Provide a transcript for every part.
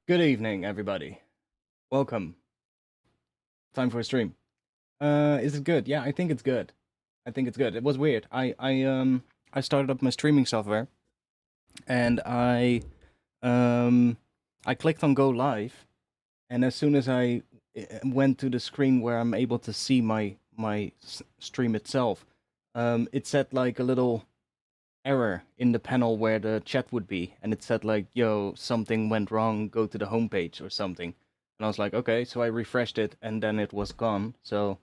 Good evening, everybody. Welcome. Time for a stream. Is it good? Yeah, I think it's good. I think it's good. It was weird. I started up my streaming software, and I clicked on go live, and as soon as I went to the screen where I'm able to see my stream itself, it said like a little error in the panel where the chat would be, and it said like, "Yo, something went wrong. Go to the homepage or something." And I was like, "Okay," so I refreshed it, and then it was gone. So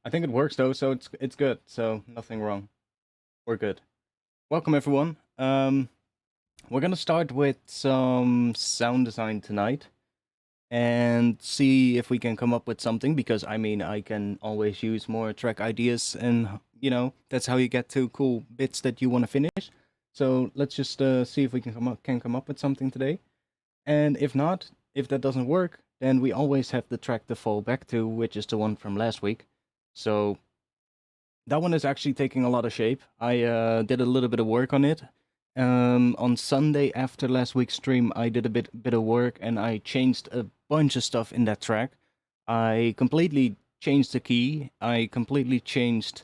I think it works though, so it's good. So nothing wrong. We're good. Welcome everyone. We're gonna start with some sound design tonight, and see if we can come up with something. Because I mean, I can always use more track ideas, and that's how you get to cool bits that you want to finish. So let's just see if we can come up with something today. And if not, if that doesn't work, then we always have the track to fall back to, which is the one from last week. So that one is actually taking a lot of shape. I did a little bit of work on it. On Sunday after last week's stream, I did a bit of work, and I changed a bunch of stuff in that track. I completely changed the key. I completely changed,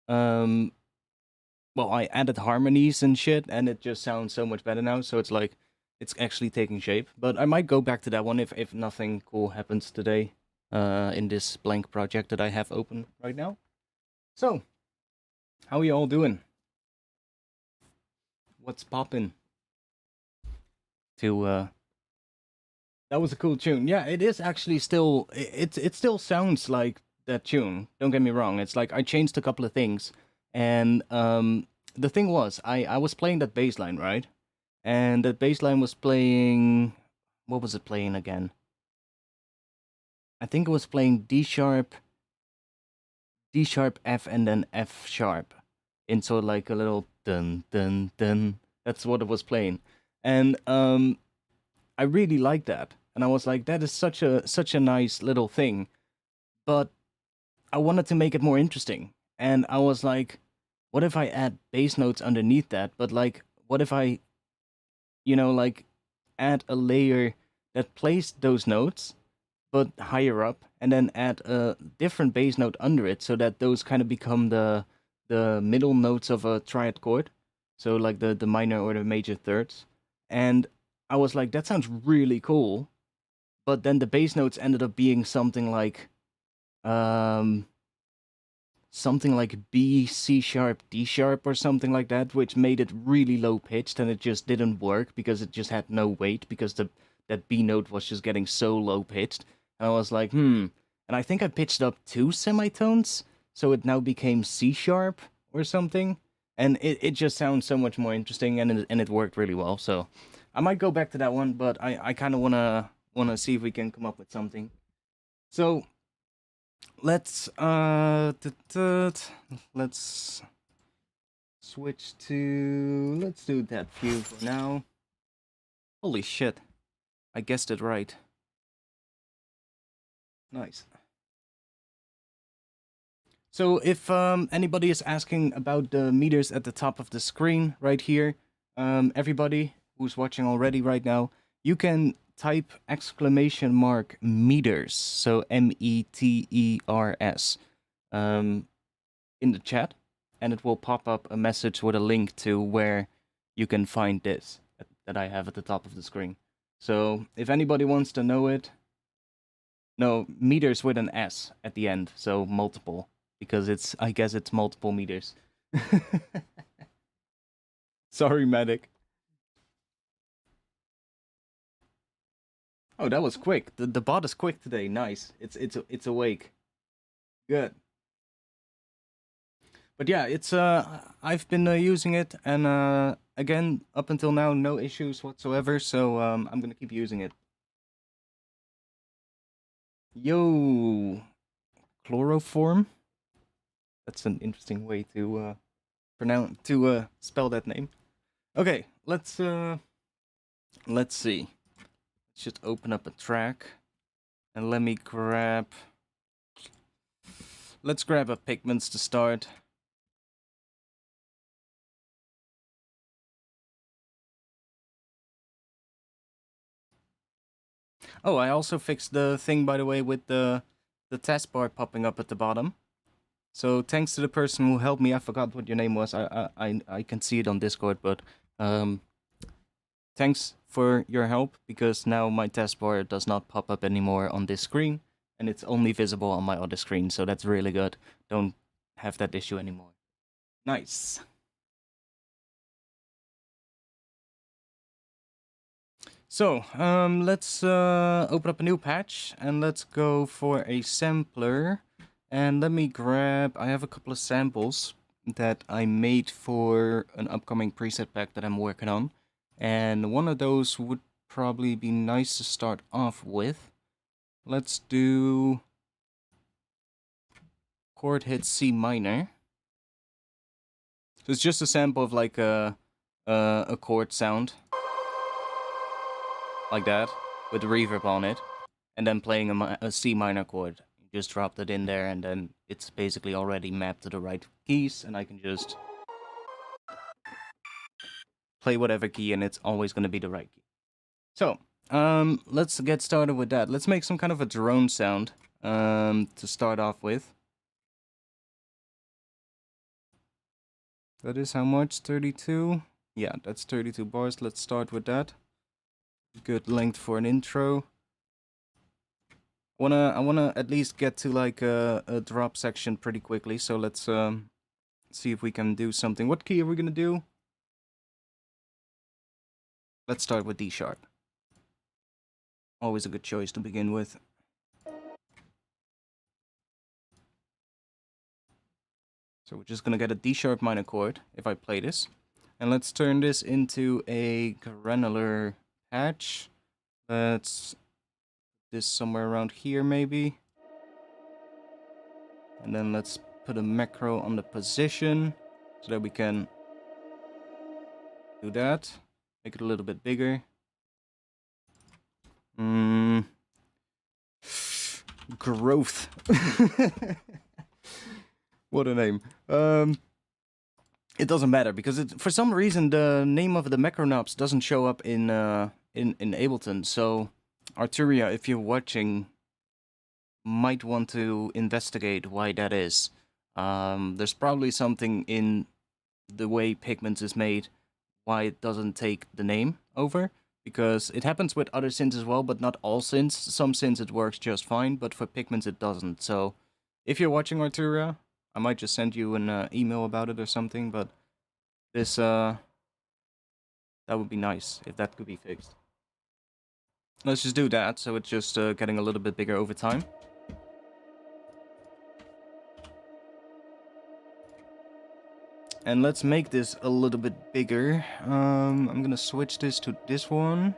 well, I added harmonies and shit, and it just sounds so much better now. So it's like, it's actually taking shape. But I might go back to that one if nothing cool happens today, in this blank project that I have open right now. So, how are you all doing? What's poppin'? That was a cool tune. Yeah, it is actually still. It still sounds like that tune. Don't get me wrong. It's like I changed a couple of things, and the thing was, I was playing that bass line, right? And that bass line was playing. What was it playing again? I think it was playing D sharp, F, and then F sharp, in sort of like a little dun dun dun. That's what it was playing, and I really liked that, and I was like, that is such a nice little thing, but I wanted to make it more interesting, and I was like, what if I add bass notes underneath that? But like, what if I, like, add a layer that plays those notes, but higher up, and then add a different bass note under it, so that those kind of become the middle notes of a triad chord, so like the minor or the major thirds, and I was like, that sounds really cool, but then the bass notes ended up being um something like B, C sharp, D sharp, or something like that, which made it really low pitched, and it just didn't work because it just had no weight, because that B note was just getting so low pitched. And I was like, and I think I pitched up 2 semitones, so it now became C sharp or something, and it just sounds so much more interesting, and it worked really well. So I might go back to that one, but I kind of wanna see if we can come up with something. So let's let's switch to, let's do that view for now. Holy shit, I guessed it right. Nice. So if anybody is asking about the meters at the top of the screen right here, everybody who's watching already right now, you can type !meters, so METERS, in the chat, and it will pop up a message with a link to where you can find this that I have at the top of the screen. So if anybody wants to know it, no, meters with an S at the end, so multiple, because I guess it's multiple meters. Sorry, medic. Oh, that was quick. The bot is quick today. Nice. It's awake. Good. But yeah, it's I've been using it, and again, up until now, no issues whatsoever. So I'm gonna keep using it. Yo, chloroform. That's an interesting way to spell that name. Okay, let's see. Let's just open up a track, and let me grab. Let's grab a Pigments to start. Oh, I also fixed the thing, by the way, with the taskbar popping up at the bottom. So thanks to the person who helped me. I forgot what your name was. I can see it on Discord, but thanks for your help, because now my taskbar does not pop up anymore on this screen, and it's only visible on my other screen. So that's really good. Don't have that issue anymore. Nice. So, let's open up a new patch, and let's go for a sampler. And let me grab, I have a couple of samples that I made for an upcoming preset pack that I'm working on. And one of those would probably be nice to start off with. Let's do chord hit C minor. So it's just a sample of like a chord sound. Like that, with reverb on it, and then playing a C minor chord. You just dropped it in there, and then it's basically already mapped to the right keys, and I can just play whatever key, and it's always going to be the right key. So, let's get started with that. Let's make some kind of a drone sound to start off with. That is how much? 32? Yeah, that's 32 bars. Let's start with that. Good length for an intro. I wanna at least get to like a drop section pretty quickly, so let's see if we can do something. What key are we gonna do? Let's start with D sharp. Always a good choice to begin with. So we're just gonna get a D sharp minor chord if I play this. And let's turn this into a granular patch. Let's put this somewhere around here maybe. And then let's put a macro on the position so that we can do that. Make it a little bit bigger. Growth. What a name. It doesn't matter because for some reason the name of the macro knobs doesn't show up in Ableton. So Arturia, if you're watching, might want to investigate why that is. There's probably something in the way Pigments is made why it doesn't take the name over. Because it happens with other synths as well, but not all synths. Some synths it works just fine, but for Pigments it doesn't. So if you're watching Arturia, I might just send you an email about it or something, but this, that would be nice if that could be fixed. Let's just do that, so it's just getting a little bit bigger over time. And let's make this a little bit bigger. I'm gonna switch this to this one.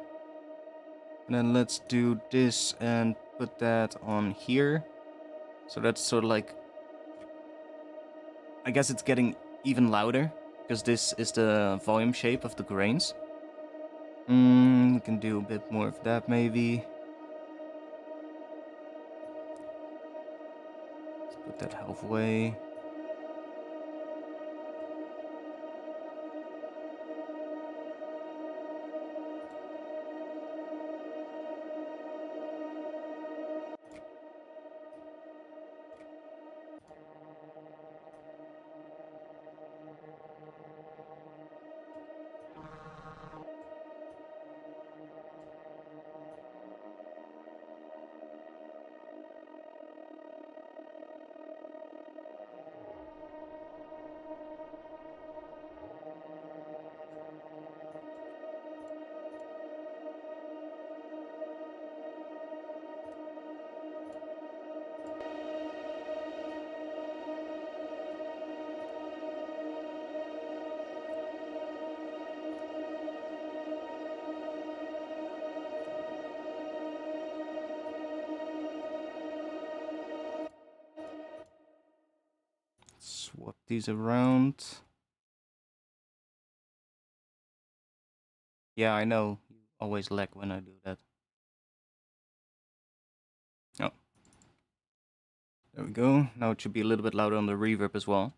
And then let's do this and put that on here. So that's sort of like, I guess it's getting even louder, because this is the volume shape of the grains. We can do a bit more of that maybe. Let's put that halfway. Swap these around. Yeah, I know. You always lag when I do that. Oh. There we go. Now it should be a little bit louder on the reverb as well.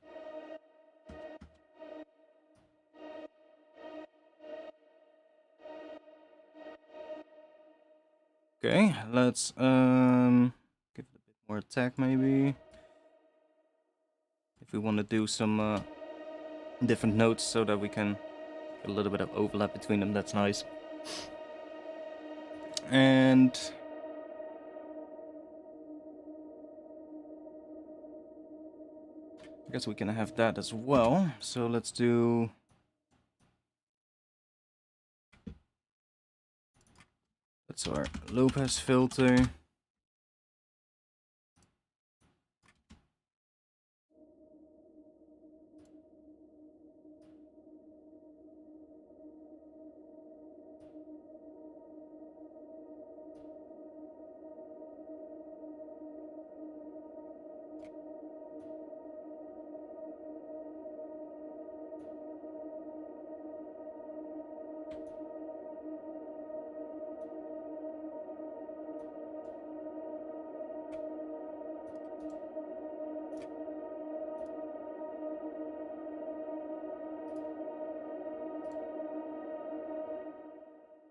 Okay, let's give it a bit more attack maybe. If we want to do some different notes so that we can get a little bit of overlap between them, that's nice. And I guess we can have that as well. So let's do... That's our low pass filter.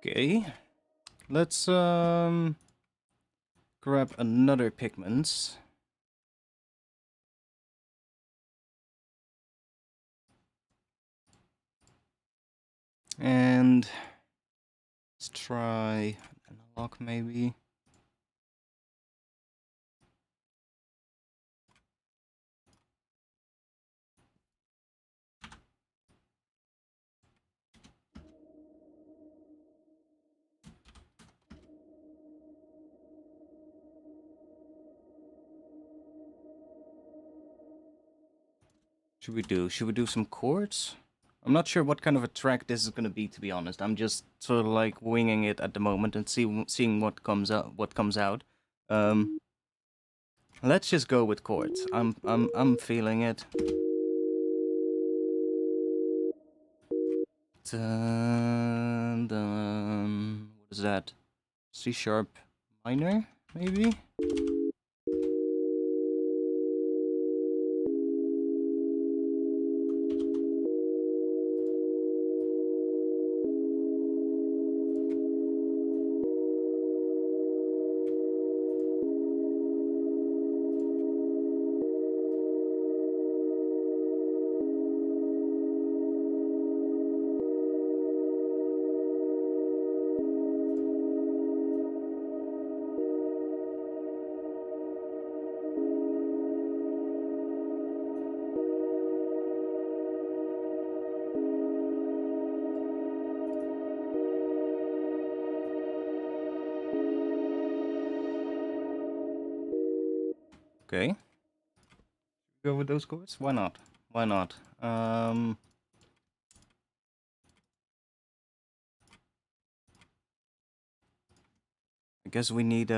Okay, let's grab another pigment. And let's try analog maybe. Should we do some chords? I'm not sure what kind of a track this is gonna be, to be honest. I'm just sort of like winging it at the moment and seeing what comes out. Let's just go with chords. I'm feeling it. Dun, dun. What is that? C sharp minor, maybe? Okay. Go with those chords? Why not? Why not? I guess we need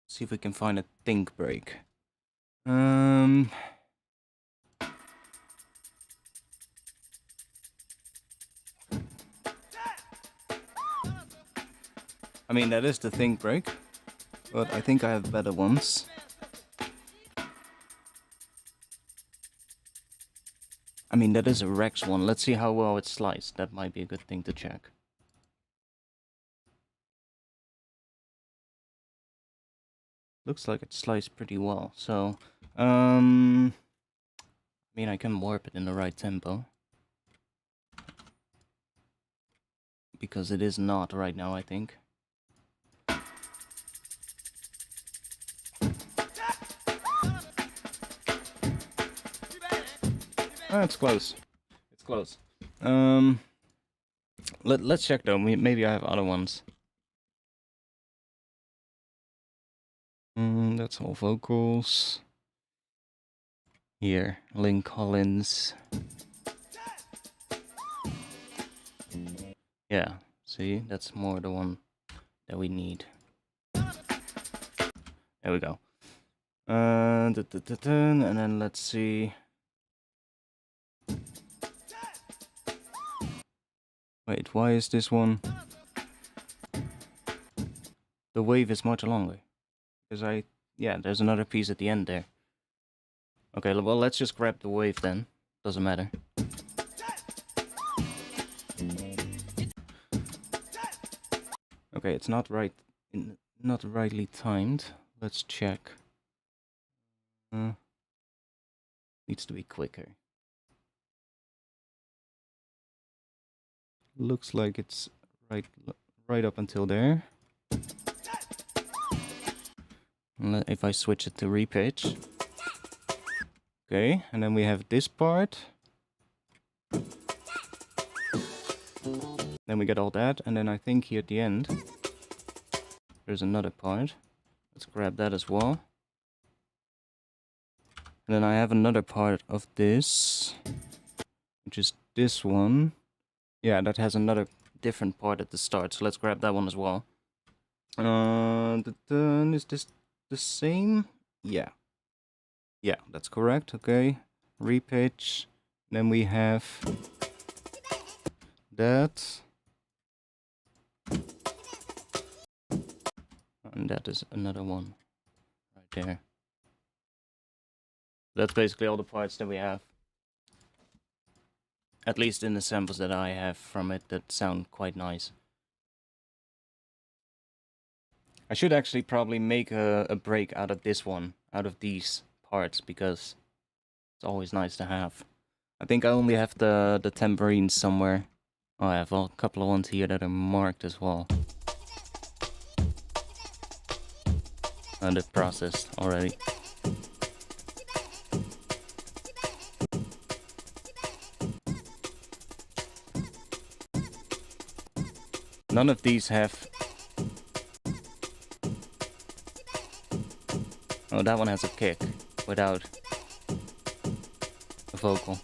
see if we can find a think break. I mean, that is the think break, but I think I have better ones. I mean, that is a Rex one. Let's see how well it's sliced. That might be a good thing to check. Looks like it's sliced pretty well. So, I mean, I can warp it in the right tempo. Because it is not right now, I think. Oh, it's close. It's close. Let's check though. Maybe I have other ones. That's all vocals. Here, Lynn Collins. Yeah, see, that's more the one that we need. There we go. And then let's see. Wait, why is this one? The wave is much longer. Because yeah, there's another piece at the end there. Okay, well, let's just grab the wave then. Doesn't matter. Okay, it's not not rightly timed. Let's check. Needs to be quicker. Looks like it's right up until there. If I switch it to repitch. Okay, and then we have this part. Then we get all that, and then I think here at the end, there's another part. Let's grab that as well. And then I have another part of this, which is this one. Yeah, that has another different part at the start, so let's grab that one as well. Is this the same? Yeah. Yeah, that's correct. Okay. Repitch. Then we have that. And that is another one right there. That's basically all the parts that we have. At least in the samples that I have from it that sound quite nice. I should actually probably make a break out of this one, out of these parts, because it's always nice to have. I think I only have the tambourines somewhere. Oh, I have a couple of ones here that are marked as well. And they're processed already. None of these have... Oh, that one has a kick without a vocal.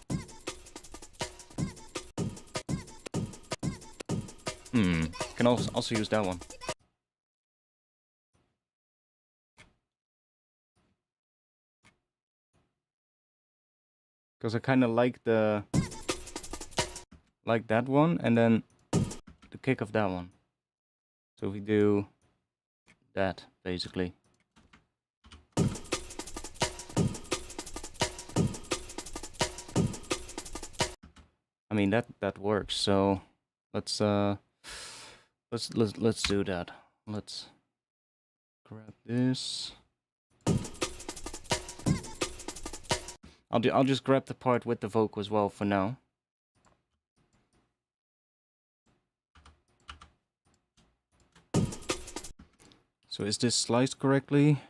Can also use that one. Because I kind of like that one, and then the kick of that one. So if we do that, basically. I mean that works. So let's do that. Let's grab this. I'll just grab the part with the vocal as well for now. So is this sliced correctly?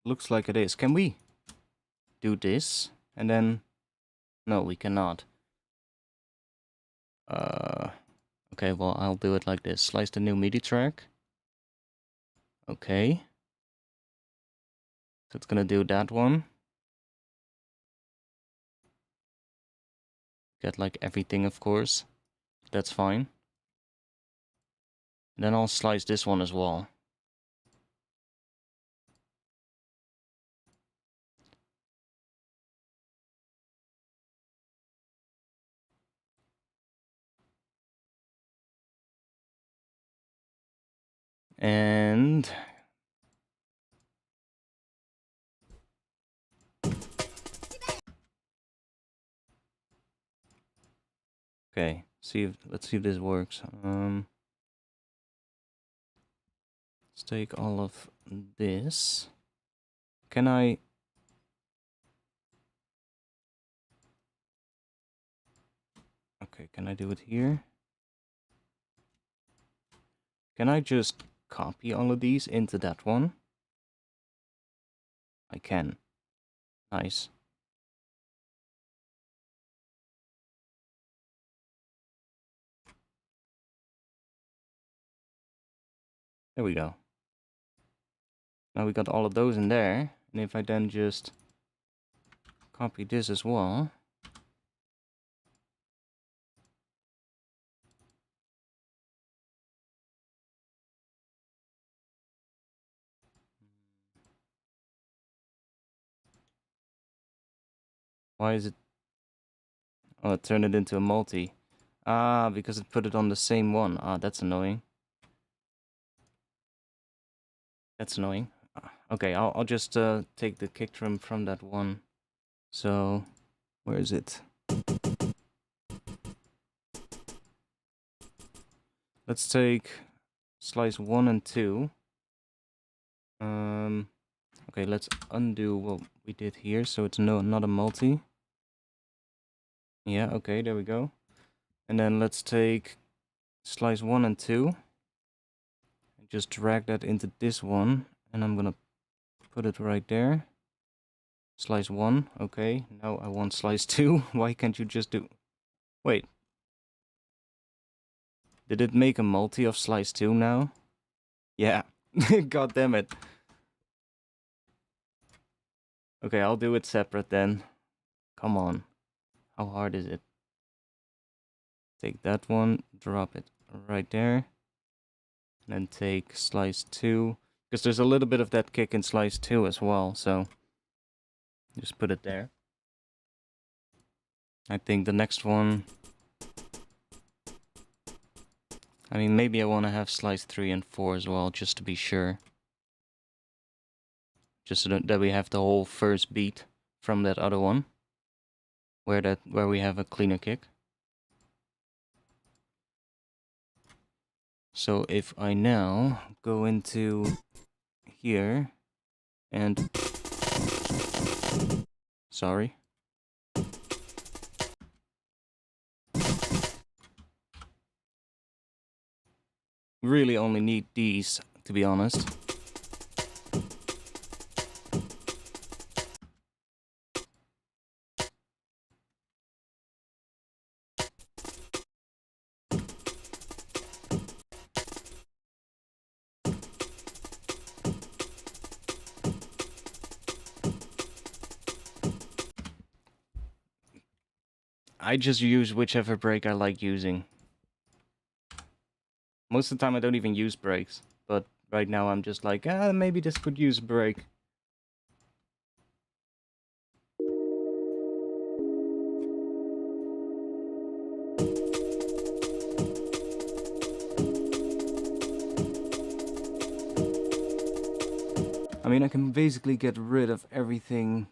Looks like it is. Can we do this and then... No, we cannot. Okay, well, I'll do it like this. Slice the new MIDI track. Okay. So it's gonna do that one. Get like everything, of course. That's fine. And then I'll slice this one as well. And... Okay, let's see if this works. Let's take all of this. Can I... Okay, can I do it here? Can I just copy all of these into that one? I can. Nice. There we go. Now we got all of those in there. And if I then just copy this as well. Why is it... Oh, it turned it into a multi. Ah, because it put it on the same one. Ah, that's annoying. That's annoying. Okay, I'll just take the kick drum from that one. So, where is it? Let's take slice 1 and 2. Okay, let's undo what we did here, so it's not a multi. Yeah, okay, there we go. And then let's take slice 1 and 2. And just drag that into this one, and I'm gonna put it right there. Slice 1, okay. Now I want slice 2. Why can't you just do... Wait. Did it make a multi of slice 2 now? Yeah. God damn it. Okay, I'll do it separate then. Come on. How hard is it? Take that one, drop it right there. And then take slice 2. Because there's a little bit of that kick in slice 2 as well, so... Just put it there. I think the next one... I mean, maybe I want to have slice 3 and 4 as well, just to be sure. Just so that we have the whole first beat from that other one. Where we have a cleaner kick. So if I now go into here and... Sorry. Really only need these, to be honest. I just use whichever break I like using. Most of the time I don't even use breaks, but right now I'm just like, maybe this could use a break. I mean, I can basically get rid of everything.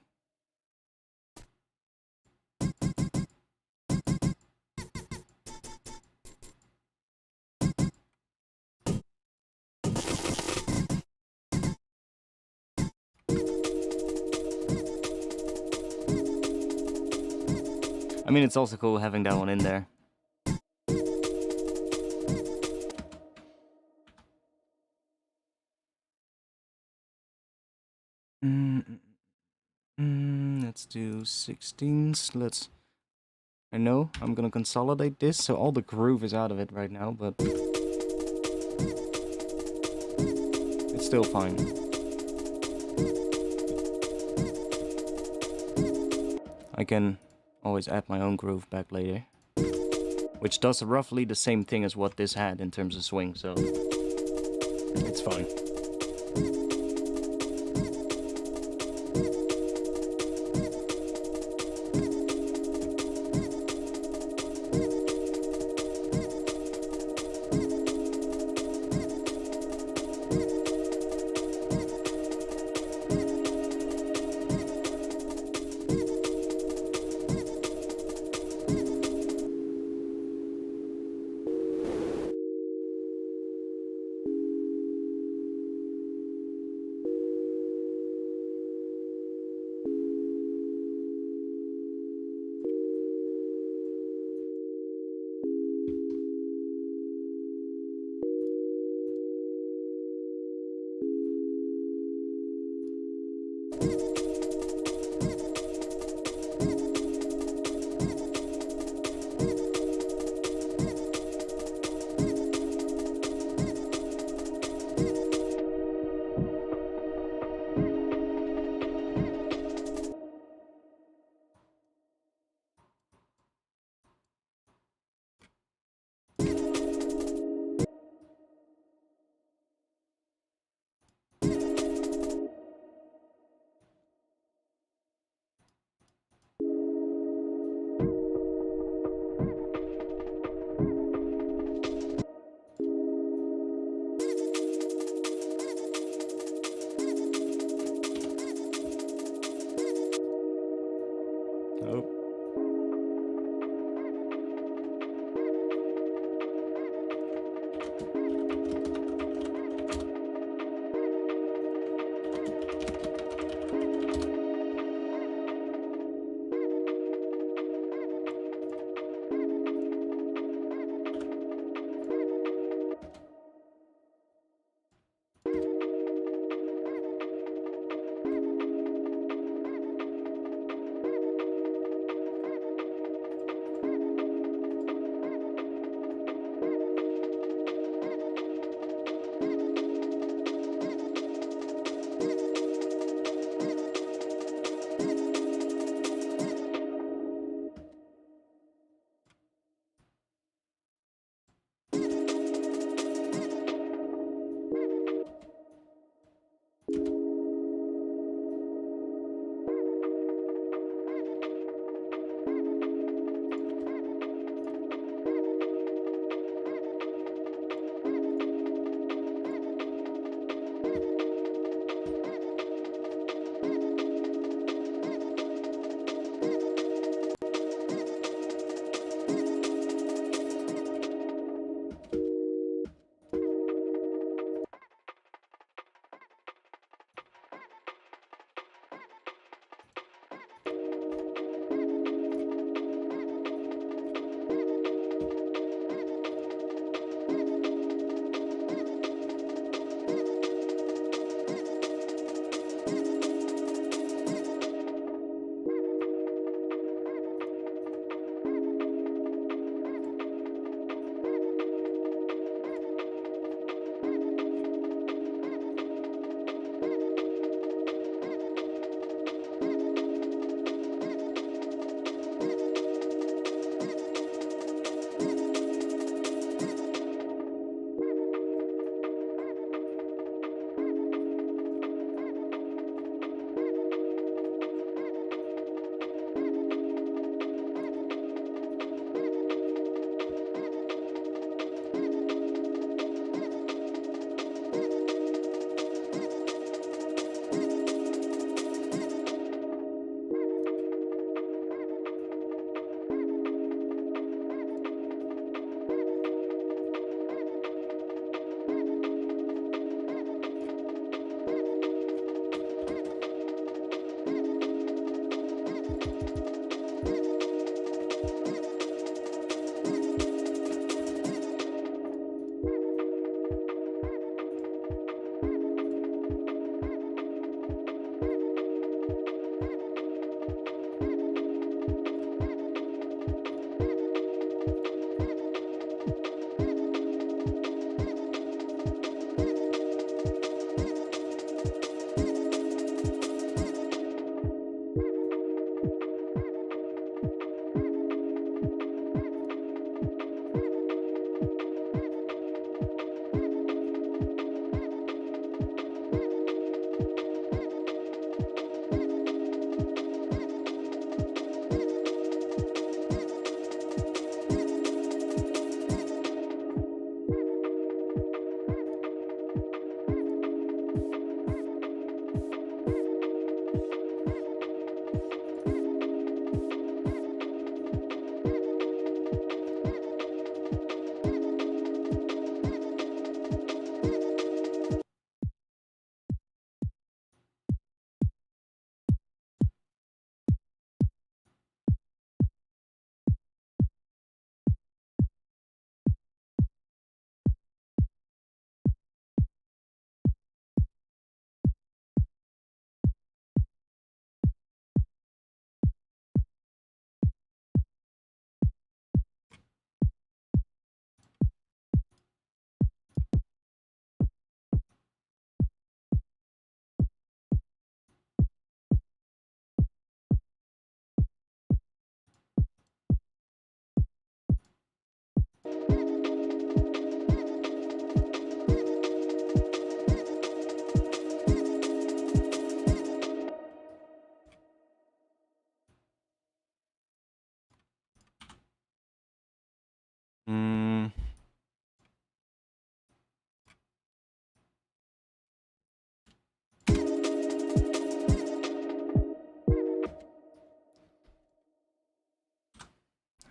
I mean, it's also cool having that one in there. Let's do 16s. I know I'm gonna consolidate this, so all the groove is out of it right now, but it's still fine. I can always add my own groove back later, which does roughly the same thing as what this had in terms of swing, so it's fine.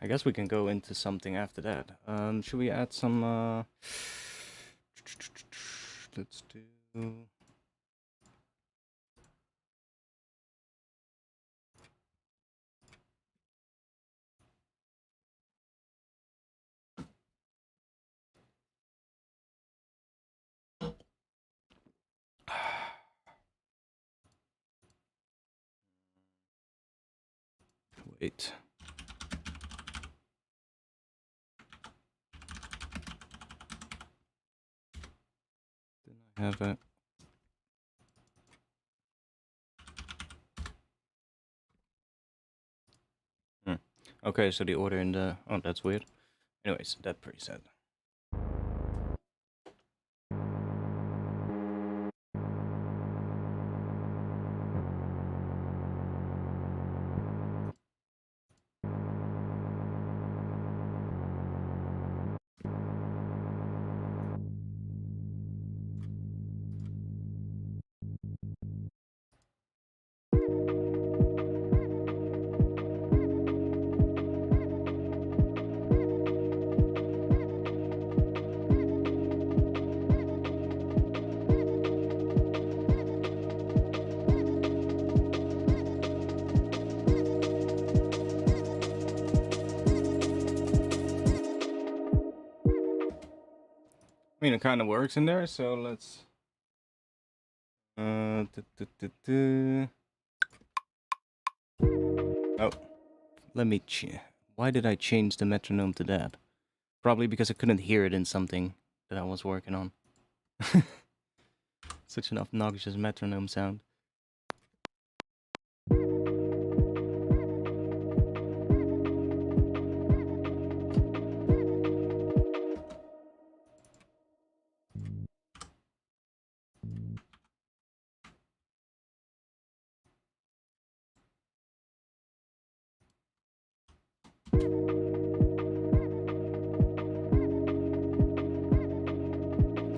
I guess we can go into something after that. Should we add some? Let's do. Wait. Didn't I have a? Okay, so the order in the... Oh, that's weird. Anyways, that preset. I mean, it kind of works in there, so let's... Oh, let me... Why did I change the metronome to that? Probably because I couldn't hear it in something that I was working on. Such an obnoxious metronome sound.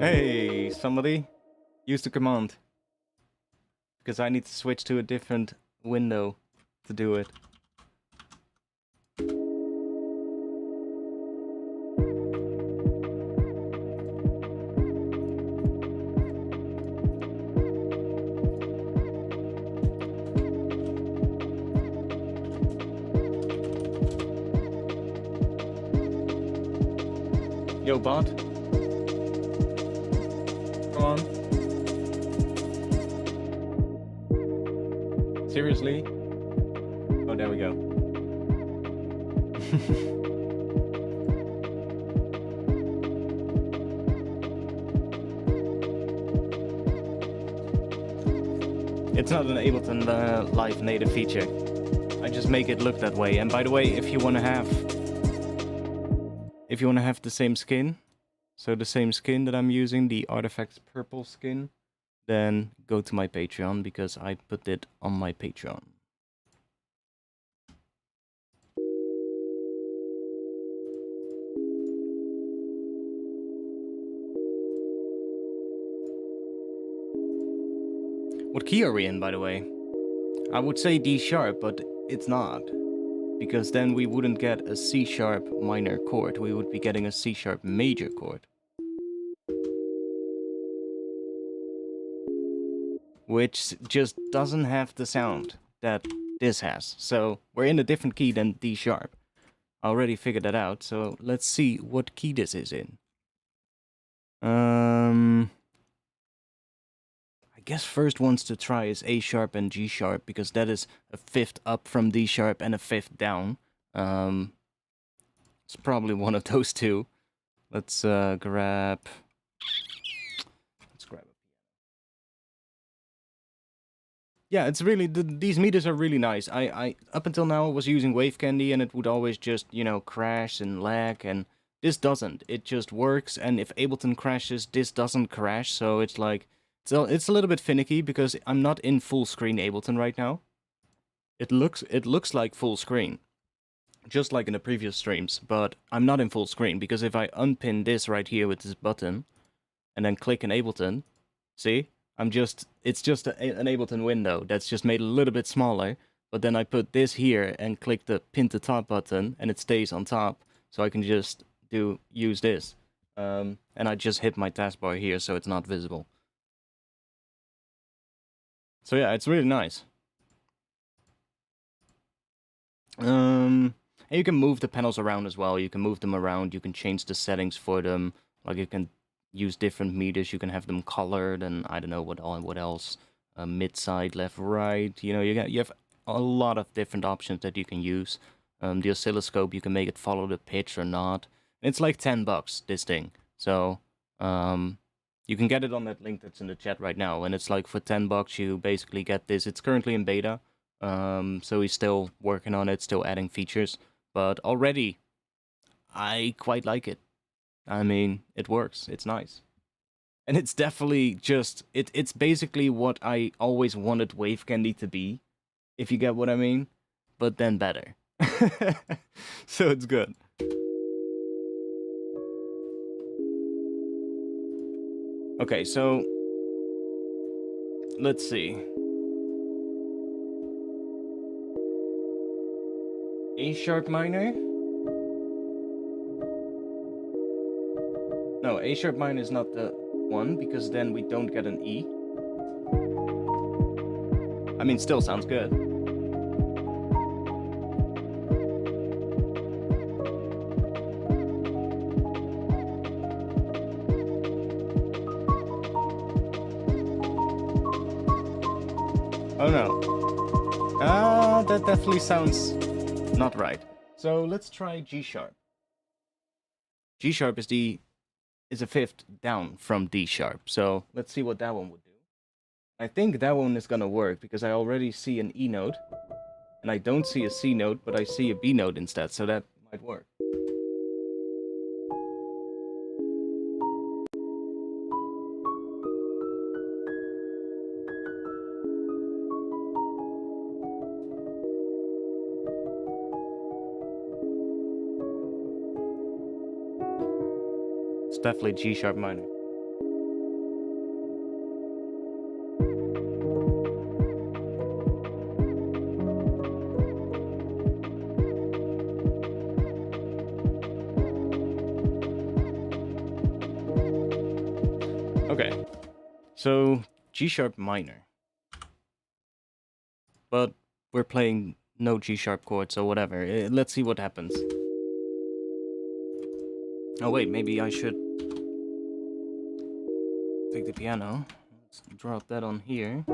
Hey, somebody, use the command. Because I need to switch to a different window to do it. Yo, bot. Come on. Seriously? Oh, there we go. It's not an Ableton Live native feature. I just make it look that way. And by the way, if you want to have the same skin, so the same skin that I'm using, the Artifacts purple skin, then go to my Patreon because I put it on my Patreon. What key are we in, by the way? I would say D sharp, but it's not. Because then we wouldn't get a C sharp minor chord, we would be getting a C sharp major chord. Which just doesn't have the sound that this has. So we're in a different key than D sharp. I already figured that out, so let's see what key this is in. I guess first ones to try is A sharp and G sharp, because that is a fifth up from D sharp and a fifth down. It's probably one of those two. Let's grab a piano. Yeah, it's really, these meters are really nice. I up until now was using Wave Candy and it would always just, you know, crash and lag, and this doesn't. It just works, and if Ableton crashes, this doesn't crash, so it's like, it's a little bit finicky because I'm not in full screen Ableton right now. It looks like full screen, just like in the previous streams, but I'm not in full screen because if I unpin this right here with this button and then click in Ableton, see? It's just an Ableton window that's just made a little bit smaller, But then I put this here and click the pin to top button, and it stays on top. So I can just use this. And I just hit my taskbar here, so it's not visible. So yeah, it's really nice. And you can move the panels around as well. You can move them around. You can change the settings for them. Like you can use different meters. You can have them colored, and I don't know what else. Mid side, left, right. You know, you have a lot of different options that you can use. The oscilloscope, you can make it follow the pitch or not. It's like $10 this thing. So you can get it on that link that's in the chat right now, and it's like for $10 you basically get this. It's currently in beta. So he's still working on it, still adding features, but already I quite like it. I mean, it works, it's nice. And it's definitely just, it's basically what I always wanted Wave Candy to be, if you get what I mean, but then better. So it's good. Okay, so let's see. A sharp minor? No, A sharp minor is not the one, because then we don't get an E. I mean, still sounds good. Oh no. That definitely sounds not right. So let's try G sharp. G sharp is a fifth down from D sharp. So let's see what that one would do. I think that one is gonna work because I already see an E note. And I don't see a C note, but I see a B note instead, so that might work. It's definitely G sharp minor. Okay, so G sharp minor. But we're playing no G sharp chord, so whatever. Let's see what happens. Oh wait, maybe I should take the piano. Let's drop that on here.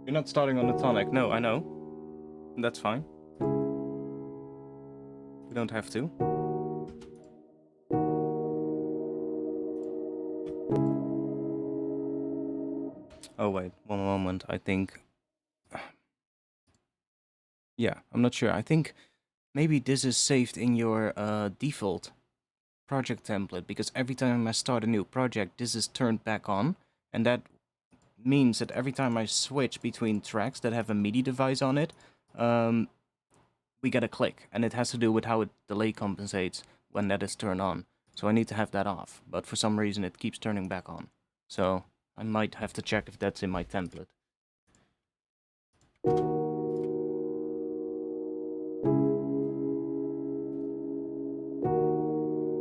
You're not starting on the tonic. No, I know. That's fine. We don't have to. Oh wait, one moment. I think... Yeah, I'm not sure. I think maybe this is saved in your default project template, because every time I start a new project, this is turned back on, and that means that every time I switch between tracks that have a MIDI device on it, we get a click, and it has to do with how it delay compensates when that is turned on. So I need to have that off, but for some reason it keeps turning back on. So I might have to check if that's in my template.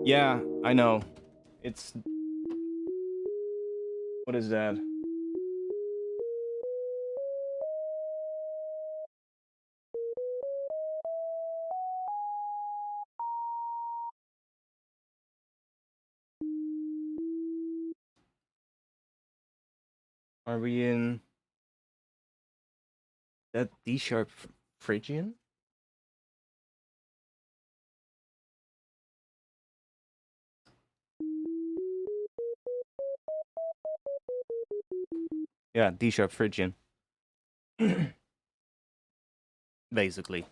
Yeah, I know. It's... What is that? Are we in that D sharp Phrygian? Yeah, D sharp Phrygian. Basically.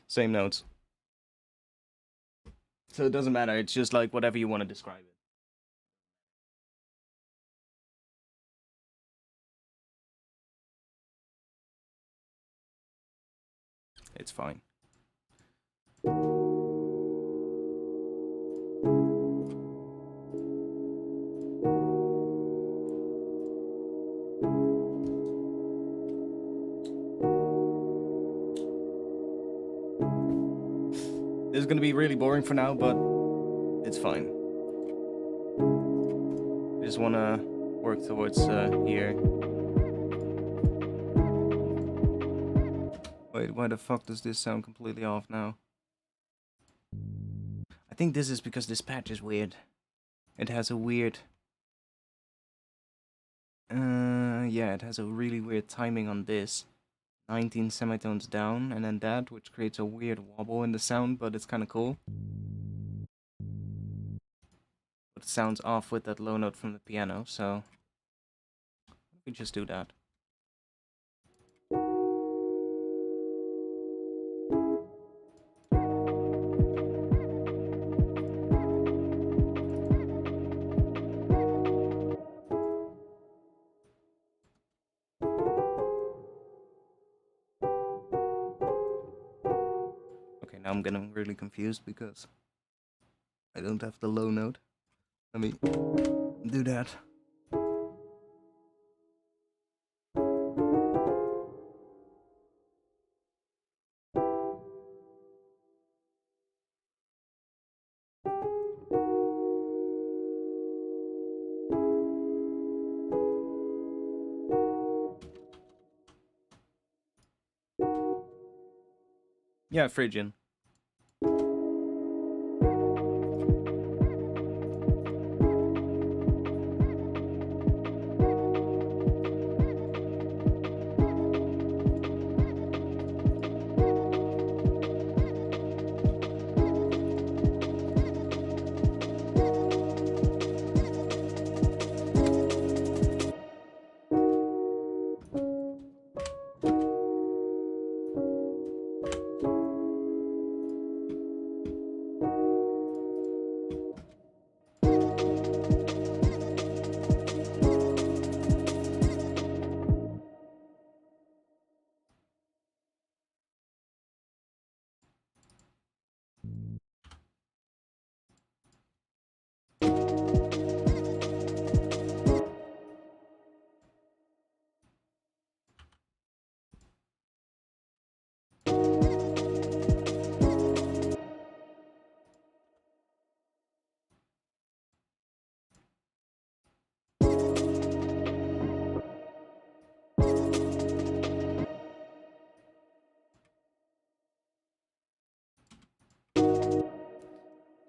Same notes. So it doesn't matter. It's just like whatever you want to describe it. It's fine. This is gonna be really boring for now, but it's fine. I just wanna work towards here. Wait, why the fuck does this sound completely off now? I think this is because this patch is weird. It has a weird... yeah, it has a really weird timing on this. 19 semitones down, and then that, which creates a weird wobble in the sound, but it's kind of cool. But it sounds off with that low note from the piano, so... we just do that. Okay, now I'm getting really confused because I don't have the low note. Let me do that. Yeah, Phrygian.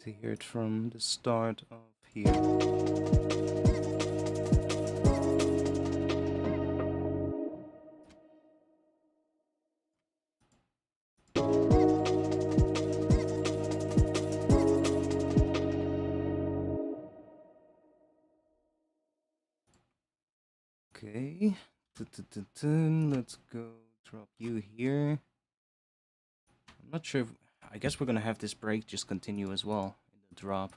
To hear it from the start of here. Okay, let's go drop you here. I'm not sure if, I guess we're gonna have this break just continue as well in the drop.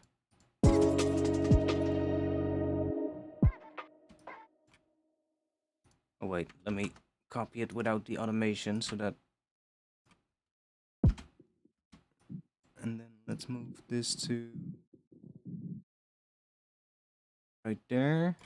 Oh wait, let me copy it without the automation so that... and then let's move this to right there.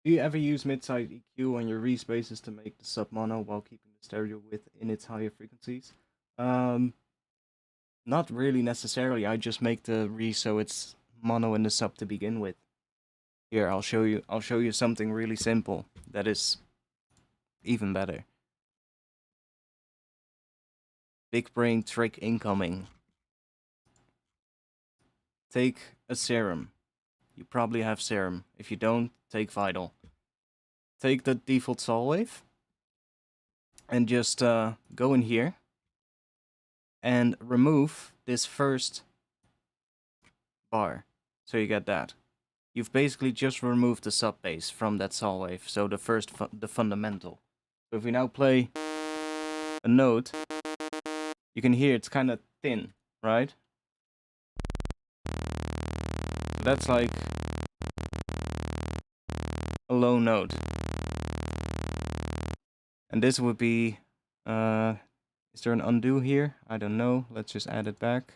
Do you ever use mid-side EQ on your respaces to make the sub mono while keeping the stereo width in its higher frequencies? Not really necessarily. I just make the re so it's mono in the sub to begin with. Here, I'll show you. I'll show you something really simple that is even better. Big brain trick incoming. Take a serum. You probably have serum. If you don't, take vital. Take the default sol wave and just go in here and remove this first bar. So you get that. You've basically just removed the sub bass from that sol wave, so the first the fundamental. So if we now play a note, you can hear it's kind of thin, right? So that's like a low note. And this would be, is there an undo here? I don't know. Let's just add it back.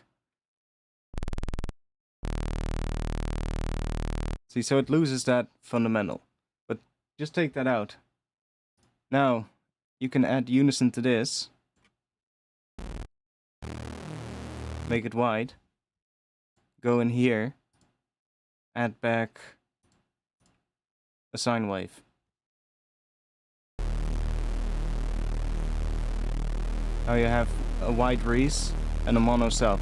See, so it loses that fundamental. But just take that out. Now, you can add unison to this. Make it wide. Go in here. Add back a sine wave. Now you have a wide res and a mono sub.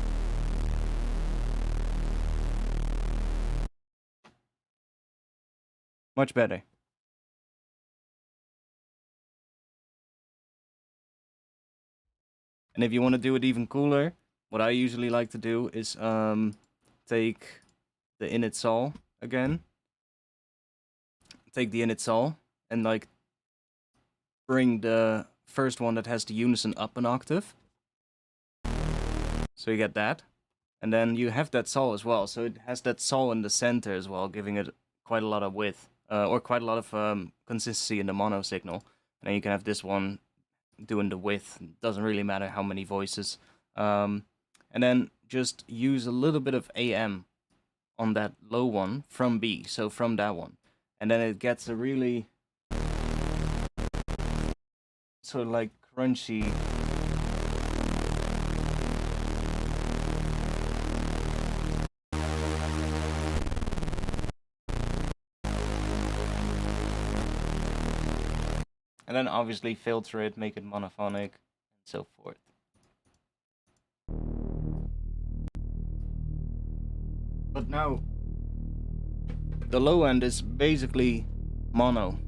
Much better. And if you want to do it even cooler, what I usually like to do is take the init sol again. Take the init sol and like bring the first one that has the unison up an octave. So you get that. And then you have that sol as well. So it has that sol in the center as well, giving it quite a lot of width. Or quite a lot of consistency in the mono signal. And then you can have this one doing the width. It doesn't really matter how many voices. And then just use a little bit of AM on that low one from B. So from that one. And then it gets a really sort of like crunchy. And then obviously filter it, make it monophonic, and so forth. But now, the low end is basically mono.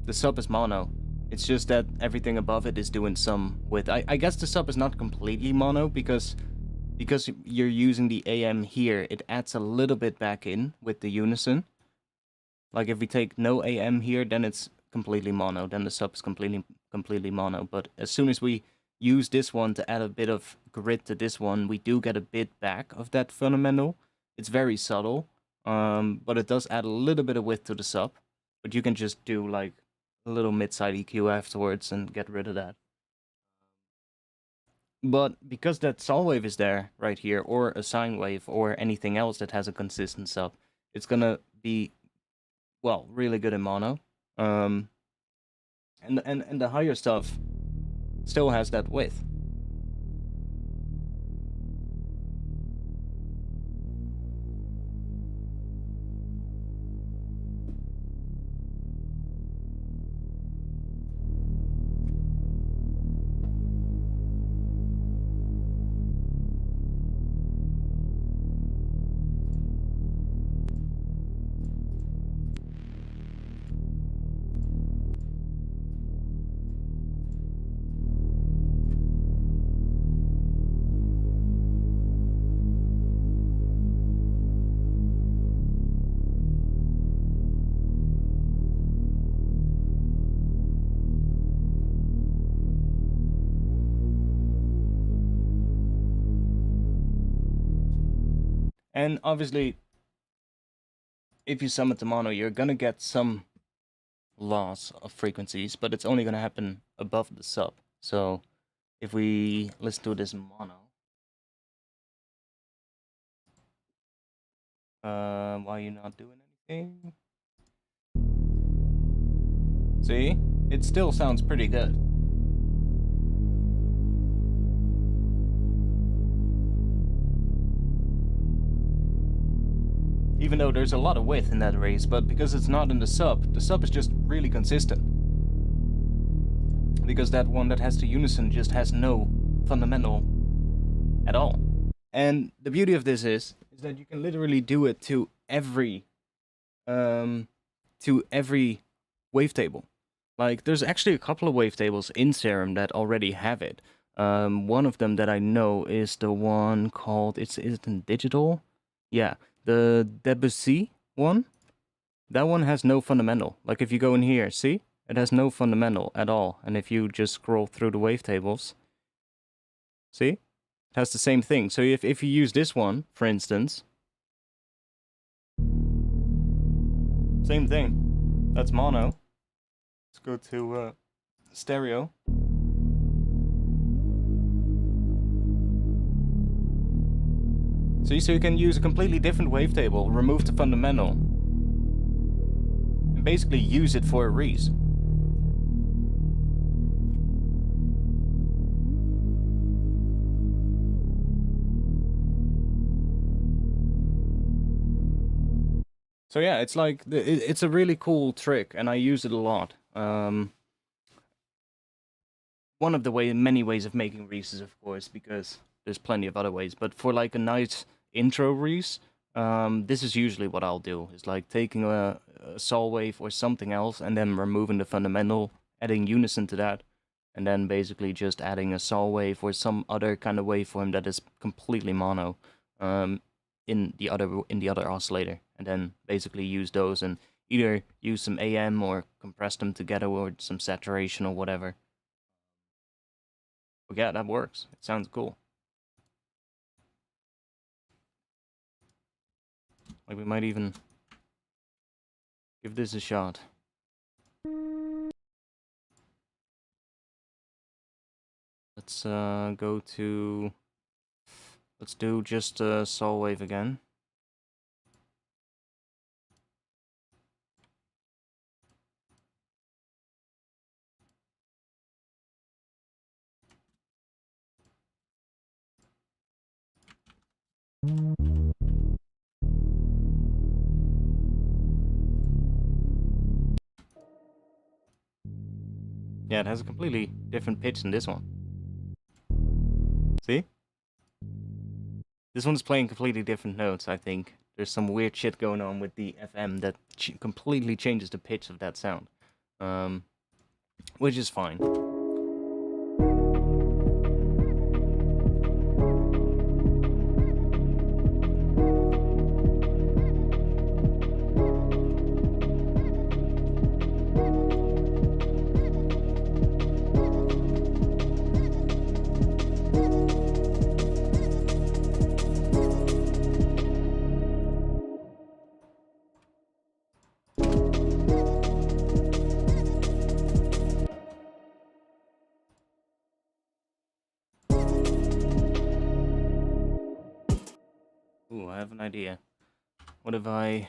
The sub is mono. It's just that everything above it is doing some width. I guess the sub is not completely mono because you're using the AM here, it adds a little bit back in with the unison. Like if we take no AM here, then it's completely mono, then the sub is completely mono. But as soon as we use this one to add a bit of grit to this one, we do get a bit back of that fundamental. It's very subtle, but it does add a little bit of width to the sub. But you can just do like a little mid-side EQ afterwards and get rid of that. But because that sol wave is there right here, or a sine wave, or anything else that has a consistent sub, it's gonna be, well, really good in mono. And the higher stuff still has that width. And obviously, if you sum it to mono, you're gonna get some loss of frequencies, but it's only gonna happen above the sub. So if we listen to this mono, why are you not doing anything? See? It still sounds pretty good. Even though there's a lot of width in that race, but because it's not in the sub is just really consistent. Because that one that has the unison just has no fundamental at all. And the beauty of this is that you can literally do it to every wavetable. Like, there's actually a couple of wavetables in Serum that already have it. One of them that I know is the one called, is it in digital? Yeah, the Debussy one. That one has no fundamental. Like, if you go in here, see? It has no fundamental at all. And if you just scroll through the wavetables, see? It has the same thing. So if you use this one, for instance, same thing. That's mono. Let's go to stereo. See, so you can use a completely different wavetable, remove the fundamental, and basically use it for a reese. So yeah, it's like, it's a really cool trick, and I use it a lot. One of the many ways of making reeses, of course, because there's plenty of other ways, but for like a nice intro reese, this is usually what I'll do. It's like taking a sol wave or something else, and then removing the fundamental, adding unison to that, and then basically just adding a sol wave or some other kind of waveform that is completely mono in the other oscillator, and then basically use those and either use some AM or compress them together or some saturation or whatever. But yeah, that works. It sounds cool. Like, we might even give this a shot. Let's go to... Let's do just a sol wave again. Yeah, it has a completely different pitch than this one. See? This one's playing completely different notes, I think. There's some weird shit going on with the FM that completely changes the pitch of that sound. Which is fine. Ooh, I have an idea. What if I...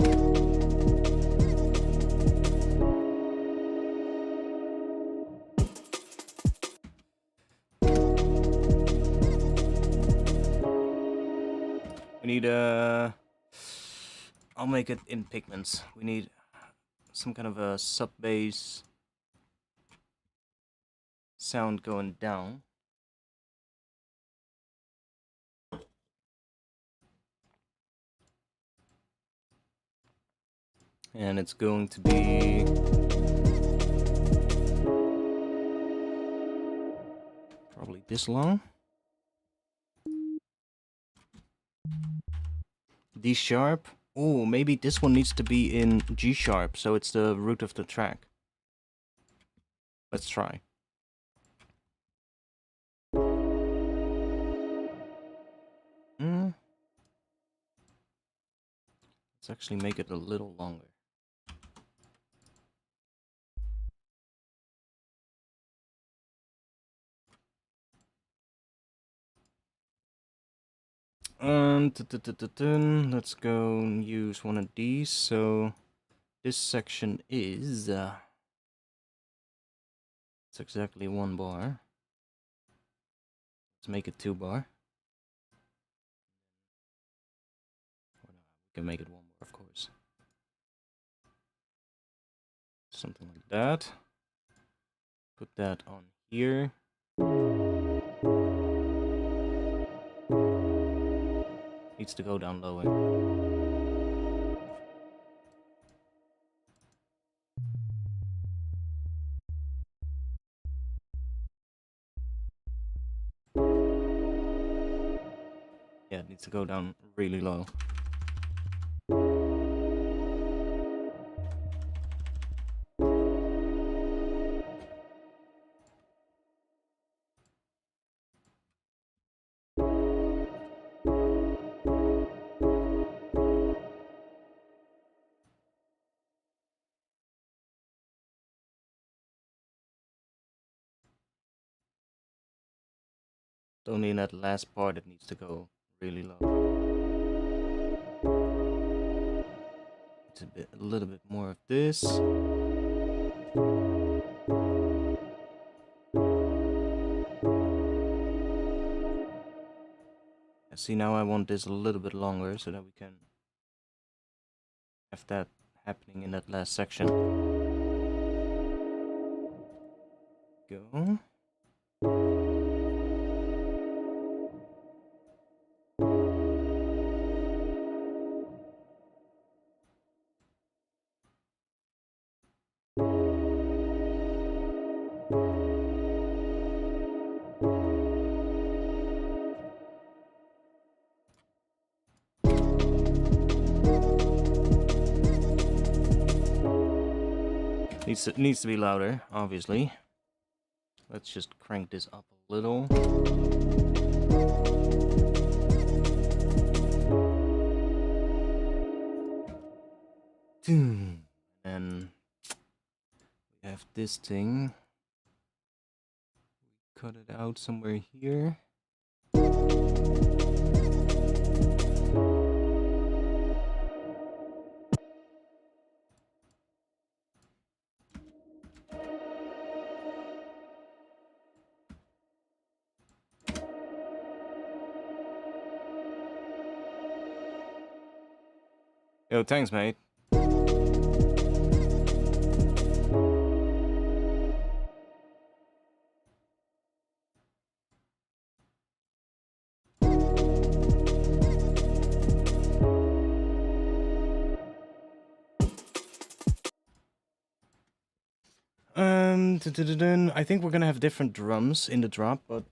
We need I'll make it in pigments. We need some kind of a sub-bass sound going down. And it's going to be... probably this long. D sharp. Oh, maybe this one needs to be in G sharp, so it's the root of the track. Let's try. Let's actually make it a little longer. Let's go and use one of these. So this section is It's exactly 1 bar. Let's make it 2 bar. We can make it 1 bar, of course. Something like that. Put that on here. Needs to go down lower. Yeah, it needs to go down really low. It's only in that last part it needs to go really low. It's a little bit more of this. See, now I want this a little bit longer so that we can have that happening in that last section. Go. Needs to be louder, obviously. Let's just crank this up a little. And we have this thing. We cut it out somewhere here. Yo, thanks, mate. I think we're gonna have different drums in the drop, but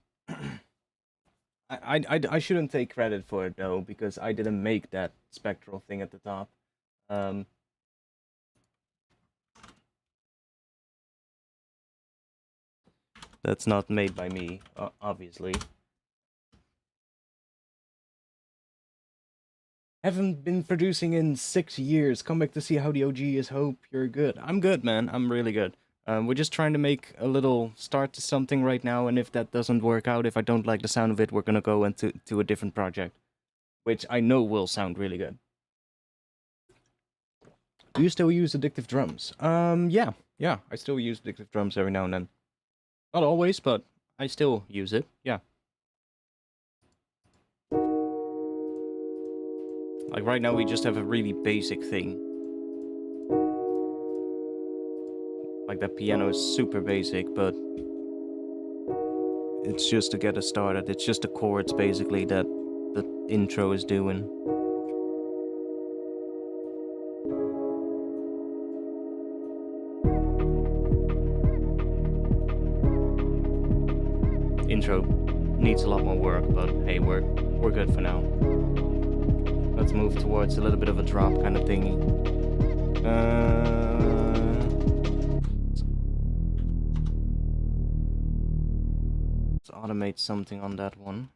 I shouldn't take credit for it though, because I didn't make that spectral thing at the top. That's not made by me, obviously. Haven't been producing in 6 years. Come back to see how the OG is. Hope you're good. I'm good, man. I'm really good. We're just trying to make a little start to something right now, and if that doesn't work out, if I don't like the sound of it, we're gonna go into a different project, which I know will sound really good. Do you still use addictive drums? Yeah, I still use addictive drums every now and then. Not always, but I still use it, yeah. Like right now we just have a really basic thing. Like that piano is super basic, but it's just to get us started. It's just the chords basically that the intro is doing. Intro needs a lot more work, but hey, we're good for now. Let's move towards a little bit of a drop kind of thingy. Let's automate something on that one.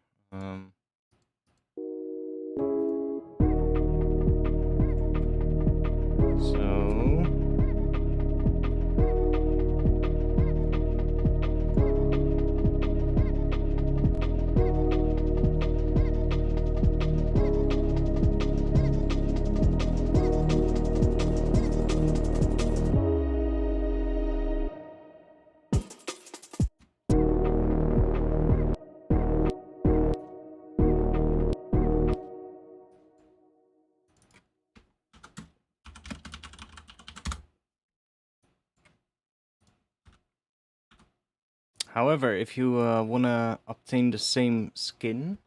However, if you want to obtain the same skin,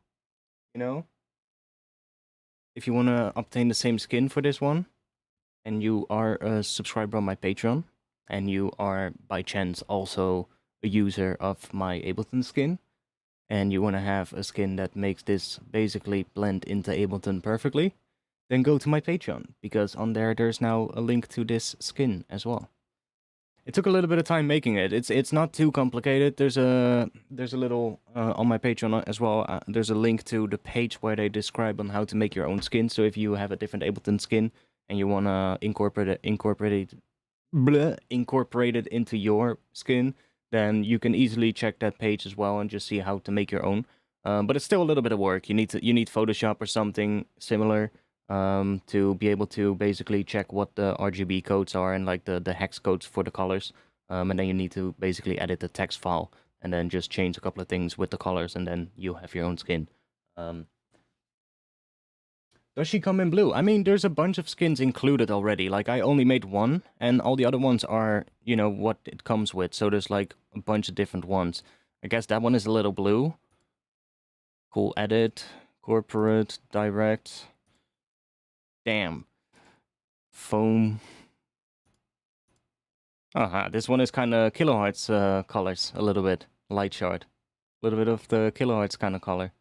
you know, if you want to obtain the same skin for this one, and you are a subscriber on my Patreon, and you are by chance also a user of my Ableton skin, and you want to have a skin that makes this basically blend into Ableton perfectly, then go to my Patreon, because on there's now a link to this skin as well. It took a little bit of time making it. It's not too complicated. There's a little on my Patreon as well. There's a link to the page where they describe on how to make your own skin. So if you have a different Ableton skin and you wanna incorporate it into your skin, then you can easily check that page as well and just see how to make your own. But it's still a little bit of work. You need Photoshop or something similar to be able to basically check what the RGB codes are and like the hex codes for the colors. And then you need to basically edit the text file and then just change a couple of things with the colors, and then you have your own skin. Does she come in blue? I mean, there's a bunch of skins included already. Like, I only made one, and all the other ones are, you know, what it comes with. So there's like a bunch of different ones. I guess that one is a little blue. Cool edit, corporate, direct. Damn. Foam. This one is kind of kilohertz colors, a little bit. Light chart. A little bit of the kilohertz kind of color.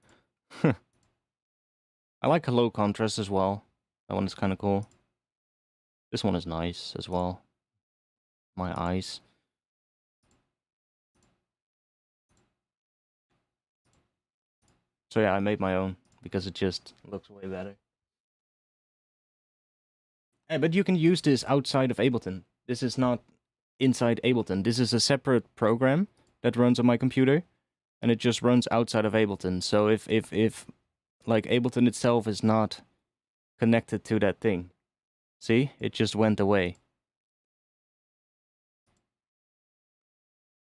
I like a low contrast as well. That one is kind of cool. This one is nice as well. My eyes. So yeah, I made my own because it just looks way better. But you can use this outside of Ableton. This is not inside Ableton. This is a separate program that runs on my computer, and it just runs outside of Ableton. So if like Ableton itself is not connected to that thing, see, it just went away.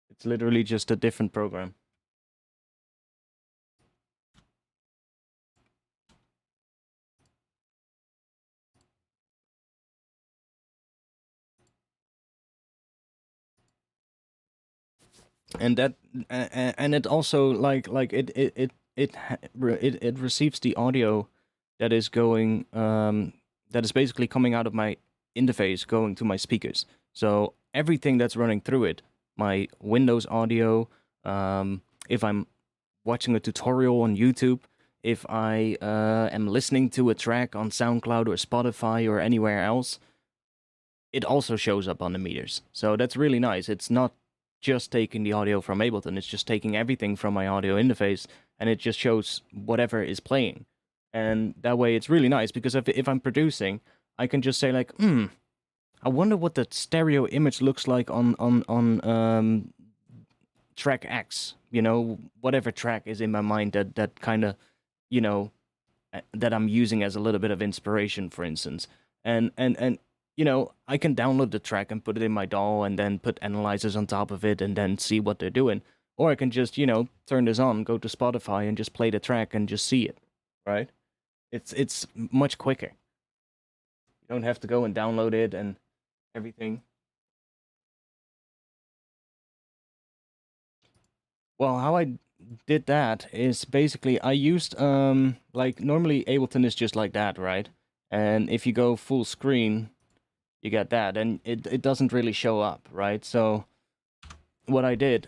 It's literally just a different program. And that and it also it receives the audio that is going that is basically coming out of my interface going to my speakers. So everything that's running through it, my Windows audio, if I'm watching a tutorial on YouTube, if I am listening to a track on SoundCloud or Spotify or anywhere else, it also shows up on the meters. So that's really nice. It's not just taking the audio from Ableton, it's just taking everything from my audio interface, and it just shows whatever is playing. And that way it's really nice, because if I'm producing, I can just say like, I wonder what the stereo image looks like on track X, you know, whatever track is in my mind that kind of, you know, that I'm using as a little bit of inspiration, for instance. And you know, I can download the track and put it in my DAW and then put analyzers on top of it and then see what they're doing. Or I can just, you know, turn this on, go to Spotify and just play the track and just see it, right? It's much quicker. You don't have to go and download it and everything. Well, how I did that is basically I used like normally Ableton is just like that, right? And if you go full screen, you get that, and it doesn't really show up, right? So what I did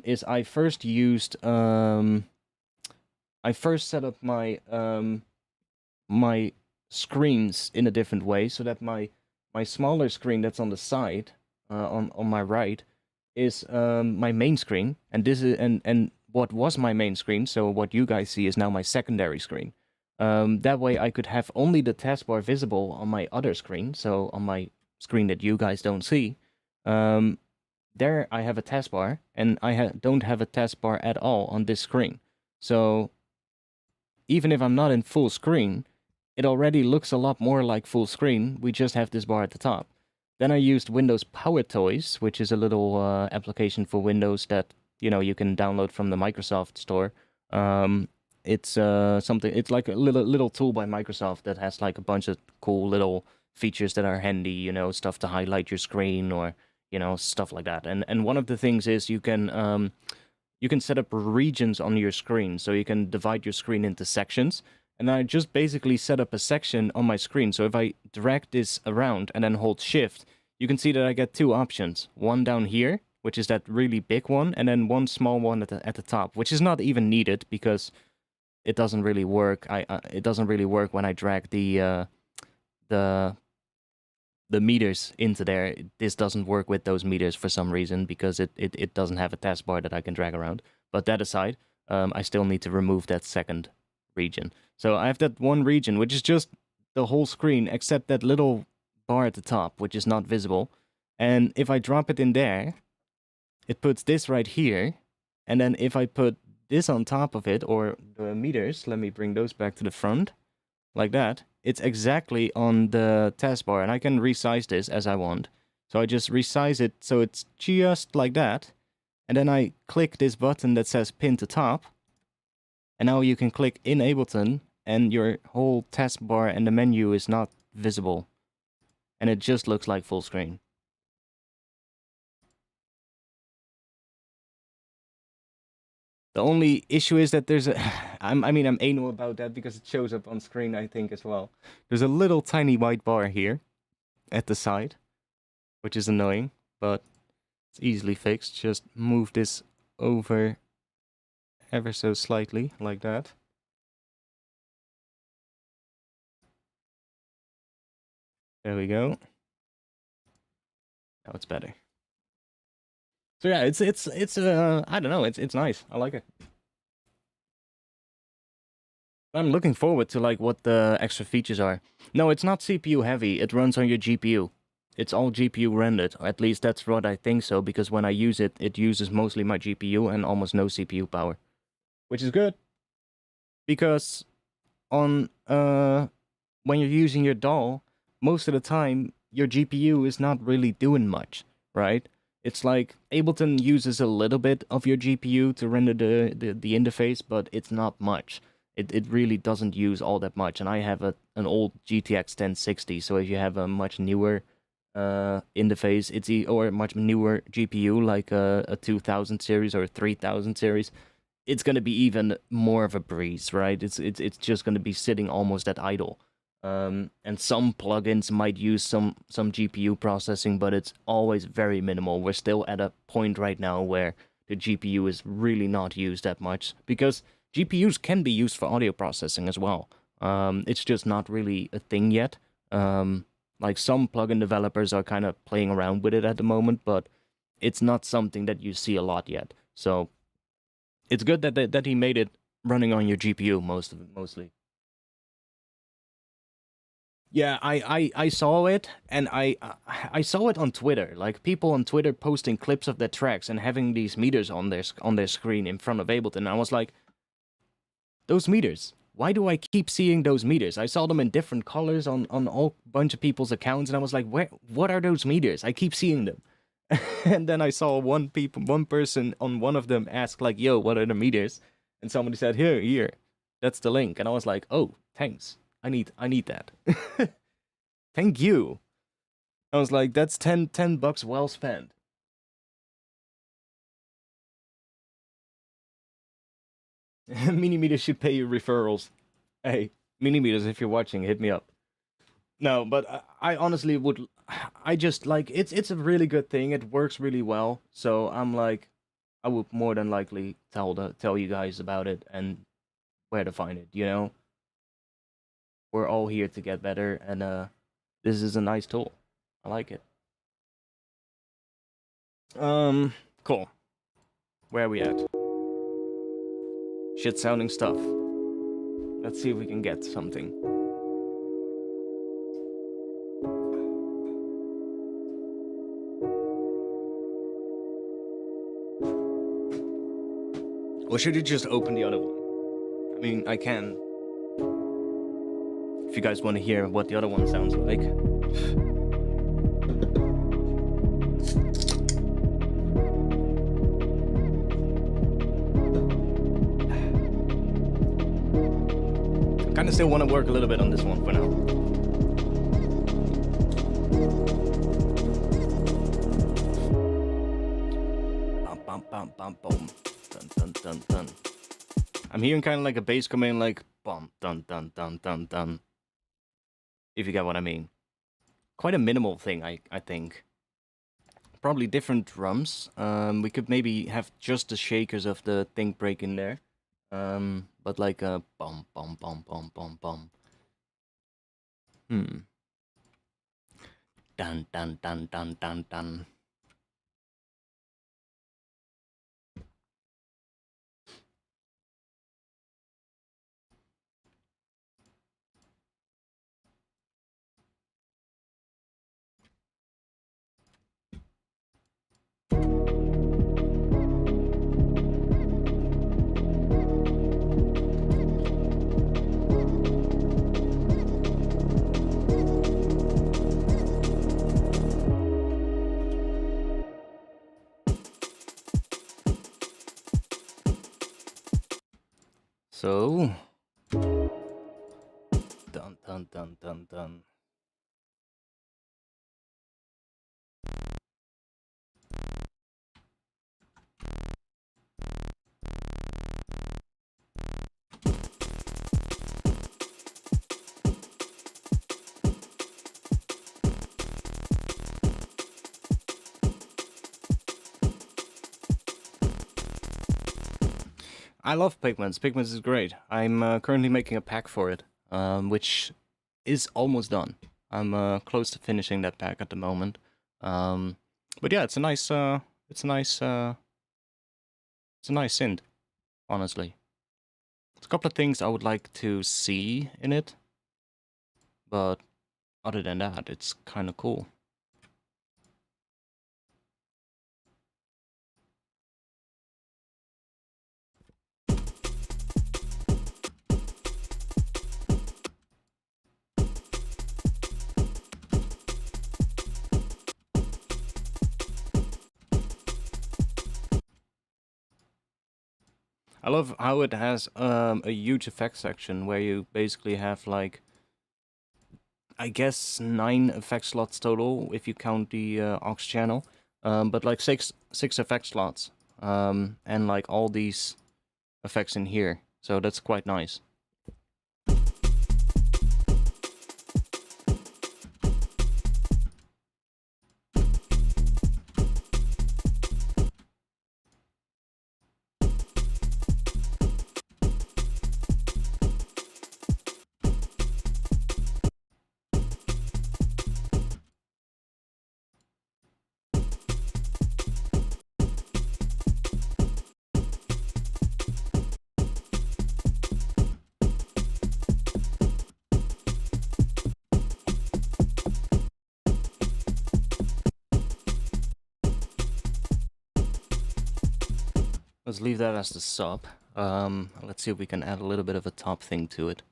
is I first set up my my screens in a different way, so that my smaller screen that's on the side on my right is my main screen, and this is and what was my main screen, so what you guys see is now my secondary screen. That way I could have only the taskbar visible on my other screen, so on my screen that you guys don't see. There I have a taskbar, and I don't have a taskbar at all on this screen. So even if I'm not in full screen, it already looks a lot more like full screen. We just have this bar at the top. Then I used Windows Power Toys, which is a little application for Windows that, you know, you can download from the Microsoft store. It's something. It's like a little tool by Microsoft that has like a bunch of cool little features that are handy. You know, stuff to highlight your screen or, you know, stuff like that. And one of the things is you can you can set up regions on your screen. So you can divide your screen into sections. And I just basically set up a section on my screen. So if I drag this around and then hold shift, you can see that I get two options. One down here, which is that really big one, and then one small one at the top, which is not even needed because it doesn't really work. It doesn't really work when I drag the meters into there. This doesn't work with those meters for some reason because it doesn't have a taskbar that I can drag around. But that aside, I still need to remove that second region. So I have that one region, which is just the whole screen, except that little bar at the top, which is not visible. And if I drop it in there, it puts this right here. And then if I put this on top of it, or the meters, let me bring those back to the front, like that, it's exactly on the taskbar, and I can resize this as I want. So I just resize it so it's just like that, and then I click this button that says pin to top, and now you can click in Ableton, and your whole taskbar and the menu is not visible, and it just looks like full screen. The only issue is that there's a... I'm anal about that because it shows up on screen, I think, as well. There's a little tiny white bar here at the side, which is annoying, but it's easily fixed. Just move this over ever so slightly, like that. There we go. Now it's better. So yeah, it's I don't know, it's nice. I like it. I'm looking forward to like what the extra features are. No, it's not CPU heavy. It runs on your GPU. It's all GPU rendered. Or at least that's what I think so, because when I use it, it uses mostly my GPU and almost no CPU power, which is good. Because on when you're using your DAW, most of the time your GPU is not really doing much, right? It's like Ableton uses a little bit of your GPU to render the interface, but it's not much. It really doesn't use all that much, and I have an old GTX 1060, so if you have a much newer interface, or a much newer GPU, like a 2000 series or a 3000 series, it's going to be even more of a breeze, right? It's just going to be sitting almost at idle. And some plugins might use some GPU processing, but it's always very minimal. We're still at a point right now where the GPU is really not used that much, because GPUs can be used for audio processing as well. It's just not really a thing yet. Like some plugin developers are kind of playing around with it at the moment, but it's not something that you see a lot yet. So it's good that he made it running on your GPU mostly. Yeah, I saw it, and I saw it on Twitter. Like people on Twitter posting clips of their tracks and having these meters on their screen in front of Ableton. And I was like, those meters. Why do I keep seeing those meters? I saw them in different colors on all bunch of people's accounts, and I was like, what are those meters? I keep seeing them. And then I saw one person on one of them ask like, yo, what are the meters? And somebody said, here, that's the link. And I was like, oh, thanks. I need that. Thank you. I was like, that's $10 well spent. Minimeters should pay you referrals. Hey, Minimeters, if you're watching, hit me up. No, but I honestly would. I just like it's a really good thing. It works really well. So I'm like, I would more than likely tell you guys about it and where to find it. You know, we're all here to get better, and this is a nice tool. I like it. Cool. Where are we at? Shit sounding stuff. Let's see if we can get something. Or should you just open the other one? I mean, I can. If you guys want to hear what the other one sounds like. I kind of still want to work a little bit on this one for now. Bum, bum, bum, bum, boom. dun dun dun dun. I'm hearing kind of like a bass coming in like bum dun dun dun dun dun. If you get what I mean. Quite a minimal thing, I think. Probably different drums. We could maybe have just the shakers of the thing break in there. But like a bum bum bum bum bum bum. Dun dun dun dun dun dun. So, dun dun dun dun dun. I love Pigments. Pigments is great. I'm currently making a pack for it, which is almost done. I'm close to finishing that pack at the moment. But yeah, it's a nice synth, honestly. There's a couple of things I would like to see in it, but other than that, it's kind of cool. I love how it has a huge effects section where you basically have like, I guess 9 effect slots total if you count the aux channel, but like six effect slots, and like all these effects in here, so that's quite nice. Let's leave that as the sub. Let's see if we can add a little bit of a top thing to it.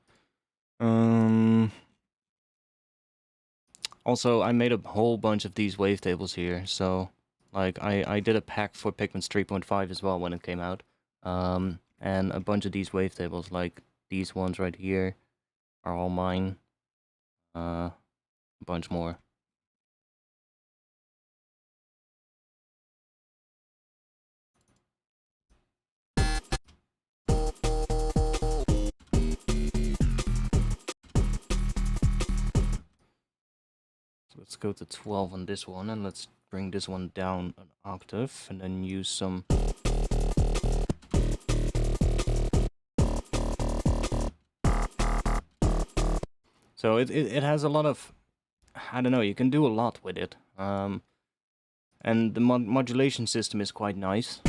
Also, I made a whole bunch of these wavetables here, so like I did a pack for Pigments 3.5 as well when it came out. And a bunch of these wavetables, like these ones right here, are all mine. A bunch more. So let's go to 12 on this one, and let's bring this one down an octave, and then use some... So it has a lot of... I don't know, you can do a lot with it. And the modulation system is quite nice.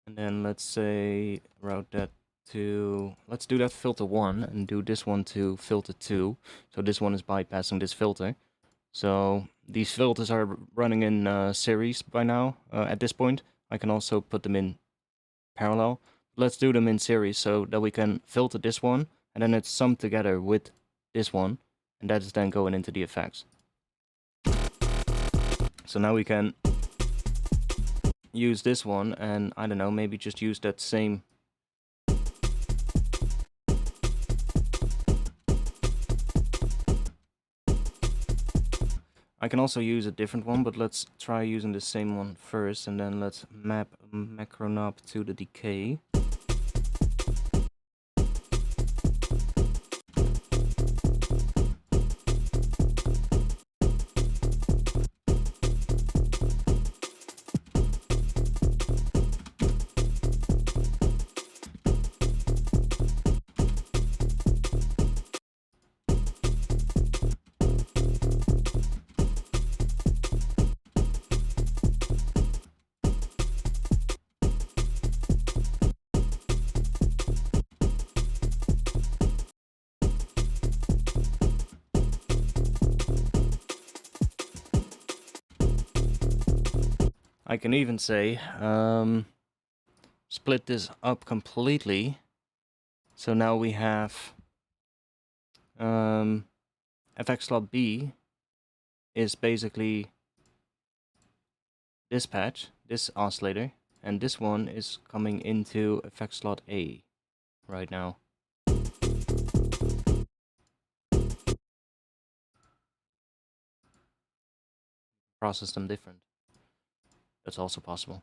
And then let's say route that to... Let's do that filter 1 and do this one to filter 2. So this one is bypassing this filter. So these filters are running in series by now. At this point, I can also put them in parallel. Let's do them in series so that we can filter this one, and then it's summed together with this one, and that is then going into the effects. So now we can use this one, and I don't know, maybe just use that same I can also use a different one, but let's try using the same one first, and then let's map a macro knob to the decay. I can even say, split this up completely. So now we have FX slot B is basically this patch, this oscillator, and this one is coming into FX slot A right now. Process them different. That's also possible.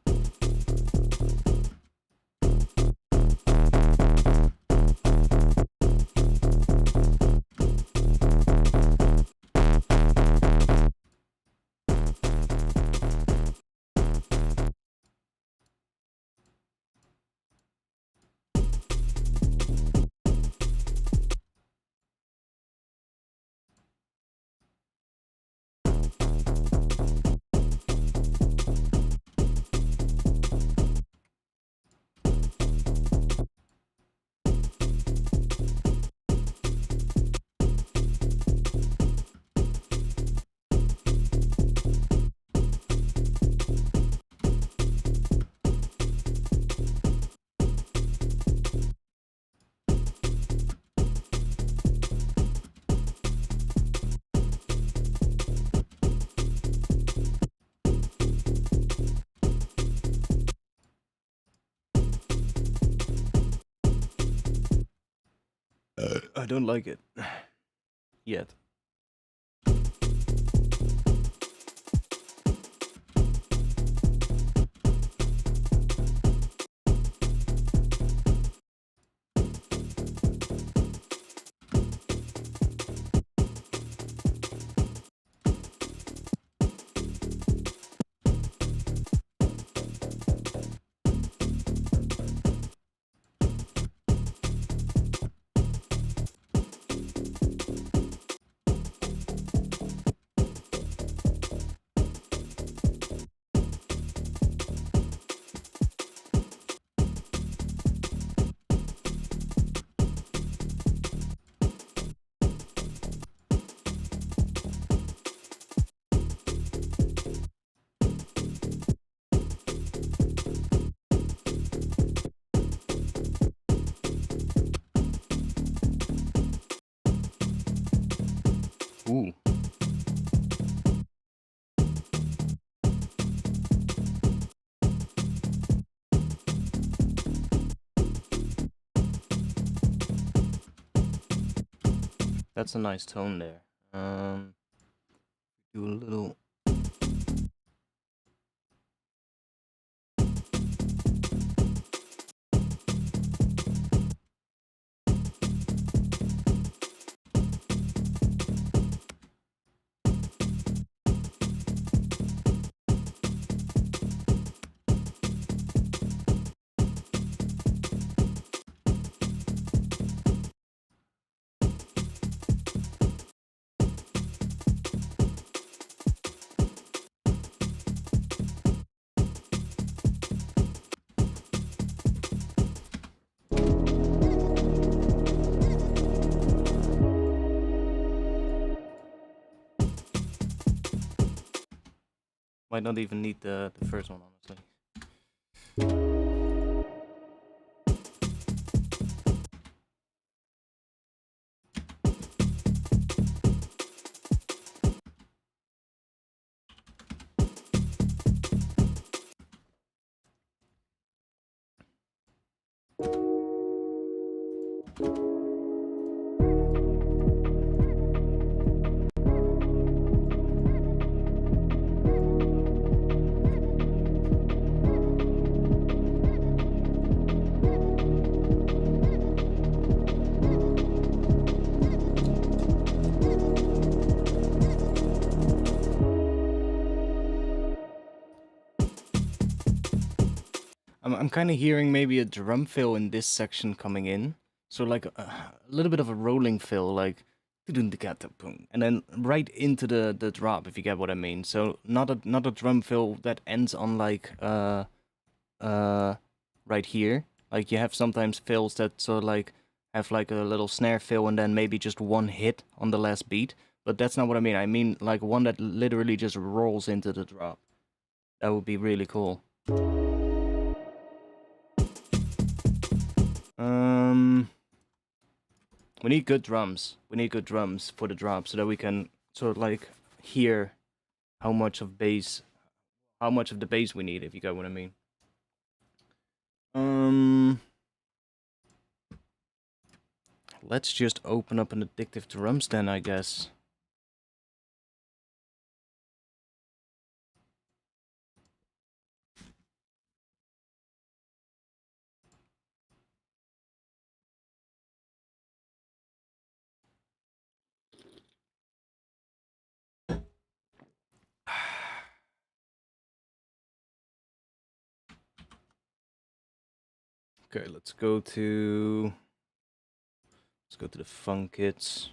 I don't like it yet. Ooh. That's a nice tone there. Do a little. Might not even need the first one, honestly. I'm kind of hearing maybe a drum fill in this section coming in. So like a little bit of a rolling fill, like and then right into the drop, if you get what I mean. So not a drum fill that ends on like right here. Like you have sometimes fills that sort of like have like a little snare fill and then maybe just one hit on the last beat. But that's not what I mean. I mean like one that literally just rolls into the drop. That would be really cool. We need good drums. We need good drums for the drop so that we can sort of like hear how much of the bass we need, if you get what I mean. Let's just open up an addictive drums then, I guess. Okay, let's go to the funk kits.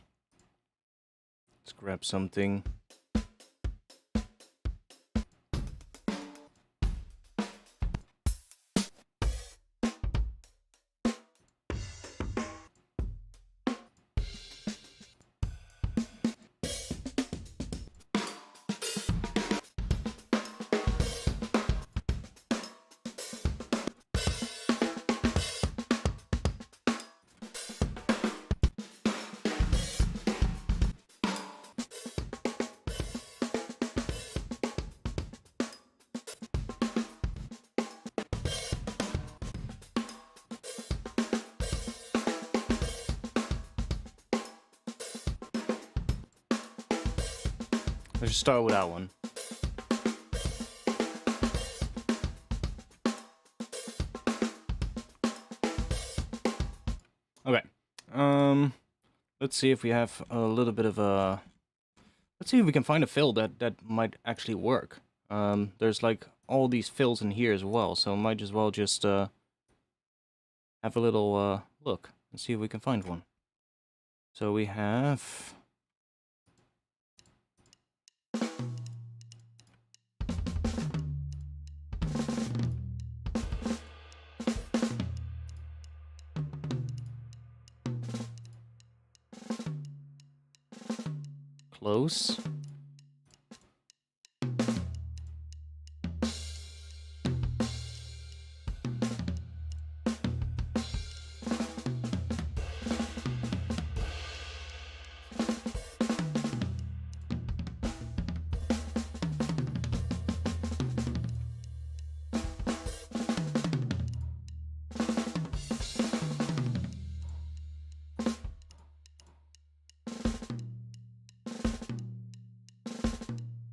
Let's grab something. Let's just start with that one. Okay. Let's see if we have a little bit of a... Let's see if we can find a fill that might actually work. There's like all these fills in here as well, so I might as well just have a little look and see if we can find one. So we have... Close.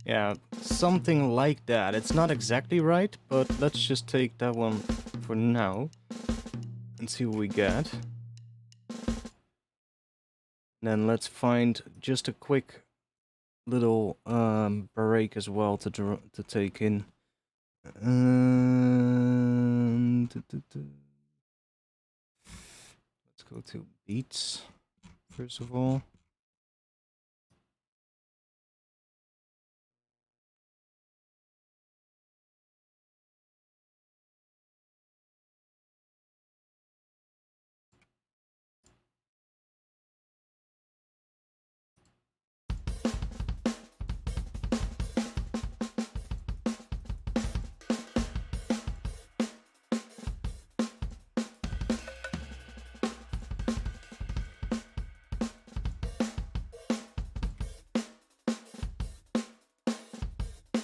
Yeah, something like that. It's not exactly right, but let's just take that one for now and see what we get. Then let's find just a quick little break as well to take in. Let's go to beats first of all.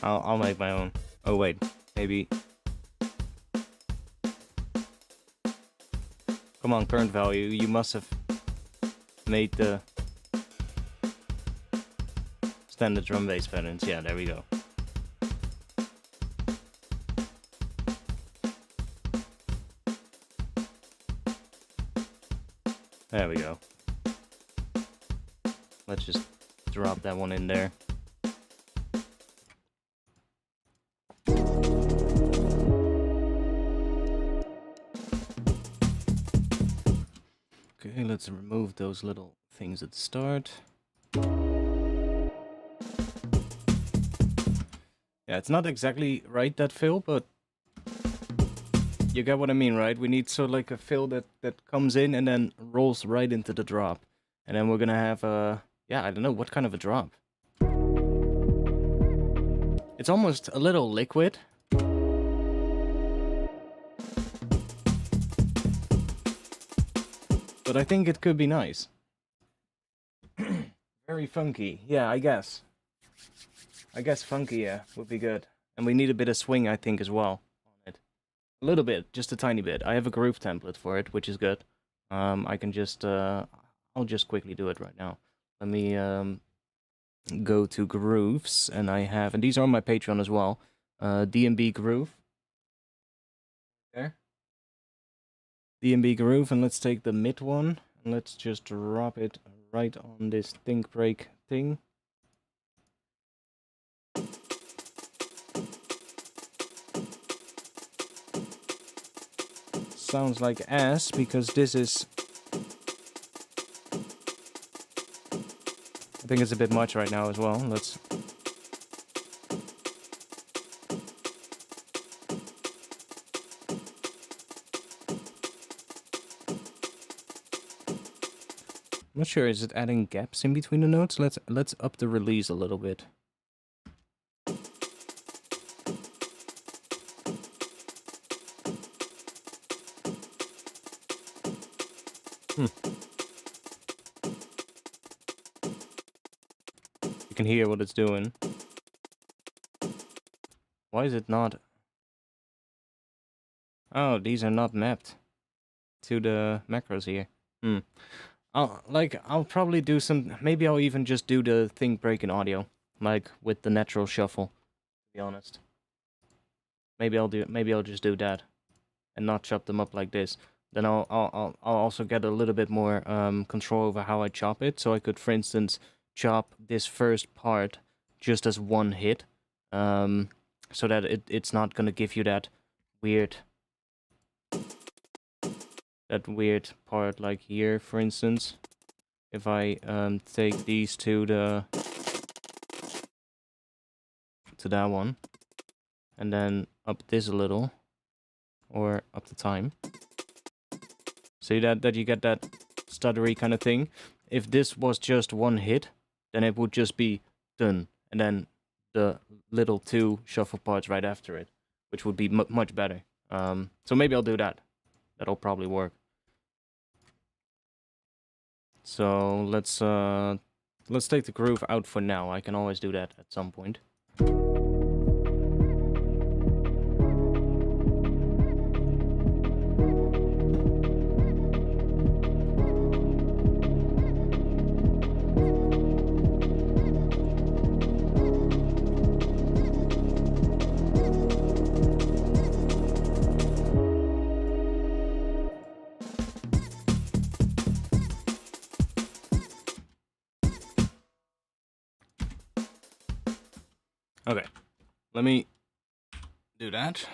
I'll make my own. Oh wait, maybe. Come on, current value. You must have made the standard drum bass patterns. Yeah, there we go. There we go. Let's just drop that one in there. Okay, let's remove those little things at the start. Yeah, it's not exactly right, that fill, but you get what I mean, right? We need sort of like a fill that comes in and then rolls right into the drop. And then we're gonna have a, yeah, I don't know, what kind of a drop? It's almost a little liquid. But I think it could be nice. Very funky. Yeah, I guess. I guess funky, yeah, would be good. And we need a bit of swing, I think, as well on it. A little bit, just a tiny bit. I have a groove template for it, which is good. I can just, I'll just quickly do it right now. Let me go to grooves, and I have, and these are on my Patreon as well. D&B groove. There. D&B groove, and let's take the mid one, and let's just drop it right on this think break thing. Sounds like ass, because this is... I think it's a bit much right now as well. Let's... I'm not sure, is it adding gaps in between the notes? Let's up the release a little bit. You can hear what it's doing. Why is it not? Oh, these are not mapped to the macros here. I'll probably do some, maybe I'll even just do the think break in audio, like with the natural shuffle, to be honest. Maybe I'll just do that and not chop them up like this. Then I'll also get a little bit more control over how I chop it. So I could, for instance, chop this first part just as one hit, so that it's not gonna give you that weird part like here, for instance. If I take these to that one, and then up this a little, or up the time. See that you get that stuttery kind of thing? If this was just one hit, then it would just be done, and then the little two shuffle parts right after it, which would be much better. So maybe I'll do that. That'll probably work. So let's take the groove out for now. I can always do that at some point. Okay, let me do that.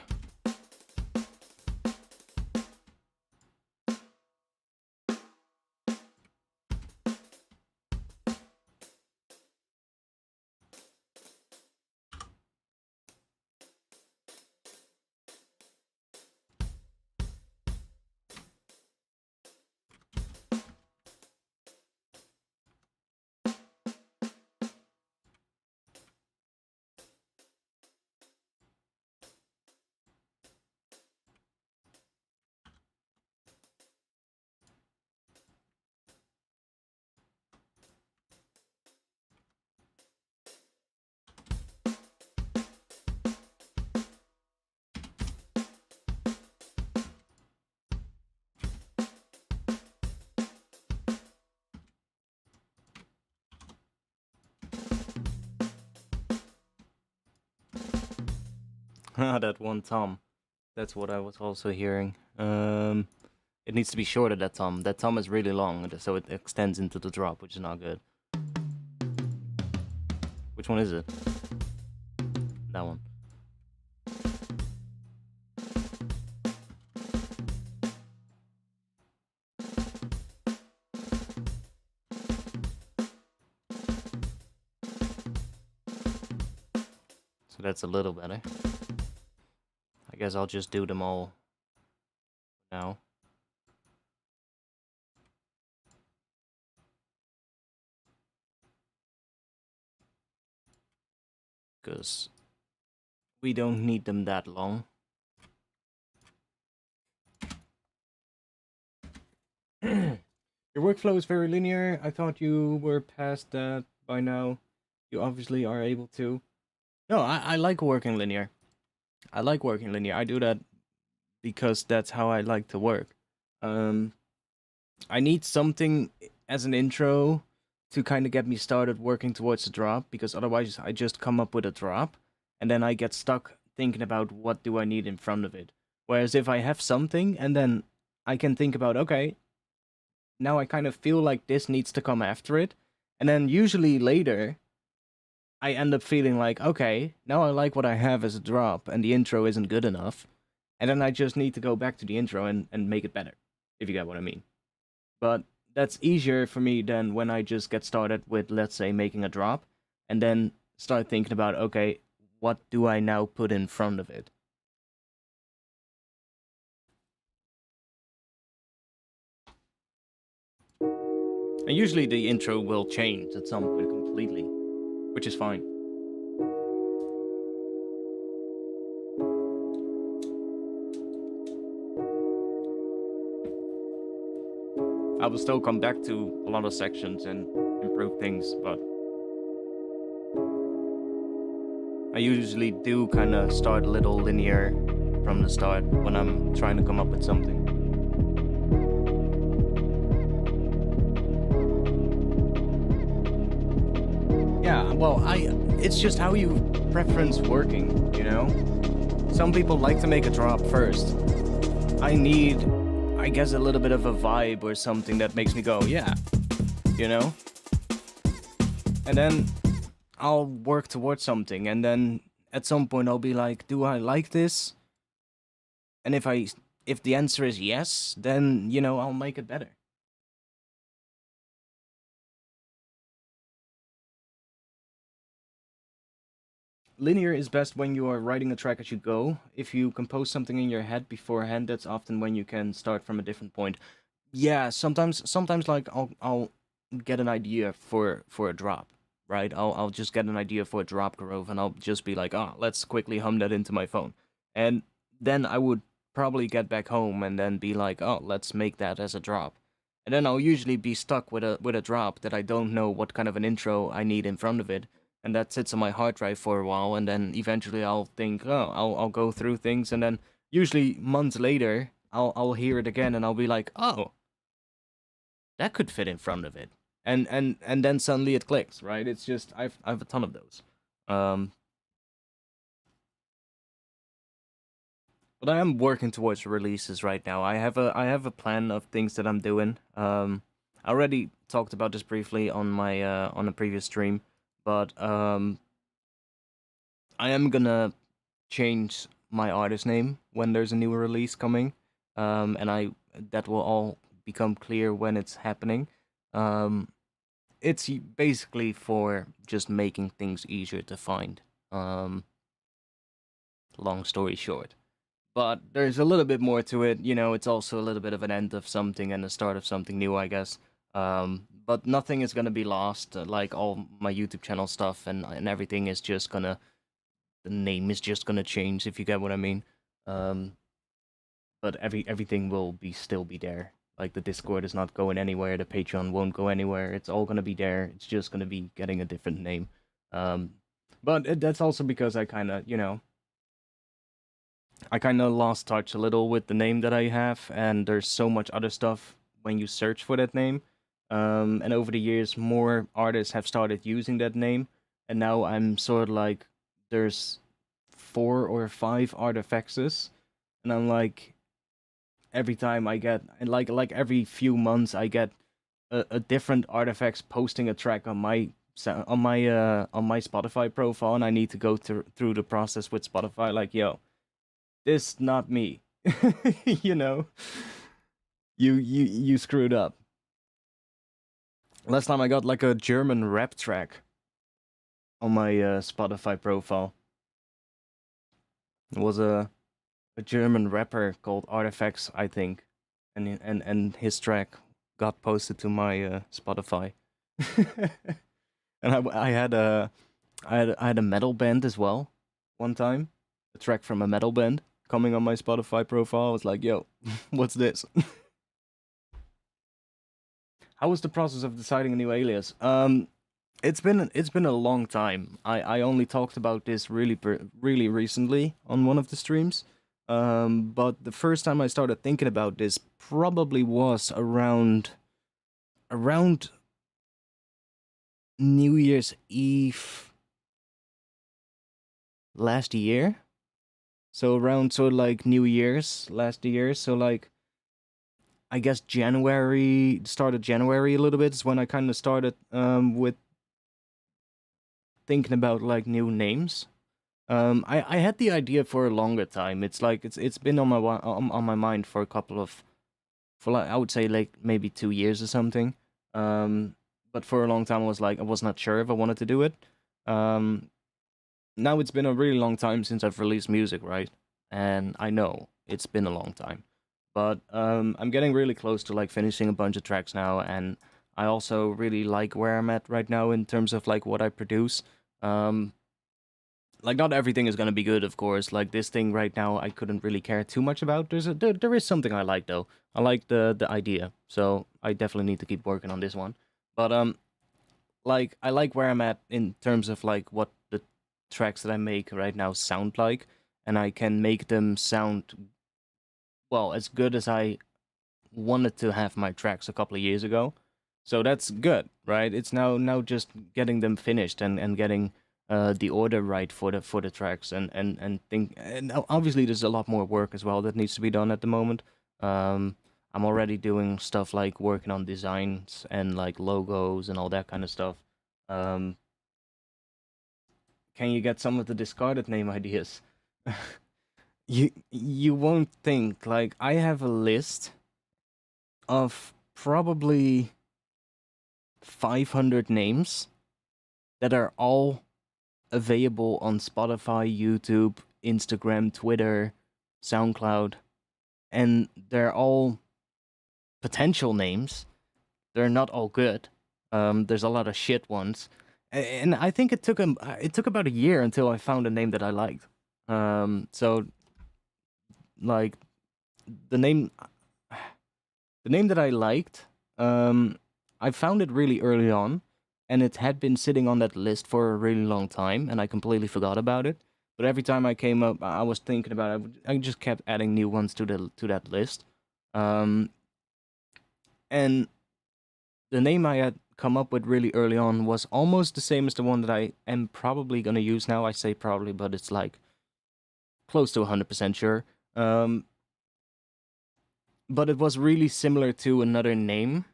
Ah, that one tom. That's what I was also hearing. It needs to be shorter, that tom. That tom is really long, so it extends into the drop, which is not good. Which one is it? That one. that's a little better. I guess I'll just do them all now. Because we don't need them that long. Your workflow is very linear. I thought you were past that by now. You obviously are able to. No, I like working linear. I like working linear. I do that because that's how I like to work. I need something as an intro to kind of get me started working towards the drop, because otherwise I just come up with a drop and then I get stuck thinking about what do I need in front of it. Whereas if I have something and then I can think about, okay, now I kind of feel like this needs to come after it, and then usually later I end up feeling like, okay, now I like what I have as a drop and the intro isn't good enough, and then I just need to go back to the intro and make it better, if you get what I mean. But that's easier for me than when I just get started with, let's say, making a drop, and then start thinking about, okay, what do I now put in front of it? And usually the intro will change at some point completely, which is fine. I will still come back to a lot of sections and improve things, but I usually do kind of start a little linear from the start when I'm trying to come up with something. Yeah, well, it's just how you preference working, you know? Some people like to make a drop first. I need, I guess, a little bit of a vibe or something that makes me go, yeah, you know? And then I'll work towards something, and then at some point I'll be like, do I like this? And if the answer is yes, then, you know, I'll make it better. Linear is best when you are writing a track as you go. If you compose something in your head beforehand, that's often when you can start from a different point. Yeah, sometimes like I'll get an idea for a drop, right? I'll just get an idea for a drop groove, and I'll just be like, oh, let's quickly hum that into my phone. And then I would probably get back home and then be like, oh, let's make that as a drop. And then I'll usually be stuck with a drop that I don't know what kind of an intro I need in front of it, and that sits on my hard drive for a while, and then eventually I'll think, oh, I'll go through things, and then usually months later I'll hear it again, and I'll be like, oh, that could fit in front of it, and then suddenly it clicks, right? It's just I've a ton of those. But I am working towards releases right now. I have a plan of things that I'm doing. I already talked about this briefly on my on a previous stream, but I am gonna change my artist name when there's a new release coming, and that will all become clear when it's happening. Um, it's basically for just making things easier to find. Long story short. But there's a little bit more to it, you know, it's also a little bit of an end of something and the start of something new, I guess. But nothing is gonna be lost, like all my YouTube channel stuff and everything is just gonna, the name is just gonna change, if you get what I mean. But everything will still be there. Like the Discord is not going anywhere, the Patreon won't go anywhere. It's all gonna be there. It's just gonna be getting a different name. But that's also because I kind of, you know, I kind of lost touch a little with the name that I have, and there's so much other stuff when you search for that name. And over the years, more artists have started using that name, and now I'm sort of like, there's 4 or 5 artifacts, and I'm like, every time I get, like every few months, I get a different artifacts posting a track on my on my Spotify profile, and I need to go through the process with Spotify, like, yo, this not me. You know, you screwed up. Last time I got like a German rap track on my Spotify profile, It was a German rapper called Artifacts, I think, and his track got posted to my Spotify. And I had I had a metal band as well one time, a track from a metal band coming on my Spotify profile. I was like, yo, what's this? How was the process of deciding a new alias? It's been a long time. I only talked about this really recently on one of the streams. But the first time I started thinking about this probably was around New Year's Eve last year. So around sort of like New Year's last year. So like I guess January, start of January a little bit is when I kind of started with thinking about like new names. I had the idea for a longer time. It's like it's been on on my mind for a couple of for like I would say like maybe 2 years or something. But for a long time I was not sure if I wanted to do it. Um, Now it's been a really long time since I've released music, right? And I know it's been a long time, but I'm getting really close to like finishing a bunch of tracks now, and I also really like where I'm at right now in terms of like what I produce. Um, like not everything is gonna be good, of course. Like this thing right now, I couldn't really care too much about. There is something I like though. I like the idea, so I definitely need to keep working on this one. But like I like where I'm at in terms of like what the tracks that I make right now sound like, and I can make them sound well as good as I wanted to have my tracks a couple of years ago. So that's good, right? It's now just getting them finished and getting the order right for the tracks and obviously there's a lot more work as well that needs to be done at the moment. I'm already doing stuff like working on designs and like logos and all that kind of stuff. Um, can you get some of the discarded name ideas? You won't think like I have a list of probably 500 names that are all available on Spotify, YouTube, Instagram, Twitter, SoundCloud, and they're all potential names. They're not all good. There's a lot of shit ones, and I think it took about a year until I found a name that I liked. So like the name the name that I liked, I found it really early on, and it had been sitting on that list for a really long time, and I completely forgot about it. But every time I came up, I was thinking about it. I just kept adding new ones to that list, um, and the name I had come up with really early on was almost the same as the one that I am probably gonna use now. I say probably, but it's like close to 100% sure. But it was really similar to another name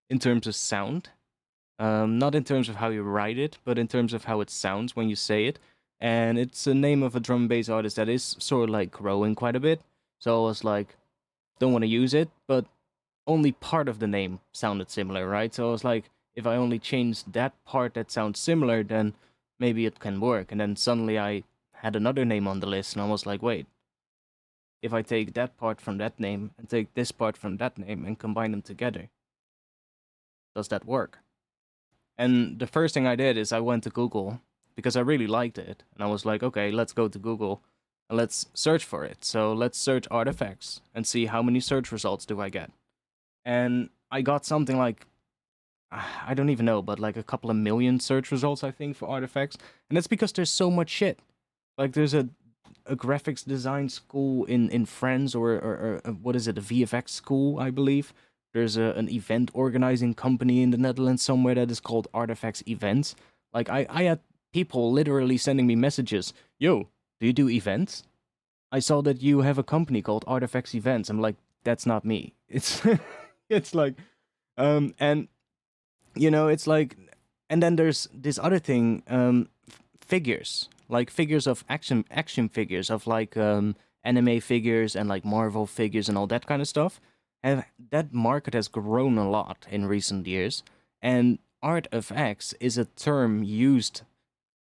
in terms of sound. Not in terms of how you write it, but in terms of how it sounds when you say it. And it's a name of a drum and bass artist that is sort of like growing quite a bit. So I was like, don't want to use it, but only part of the name sounded similar, right? So I was like, if I only change that part that sounds similar, then maybe it can work. And then suddenly I had another name on the list, and I was like, wait, if I take that part from that name and take this part from that name and combine them together, does that work? And the first thing I did is I went to Google because I really liked it. And I was like, okay, let's go to Google and let's search for it. So let's search artifacts and see how many search results do I get. And I got something like, I don't even know, but like a couple of million search results, I think, for artifacts. And that's because there's so much shit. Like there's a graphics design school in France, or what is it, a VFX school, I believe. There's an event organizing company in the Netherlands somewhere that is called Artifacts Events. Like I had people literally sending me messages. Yo, do you do events? I saw that you have a company called Artifacts Events. I'm like, that's not me. It's it's like and you know, it's like, and then there's this other thing, figures, like figures of action figures of like anime figures and like Marvel figures and all that kind of stuff. And that market has grown a lot in recent years. And Art of X is a term used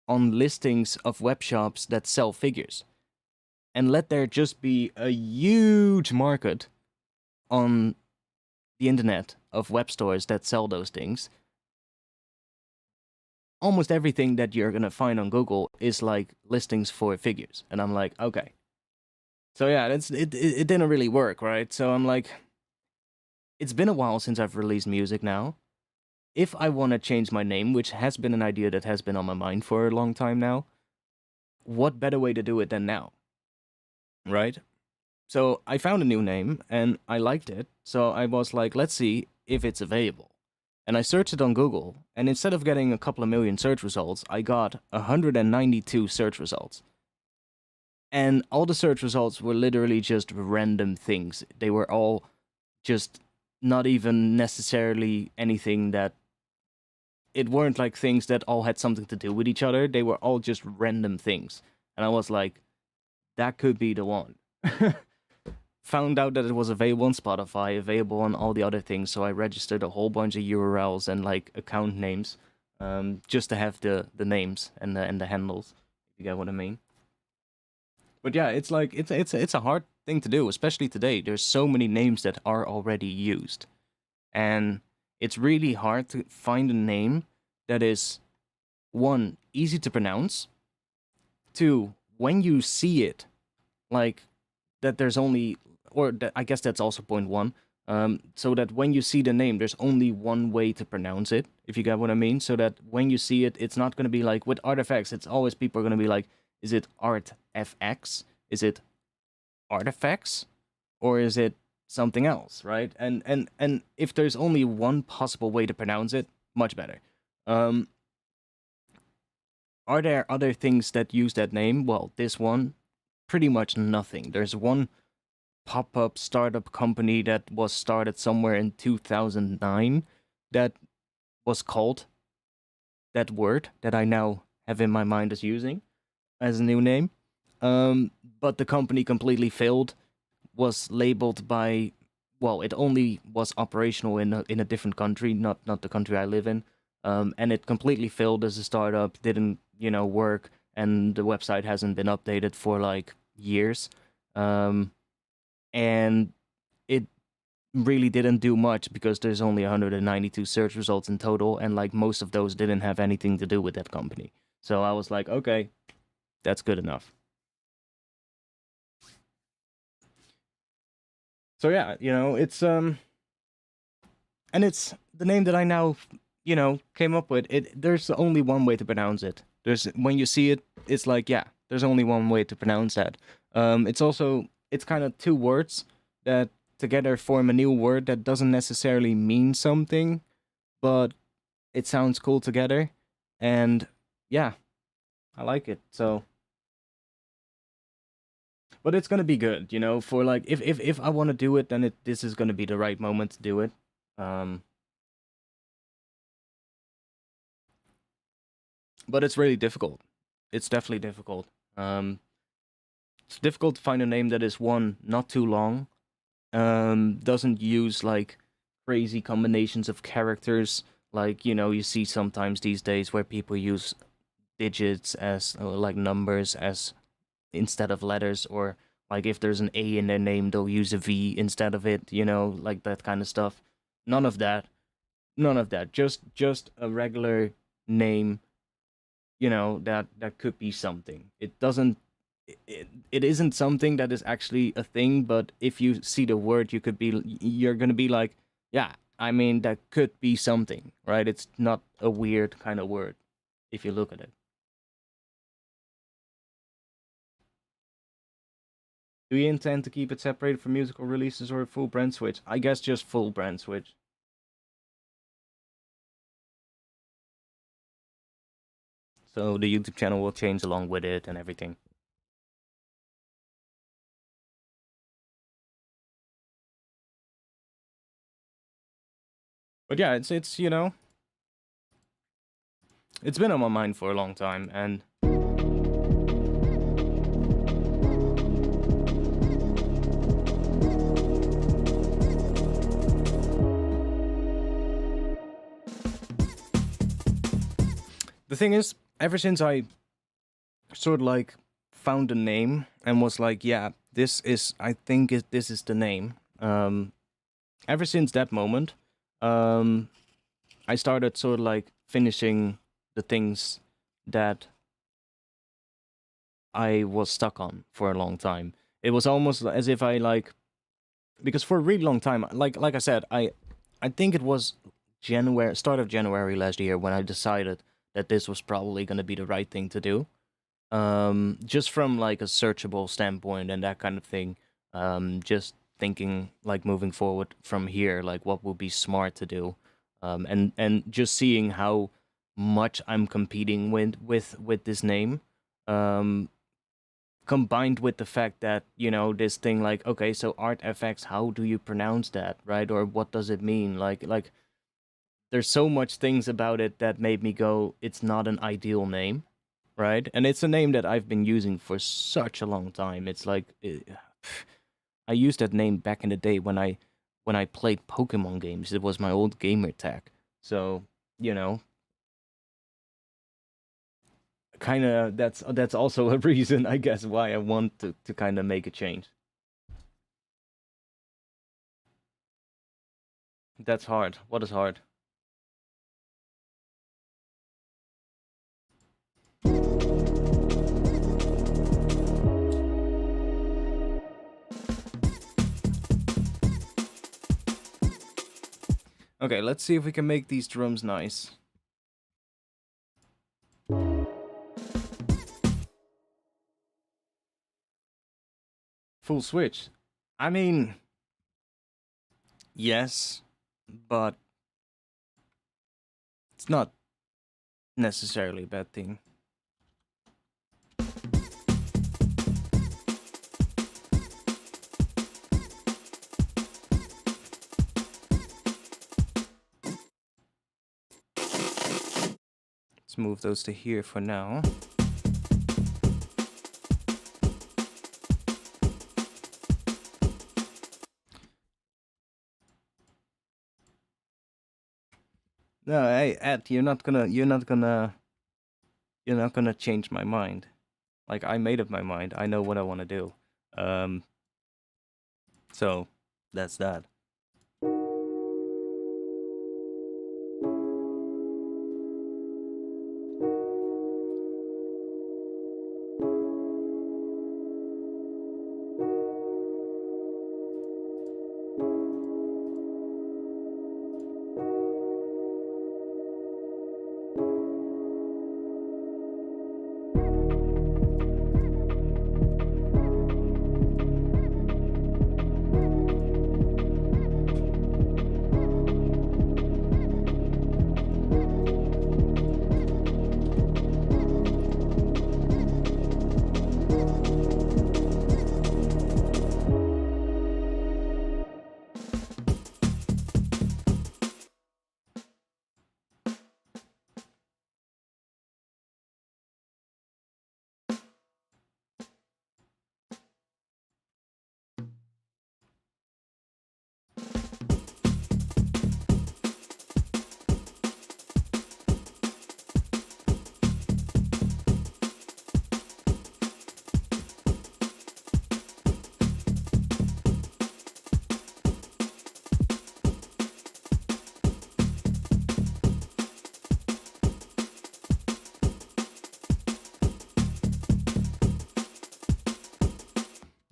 on listings of web shops that sell figures. and let there just be a huge market on the internet of web stores that sell those things. Almost everything that you're gonna find on Google is like listings for figures, and I'm like, okay. So yeah, it didn't really work, right? So I'm like, it's been a while since I've released music now. If I want to change my name, which has been an idea that has been on my mind for a long time now, what better way to do it than now, right? So I found a new name and I liked it. So I was like, let's see if it's available. And I searched it on Google, and instead of getting a couple of million search results, I got 192 search results. And all the search results were literally just random things. They were all just not even necessarily anything that... It weren't like things that all had something to do with each other. They were all just random things. And I was like, that could be the one. Found out that it was available on Spotify, available on all the other things, so I registered a whole bunch of URLs and like account names, just to have the names and the handles. If you get what I mean. But yeah, it's like it's a hard thing to do, especially today. There's so many names that are already used, and it's really hard to find a name that is, one, easy to pronounce, two, when you see it, like that there's only... Or that, I guess that's also point one. So that when you see the name, there's only one way to pronounce it, if you get what I mean. So that when you see it, it's not going to be like with artifacts. It's always people are going to be like, is it artfx? Is it artifacts? Or is it something else, right? And if there's only one possible way to pronounce it, much better. Are there other things that use that name? Well, this one, pretty much nothing. There's one pop-up startup company that was started somewhere in 2009 that was called that word that I now have in my mind as using as a new name. But the company completely failed, was labeled by... Well, it only was operational in a different country, not the country I live in. And it completely failed as a startup, didn't, work, and the website hasn't been updated for like years. And it really didn't do much because there's only 192 search results in total, and like most of those didn't have anything to do with that company. So I was like, okay, that's good enough. So yeah, it's and it's the name that I now, came up with. There's only one way to pronounce it. When you see it, it's like, yeah, there's only one way to pronounce that. It's kind of two words that together form a new word that doesn't necessarily mean something, but it sounds cool together. And yeah, I like it. So, but it's gonna be good, for like if I want to do it, then this is gonna be the right moment to do it. But it's really difficult. It's definitely difficult. It's difficult to find a name that is, one, not too long, doesn't use like crazy combinations of characters, like you see sometimes these days where people use digits as like numbers as instead of letters, or like if there's an A in their name, they'll use a V instead of it, like that kind of stuff. None of that. Just a regular name, that could be something. It doesn't... It isn't something that is actually a thing, but if you see the word, you're gonna be like, yeah, I mean, that could be something, right? It's not a weird kind of word if you look at it. Do you intend to keep it separated from musical releases or a full brand switch? I guess just full brand switch. So the YouTube channel will change along with it and everything. But yeah, it's it's been on my mind for a long time, and the thing is, ever since I sort of like found a name and was like, yeah, this is, I think this is the name. Ever since that moment, I started sort of like finishing the things that I was stuck on for a long time. It was almost as if I like, because for a really long time, like I said, I think it was January, start of January last year when I decided that this was probably going to be the right thing to do. Just from like a searchable standpoint and that kind of thing. Just thinking like moving forward from here, like what would be smart to do. And just seeing how much I'm competing with this name. Um, Combined with the fact that, you know, this thing like, okay, so artfx, how do you pronounce that, right? Or what does it mean? Like there's so much things about it that made me go, it's not an ideal name, right? And it's a name that I've been using for such a long time. It's like I used that name back in the day when I played Pokemon games. It was my old gamer tag. So, you know, kind of that's also a reason, I guess, why I want to kind of make a change. That's hard. What is hard? Okay, let's see if we can make these drums nice. Full switch. I mean, yes, but it's not necessarily a bad thing. Let's move those to here for now. No, hey, Ed, you're not gonna change my mind. Like, I made up my mind. I know what I want to do. So that's that.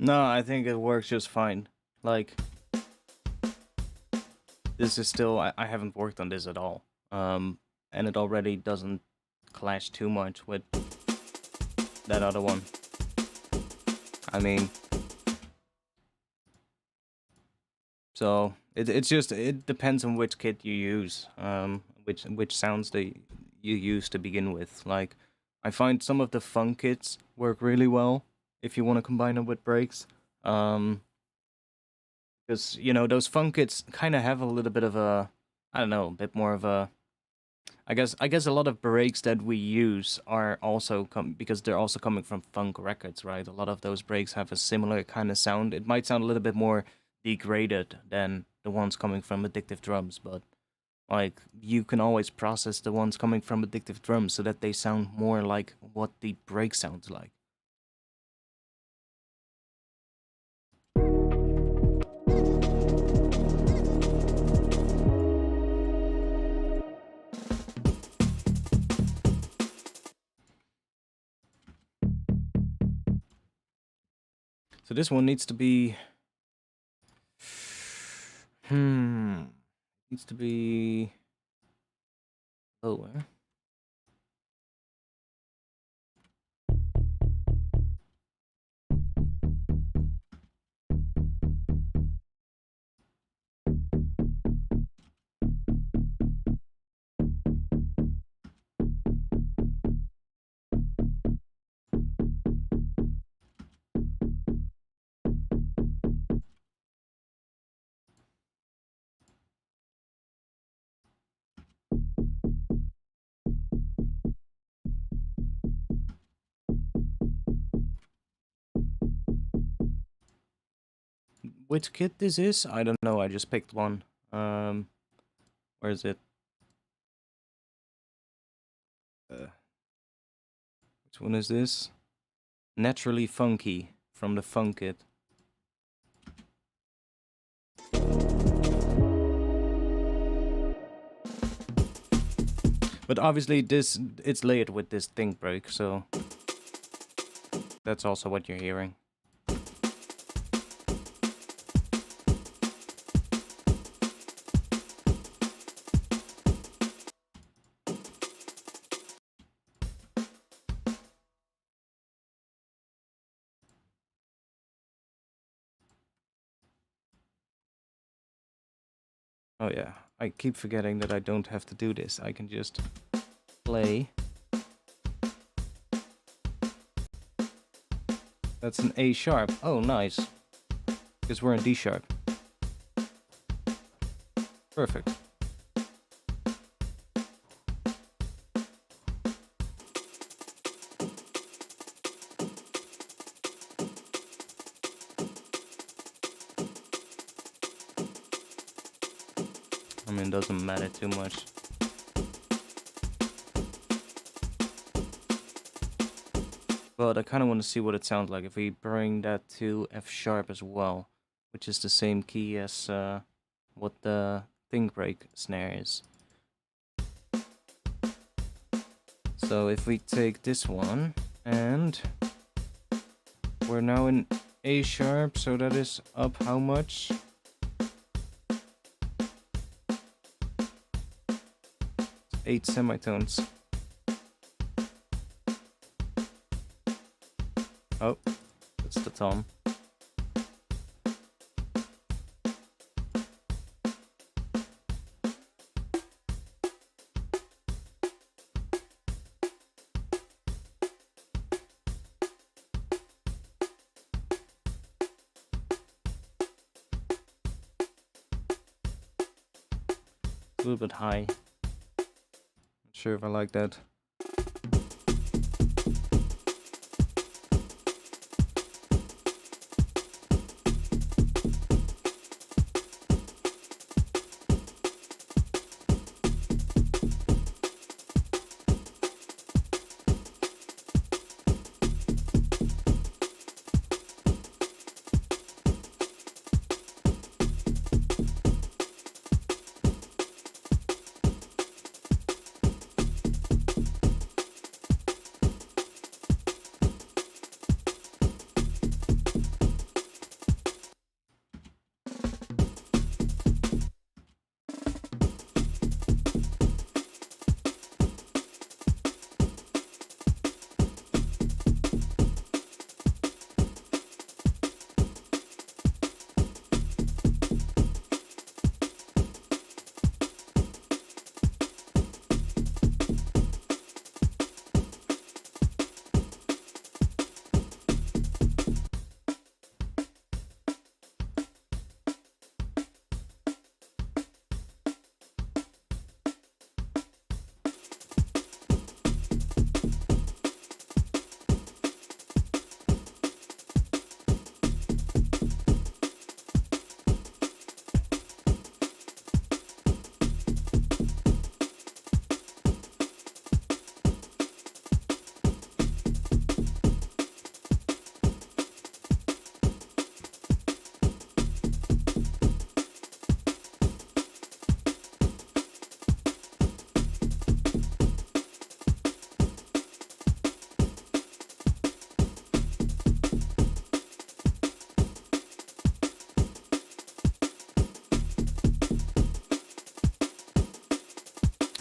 No, I think it works just fine. Like, this is still, I haven't worked on this at all. And it already doesn't clash too much with that other one. I mean, so it's just, it depends on which kit you use, which sounds that you use to begin with. Like, I find some of the funk kits work really well if you want to combine them with breaks. Because, you know, those funk kits kind of have a little bit of a, I don't know, a bit more of a, I guess a lot of breaks that we use are also because they're also coming from funk records, right? A lot of those breaks have a similar kind of sound. It might sound a little bit more degraded than the ones coming from Addictive Drums, but like you can always process the ones coming from Addictive Drums so that they sound more like what the break sounds like. So this one needs to be... Needs to be... lower. Which kit this is? I don't know, I just picked one. Where is it? Which one is this? Naturally Funky from the Funk kit. But obviously it's layered with this think break, so that's also what you're hearing. Oh yeah, I keep forgetting that I don't have to do this. I can just play. That's an A sharp. Oh, nice. Because we're in D sharp. Perfect. I mean, it doesn't matter too much. But I kind of want to see what it sounds like if we bring that to F sharp as well, which is the same key as what the think break snare is. So if we take this one and we're now in A sharp, so that is up how much? It's 8 semitones. Oh, that's the tom. A little bit high. Not sure if I like that.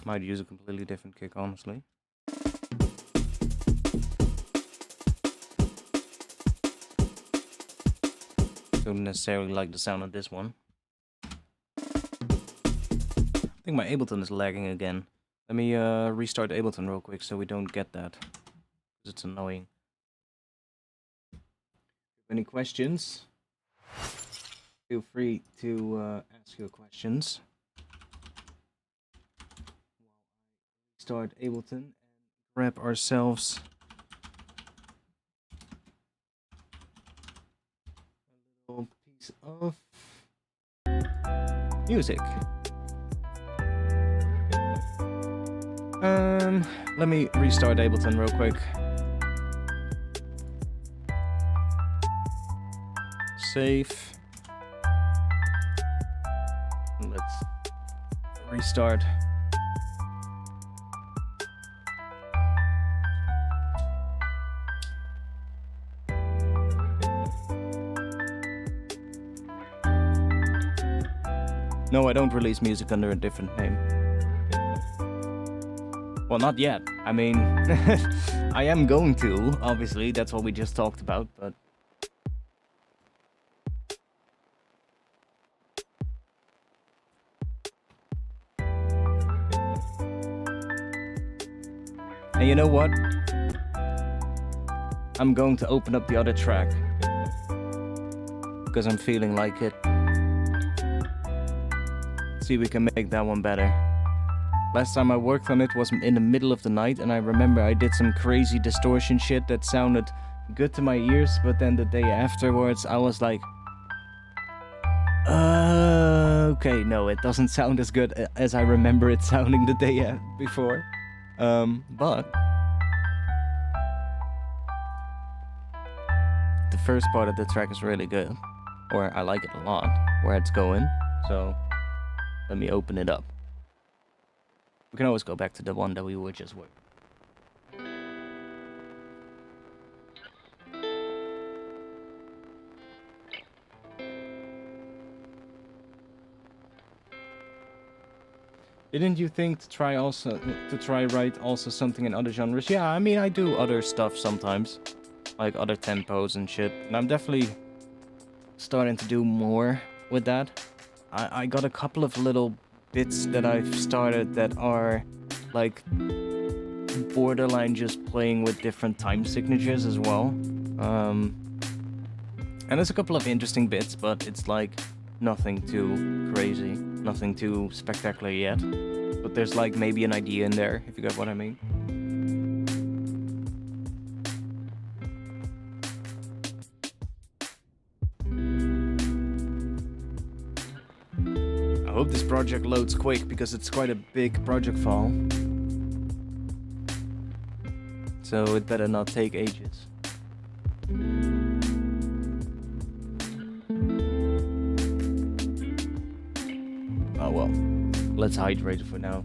Might use a completely different kick, honestly. Don't necessarily like the sound of this one. I think my Ableton is lagging again. Let me restart Ableton real quick so we don't get that, because it's annoying. Any questions? Feel free to ask your questions. Start Ableton and grab ourselves a little piece of music. Let me restart Ableton real quick. Save. Let's restart. No, I don't release music under a different name. Well, not yet. I mean, I am going to, obviously. That's what we just talked about, but... And you know what? I'm going to open up the other track. Because I'm feeling like it. See if we can make that one better. Last time I worked on it was in the middle of the night, and I remember I did some crazy distortion shit that sounded good to my ears, but then the day afterwards I was like, okay, no, it doesn't sound as good as I remember it sounding the day before. But the first part of the track is really good, or I like it a lot, where it's going, so let me open it up. We can always go back to the one that we were just with. Didn't you think to try write also something in other genres? Yeah, I mean I do other stuff sometimes, like other tempos and shit, and I'm definitely starting to do more with that. I got a couple of little bits that I've started that are like borderline just playing with different time signatures as well. And there's a couple of interesting bits, but it's like nothing too crazy, nothing too spectacular yet. But there's like maybe an idea in there, if you get what I mean. I hope this project loads quick, because it's quite a big project file. So it better not take ages. Oh well, let's hydrate it for now.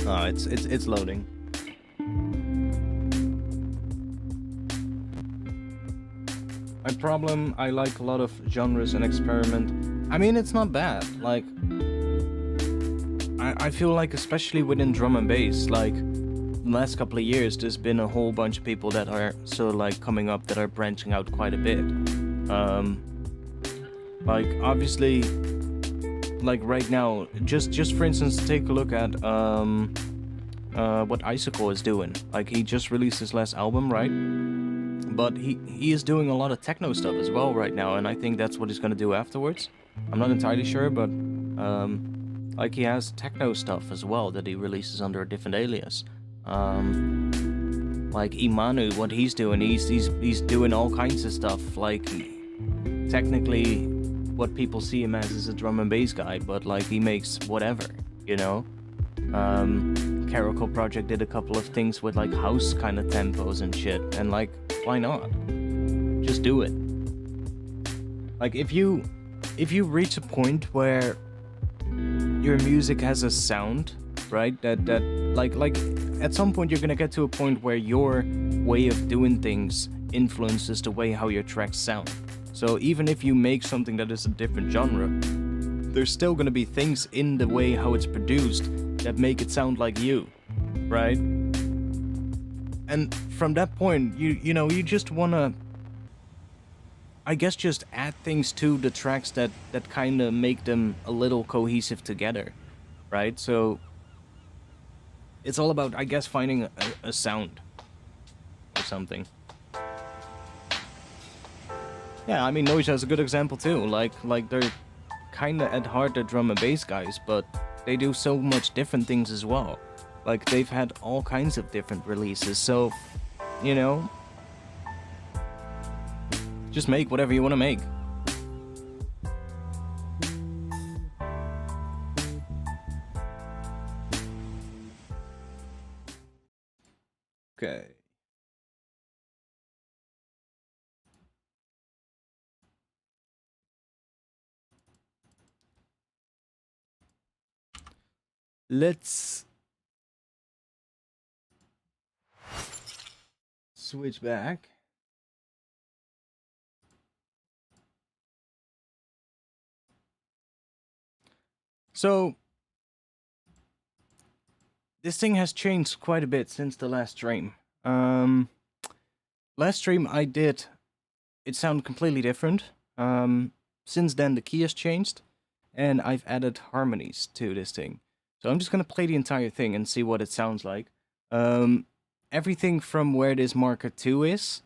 Oh, it's loading. My problem, I like a lot of genres and experiment. I mean, it's not bad. Like, I feel like, especially within drum and bass, like, the last couple of years, there's been a whole bunch of people that are sort of like coming up that are branching out quite a bit. Like, obviously, like right now, just for instance, take a look at what Icicle is doing. Like, he just released his last album, right? But he is doing a lot of techno stuff as well right now, and I think that's what he's gonna do afterwards. I'm not entirely sure, but like he has techno stuff as well that he releases under a different alias. Like Imanu, what he's doing, he's doing all kinds of stuff. Like, technically, what people see him as is a drum and bass guy, but like he makes whatever, you know. Caracal Project did a couple of things with like house kind of tempos and shit, and like, why not? Just do it. Like, if you reach a point where your music has a sound, right? That like at some point you're gonna get to a point where your way of doing things influences the way how your tracks sound. So even if you make something that is a different genre, there's still gonna be things in the way how it's produced that make it sound like you, right? And from that point, you just wanna, I guess, just add things to the tracks that kind of make them a little cohesive together, right? So it's all about, I guess, finding a sound or something. Yeah, I mean, Noisia is a good example too. Like they're kind of at heart they're drum and bass guys, but they do so much different things as well. Like they've had all kinds of different releases, so just make whatever you want to make. Okay. Let's switch back. So this thing has changed quite a bit since the last stream. Last stream I did, it sounded completely different. Since then the key has changed, and I've added harmonies to this thing. So I'm just gonna play the entire thing and see what it sounds like. Everything from where this marker 2 is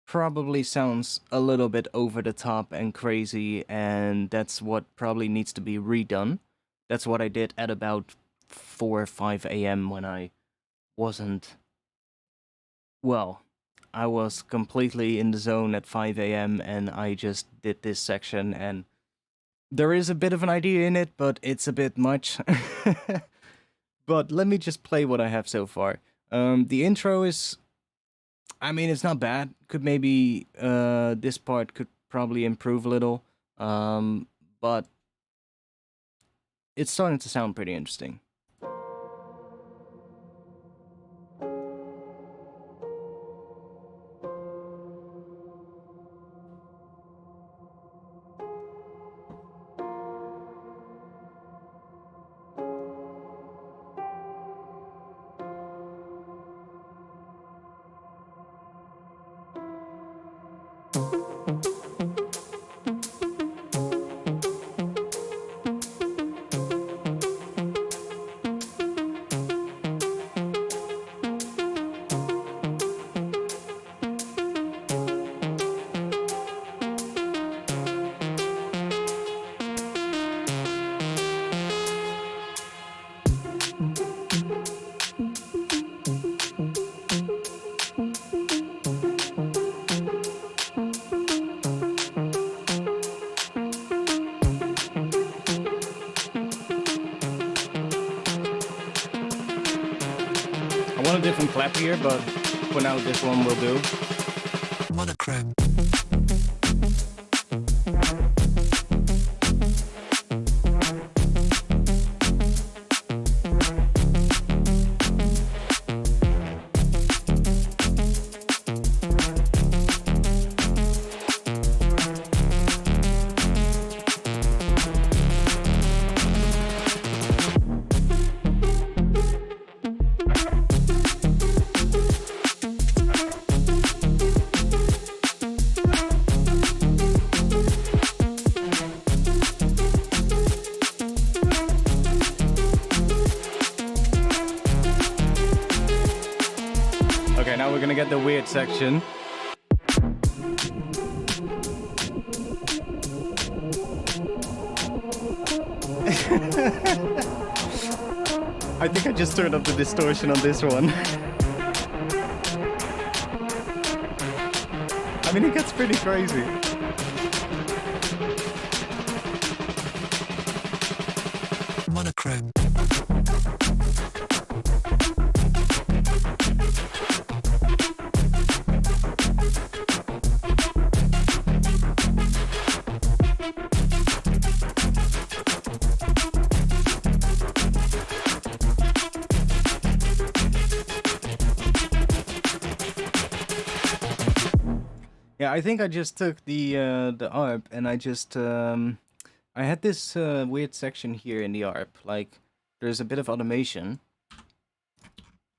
probably sounds a little bit over the top and crazy, and that's what probably needs to be redone. That's what I did at about 4 or 5 a.m. when I wasn't... Well, I was completely in the zone at 5 a.m. and I just did this section, and there is a bit of an idea in it, but it's a bit much. But let me just play what I have so far. The intro is... I mean, it's not bad. Could maybe... this part could probably improve a little. But it's starting to sound pretty interesting. I want a different clap here, but for now this one will do. Monochrome. Okay, now we're gonna get the weird section. I think I just turned up the distortion on this one. I mean, it gets pretty crazy. Monochrome. Yeah, I think I just took the ARP and I just I had this weird section here in the ARP. Like there's a bit of automation.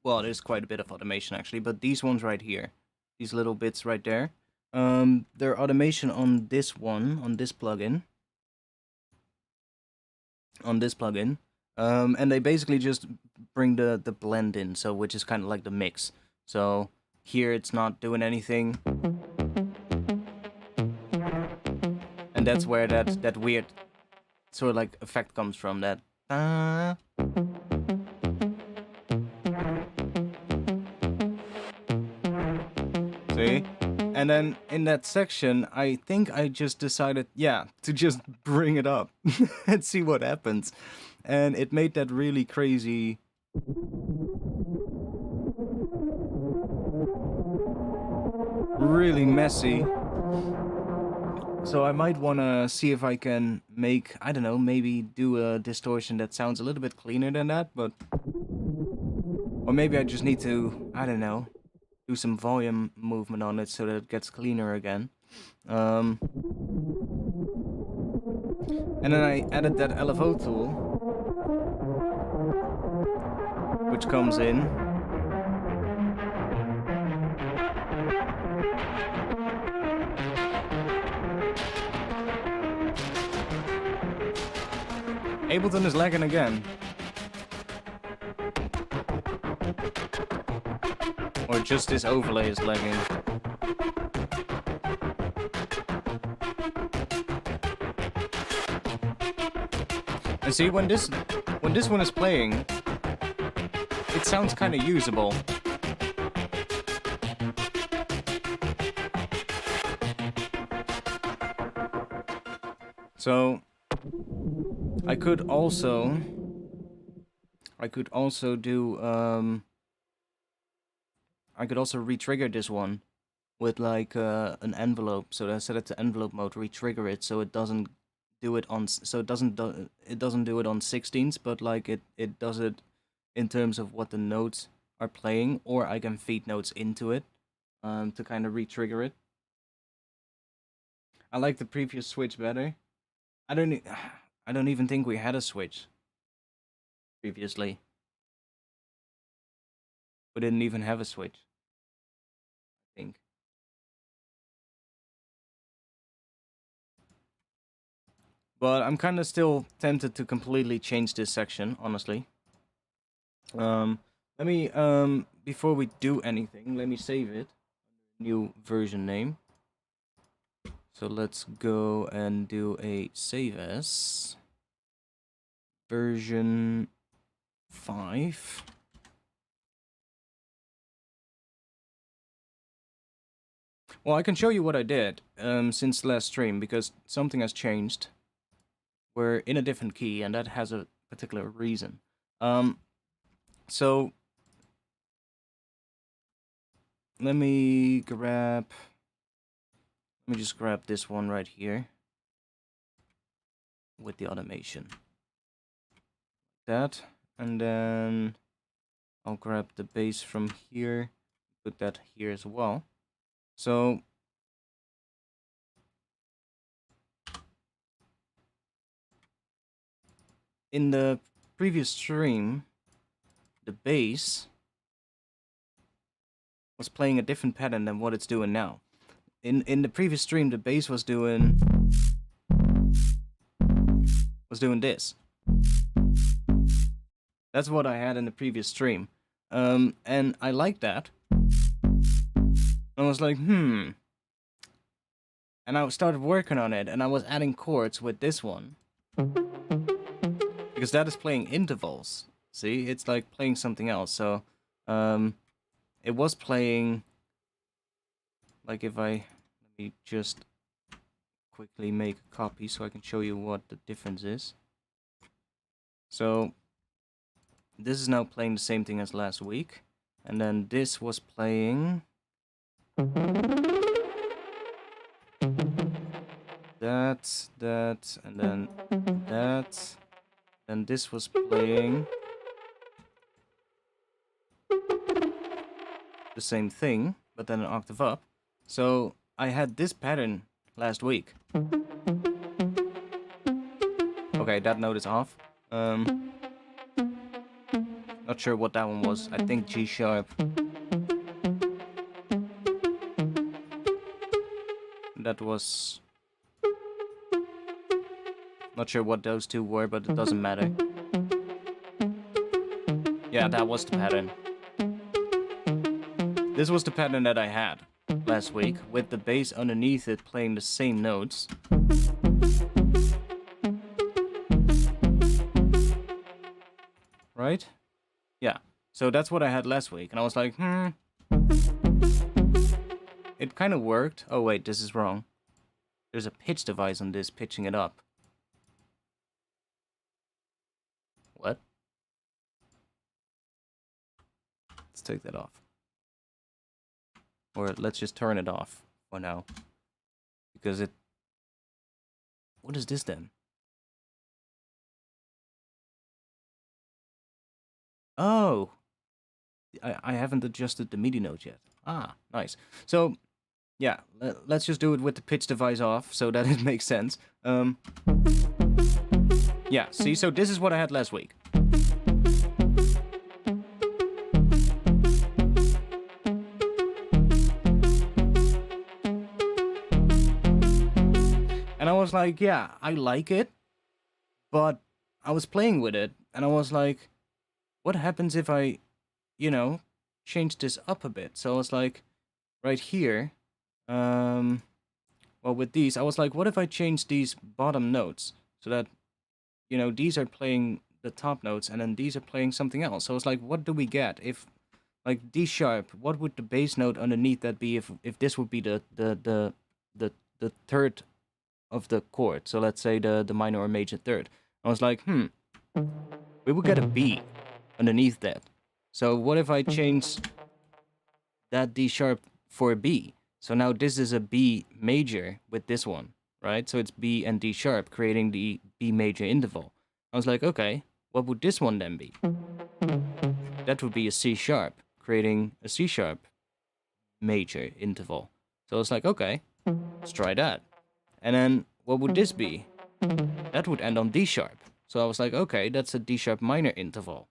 Well, there's quite a bit of automation actually, but these ones right here, these little bits right there, they're automation on this one, on this plugin, and they basically just bring the blend in, so which is kind of like the mix. So here it's not doing anything, and that's where that weird sort of like effect comes from. That. See? And then in that section, I think I just decided, yeah, to just bring it up and see what happens. And it made that really crazy. Really messy. So I might want to see if I can make, I don't know, maybe do a distortion that sounds a little bit cleaner than that, but... Or maybe I just need to, I don't know, do some volume movement on it so that it gets cleaner again. And then I added that LFO tool, which comes in. Ableton is lagging again. Or just this overlay is lagging. And see, when this one is playing, it sounds kind of usable. So I could also do I could also re-trigger this one with like an envelope. So I set it to envelope mode, re-trigger it so it doesn't do it on it doesn't do it on 16ths, but like it does it in terms of what the notes are playing, or I can feed notes into it to kind of re-trigger it. I like the previous switch better. I don't even think we had a switch previously. We didn't even have a switch, I think. But I'm kind of still tempted to completely change this section, honestly. Let me before we do anything, let me save it. New version name. So let's go and do a save as version 5. Well, I can show you what I did since last stream, because something has changed. We're in a different key, and that has a particular reason. So let me just grab this one right here with the automation. That, and then I'll grab the bass from here, put that here as well. So in the previous stream, the bass was playing a different pattern than what it's doing now. In the previous stream, the bass was doing this. That's what I had in the previous stream. And I liked that. I was like, And I started working on it, and I was adding chords with this one. Because that is playing intervals. See? It's like playing something else. So, it was playing... Like if let me just quickly make a copy so I can show you what the difference is. So, this is now playing the same thing as last week. And then this was playing... that, and then that. And this was playing... the same thing, but then an octave up. So I had this pattern last week. Okay, that note is off. Not sure what that one was. I think G sharp. That was... Not sure what those two were, but it doesn't matter. Yeah, that was the pattern. This was the pattern that I had last week, with the bass underneath it playing the same notes. Right? Yeah. So that's what I had last week, and I was like, It kind of worked. Oh wait, this is wrong. There's a pitch device on this, pitching it up. What? Let's take that off. Or let's just turn it off for now. Because it... What is this then? Oh! I haven't adjusted the MIDI notes yet. Ah, nice. So, yeah, let's just do it with the pitch device off so that it makes sense. Yeah, see, so this is what I had last week. And I was like, yeah, I like it, but I was playing with it, and I was like, what happens if I, you know, change this up a bit? So I was like, right here, well, with these, I was like, what if I change these bottom notes so that, you know, these are playing the top notes and then these are playing something else. So I was like, what do we get if, like, D sharp, what would the bass note underneath that be if this would be the third of the chord? So let's say the minor or major third. I was like, we would get a B underneath that. So what if I change that D sharp for a B? So now this is a B major with this one, right? So it's B and D sharp, creating the B major interval. I was like, okay, what would this one then be? That would be a C sharp, creating a C sharp major interval. So I was like, okay, let's try that. And then what would this be? That would end on D sharp. So I was like, okay, that's a D sharp minor interval.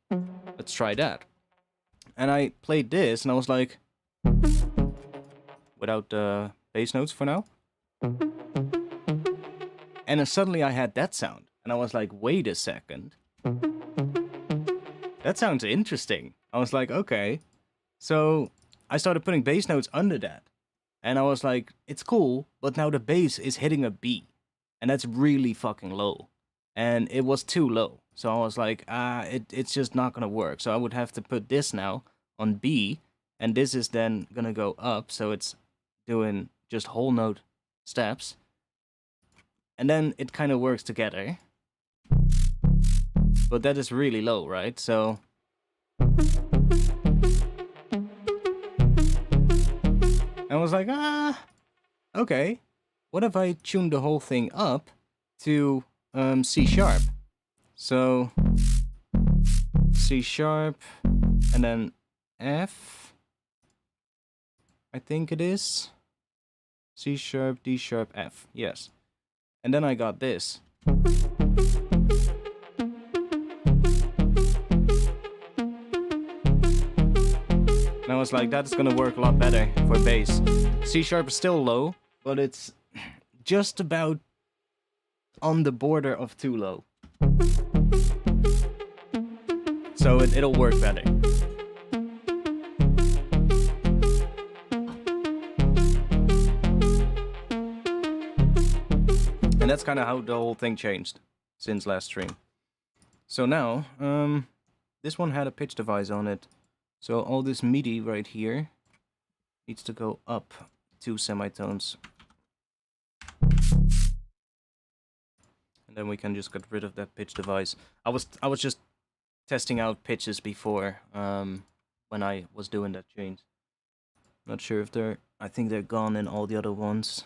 Let's try that. And I played this, and I was like, without the bass notes for now. And then suddenly I had that sound. And I was like, wait a second. That sounds interesting. I was like, okay. So I started putting bass notes under that. And I was like, it's cool, but now the bass is hitting a B. And that's really fucking low. And it was too low. So I was like, it's just not gonna work. So I would have to put this now on B, and this is then gonna go up, so it's doing just whole note steps. And then it kind of works together. But that is really low, right? So... I was like, okay. What if I tune the whole thing up to C sharp? So C sharp and then F, I think it is. C sharp, D sharp, F, yes. And then I got this. And I was like, that's gonna work a lot better for bass. C sharp is still low, but it's just about on the border of too low. So it'll work better. And that's kind of how the whole thing changed since last stream. So now, this one had a pitch device on it. So all this MIDI right here needs to go up 2 semitones. And then we can just get rid of that pitch device. I was just testing out pitches before when I was doing that change. Not sure if I think they're gone in all the other ones.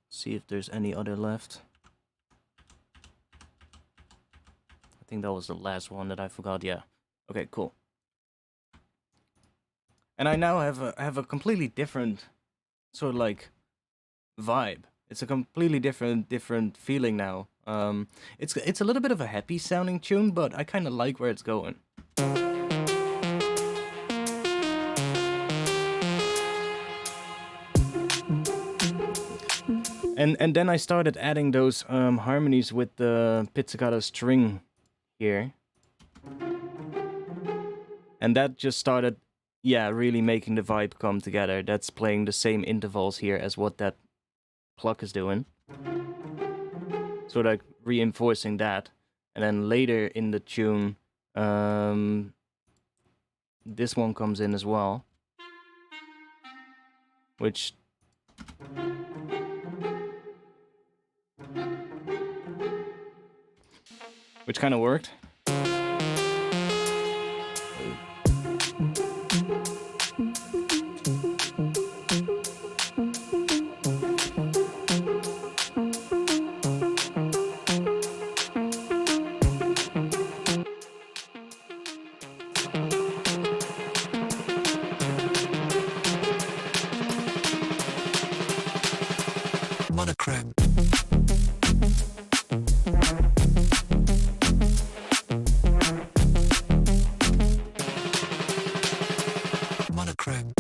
See if there's any other left. I think that was the last one that I forgot. Yeah. Okay, cool. And I now have a completely different sort of like vibe. It's a completely different feeling now. It's a little bit of a happy sounding tune, but I kind of like where it's going. And then I started adding those harmonies with the pizzicato string here. And that just started, yeah, really making the vibe come together. That's playing the same intervals here as what that pluck is doing. So like reinforcing that. And then later in the tune, this one comes in as well. Which kind of worked. Monochrome. Monochrome.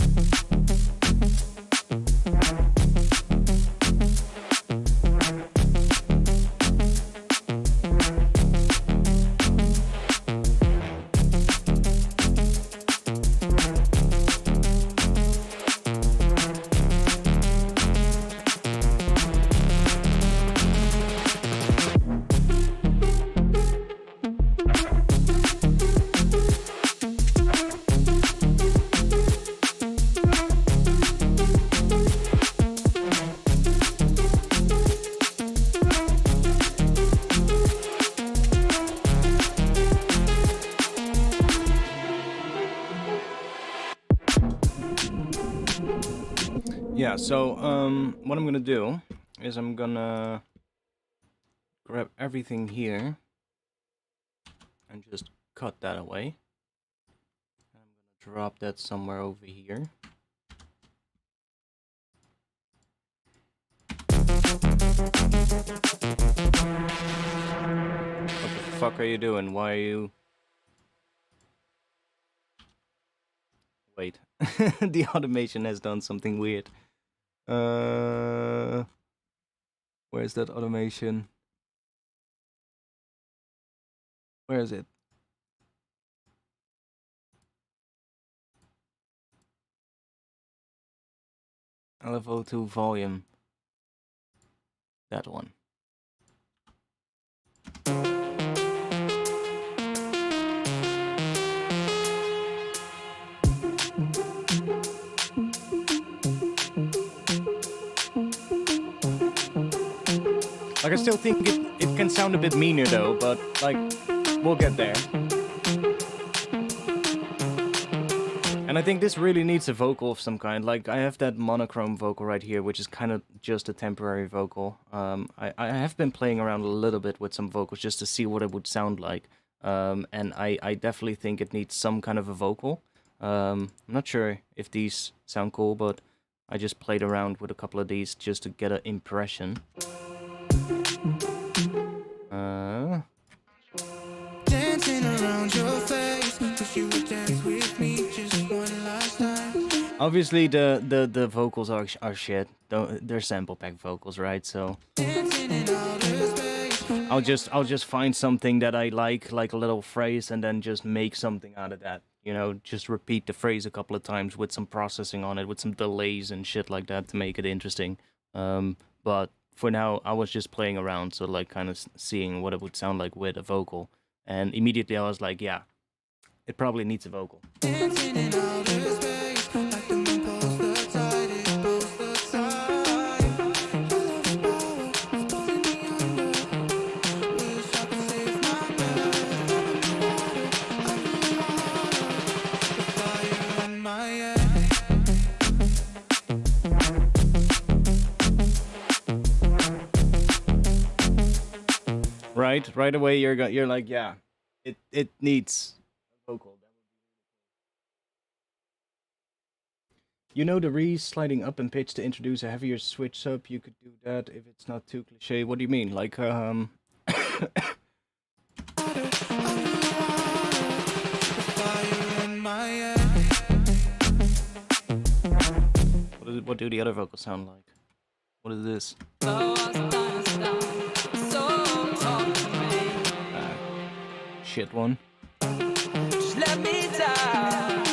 Yeah, so what I'm gonna do is I'm gonna grab everything here and just cut that away. I'm gonna drop that somewhere over here. What the fuck are you doing? Why are you... Wait. The automation has done something weird. Where's that automation? Where is it? LFO2 volume. That one. Like, I still think it can sound a bit meaner though, but like, we'll get there. And I think this really needs a vocal of some kind. Like, I have that monochrome vocal right here, which is kind of just a temporary vocal. I have been playing around a little bit with some vocals just to see what it would sound like. And I definitely think it needs some kind of a vocal. I'm not sure if these sound cool, but I just played around with a couple of these just to get an impression. Dancing around your face, wish you would dance with me just one last time. Obviously, the vocals are shit. They're sample pack vocals, right? So Dancing in outer space. I'll just find something that I like a little phrase, and then just make something out of that. You know, just repeat the phrase a couple of times with some processing on it, with some delays and shit like that to make it interesting. But for now, I was just playing around, so like kind of seeing what it would sound like with a vocal. And immediately I was like, yeah, it probably needs a vocal. Dancing in outer space, like the moon pulls the tide, it pulls the tide. Your love's power is pulling me under. Wish I could save my breath. The fire in my head. Right away you're like, yeah, it needs a vocal. You know the sliding up in pitch to introduce a heavier switch up. You could do that if it's not too cliche. What do you mean? Like Fire in my head. what do the other vocals sound like? What is this? Shit one. Just let me down.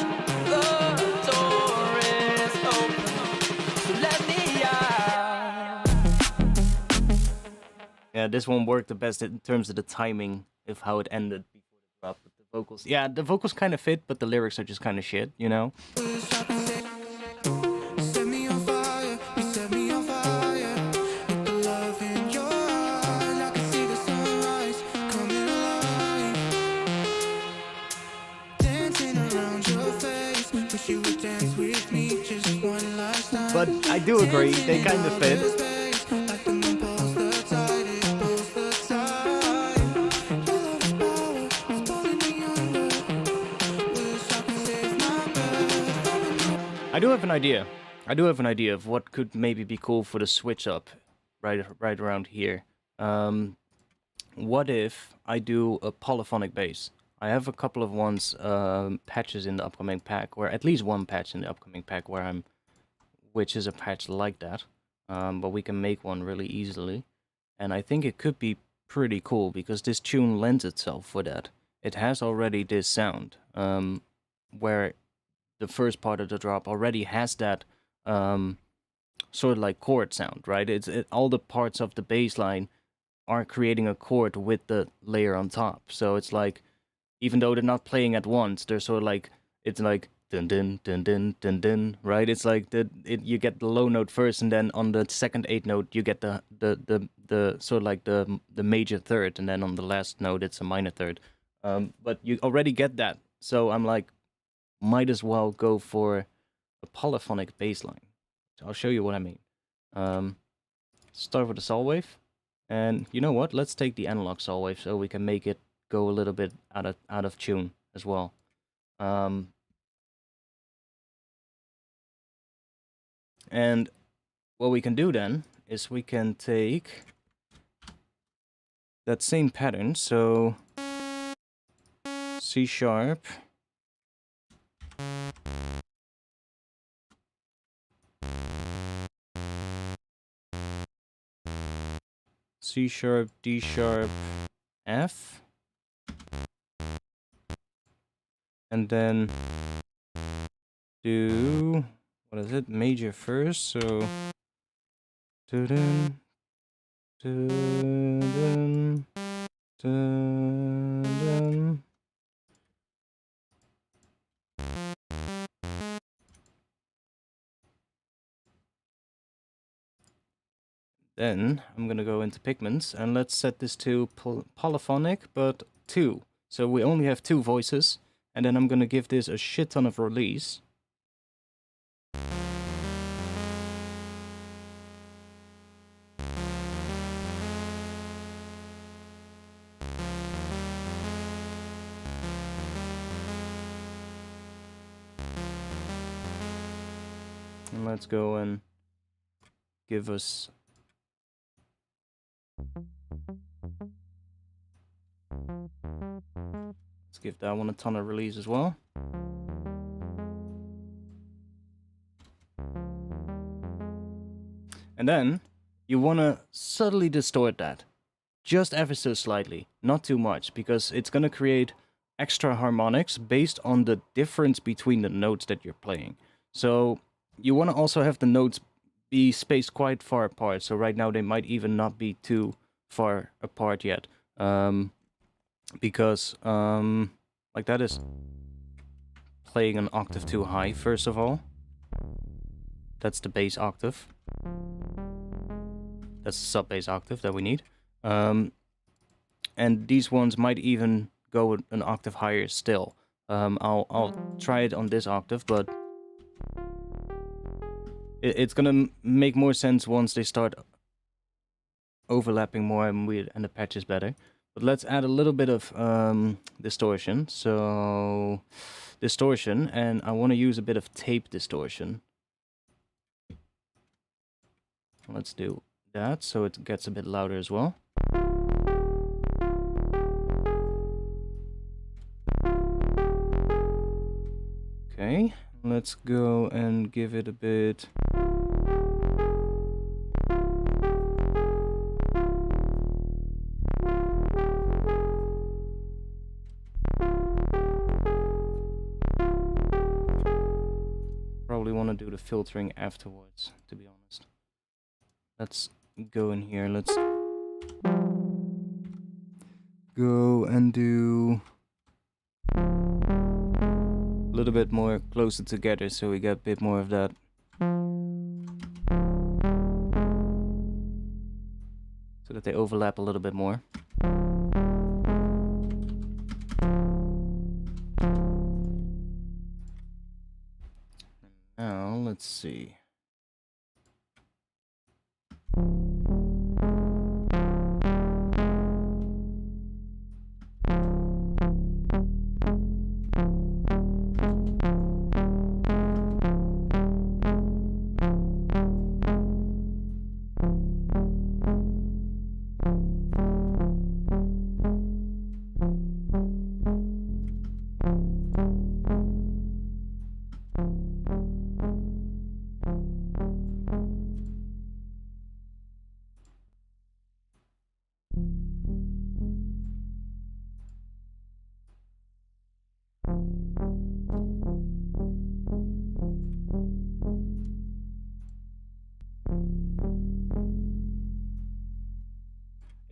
The door is open. So let me out. Yeah, this one worked the best in terms of the timing of how it ended before the drop. But the vocals, yeah, the vocals kind of fit, but the lyrics are just kind of shit, you know? Set me on fire, you set me on fire. With the love in your eyes, I can see the sunrise coming alive. Dancing around your face, wish you would dance with me just one last time. But I do agree, they kind of fit. Like the moon pulls the tide, it pulls the tide. Your love is power, it's pulling me under. Wish I could save my breath from you. I do have an idea. I do have an idea of what could maybe be cool for the switch up right around here. What if I do a polyphonic bass? I have a couple of patches in the upcoming pack, or at least one patch in the upcoming pack which is a patch like that. But we can make one really easily. And I think it could be pretty cool because this tune lends itself for that. It has already this sound, where the first part of the drop already has that sort of like chord sound, right? All the parts of the bass line are creating a chord with the layer on top. So it's like, even though they're not playing at once, they're sort of like, it's like dun dun dun dun dun dun, right? It's like you get the low note first, and then on the second 8th note you get the sort of like the major third, and then on the last note it's a minor third. But you already get that, so I'm like, might as well go for a polyphonic bass line. I'll show you what I mean. Start with the saw wave, and you know what? Let's take the analog saw wave so we can make it go a little bit out of tune as well. And what we can do then is we can take that same pattern, so C sharp, C sharp, D sharp, F, and then do, what is it, major first, so dun dun dun dun dun. Then I'm gonna go into pigments, and let's set this to polyphonic, but 2. So we only have 2 voices, and then I'm gonna give this a shit ton of release. And let's go and give us... Let's give that one a ton of release as well. And then you want to subtly distort that, just ever so slightly, not too much, because it's going to create extra harmonics based on the difference between the notes that you're playing. So you want to also have the notes be spaced quite far apart. So right now they might even not be too far apart yet, because like that is playing an octave too high, first of all. That's the bass octave. That's the sub bass octave that we need. And these ones might even go an octave higher still. I'll try it on this octave, but it's gonna make more sense once they start overlapping more and the patch is better. But let's add a little bit of distortion. So distortion, and I want to use a bit of tape distortion. let's do that so it gets a bit louder as well. Okay, let's go and give it a bit. Probably want to do the filtering afterwards, to be honest. Let's go in here, let's go and do a little bit more closer together so we get a bit more of that. So that they overlap a little bit more. Now, let's see.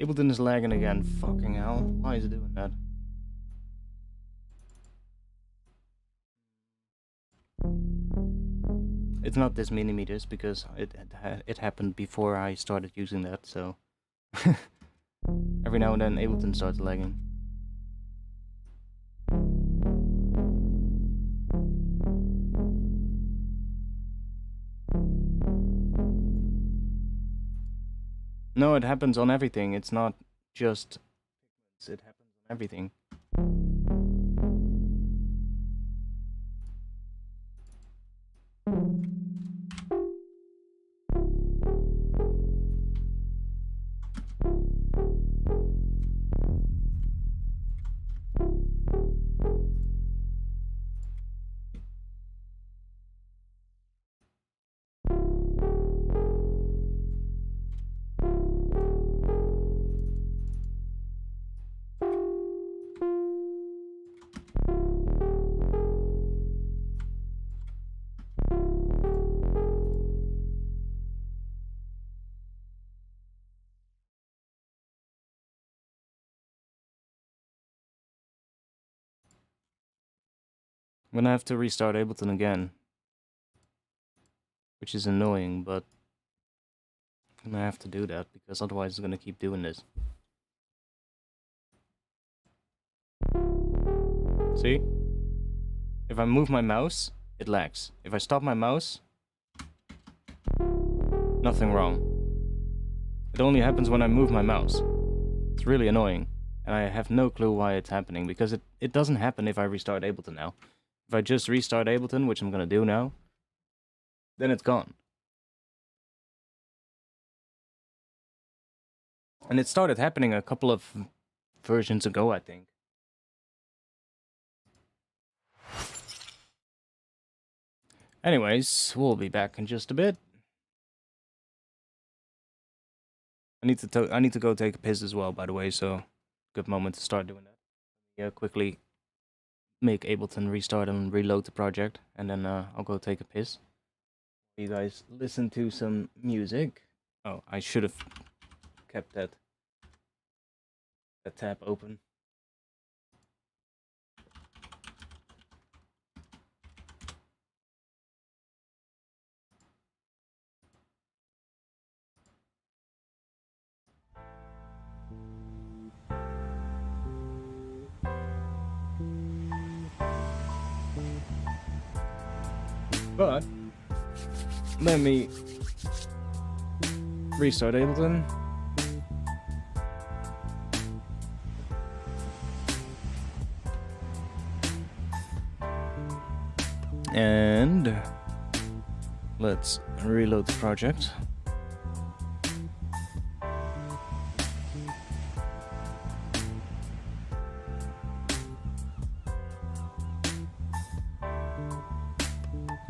Ableton is lagging again. Fucking hell. Why is it doing that? It's not this millimeters because it happened before I started using that, so every now and then Ableton starts lagging. No, it happens on everything. It's not just pigments. It happens on everything. I'm gonna have to restart Ableton again, which is annoying, but I'm gonna have to do that because otherwise it's gonna keep doing this. See? If I move my mouse, it lags. If I stop my mouse, nothing wrong. It only happens when I move my mouse. It's really annoying, and I have no clue why it's happening because it doesn't happen if I restart Ableton now. If I just restart Ableton, which I'm gonna do now, then it's gone. And it started happening a couple of versions ago, I think. Anyways, we'll be back in just a bit. I need to go take a piss as well, by the way, so good moment to start doing that. Yeah, quickly make Ableton restart and reload the project, and then I'll go take a piss. You guys listen to some music. Oh, I should have kept that tab open. But let me restart Ableton. And let's reload the project.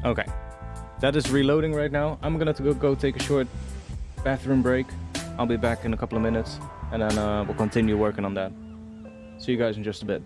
Okay. That is reloading right now. I'm gonna go take a short bathroom break. I'll be back in a couple of minutes, and then we'll continue working on that. See you guys in just a bit.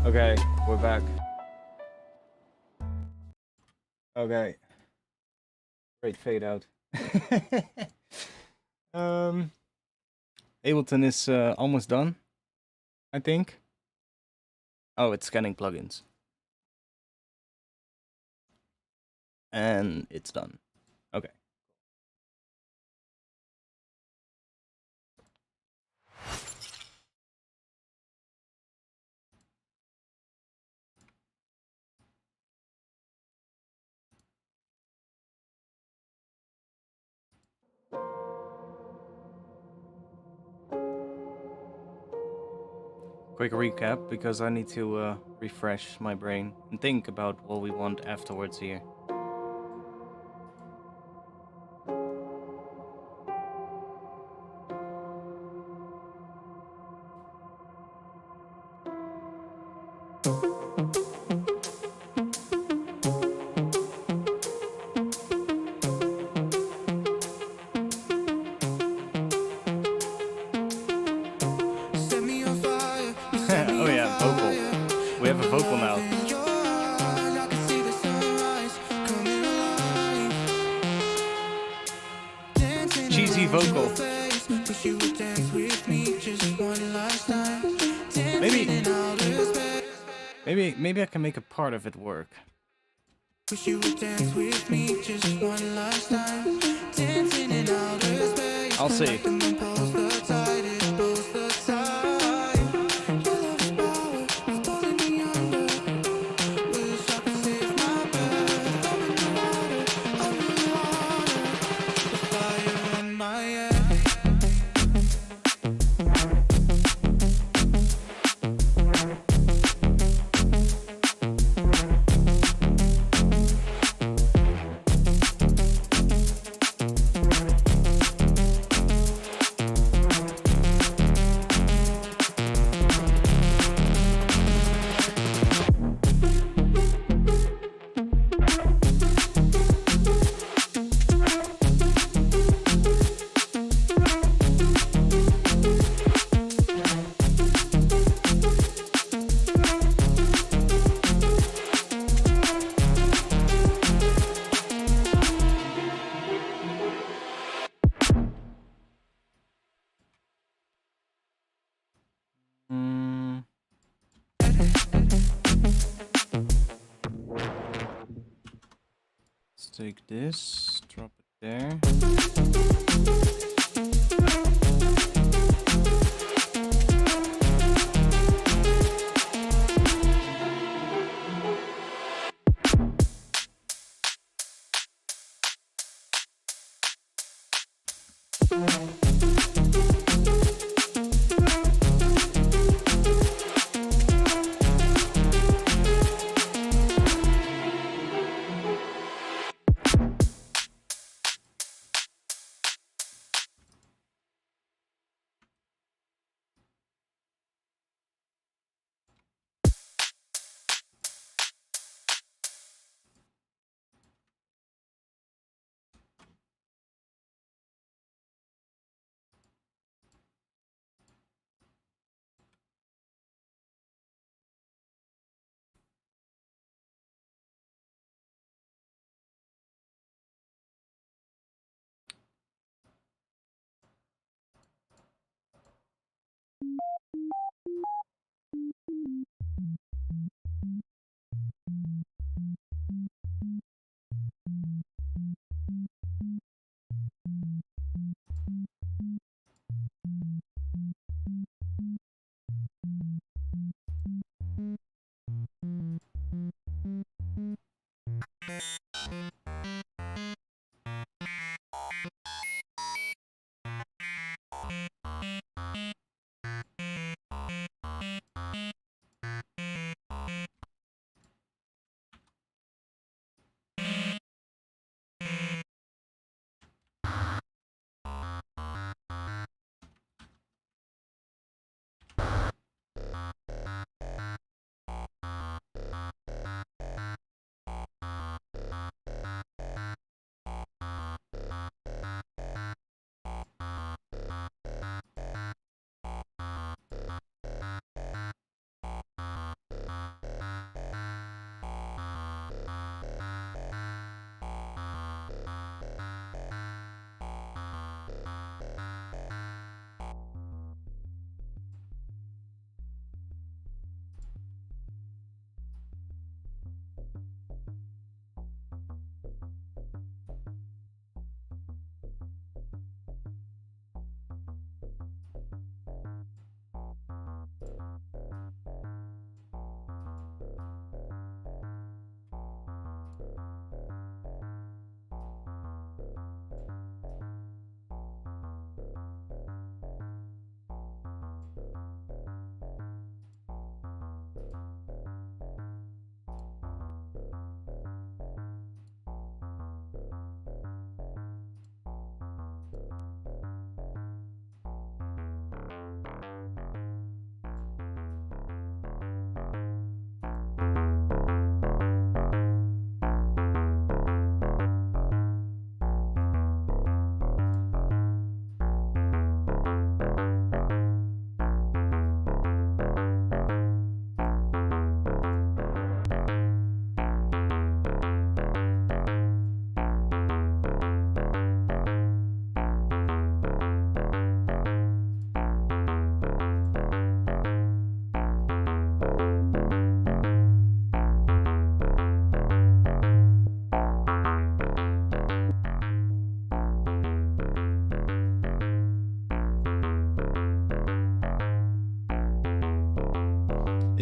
Okay, we're back. Okay. Great fade out. Ableton is almost done, I think. Oh, it's scanning plugins. And it's done. Okay. Quick recap, because I need to refresh my brain and think about what we want afterwards here. Set me on fire, you set me Oh on yeah, fire. vocal. We have a vocal now. In your eyes, I can see the sunrise coming alive. Dancing Cheesy around your vocal. face, wish you would dance with me just one last time. Dancing Maybe in outer space. Maybe I can make a part of it work. Wish you would dance with me just one last time. Dancing in outer space. I'll see. Like the moon pulls the tide, it pulls the tide. Your love's power is pulling me under. Wish I could save my breath. I'm in the water, under the water. The fire in my head. Mm. Let's take this, drop it there.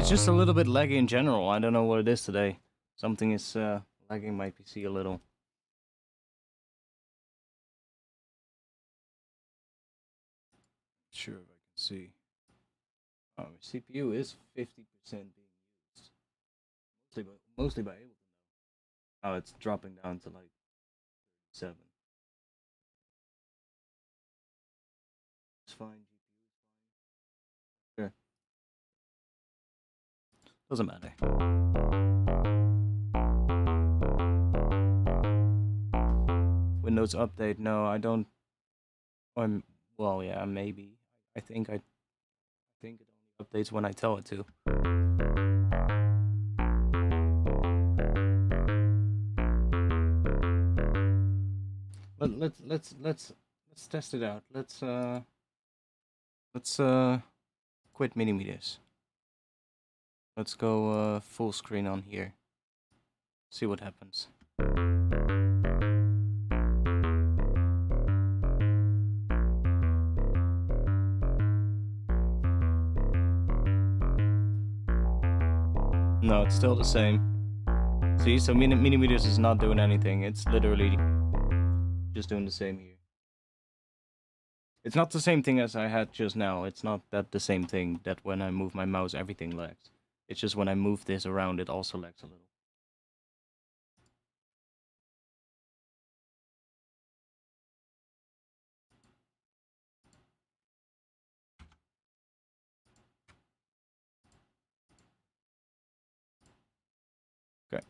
It's just a little bit laggy in general. I don't know what it is today. Something is lagging my PC a little. Sure, if I can see. Oh, my CPU is 50% being used. Mostly by Ableton. Oh, it's dropping down to like 7. It's fine. GPU is fine. Sure. Doesn't matter. Windows update? No, I don't. Well, yeah, maybe. I think it only updates when I tell it to. Let's test it out. Let's quit mini meters. Let's go full screen on here. See what happens. No, it's still the same. See, so mini meters is not doing anything. It's literally just doing the same here. It's not the same thing as I had just now. It's not that the same thing that when I move my mouse everything lags. It's just when I move this around it also lags a little. Okay.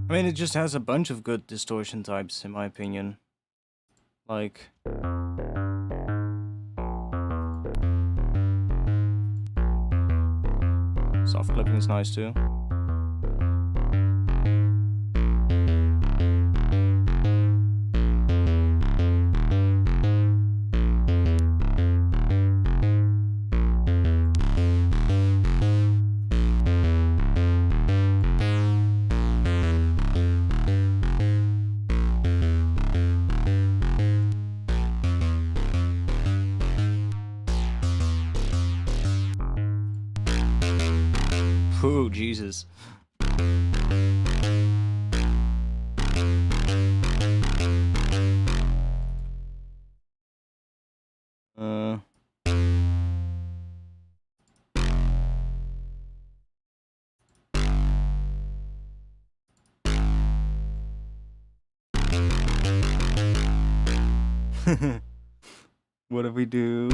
I mean, it just has a bunch of good distortion types, in my opinion. Like... soft clipping is nice too. Ooh, Jesus. What if we do?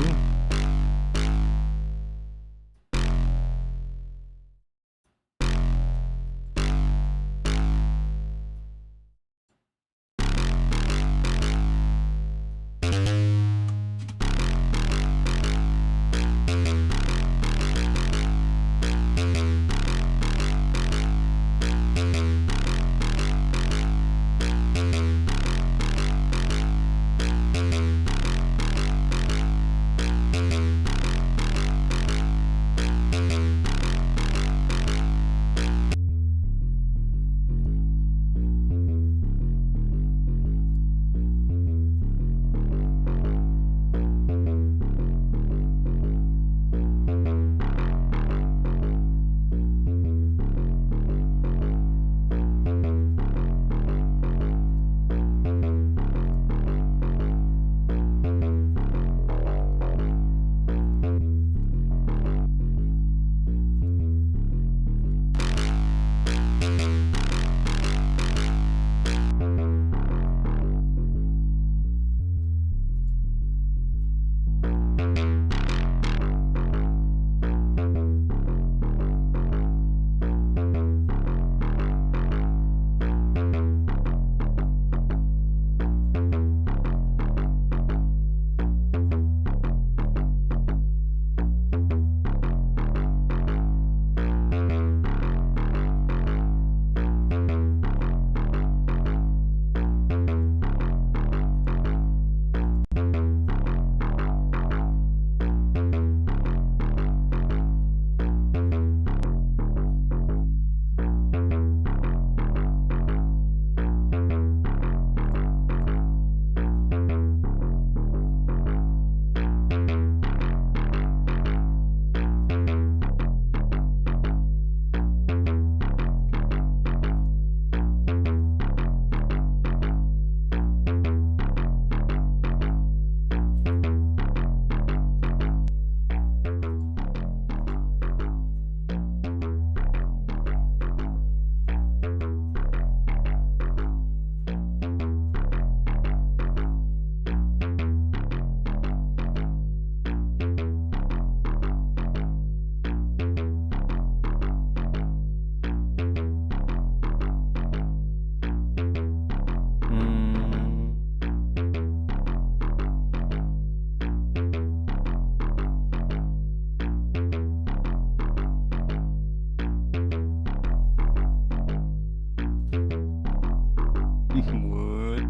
What?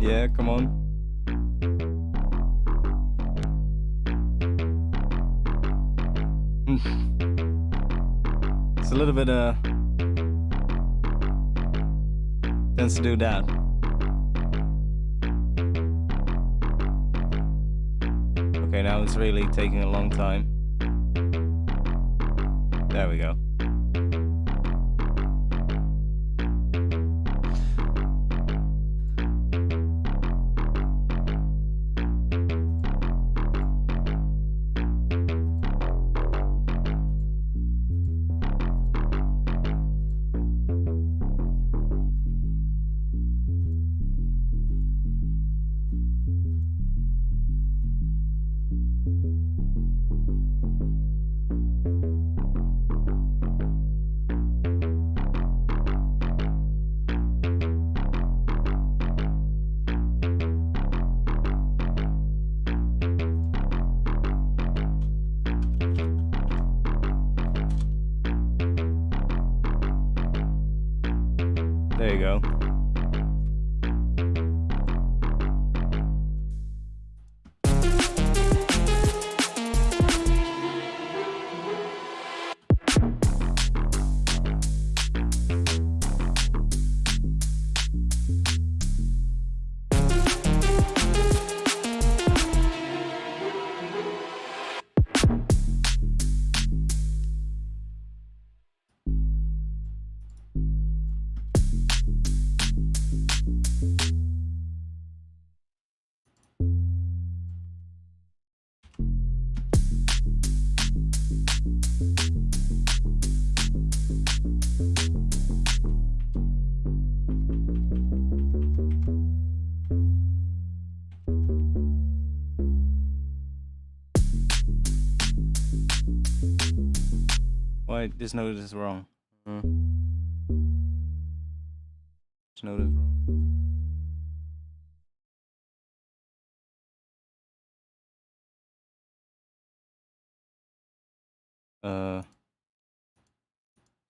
Yeah, come on. It's a little bit tends to do that. Okay, now it's really taking a long time. There we go. There you go. Why this note is wrong? This note is wrong.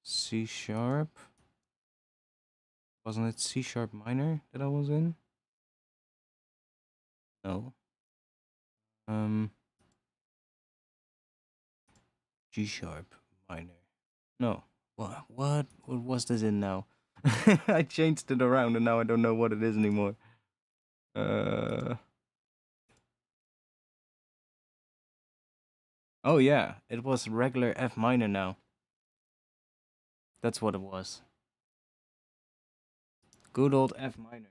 C sharp. Wasn't it C sharp minor that I was in? No. G sharp minor. No. What was this in now? I changed it around and now I don't know what it is anymore. Oh yeah, it was regular F minor now. That's what it was. Good old F minor.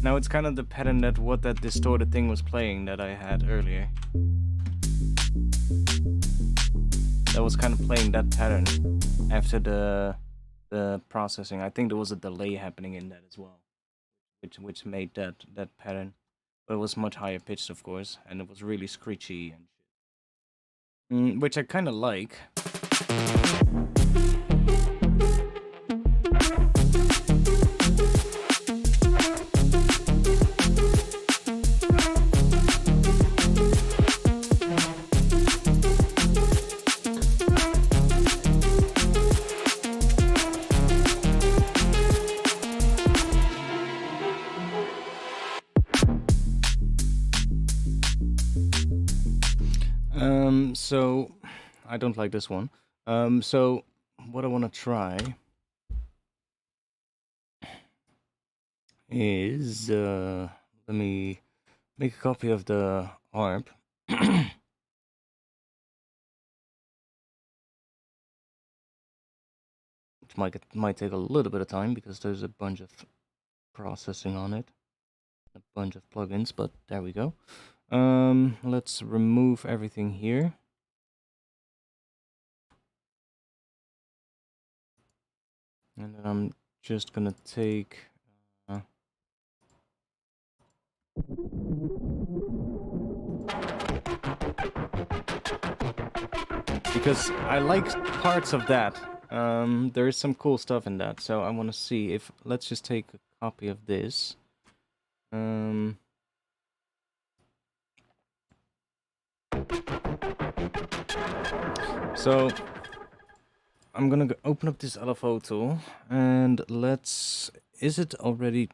Now it's kind of the pattern that what that distorted thing was playing that I had earlier. That was kind of playing that pattern after the processing. I think there was a delay happening in that as well, which made that pattern. But it was much higher pitched, of course, and it was really screechy and shit. Which I kind of like. So I don't like this one. So what I want to try is let me make a copy of the harp. Which might take a little bit of time because there's a bunch of processing on it, a bunch of plugins, but there we go. Let's remove everything here. And then I'm just gonna take because I like parts of that. There is some cool stuff in that, so I want to see if let's just take a copy of this. So I'm gonna open up this LFO tool and let's. Is it already?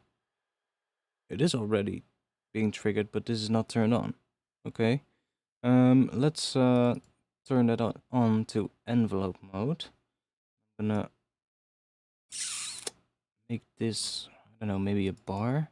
It is already being triggered, but this is not turned on. Okay. Let's turn that on to envelope mode. I'm gonna make this, I don't know, maybe a bar.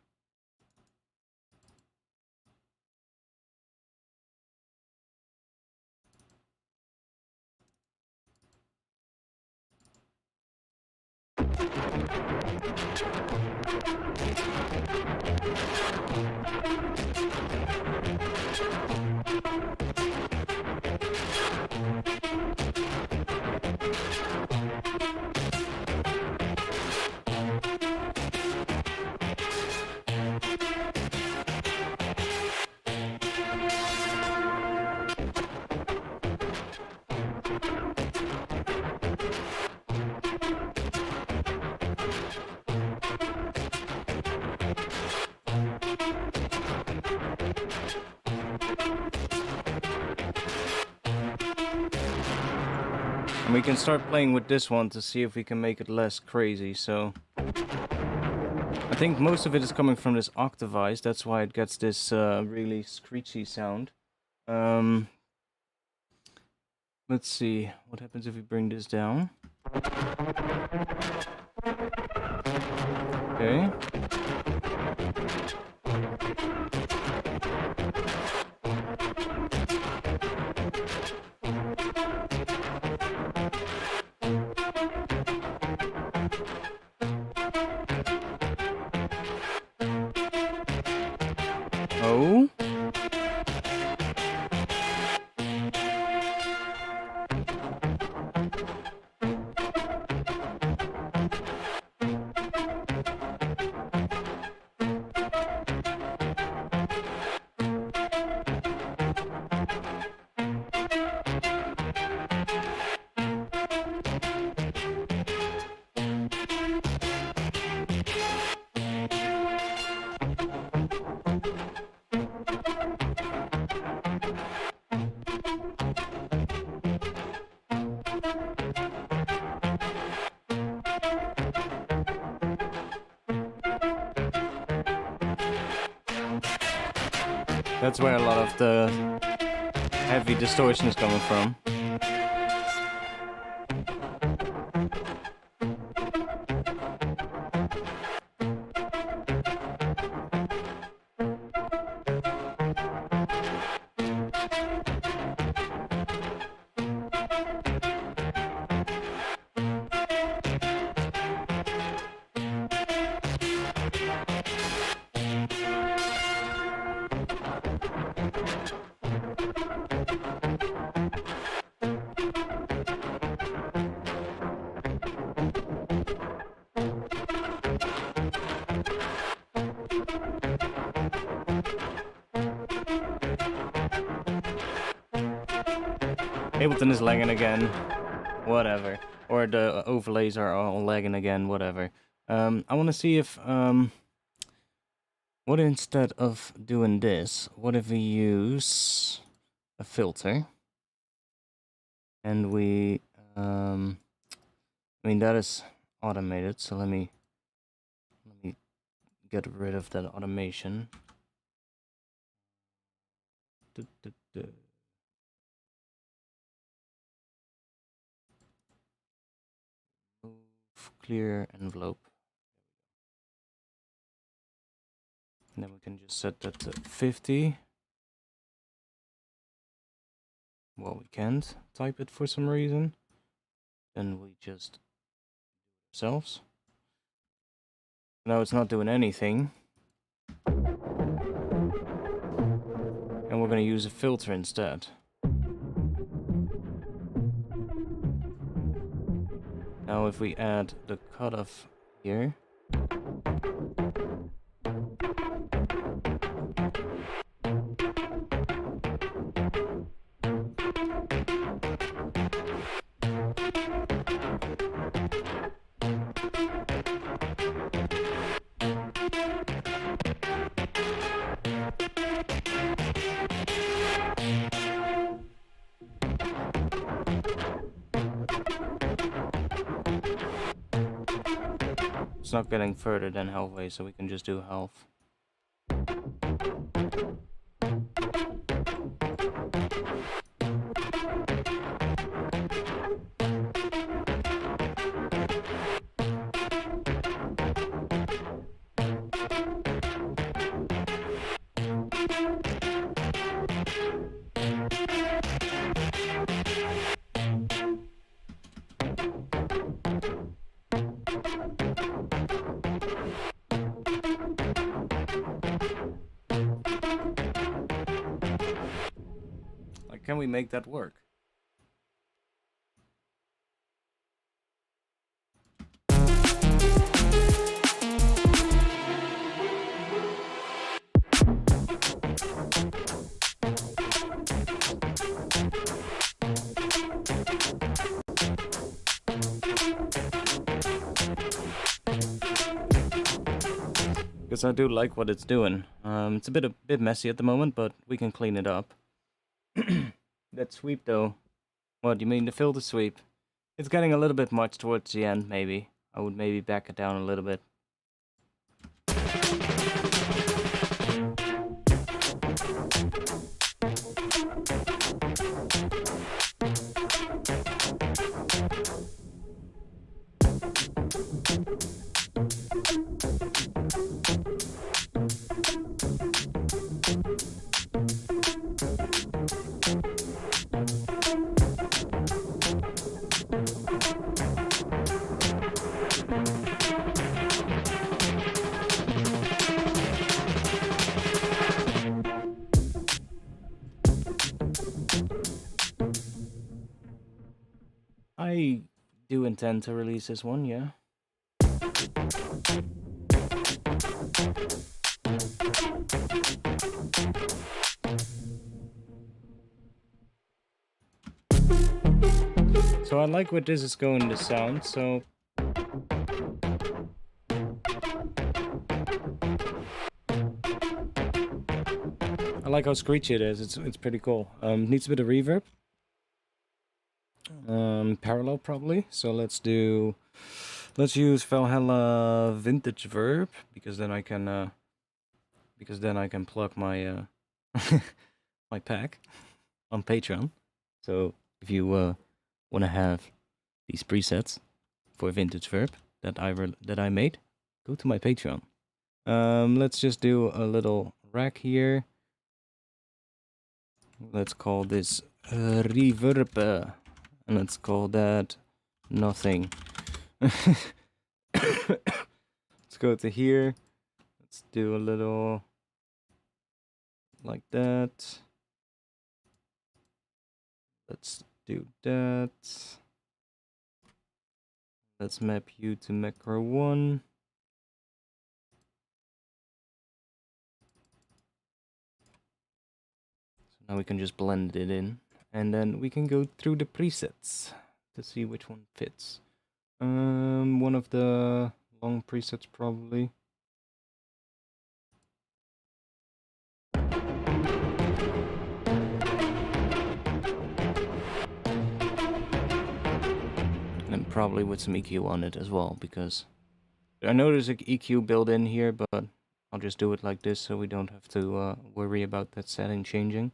And we can start playing with this one to see if we can make it less crazy. So I think most of it is coming from this octavize. That's why it gets this really screechy sound. Let's see what happens if we bring this down. Okay. Oh. That's where a lot of the heavy distortion is coming from. Ableton is lagging again, whatever. Or the overlays are all lagging again, whatever. I want to see if, what instead of doing this, what if we use a filter? And we, I mean that is automated, so let me get rid of that automation. Clear envelope. And then we can just set that to 50. Well, we can't type it for some reason. Then we just do it ourselves. Now it's not doing anything. And we're going to use a filter instead. Now if we add the cutoff here. It's not getting further than halfway, so we can just do half. Like, can we make that work? Because I do like what it's doing. It's a bit messy at the moment, but we can clean it up. That sweep though. What, you mean the filter sweep? It's getting a little bit much towards the end, maybe. I would maybe back it down a little bit. I do intend to release this one, yeah. So I like where this is going to sound, so I like how screechy it is. It's pretty cool. Needs a bit of reverb. Parallel probably. So let's use Valhalla Vintage Verb because then I can plug my my pack on Patreon. So if you want to have these presets for Vintage Verb that I made, go to my Patreon. Let's just do a little rack here. Let's call this reverb. And let's call that nothing. Let's go to here. Let's do a little like that. Let's do that. Let's map you to macro 1. So now we can just blend it in. And then we can go through the presets to see which one fits. One of the long presets probably. And probably with some EQ on it as well, because I know there's an EQ built in here, but I'll just do it like this so we don't have to worry about that setting changing.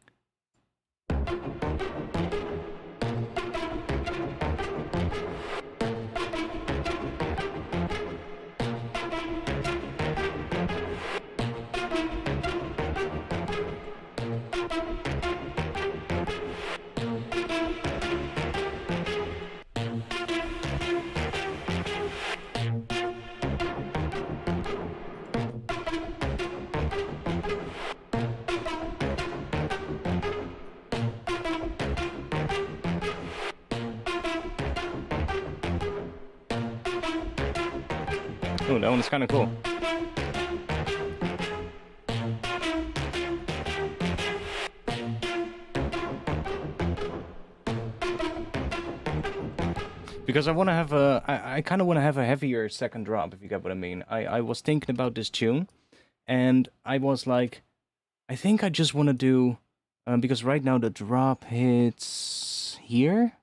cool. That one's kind of cool. Because I want to have a, I kind of want to have a heavier second drop, if you get what I mean. I was thinking about this tune, and I was like, I think I just want to do, because right now the drop hits here.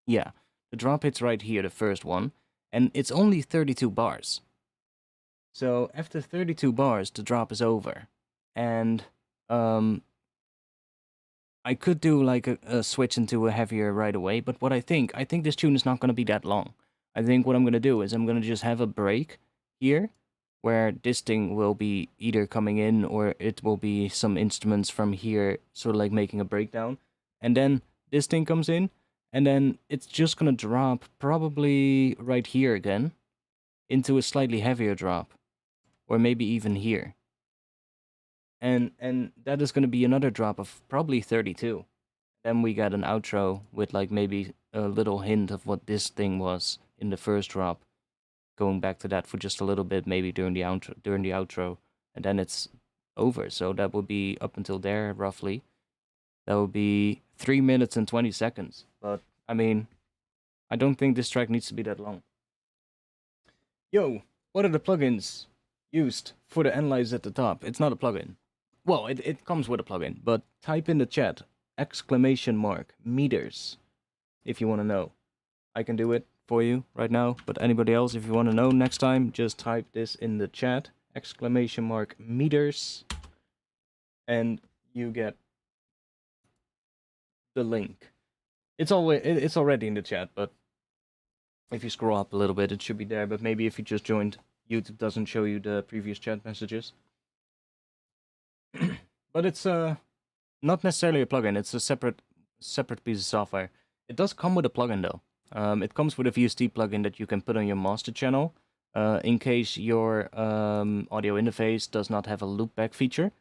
Yeah, the drop hits right here, the first one, and it's only 32 bars. So after 32 bars, the drop is over, and I could do like a switch into a heavier right away, but what I think this tune is not going to be that long. I think what I'm going to do is I'm going to just have a break here, where this thing will be either coming in or it will be some instruments from here, sort of like making a breakdown, and then this thing comes in, and then it's just going to drop probably right here again into a slightly heavier drop, or maybe even here. And that is going to be another drop of probably 32. Then we got an outro with like maybe a little hint of what this thing was in the first drop, going back to that for just a little bit, maybe during the outro, and then it's over. So that would be up until there roughly. That would be 3 minutes and 20 seconds. But I mean, I don't think this track needs to be that long. Yo, what are the plugins used for the analyze at the top? It's not a plugin. Well, it comes with a plugin, but type in the chat !meters if you want to know. I can do it for you right now, but anybody else, if you want to know next time, just type this in the chat !meters, and you get the link. It's already in the chat, but if you scroll up a little bit, it should be there. But maybe if you just joined, YouTube doesn't show you the previous chat messages. But it's not necessarily a plugin. It's a separate piece of software. It does come with a plugin though. It comes with a VST plugin that you can put on your master channel in case your audio interface does not have a loopback feature.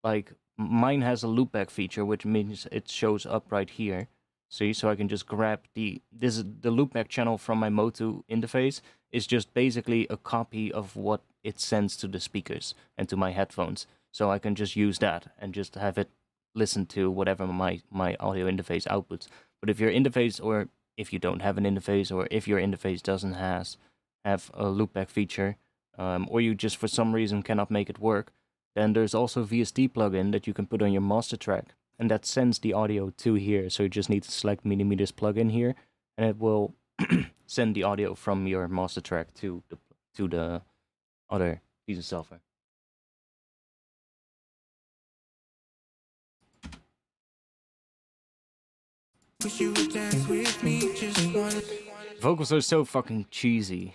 Like mine has a loopback feature, which means it shows up right here. See, so I can just grab the loopback channel from my Motu interface is just basically a copy of what it sends to the speakers and to my headphones. So I can just use that and just have it listen to whatever my audio interface outputs. But if your interface, or if you don't have an interface, or if your interface doesn't have a loopback feature, or you just for some reason cannot make it work, then there's also a VST plugin that you can put on your master track, and that sends the audio to here. So you just need to select Millimeters plugin here, and it will send the audio from your master track to the other piece of software. Wish you would dance with me, just wanna. Vocals are so fucking cheesy.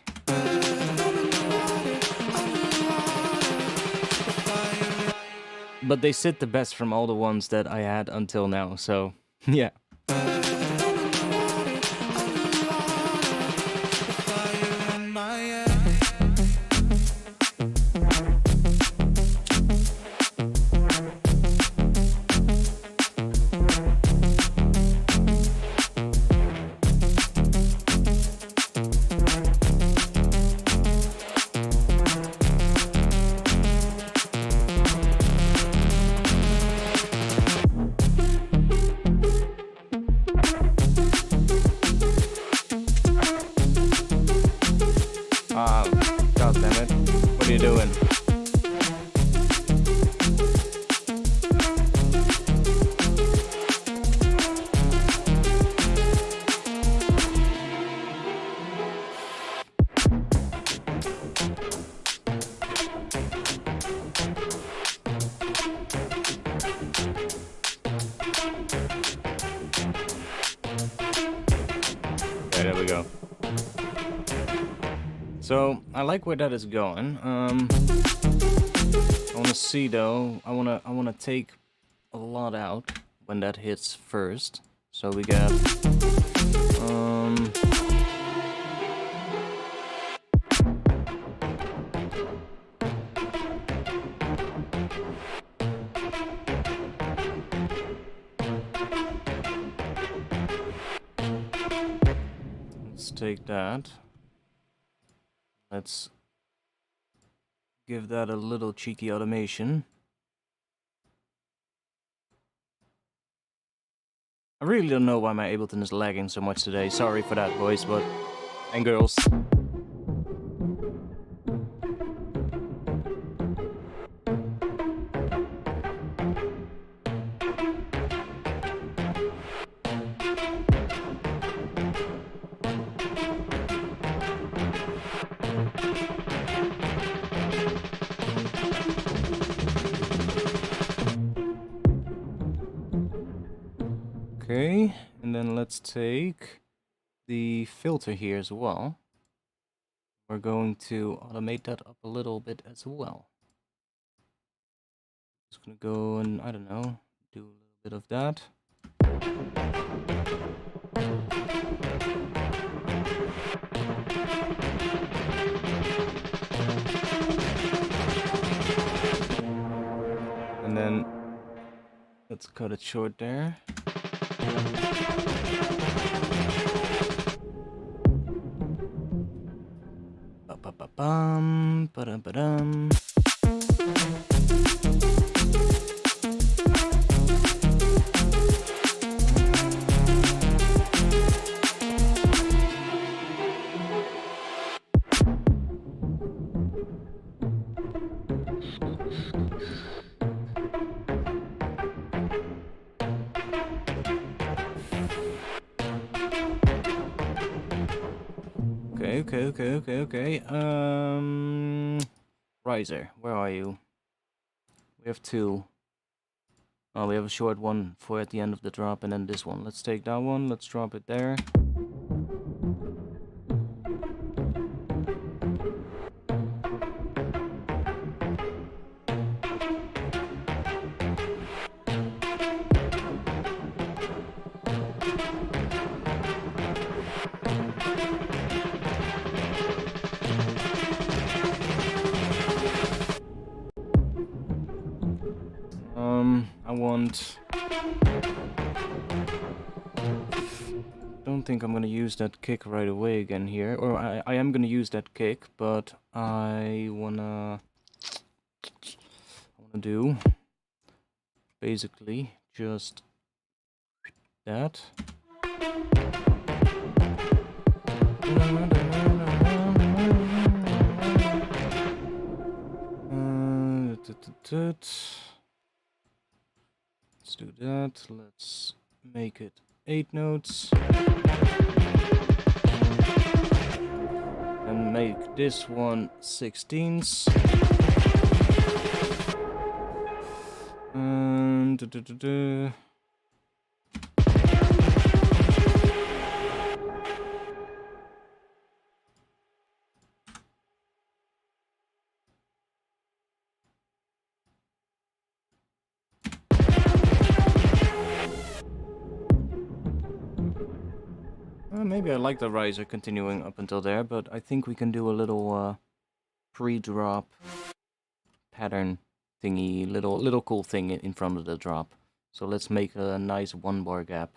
But they sit the best from all the ones that I had until now, so yeah. God damn it. What are you doing? Okay, there we go. So I like where that is going. I want to see though. I want to take a lot out when that hits first. So we got let's take that. Let's give that a little cheeky automation. I really don't know why my Ableton is lagging so much today. Sorry for that, boys, but and girls. Okay, and then let's take the filter here as well. We're going to automate that up a little bit as well. Just gonna go and, I don't know, do a little bit of that. And then let's cut it short there. Ba-ba-ba-bum, ba-dum-ba-dum. Okay. Riser, where are you? We have two. Oh, we have a short one for at the end of the drop, and then this one. Let's take that one, let's drop it there. Don't think I'm gonna use that kick right away again here, or I am gonna use that kick, but I wanna do basically just that. Let's do that. Let's make it 8 notes. And make this one 16ths. And maybe I like the riser continuing up until there, but I think we can do a little pre-drop pattern thingy, little cool thing in front of the drop. So let's make a nice 1-bar gap.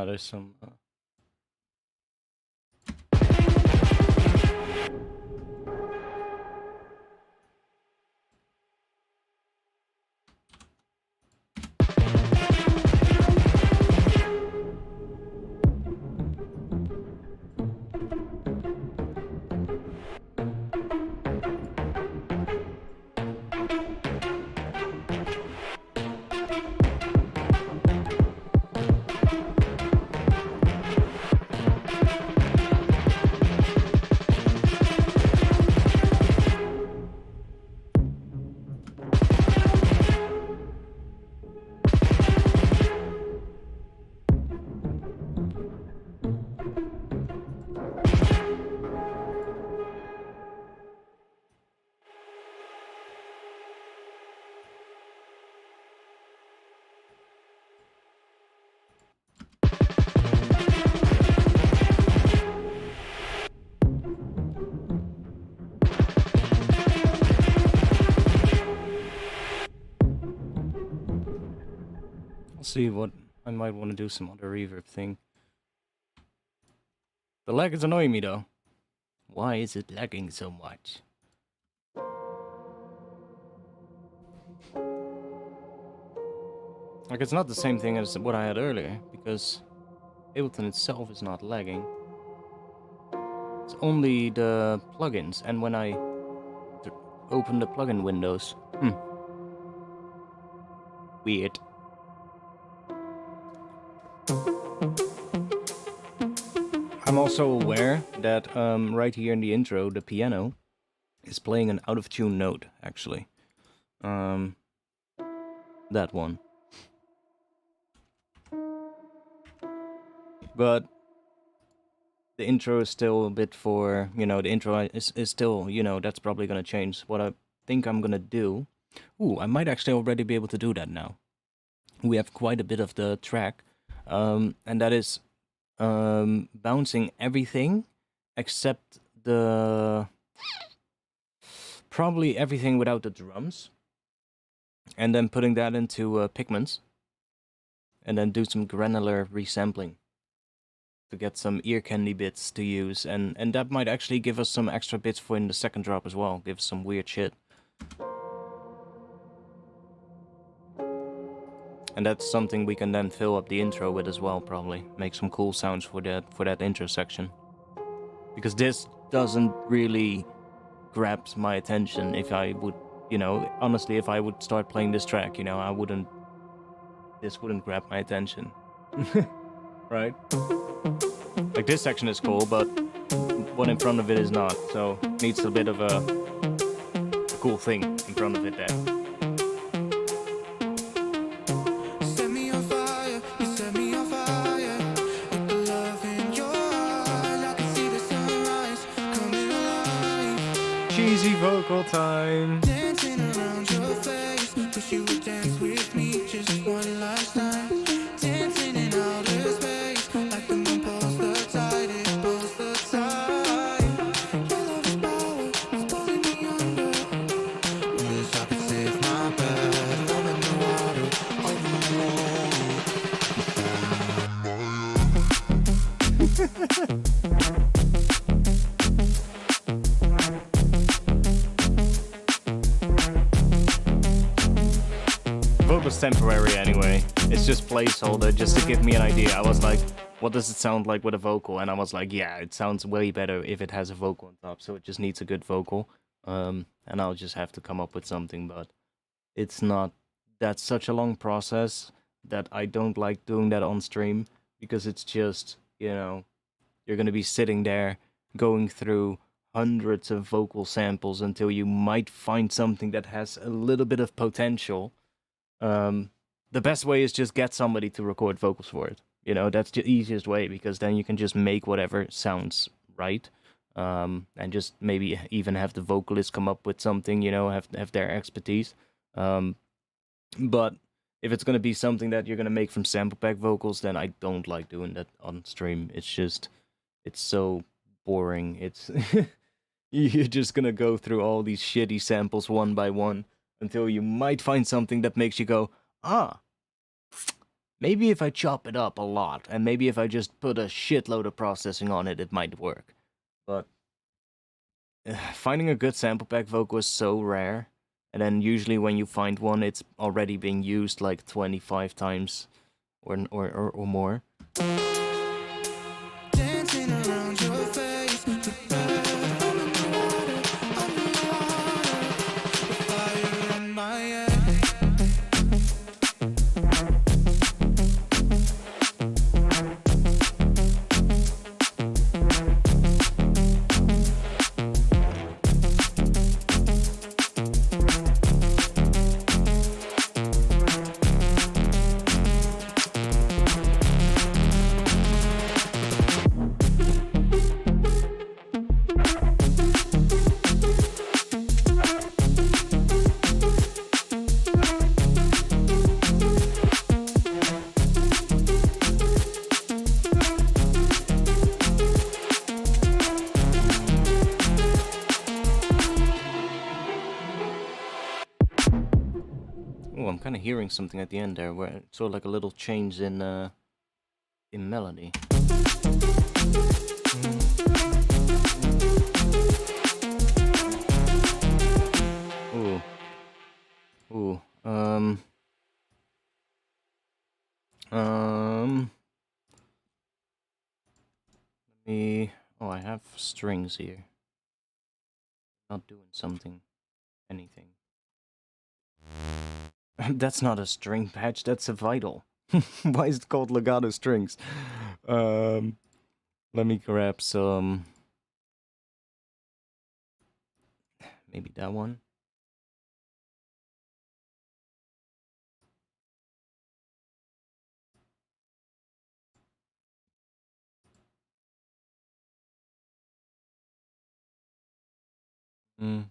There's some... see what I might want to do some other reverb thing. The lag is annoying me though. Why is it lagging so much? Like, it's not the same thing as what I had earlier, because Ableton itself is not lagging. It's only the plugins, and when I open the plugin windows. Weird. I'm also aware that right here in the intro, the piano is playing an out-of-tune note, actually. That one. But the intro is still a bit for, you know, the intro is still, you know, that's probably going to change. What I think I'm going to do... Ooh, I might actually already be able to do that now. We have quite a bit of the track, and that is bouncing everything except the... Probably everything without the drums. And then putting that into pigments. And then do some granular resampling to get some ear candy bits to use, and that might actually give us some extra bits for in the second drop as well. Give us some weird shit. And that's something we can then fill up the intro with as well, probably. Make some cool sounds for that intro section. Because this doesn't really grab my attention. If I would, you know, honestly, if I would start playing this track, you know, this wouldn't grab my attention. Right? Like, this section is cool, but what in front of it is not, so needs a bit of a cool thing in front of it there. Set me on fire, you set me on fire. With the love in your eyes, I can see the sunrise coming alive. Cheesy vocal time. Dancing around your face, wish you would dance with me just one last time. Dancing in outer space, like the moon pulls the tide, it pulls the tide. Your love is power, it's pulling me under. Wish I could save my breath. I'm in the water, I'm in the Vocal's temporary anyway. It's just placeholder, just to give me an idea. I was like, what does it sound like with a vocal? And I was like, yeah, it sounds way better if it has a vocal on top, so it just needs a good vocal. And I'll just have to come up with something, but it's not... That's such a long process that I don't like doing that on stream, because it's just, you know, you're gonna be sitting there going through hundreds of vocal samples until you might find something that has a little bit of potential. The best way is just get somebody to record vocals for it. You know, that's the easiest way, because then you can just make whatever sounds right. And just maybe even have the vocalist come up with something, you know, have their expertise. But if it's going to be something that you're going to make from sample pack vocals, then I don't like doing that on stream. It's just, it's so boring. It's you're just going to go through all these shitty samples one by one until you might find something that makes you go, ah, maybe if I chop it up a lot, and maybe if I just put a shitload of processing on it, it might work. But finding a good sample pack vocal is so rare. And then usually when you find one, it's already being used like 25 times or more. dancing around your face. I'm in the water, I'm in the water. The fire in my head. kind of hearing something at the end there, where it's sort of like a little change in melody. Ooh. Ooh. Let me. Oh, I have strings here. Not doing something. Anything. That's not a string patch, that's a vital. Why is it called legato strings? Let me grab some. Maybe that one. Mm.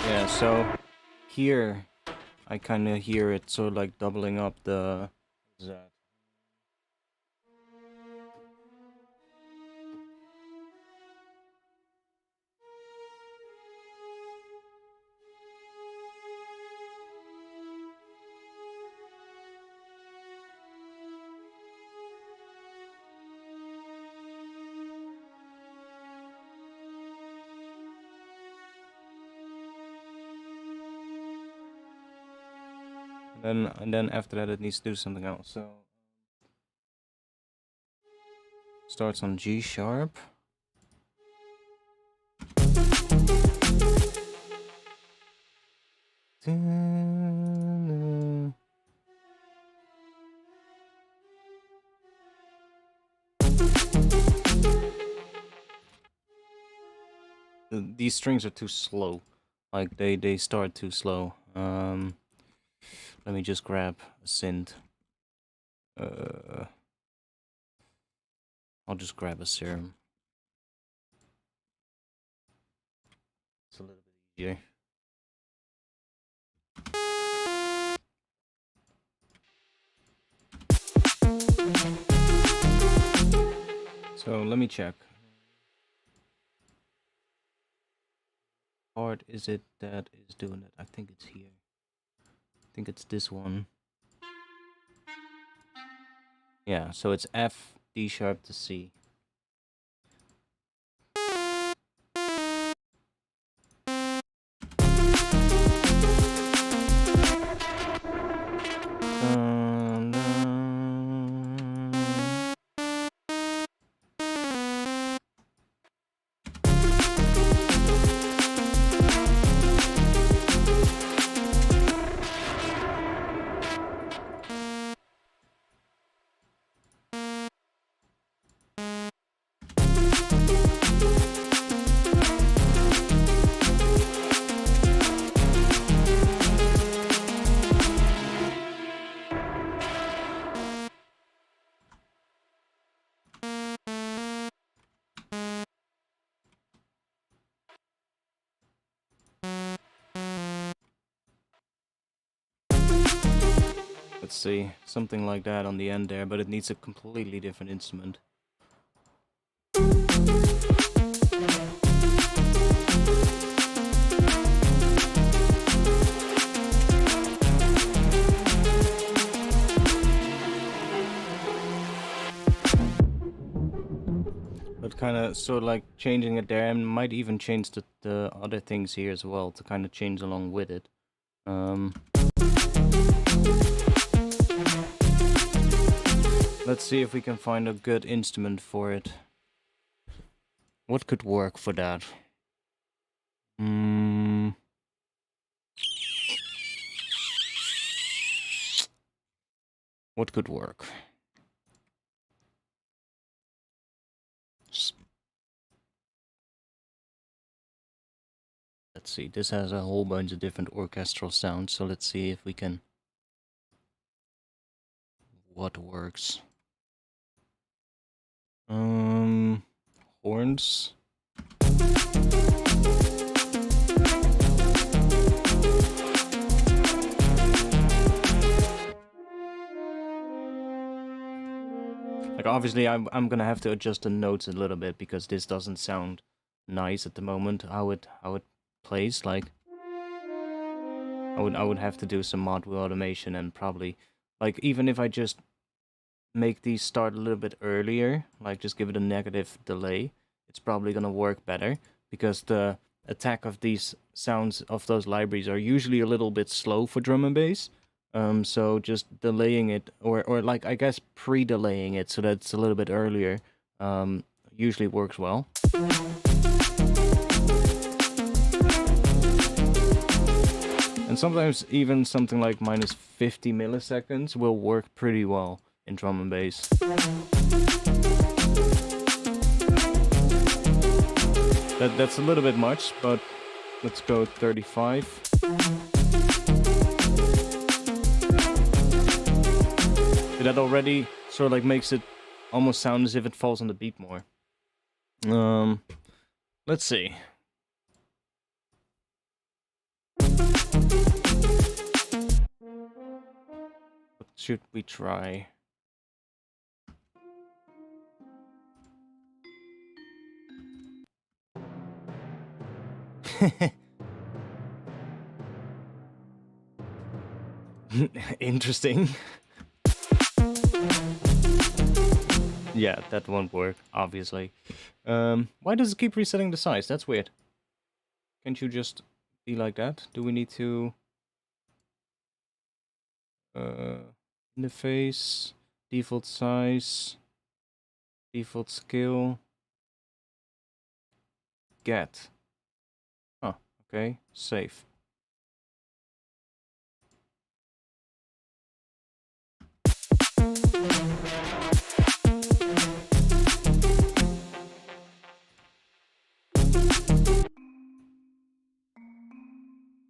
Yeah, so here I kind of hear it sort of like doubling up the. What's that? And then after that it needs to do something else. So starts on G sharp. These strings are too slow. Like they start too slow. Let me just grab a synth. I'll just grab a serum. It's a little bit easier. So let me check. Part is it that is doing it? I think it's here. I think it's this one. Yeah, so it's F, D sharp to C. Let's see, something like that on the end there, but it needs a completely different instrument. But kind of sort of like changing it there, and might even change the other things here as well to kind of change along with it. Let's see if we can find a good instrument for it. What could work for that? What could work? let's see. This has a whole bunch of different orchestral sounds, so let's see if we can... What works? Horns. Like obviously I'm gonna have to adjust the notes a little bit because this doesn't sound nice at the moment how it plays. Like I would have to do some mod with automation and probably like even if I just make these start a little bit earlier, like just give it a negative delay, it's probably gonna work better because the attack of these sounds of those libraries are usually a little bit slow for drum and bass. So just delaying it, or like I guess pre-delaying it so that it's a little bit earlier, usually works well. And sometimes even something like minus 50 milliseconds will work pretty well in drum and bass. That's a little bit much, but let's go 35. That already sort of like makes it almost sound as if it falls on the beat more. Let's see. What should we try? Interesting. Yeah, that won't work, obviously. Why does it keep resetting the size? That's weird. Can't you just be like that? Do we need to... interface, default size, default scale, get. Oh, okay, save.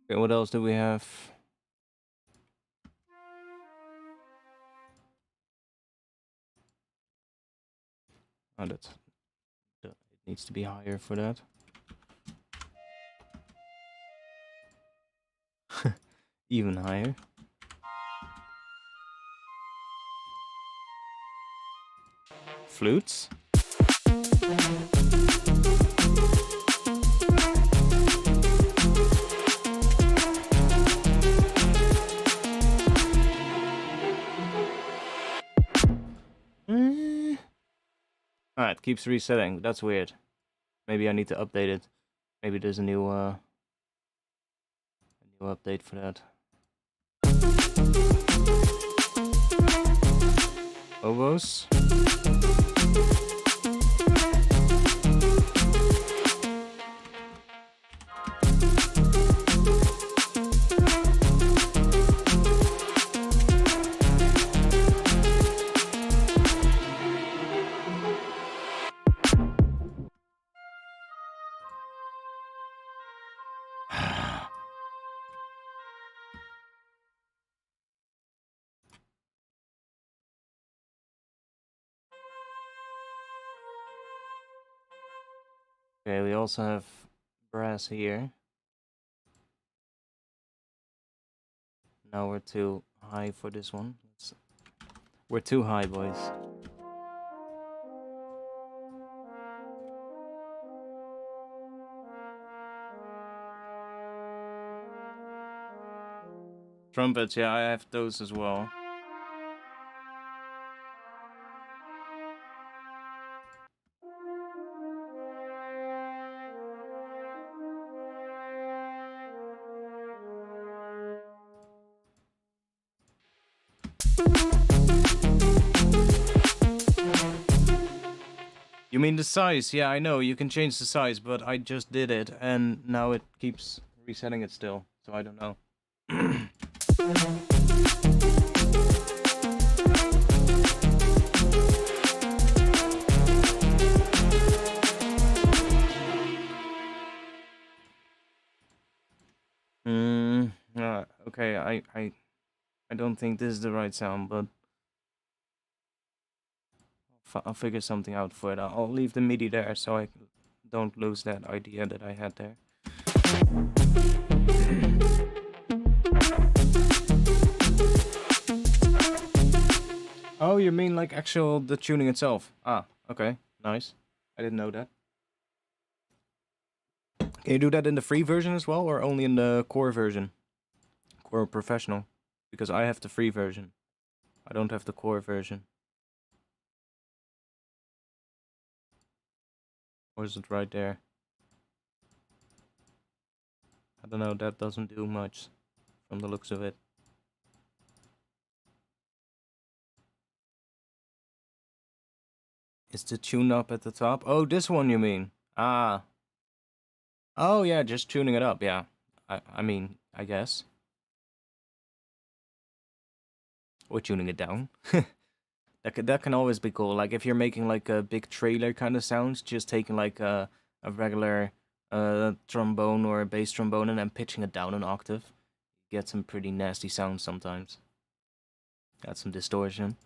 Okay, what else do we have? Oh, it needs to be higher for that. Even higher. Flutes. Ah, it keeps resetting. That's weird. Maybe I need to update it. Maybe there's a new update for that. Oboes. Okay, we also have brass here. Now we're too high for this one. We're too high, boys. Trumpets, yeah, I have those as well. You mean the size? Yeah, I know, you can change the size, but I just did it, and now it keeps resetting it still, so I don't know. Okay, I don't think this is the right sound, but I'll figure something out for it. I'll leave the MIDI there so I don't lose that idea that I had there. Oh, you mean like actual the tuning itself? Ah, okay, nice. I didn't know that. Can you do that in the free version as well, or only in the core version? Core professional? Because I have the free version. I don't have the core version. Or is it right there? I don't know, that doesn't do much from the looks of it. Is the tune up at the top? Oh, this one you mean? Ah. Oh yeah, just tuning it up, yeah. I mean, I guess. Or tuning it down. That can always be cool. Like if you're making like a big trailer kind of sounds, just taking like a regular trombone or a bass trombone and then pitching it down an octave. You get some pretty nasty sounds sometimes. Got some distortion.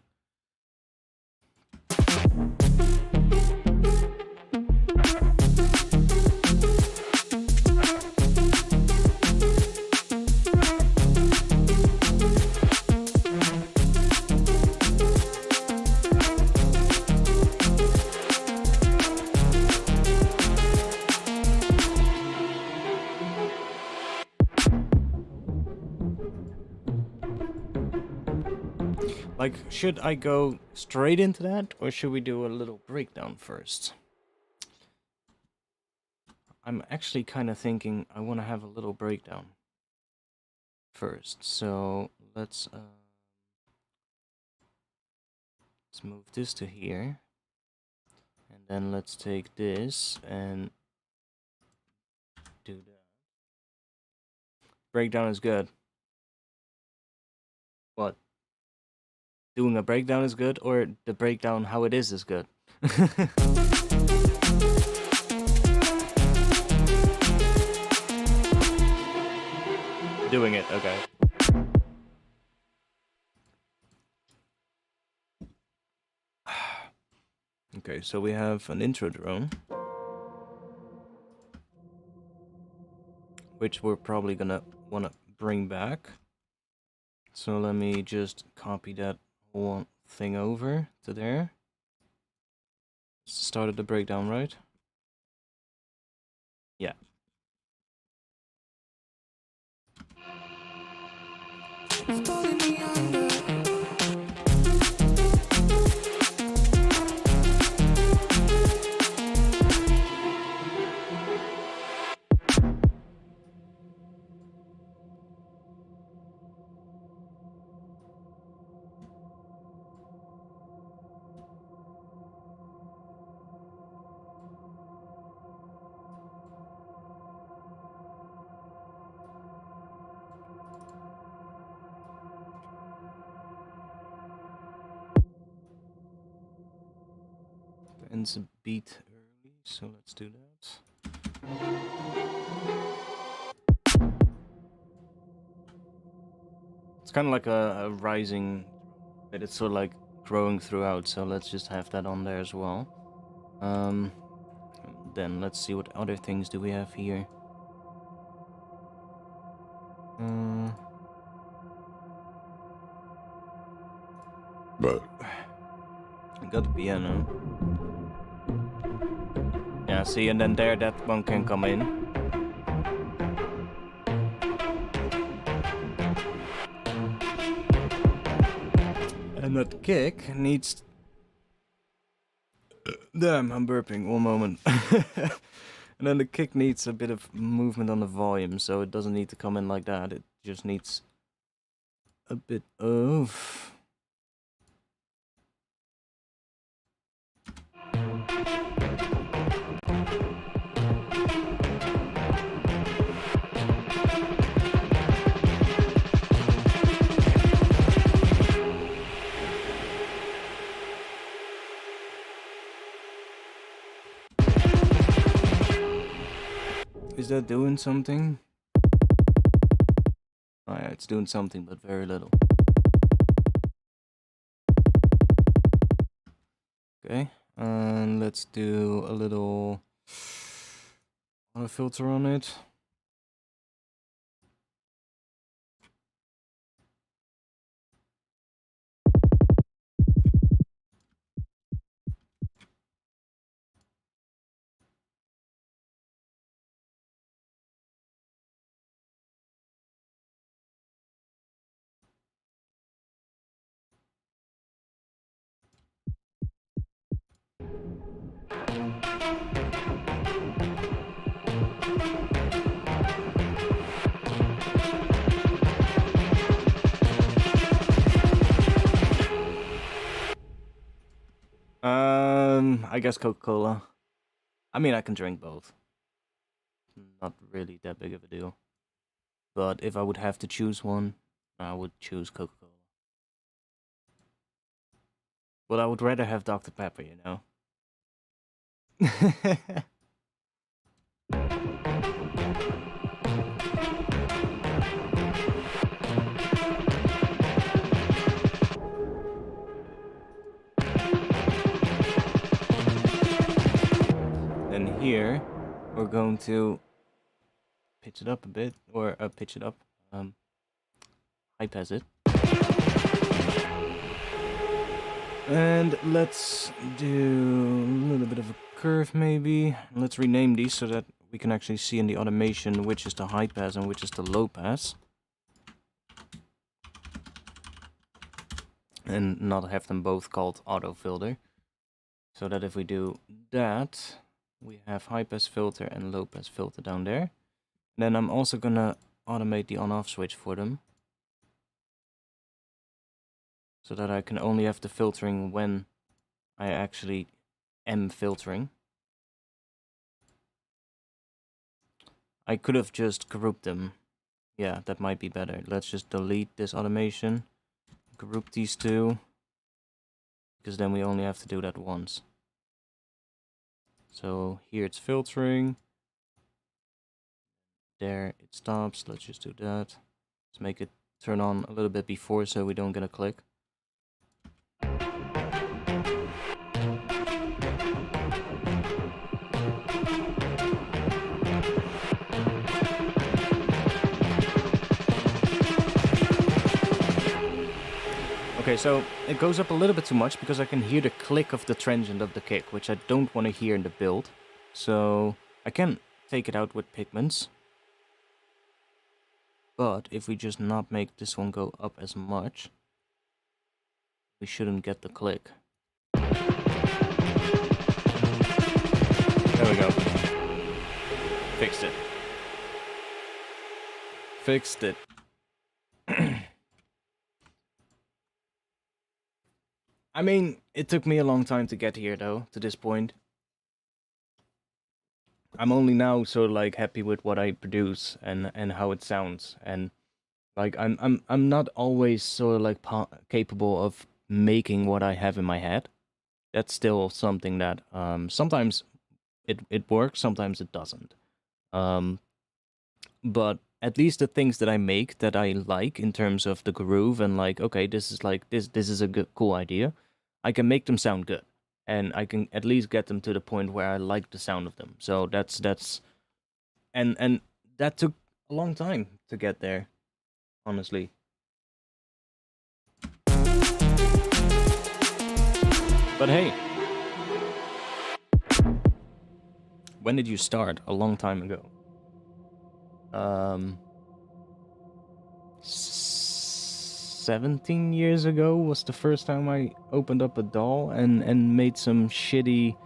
Like, should I go straight into that, or should we do a little breakdown first? I'm actually kind of thinking I want to have a little breakdown first. So let's move this to here, and then let's take this and do that. Breakdown is good. What? Doing a breakdown is good, or the breakdown how it is good? Doing it, okay. Okay, so we have an intro drone, which we're probably gonna wanna bring back. So let me just copy that one thing over to there. Started the breakdown, right? Yeah. It's pulling me under. Ends a beat early, so let's do that. It's kind of like a rising, but it's sort of like growing throughout, so let's just have that on there as well. Then let's see what other things do we have here. But I got the piano. Yeah, see, and then there that one can come in. And that kick needs... Damn, I'm burping, one moment. And then the kick needs a bit of movement on the volume, so it doesn't need to come in like that. It just needs a bit of... Is that doing something? Oh yeah, it's doing something, but very little. Okay, and let's do a little auto filter on it. I guess Coca-Cola. I mean, I can drink both. Not really that big of a deal. But if I would have to choose one, I would choose Coca-Cola. But I would rather have Dr. Pepper, you know? And here, we're going to pitch it up a bit, or pitch it up, high pass it. And let's do a little bit of a curve maybe. Let's rename these so that we can actually see in the automation which is the high pass and which is the low pass. And not have them both called auto filter. So that if we do that, we have high pass filter and low pass filter down there. And then I'm also gonna automate the on-off switch for them, so that I can only have the filtering when I actually am filtering. I could have just grouped them. Yeah, that might be better. Let's just delete this automation, group these two, because then we only have to do that once. So here it's filtering. There it stops. Let's just do that. Let's make it turn on a little bit before so we don't get a click. Okay, so it goes up a little bit too much because I can hear the click of the transient of the kick, which I don't want to hear in the build. So I can take it out with pigments. But if we just not make this one go up as much, we shouldn't get the click. There we go. Fixed it. Fixed it. I mean, it took me a long time to get here, though, to this point. I'm only now sort of like happy with what I produce and how it sounds, and like I'm not always sort of like capable of making what I have in my head. That's still something that sometimes it works, sometimes it doesn't. But at least the things that I make that I like in terms of the groove and like, okay, this is like this is a good cool idea. I can make them sound good, and I can at least get them to the point where I like the sound of them. So that's and that took a long time to get there, honestly. But hey, when did you start? A long time ago. 17 years ago was the first time I opened up a DAW and made some shitty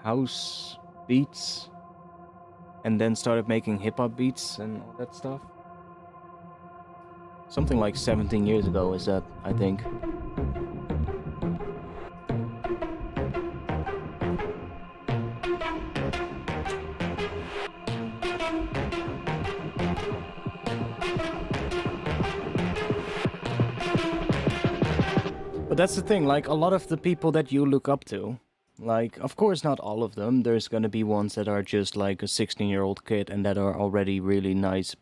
house beats, and then started making hip-hop beats and all that stuff. Something like 17 years ago is that, I think. But that's the thing, like, a lot of the people that you look up to, like, of course not all of them, there's gonna be ones that are just like a 16-year-old kid and that are already really nice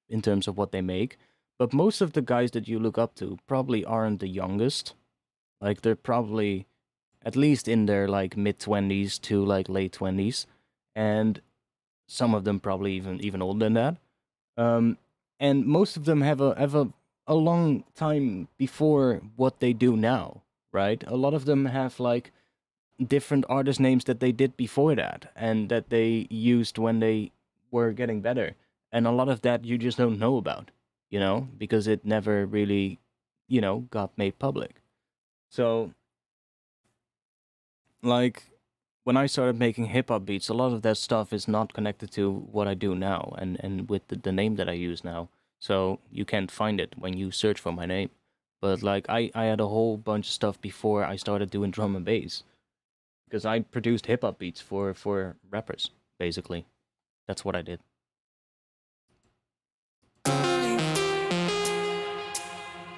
in terms of what they make. But most of the guys that you look up to probably aren't the youngest. Like they're probably at least in their like mid-20s to like late 20s, and some of them probably even older than that. Um, and most of them have a long time before what they do now, right? A lot of them have like different artist names that they did before that and that they used when they were getting better. And a lot of that you just don't know about, because it never really, got made public. So, like, when I started making hip hop beats, a lot of that stuff is not connected to what I do now and with the name that I use now. So you can't find it when you search for my name. But like I had a whole bunch of stuff before I started doing drum and bass because I produced hip hop beats for rappers basically. That's what I did.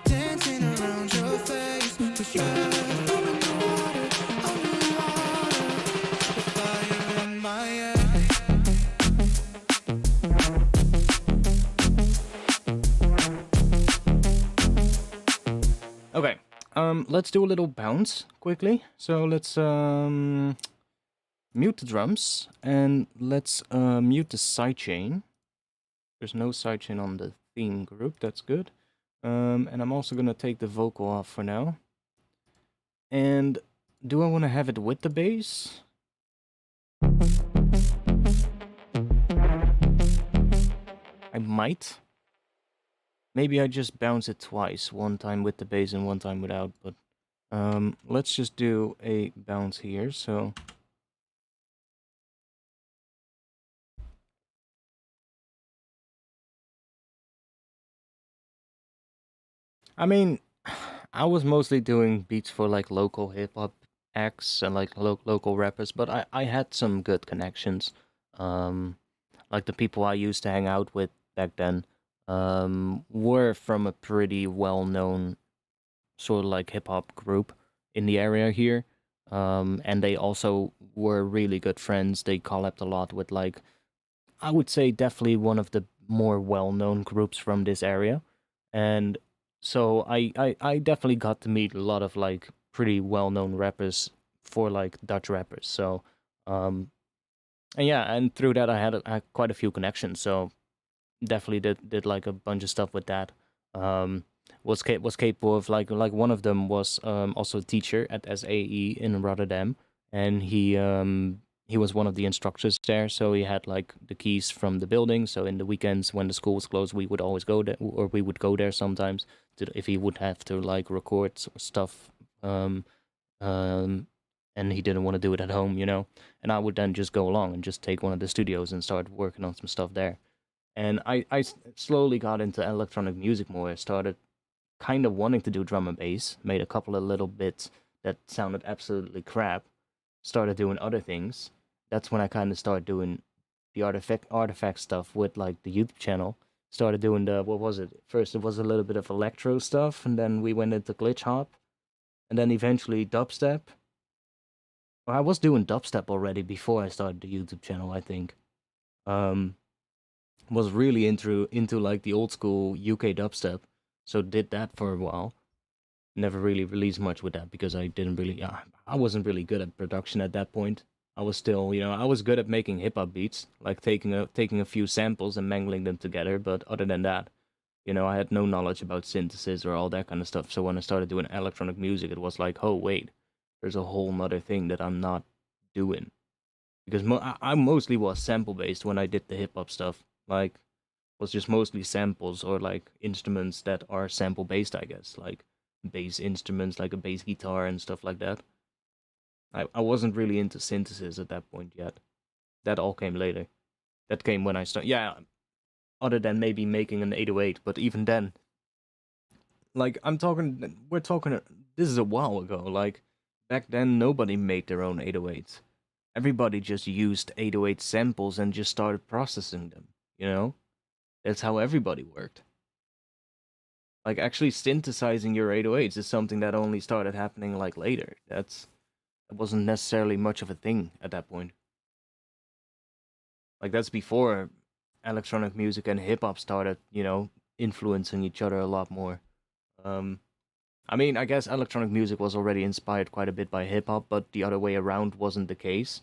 Dancing around your face, wish I had come in the water, the fire in my head. Okay. Let's do a little bounce quickly. So let's mute the drums and let's mute the sidechain. There's no sidechain on the theme group. That's good. And I'm also gonna take the vocal off for now. And do I want to have it with the bass? I might. Maybe I just bounce it twice, one time with the bass and one time without, but let's just do a bounce here, so... I mean, I was mostly doing beats for like local hip-hop acts and like local rappers, but I had some good connections. Like the people I used to hang out with back then were from a pretty well-known sort of like hip-hop group in the area here. And they also were really good friends. They collabed a lot with like, I would say definitely one of the more well-known groups from this area. And so I definitely got to meet a lot of like pretty well-known rappers for like Dutch rappers. So and yeah, and through that I had quite a few connections. So definitely did like a bunch of stuff with that. Was capable of like one of them was also a teacher at SAE in Rotterdam, and he was one of the instructors there. So he had like the keys from the building. So in the weekends when the school was closed, we would always go there, or we would go there sometimes if he would have to like record stuff. And he didn't want to do it at home, and I would then just go along and just take one of the studios and start working on some stuff there. And I slowly got into electronic music more. I started kind of wanting to do drum and bass, made a couple of little bits that sounded absolutely crap, started doing other things. That's when I kind of started doing the artifact stuff with like the YouTube channel. Started doing what was it? First it was a little bit of electro stuff, and then we went into glitch hop, and then eventually dubstep. Well, I was doing dubstep already before I started the YouTube channel, I think. Was really into like the old school UK dubstep, so did that for a while. Never really released much with that because I wasn't really good at production at that point. I was still, I was good at making hip hop beats, like taking a few samples and mangling them together. But other than that, I had no knowledge about synthesis or all that kind of stuff. So when I started doing electronic music, it was like, oh wait, there's a whole nother thing that I'm not doing, because I mostly was sample based when I did the hip hop stuff. Like, was just mostly samples or like instruments that are sample based, I guess, like bass instruments, like a bass guitar and stuff like that. I wasn't really into synthesis at that point yet. That all came later. That came when I started. Yeah, other than maybe making an 808, but even then, like we're talking. This is a while ago. Like back then, nobody made their own 808s. Everybody just used 808 samples and just started processing them. That's how everybody worked. Like actually synthesizing your 808s is something that only started happening like later. That wasn't necessarily much of a thing at that point. Like that's before electronic music and hip hop started, influencing each other a lot more. Um, I mean, I guess electronic music was already inspired quite a bit by hip hop, but the other way around wasn't the case.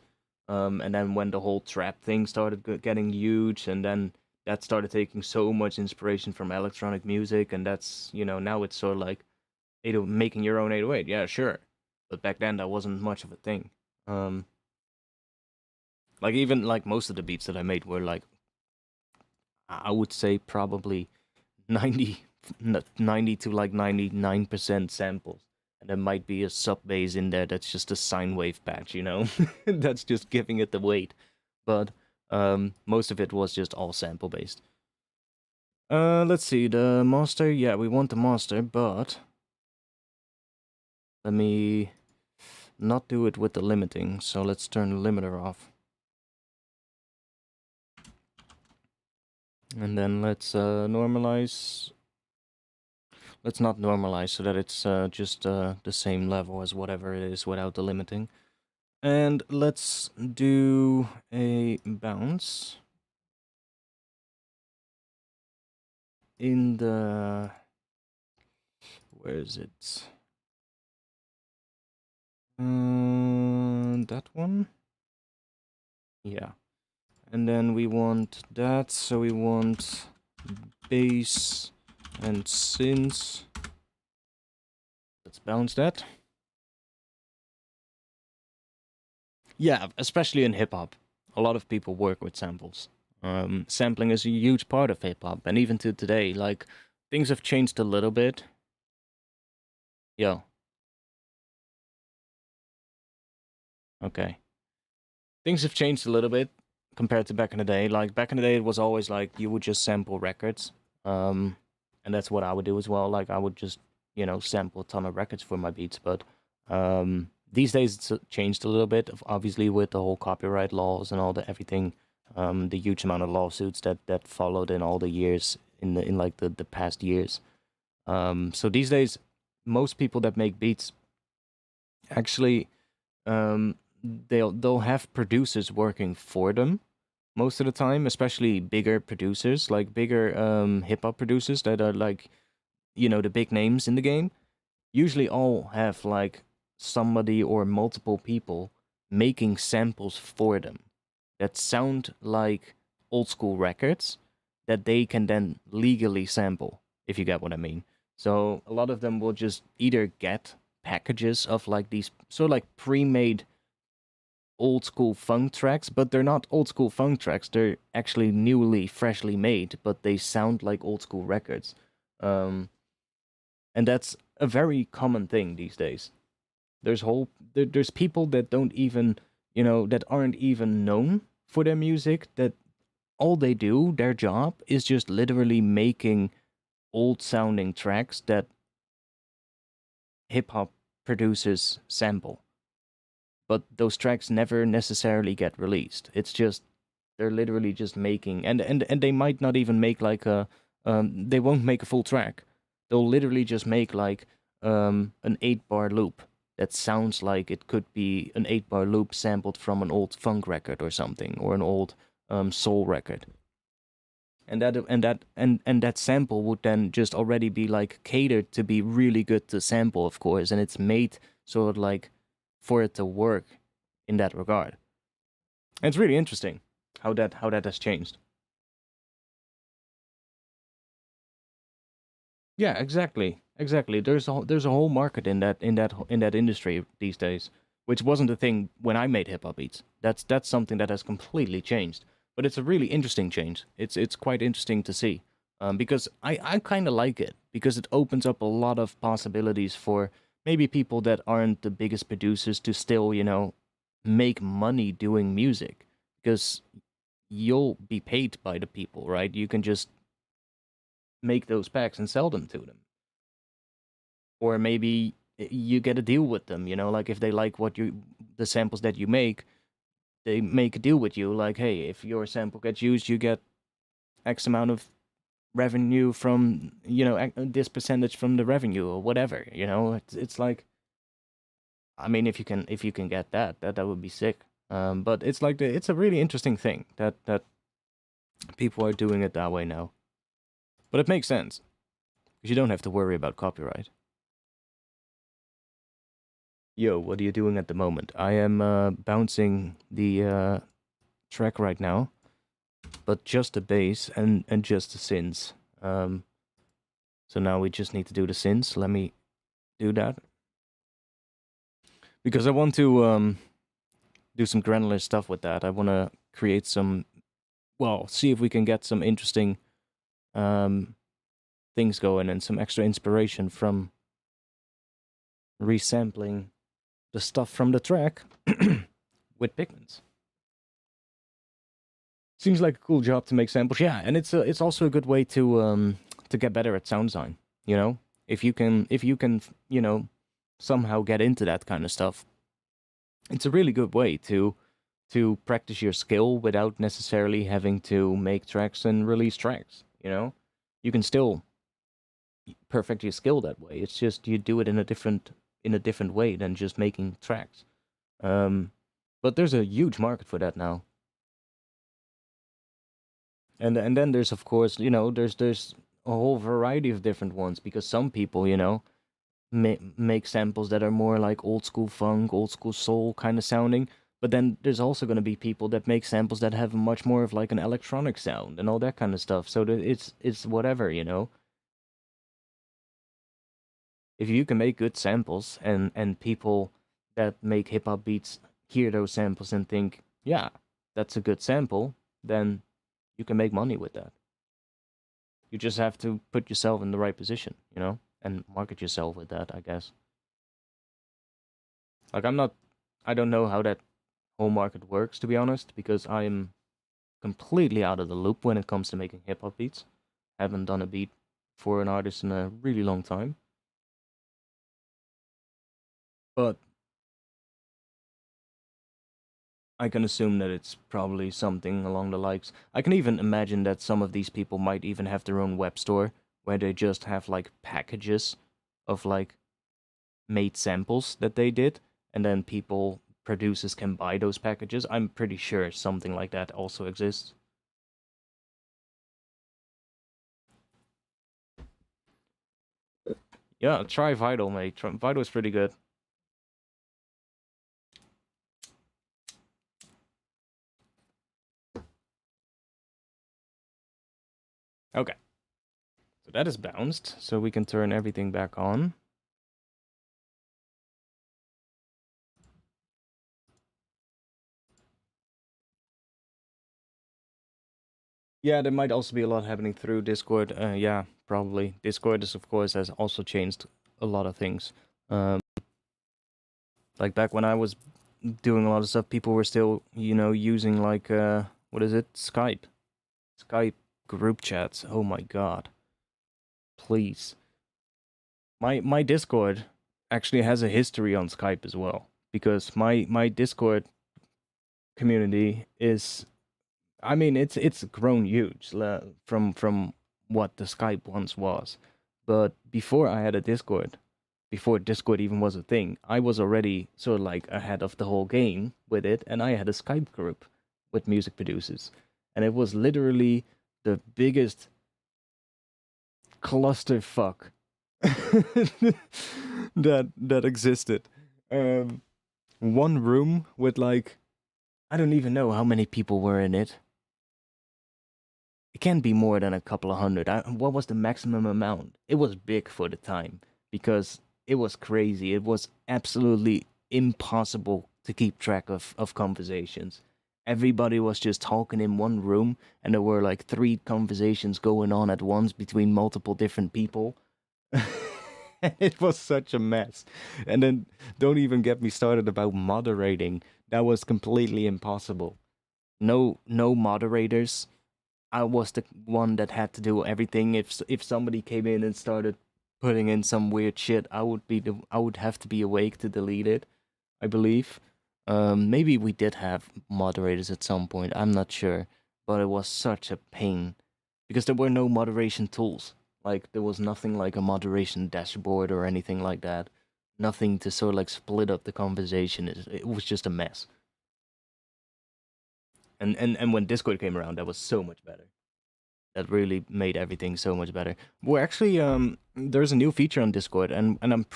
And then when the whole trap thing started getting huge, and then that started taking so much inspiration from electronic music, and that's, now it's sort of like making your own 808. Yeah, sure. But back then, that wasn't much of a thing. Um, like, even like most of the beats that I made were like, I would say probably 90, 90 to like 99% samples. And there might be a sub bass in there that's just a sine wave patch. That's just giving it the weight. But most of it was just all sample based. Let's see, the master. Yeah, we want the master, but let me not do it with the limiting. So let's turn the limiter off. And then let's normalize. Let's not normalize so that it's just the same level as whatever it is without the limiting. And let's do a bounce in the... Where is it? That one? Yeah. And then we want that, so we want bass and synths. Let's bounce that. Yeah, especially in hip hop, a lot of people work with samples. Sampling is a huge part of hip hop, and even to today, like, things have changed a little bit. Yo. Okay. Things have changed a little bit compared to back in the day. Like, back in the day, it was always like you would just sample records. And that's what I would do as well. Like, I would just, sample a ton of records for my beats. But these days, it's changed a little bit, obviously, with the whole copyright laws and all the everything. The huge amount of lawsuits that followed in all the years, in the past years. So these days, most people that make beats actually they'll have producers working for them most of the time, especially bigger producers, like bigger hip hop producers that are like, the big names in the game. Usually all have like somebody or multiple people making samples for them that sound like old school records that they can then legally sample, if you get what I mean. So a lot of them will just either get packages of like these sort of like pre-made old school funk tracks, but they're not old school funk tracks. They're actually newly, freshly made, but they sound like old school records. And that's a very common thing these days. There's people that don't even, that aren't even known for their music, that all they do, their job, is just literally making old sounding tracks that hip hop producers sample. But those tracks never necessarily get released. It's just they're literally just making, and they might not even make like they won't make a full track. They'll literally just make like an 8-bar loop that sounds like it could be an 8-bar loop sampled from an old funk record or something, or an old soul record. And that sample would then just already be like catered to be really good to sample, of course, and it's made sort of like for it to work in that regard. And it's really interesting how that has changed. Yeah, exactly. There's a whole market in that industry these days, which wasn't a thing when I made hip hop beats. That's something that has completely changed. But it's a really interesting change. It's quite interesting to see, because I kind of like it, because it opens up a lot of possibilities for maybe people that aren't the biggest producers to still, make money doing music, because you'll be paid by the people, right? You can just make those packs and sell them to them. Or maybe you get a deal with them, like if they like the samples that you make, they make a deal with you, like, hey, if your sample gets used, you get X amount of revenue from, this percentage from the revenue or whatever, it's like, I mean, if you can get that would be sick. But it's like it's a really interesting thing that people are doing it that way now. But it makes sense, because you don't have to worry about copyright. Yo, what are you doing at the moment? I am bouncing the track right now, but just the bass and just the synths. So now we just need to do the synths. Let me do that. Because I want to do some granular stuff with that. I want to create some, well, see if we can get some interesting things going and some extra inspiration from resampling the stuff from the track with pigments. Seems like a cool job to make samples, yeah, and it's also a good way to get better at sound design. You know, if you can you know somehow get into that kind of stuff, it's a really good way to practice your skill without necessarily having to make tracks and release tracks. You know, you can still perfect your skill that way. It's just you do it in a different way than just making tracks. But there's a huge market for that now. And then there's, of course, you know, there's a whole variety of different ones, because some people, you know, make samples that are more like old school funk, old school soul kind of sounding. But then there's also going to be people that make samples that have much more of like an electronic sound and all that kind of stuff. So it's whatever, you know. If you can make good samples and people that make hip hop beats hear those samples and think, yeah, that's a good sample, then you can make money with that. You just have to put yourself in the right position, you know, and market yourself with that, I guess. Like I don't know how that whole market works, to be honest, because I'm completely out of the loop when it comes to making hip hop beats. Haven't done a beat for an artist in a really long time. But I can assume that it's probably something along the likes. I can even imagine that some of these people might even have their own web store where they just have like packages of like made samples that they did, and then producers can buy those packages. I'm pretty sure something like that also exists. Yeah, try Vital, mate. Vital's pretty good. Okay. So that is bounced, so we can turn everything back on. Yeah, there might also be a lot happening through Discord. Yeah, probably. Discord is, of course, has also changed a lot of things. Like back when I was doing a lot of stuff, people were still, you know, using like what is it? Skype group chats. Oh my god. Please. My Discord actually has a history on Skype as well, because my Discord community is, I mean, it's grown huge from what the Skype once was. But before I had a Discord, before Discord even was a thing, I was already sort of like ahead of the whole game with it, and I had a Skype group with music producers, and it was literally the biggest clusterfuck that existed. One room with like, I don't even know how many people were in it. It can't be more than a couple of hundred. What was the maximum amount? It was big for the time, because it was crazy. It was absolutely impossible to keep track of conversations. Everybody was just talking in one room, and there were like 3 conversations going on at once between multiple different people. It was such a mess. And then don't even get me started about moderating. That was completely impossible. No moderators. I was the one that had to do everything. If somebody came in and started putting in some weird shit, I would have to be awake to delete it, I believe. Maybe we did have moderators at some point. I'm not sure, but it was such a pain because there were no moderation tools. Like there was nothing like a moderation dashboard or anything like that. Nothing to sort of like split up the conversation. It was just a mess. And when Discord came around, that was so much better. that really made everything so much better. We're actually there's a new feature on Discord, and I'm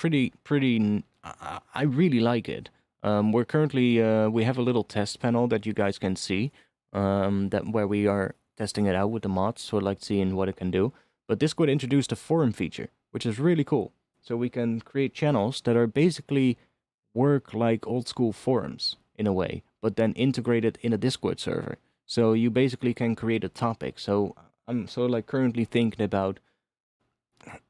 I really like it. We're currently we have a little test panel that you guys can see, that where we are testing it out with the mods, so like seeing what it can do. But Discord introduced a forum feature, which is really cool. So we can create channels that are basically work like old school forums in a way, but then integrated in a Discord server. So you basically can create a topic. So I'm so like currently thinking about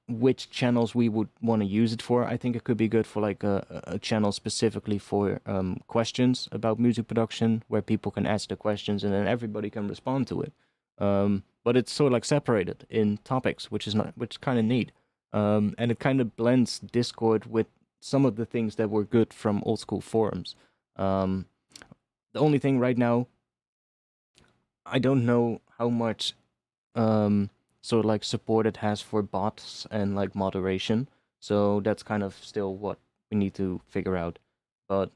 which channels we would want to use it for. I think it could be good for like a channel specifically for questions about music production, where people can ask the questions and then everybody can respond to it. But it's sort of like separated in topics, which is kind of neat. And it kind of blends Discord with some of the things that were good from old school forums. The only thing right now, I don't know how much sort of like support it has for bots and like moderation. So that's kind of still what we need to figure out. But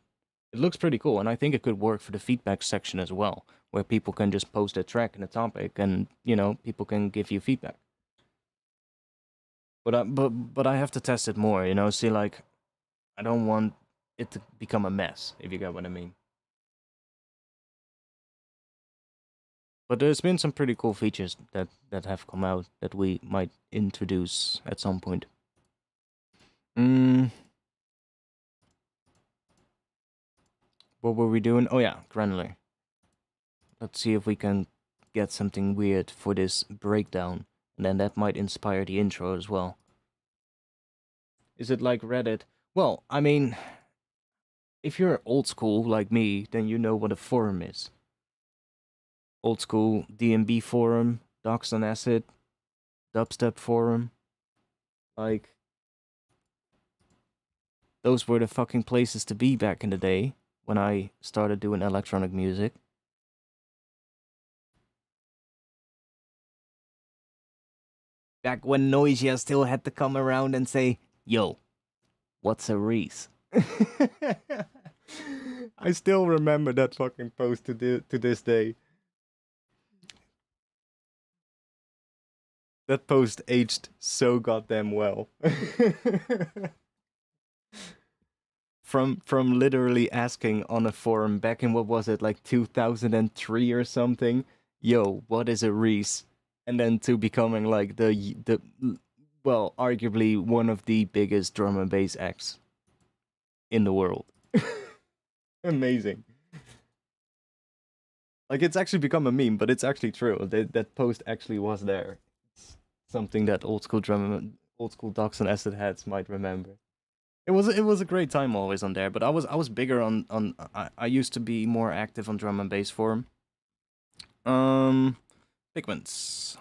it looks pretty cool, and I think it could work for the feedback section as well, where people can just post a track and a topic, and people can give you feedback. But I have to test it more, See, like, I don't want it to become a mess, if you get what I mean. But there's been some pretty cool features that have come out that we might introduce at some point. What were we doing? Oh yeah, Granular. Let's see if we can get something weird for this breakdown, and then that might inspire the intro as well. Is it like Reddit? Well, I mean, if you're old school like me, then you know what a forum is. Old school DMB forum, Docs on Acid, Dubstep forum. Like, those were the fucking places to be back in the day when I started doing electronic music. Back when Noisia still had to come around and say, yo, what's a Reese? I still remember that fucking post to this day. That post aged so goddamn well. From literally asking on a forum back in, what was it, like 2003 or something, yo, what is a Reese? And then to becoming like the well, arguably one of the biggest drum and bass acts in the world. Amazing. Like, it's actually become a meme, but it's actually true. That post actually was there. It's something that old school Docs and Acid heads might remember. It was a great time always on there, but I was bigger on I used to be more active on drum and bass forum. Pigmentus.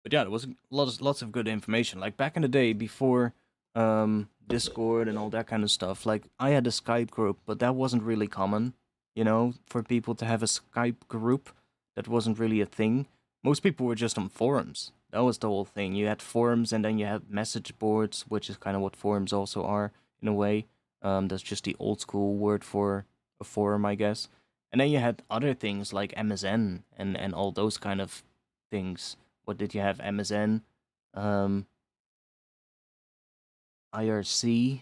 But yeah, there was lots of good information. Like back in the day, before Discord and all that kind of stuff. Like, I had a Skype group, but that wasn't really common, for people to have a Skype group. That wasn't really a thing. Most people were just on forums. That was the whole thing. You had forums, and then you had message boards, which is kind of what forums also are, in a way. That's just the old school word for a forum, I guess. And then you had other things like MSN and all those kind of things. What did you have? MSN, IRC,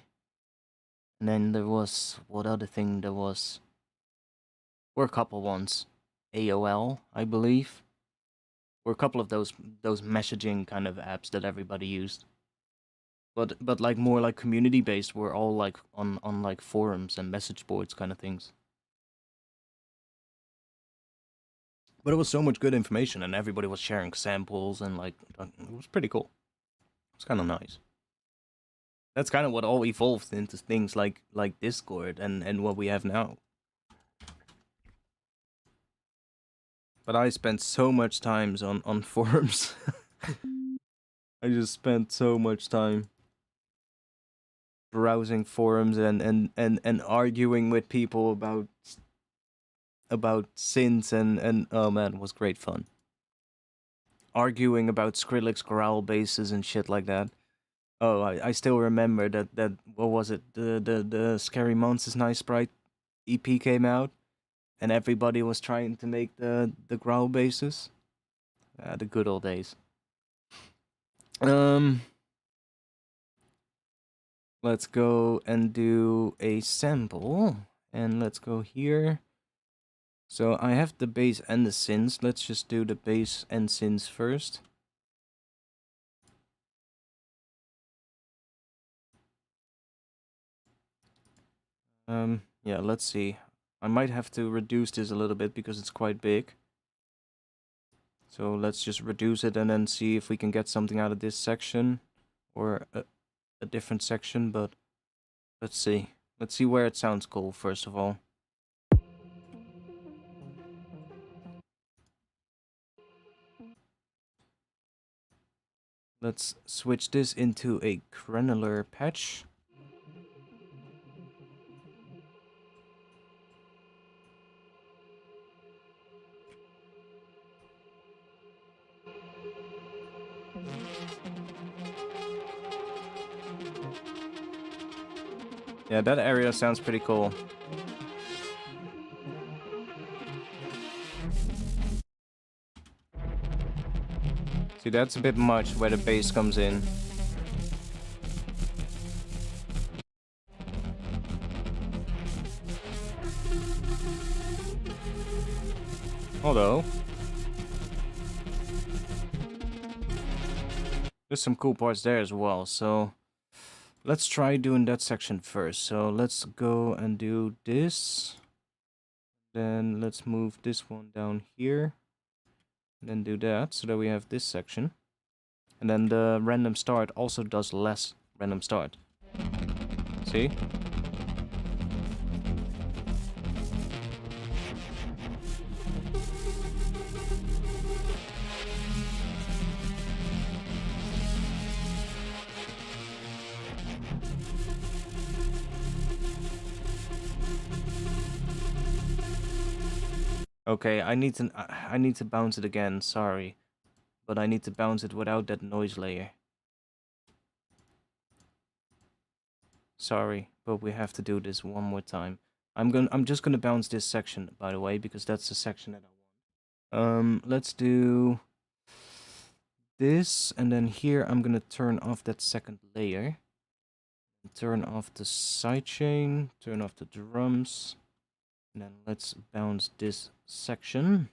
and then there was, what other thing there was? Were a couple ones. AOL, I believe. Were a couple of those messaging kind of apps that everybody used. But like more like community based, were all like on like forums and message boards kind of things. But it was so much good information, and everybody was sharing samples, and like it was pretty cool. It was kind of nice. That's kind of what all evolved into things like Discord and what we have now. But I spent so much time on forums. I just spent so much time browsing forums and arguing with people about synths and oh man, it was great fun. Arguing about Skrillex growl basses and shit like that. Oh, I still remember that what was it? The Scary Monsters Nice Sprite EP came out, and everybody was trying to make the growl basses. The good old days. Let's go and do a sample, and let's go here. So I have the bass and the synths. Let's just do the bass and synths first. Yeah, let's see. I might have to reduce this a little bit because it's quite big. So let's just reduce it and then see if we can get something out of this section or a different section, but let's see. Let's see where it sounds cool first of all. Let's switch this into a granular patch. Yeah, that area sounds pretty cool. See, that's a bit much where the bass comes in. Although, there's some cool parts there as well, so let's try doing that section first. So let's go and do this. Then let's move this one down here. And then do that, so that we have this section. And then the random start also does less random start. See? Okay, I need to bounce it again, sorry. But I need to bounce it without that noise layer. Sorry, but we have to do this one more time. I'm just gonna bounce this section, by the way, because that's the section that I want. Let's do this, and then here I'm gonna turn off that second layer. Turn off the sidechain, turn off the drums. And then let's bounce this section.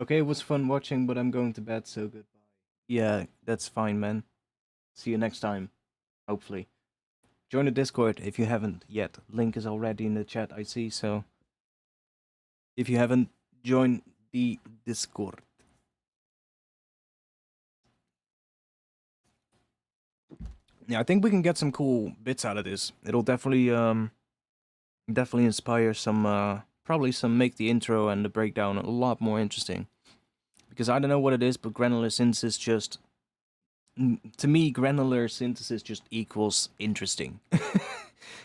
Okay, it was fun watching, but I'm going to bed, so goodbye. Yeah, that's fine, man. See you next time, hopefully. Join the Discord if you haven't yet. Link is already in the chat, I see, so if you haven't, join the Discord. Yeah, I think we can get some cool bits out of this. It'll definitely inspire some probably some make the intro and the breakdown a lot more interesting. Because I don't know what it is, but granular synthesis just, to me, granular synthesis just equals interesting.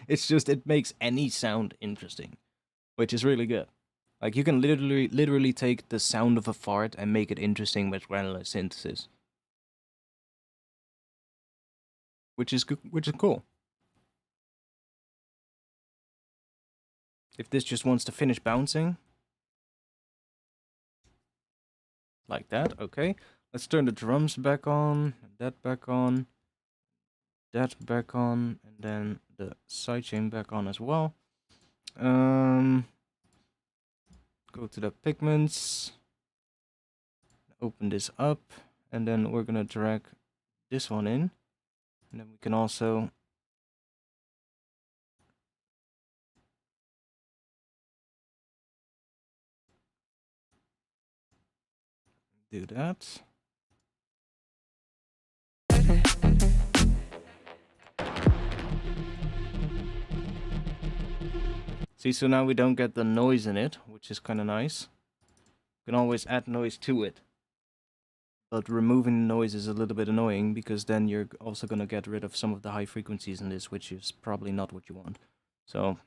It's just, it makes any sound interesting, which is really good. Like, you can literally take the sound of a fart and make it interesting with granular synthesis. Which is cool. If this just wants to finish bouncing, like that, okay. Let's turn the drums back on, that back on, that back on, and then the sidechain back on as well. Go to the pigments, open this up, and then we're gonna drag this one in, and then we can also do that. See, so now we don't get the noise in it, which is kind of nice. You can always add noise to it. But removing the noise is a little bit annoying because then you're also going to get rid of some of the high frequencies in this, which is probably not what you want. So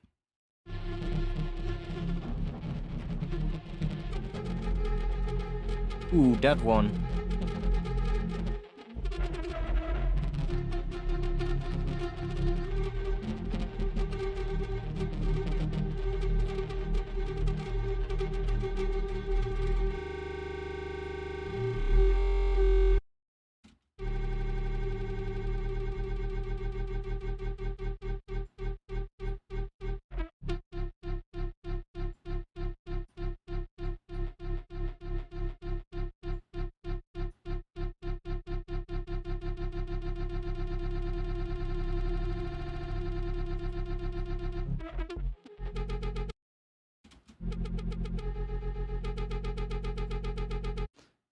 ooh, that one.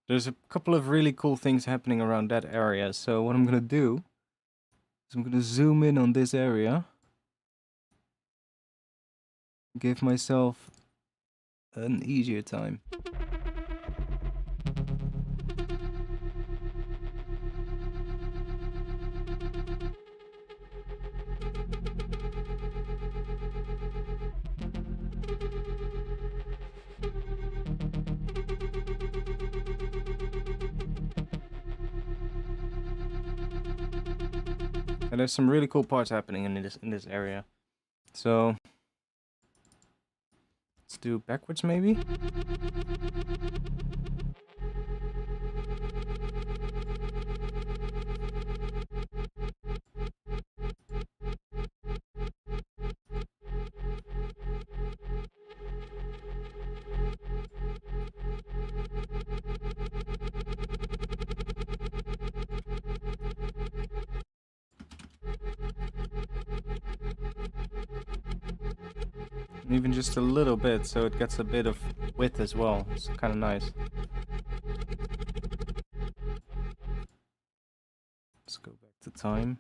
There's a couple of really cool things happening around that area. So what I'm going to do is I'm going to zoom in on this area. Give myself an easier time. And there's some really cool parts happening in this area. So let's do backwards maybe. And even just a little bit, so it gets a bit of width as well. It's kind of nice. Let's go back to time.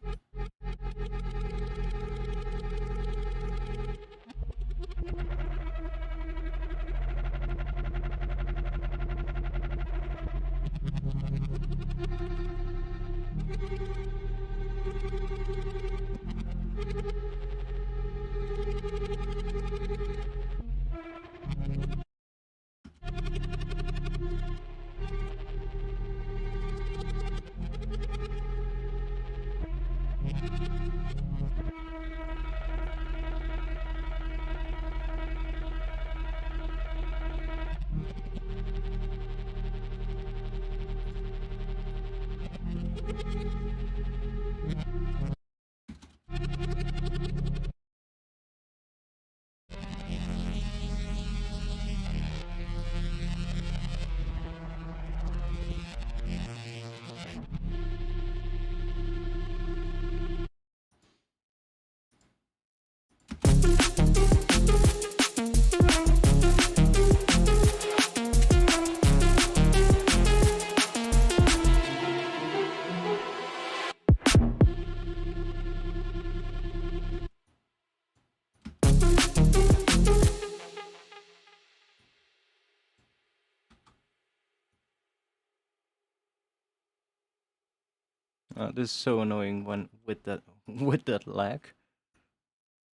This is so annoying when with that lag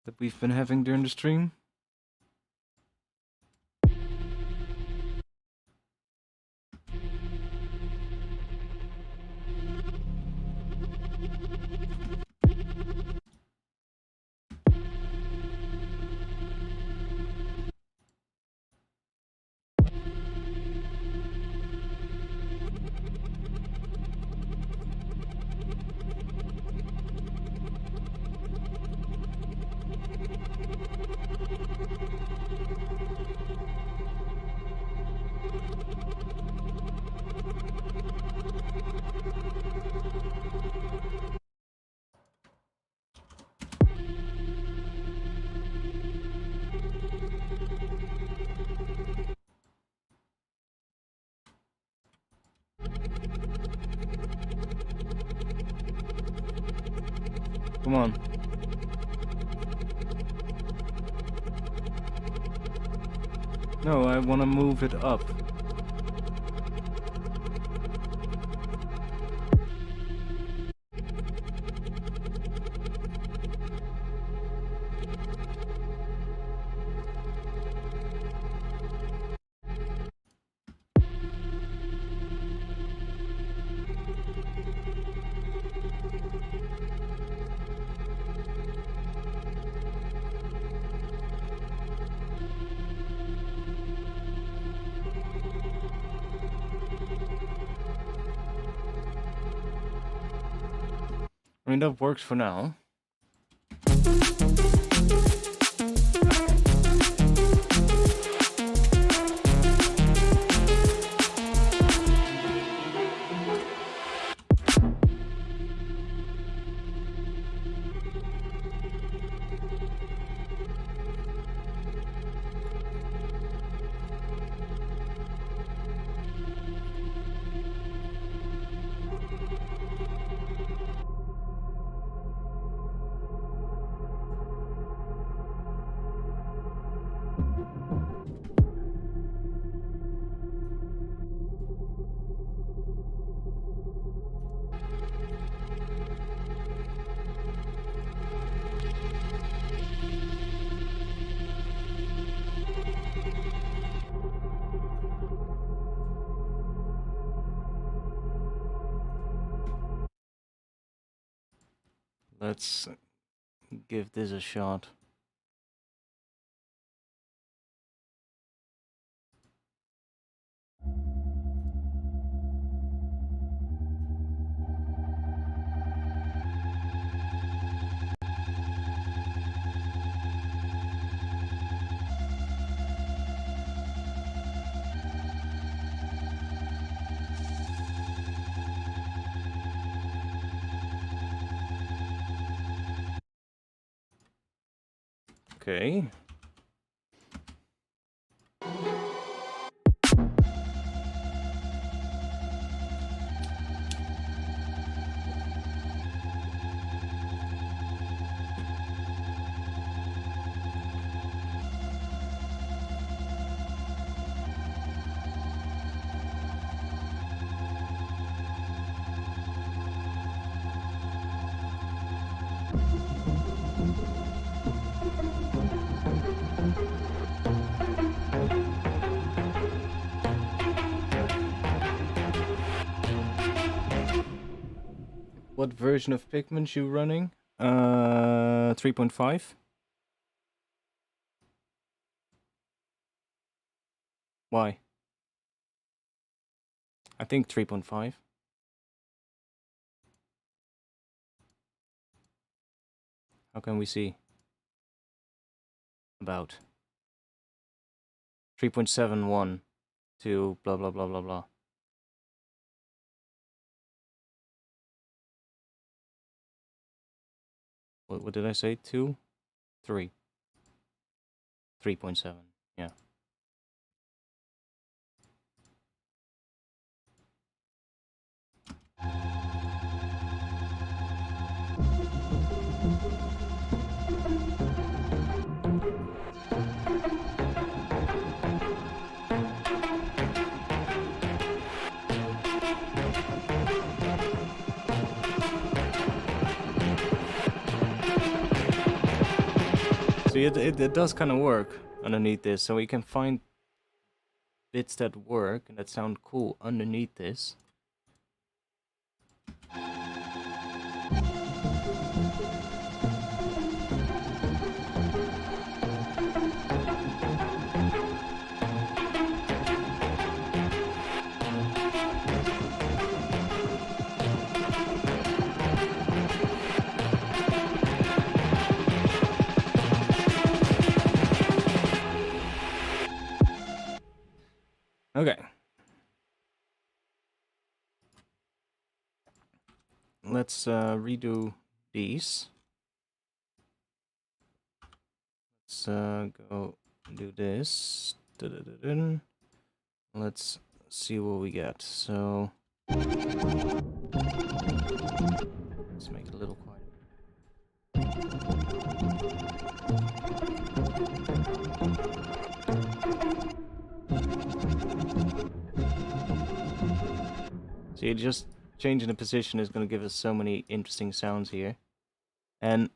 that we've been having during the stream. Come on. No, I want to move it up. I mean, that works for now. Let's give this a shot. Okay. What version of Pigment you running? 3.5. Why? I think 3.5. How can we see? About 3.71 to blah blah blah blah blah. What did I say? 2? 3. 3.7. Yeah. See, it does kind of work underneath this, so we can find bits that work and that sound cool underneath this. Okay. Let's redo these. Let's go do this. Dun-dun-dun-dun. Let's see what we get. So let's make it a little quieter. See, just changing the position is going to give us so many interesting sounds here. And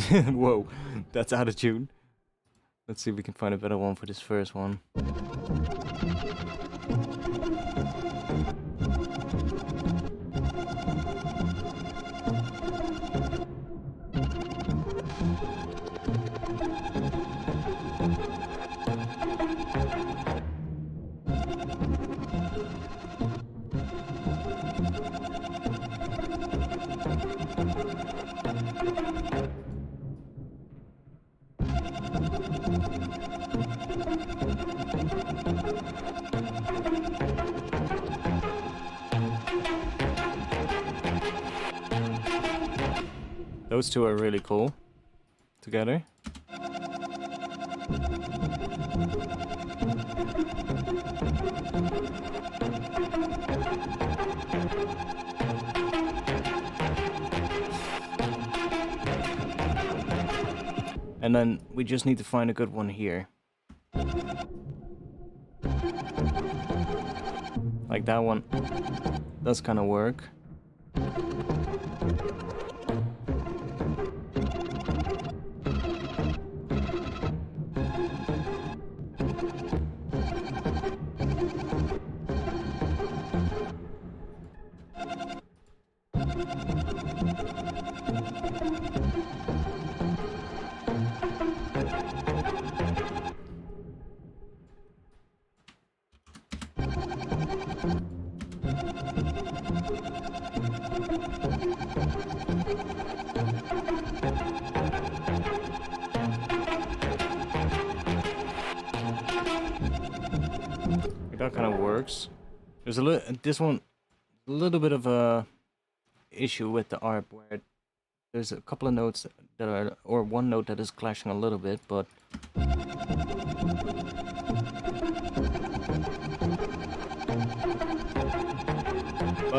Whoa, that's out of tune. Let's see if we can find a better one for this first one. Those two are really cool together. And then we just need to find a good one here. Like that one does kind of work. That kind of works. There's this one, a little bit of a issue with the ARP where there's a couple of notes that are, or one note that is clashing a little bit, but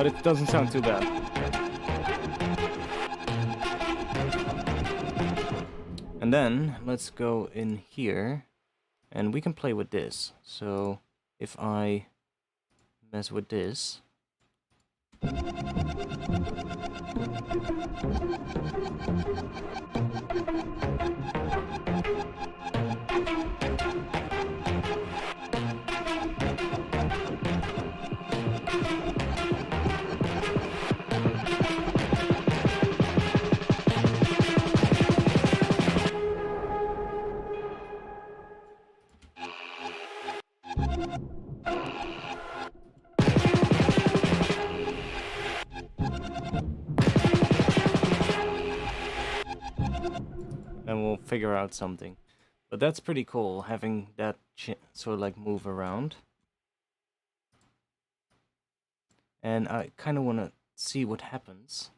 it doesn't sound too bad. And then let's go in here, and we can play with this. So if I mess with this, then we'll figure out something. But that's pretty cool, having that sort of like move around. And I kind of want to see what happens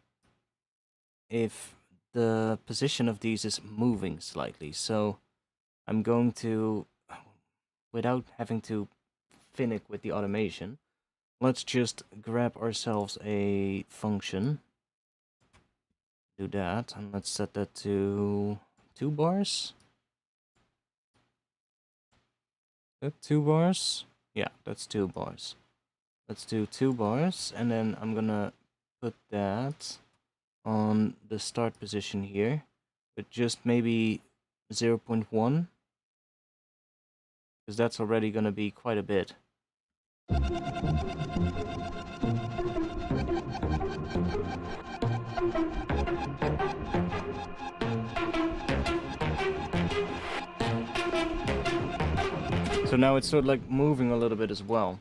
if the position of these is moving slightly. So I'm going to, without having to finick with the automation, let's just grab ourselves a function. Do that, and let's set that to 2 bars. Is that 2 bars? Yeah, that's 2 bars. Let's do 2 bars, and then I'm gonna put that on the start position here, with just maybe 0.1, because that's already gonna be quite a bit. So now it's sort of like moving a little bit as well.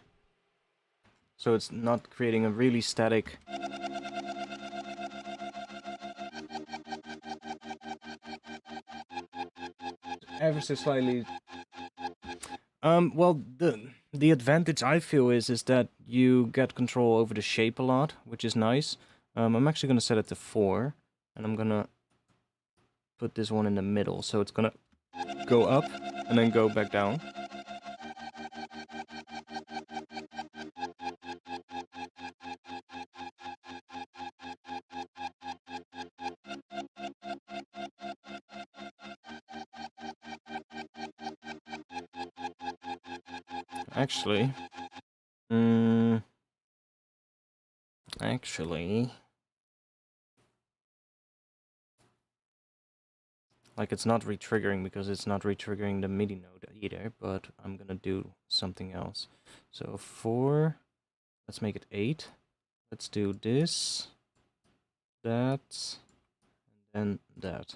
So it's not creating a really static. Ever so slightly. Well, the advantage I feel is that you get control over the shape a lot, which is nice. I'm actually gonna set it to 4, and I'm gonna put this one in the middle, so it's gonna go up and then go back down. Actually, Like it's not re-triggering because it's not re-triggering the MIDI note either, but I'm gonna do something else. So 4, let's make it 8. Let's do this, that, and that.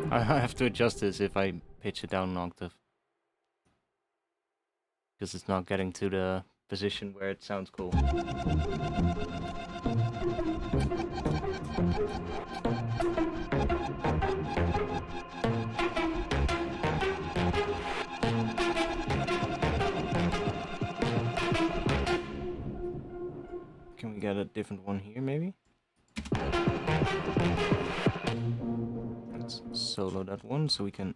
I have to adjust this if I pitch it down an octave. Because it's not getting to the position where it sounds cool. Can we get a different one here, maybe? Let's solo that one so we can...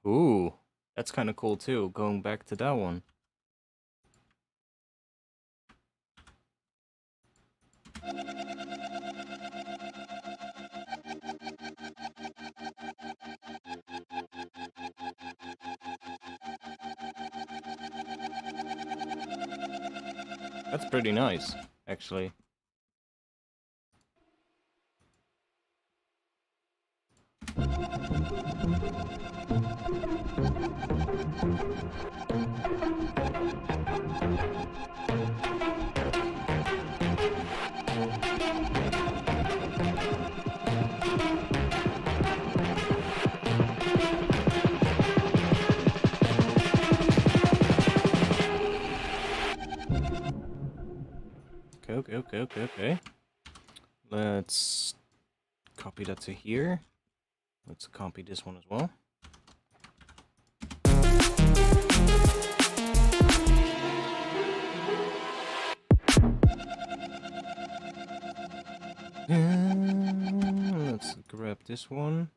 Ooh, that's kind of cool too, going back to that one. That's pretty nice, actually. Okay. Let's copy that to here. Let's copy this one as well. Let's grab this one.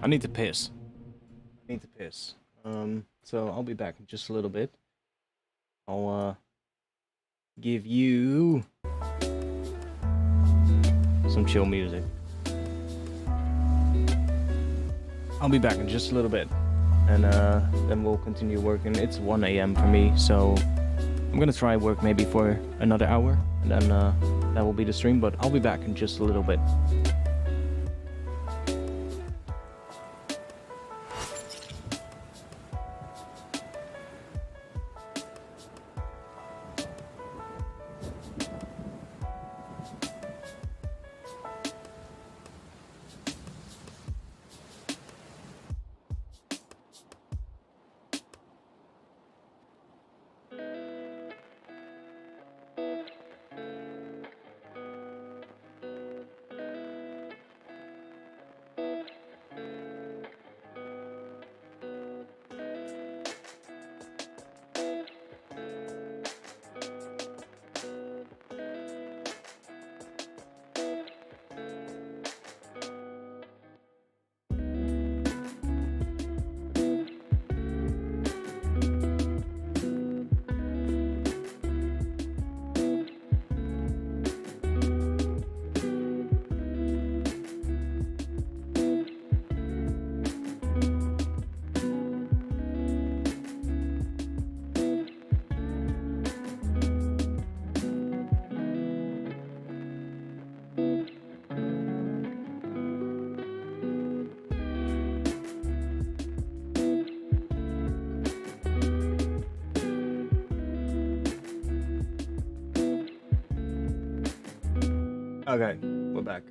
I need to piss. So I'll be back in just a little bit. I'll give you some chill music. I'll be back in just a little bit, and then we'll continue working. It's 1 a.m. for me, so I'm gonna try work maybe for another hour, and then that will be the stream. But I'll be back in just a little bit. Okay, we're back.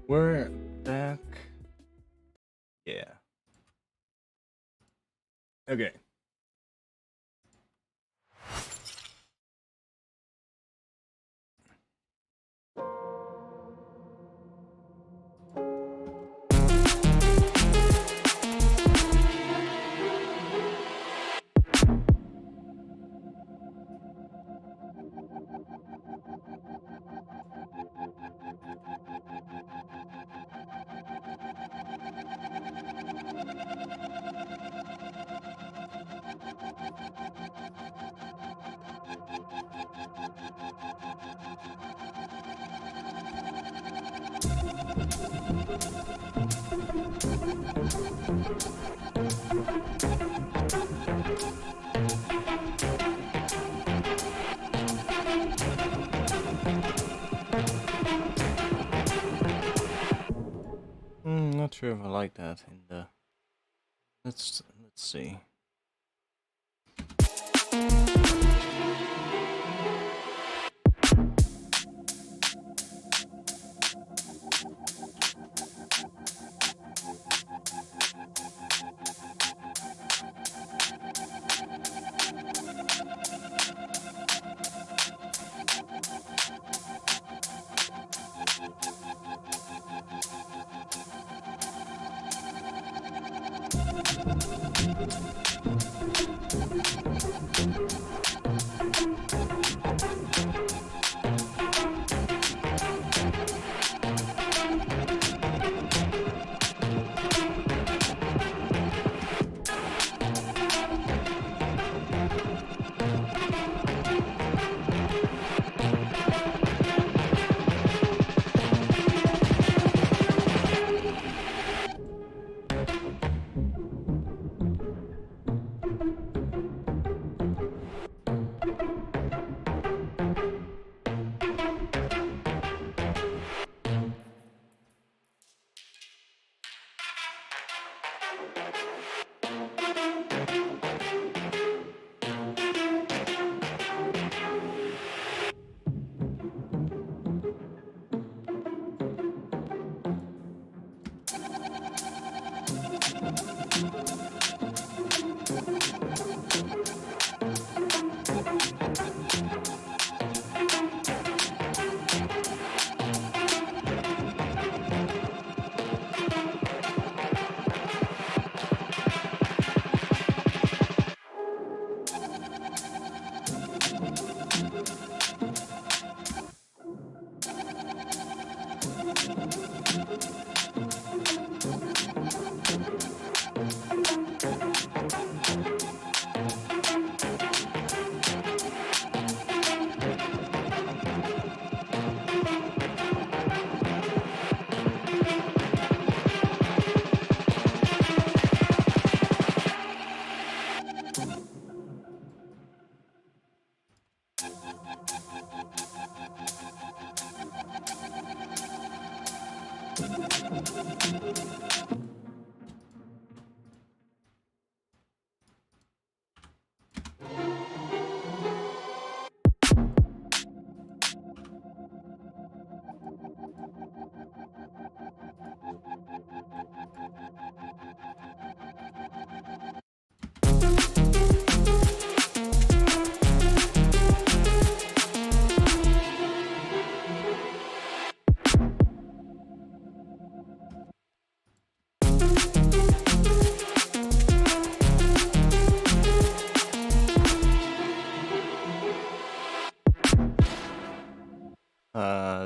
We're back. Yeah. Okay. Not sure if I like that in the. Let's see.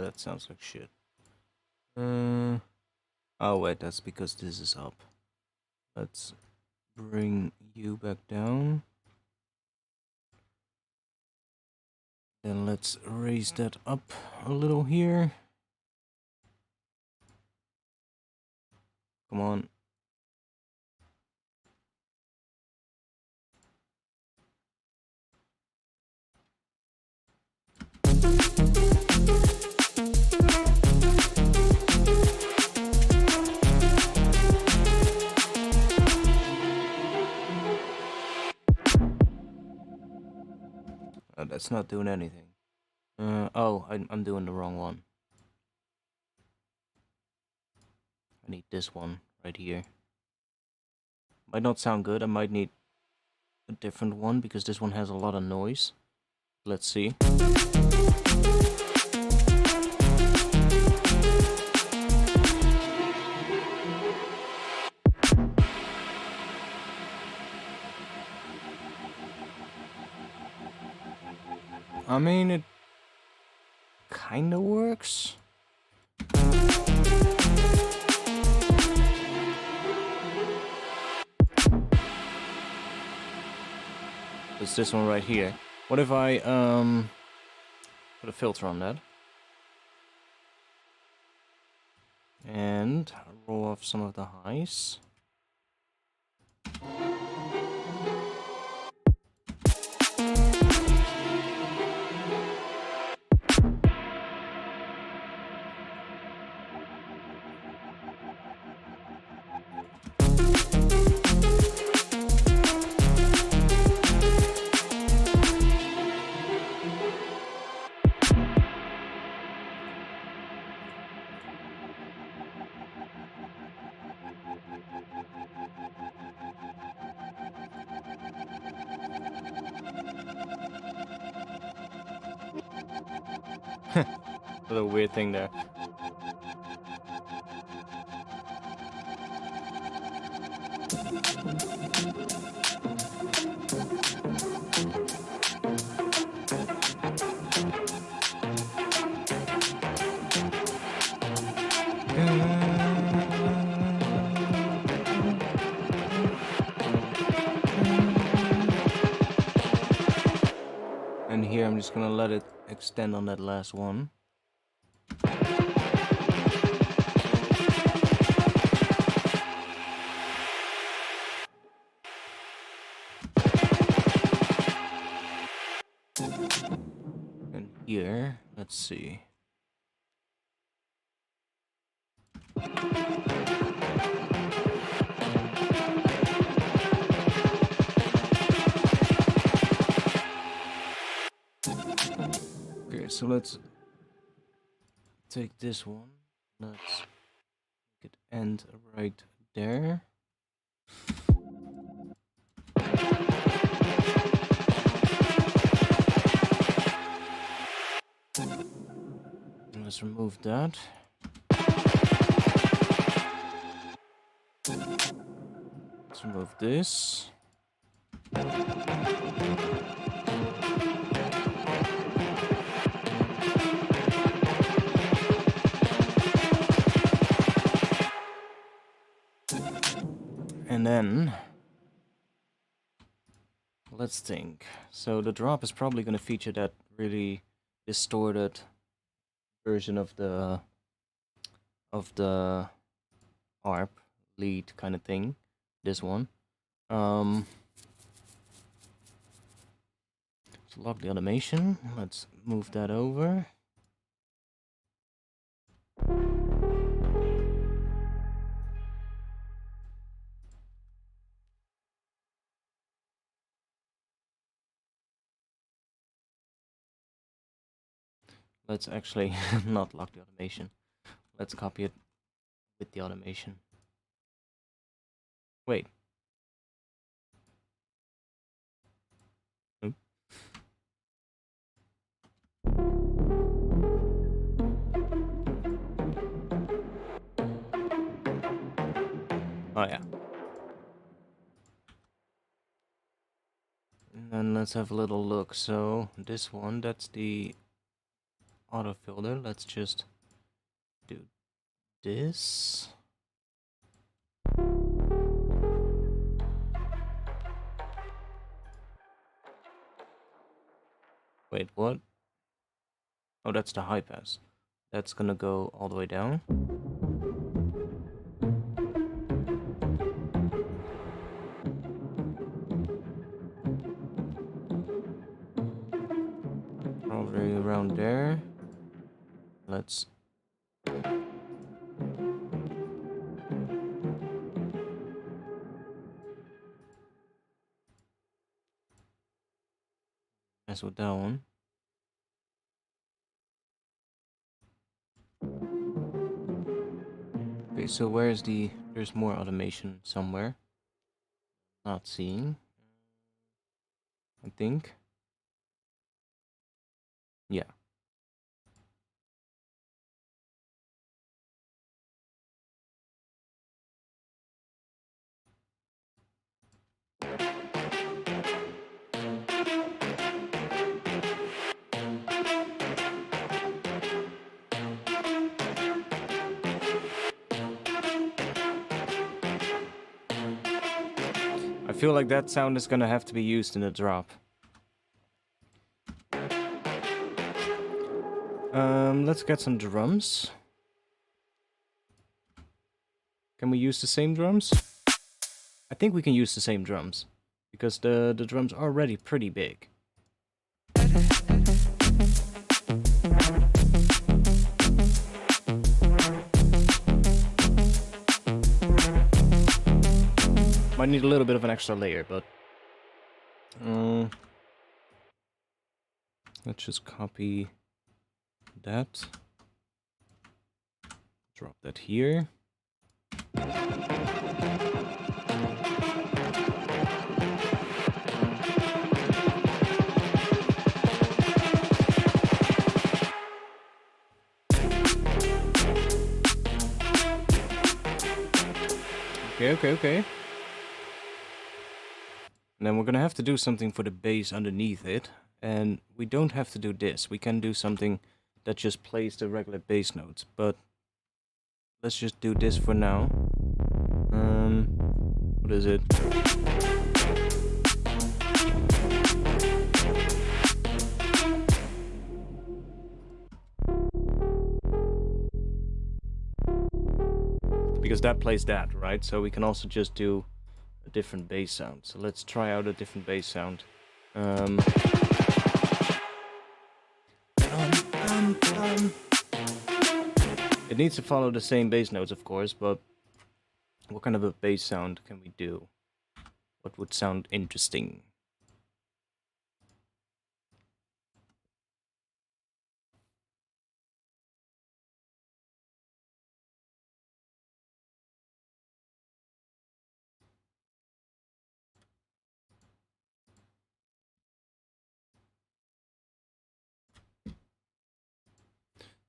That sounds like shit. Oh wait, that's because this is up. Let's bring you back down. Then let's raise that up a little here. Come on. That's not doing anything. Oh, I'm doing the wrong one. I need this one right here. Might not sound good. I might need a different one because this one has a lot of noise. Let's see. I mean, it kinda works. It's this one right here. What if I put a filter on that and roll off some of the highs? A little weird thing there. And here I'm just gonna let it extend on that last one. And here, let's see. Okay, so let's take this one. Let's make it end right there. Let's remove that. Let's remove this. And then let's think. So the drop is probably going to feature that really distorted version of the ARP lead kind of thing. This one. Let's lock the automation. Let's move that over. Let's actually not lock the automation. Let's copy it with the automation. Wait. Oop. Oh yeah. And then let's have a little look. So this one, that's the auto filter. Let's just do this. Wait, what? Oh, that's the high pass. That's gonna go all the way down. Probably around there. Let's mess with that one. Okay, so where's there's more automation somewhere. Not seeing. I think. Yeah. I feel like that sound is gonna have to be used in the drop. Let's get some drums. Can we use the same drums? I think we can use the same drums, because the drums are already pretty big. Might need a little bit of an extra layer, but let's just copy that. Drop that here. Okay. And then we're gonna have to do something for the bass underneath it. And we don't have to do this. We can do something that just plays the regular bass notes. But let's just do this for now. What is it? Because that plays that, right? So we can also just do a different bass sound. So let's try out a different bass sound. It needs to follow the same bass notes, of course, but what kind of a bass sound can we do? What would sound interesting?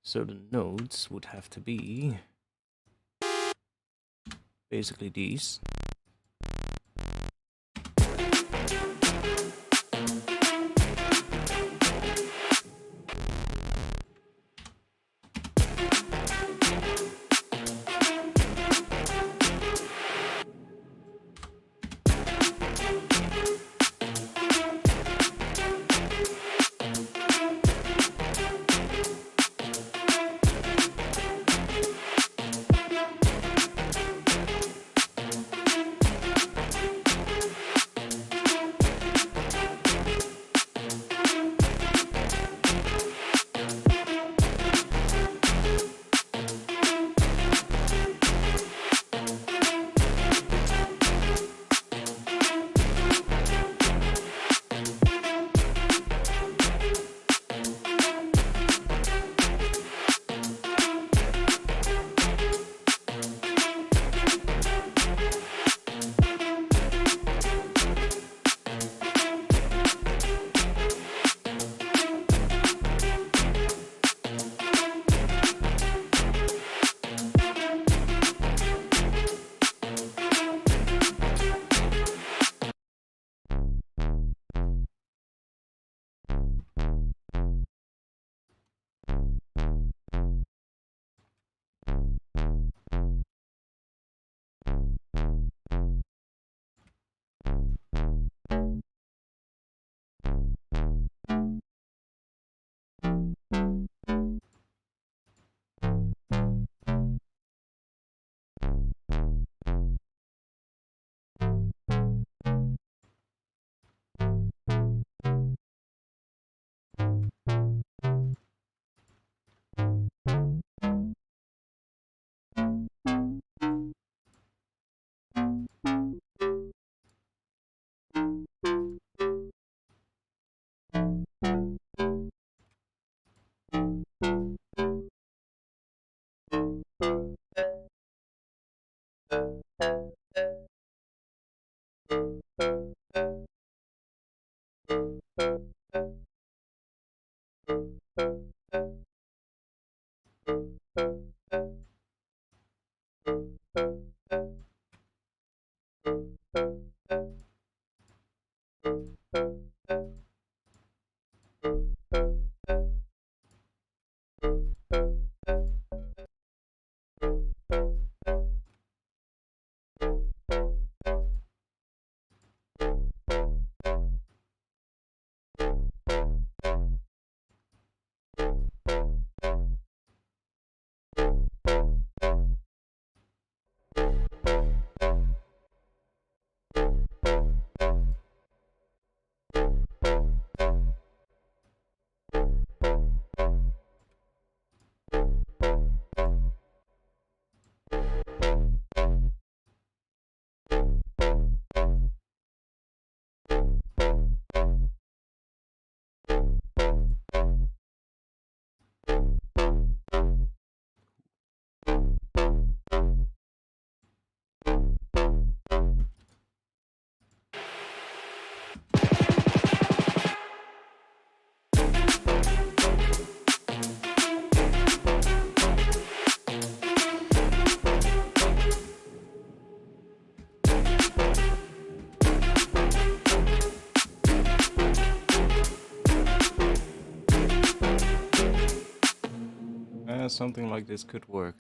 So the notes would have to be basically these. something like this could work.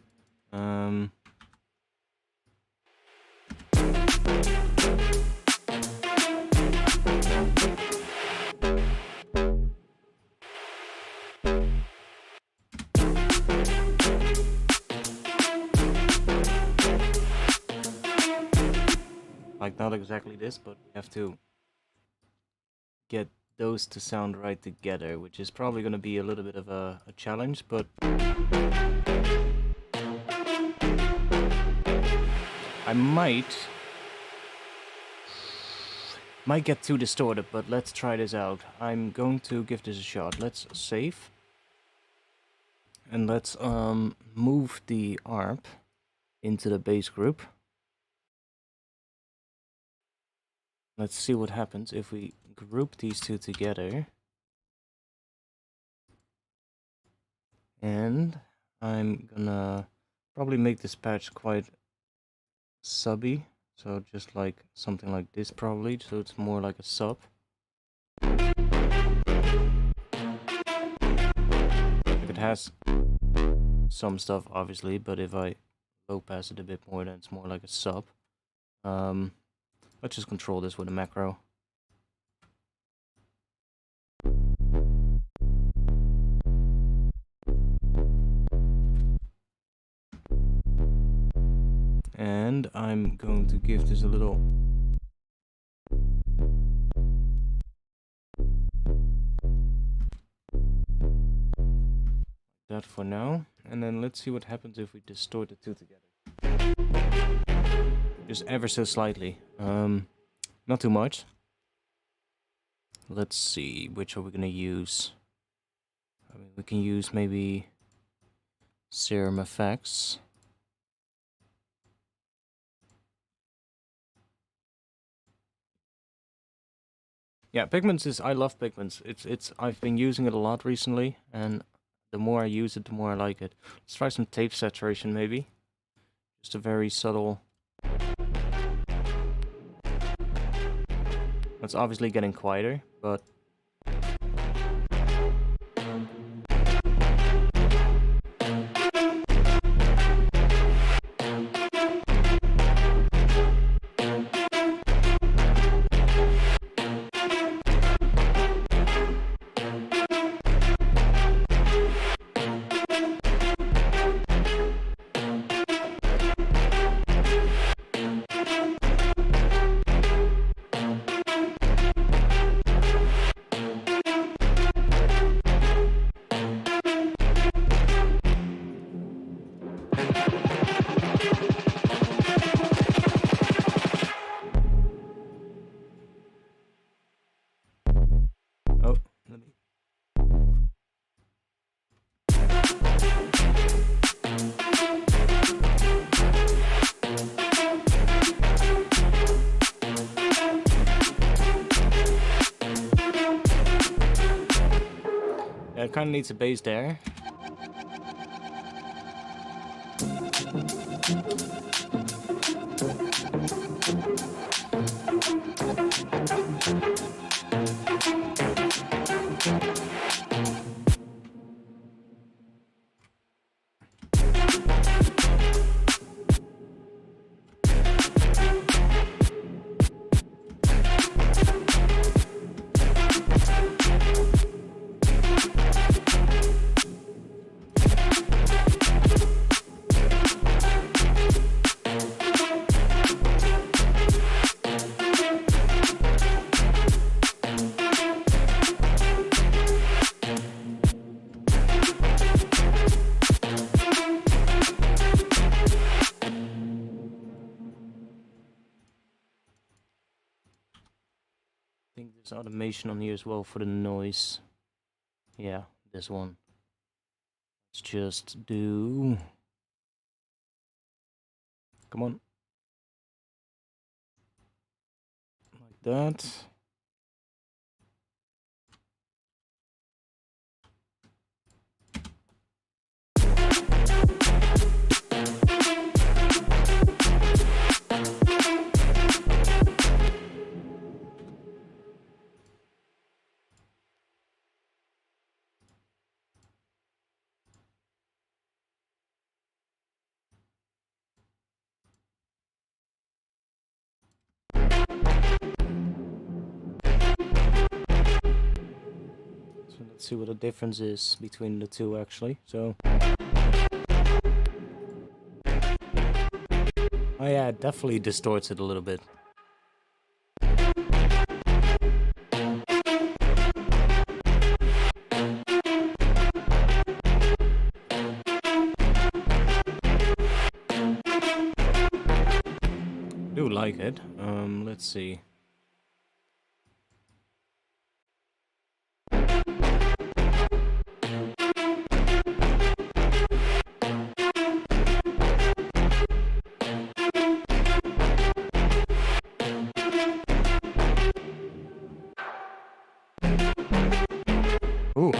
Like, not exactly this, but we have to get those to sound right together, which is probably going to be a little bit of a challenge, but I might get too distorted, but let's try this out. I'm going to give this a shot. Let's save. And let's move the ARP into the bass group. Let's see what happens if we group these two together. And I'm gonna probably make this patch quite subby. So just like something like this probably, so it's more like a sub. It has some stuff obviously, but if I low pass it a bit more, then it's more like a sub. Let's just control this with a macro. And I'm going to give this a little that for now, and then let's see what happens if we distort the two together. Just ever so slightly, not too much. Let's see, which are we gonna use? I mean, we can use maybe Serum Effects. Yeah, Pigments is, I love Pigments. I've been using it a lot recently, and the more I use it, the more I like it. Let's try some tape saturation maybe. Just a very subtle. It's obviously getting quieter, but oh, let me. Yeah, it kind of needs a bass there. I think there's automation on here as well for the noise. Yeah, this one. Let's just do... Come on. Like that. Let's see what the difference is between the two actually. So, oh yeah, it definitely distorts it a little bit. Do like it. Let's see. Ooh.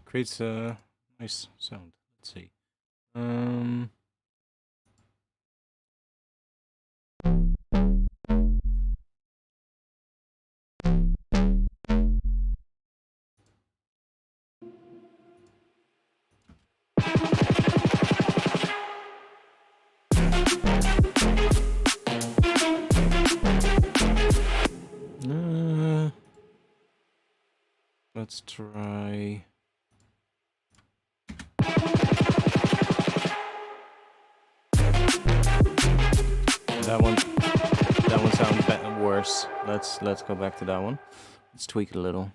Creates a nice sound. Let's see. Let's try. That one sounds worse. Let's go back to that one. Let's tweak it a little.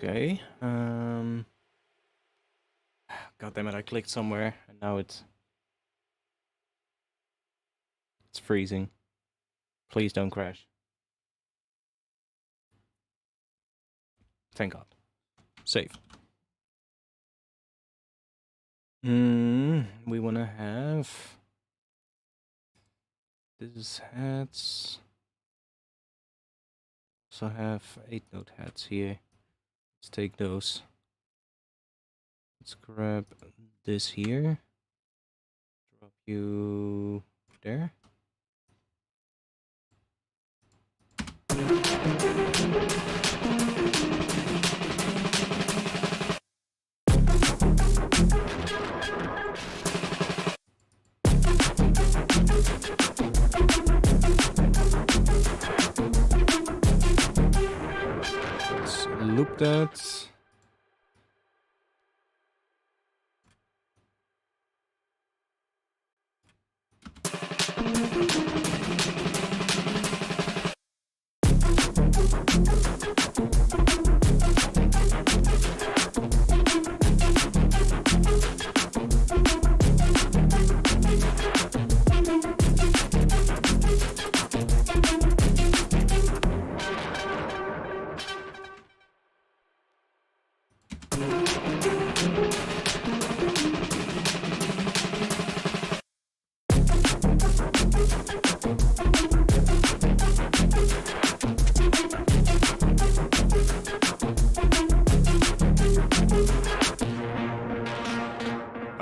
Okay. God damn it! I clicked somewhere and now it's freezing. Please don't crash. Thank God. Save. We wanna have this hats. Also have 8-note hats here. Let's take those. Let's grab this here. Drop you there. that.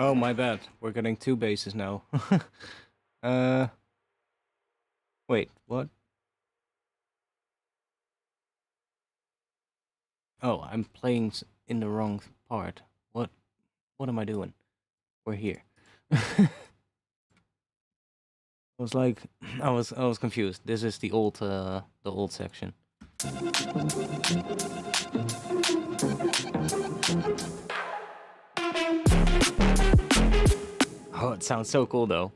Oh, my bad. We're getting two basses now. Wait, what? Oh, I'm playing in the wrong part. What am I doing? We're here. I was like, I was confused. This is the old section. Oh, it sounds so cool though,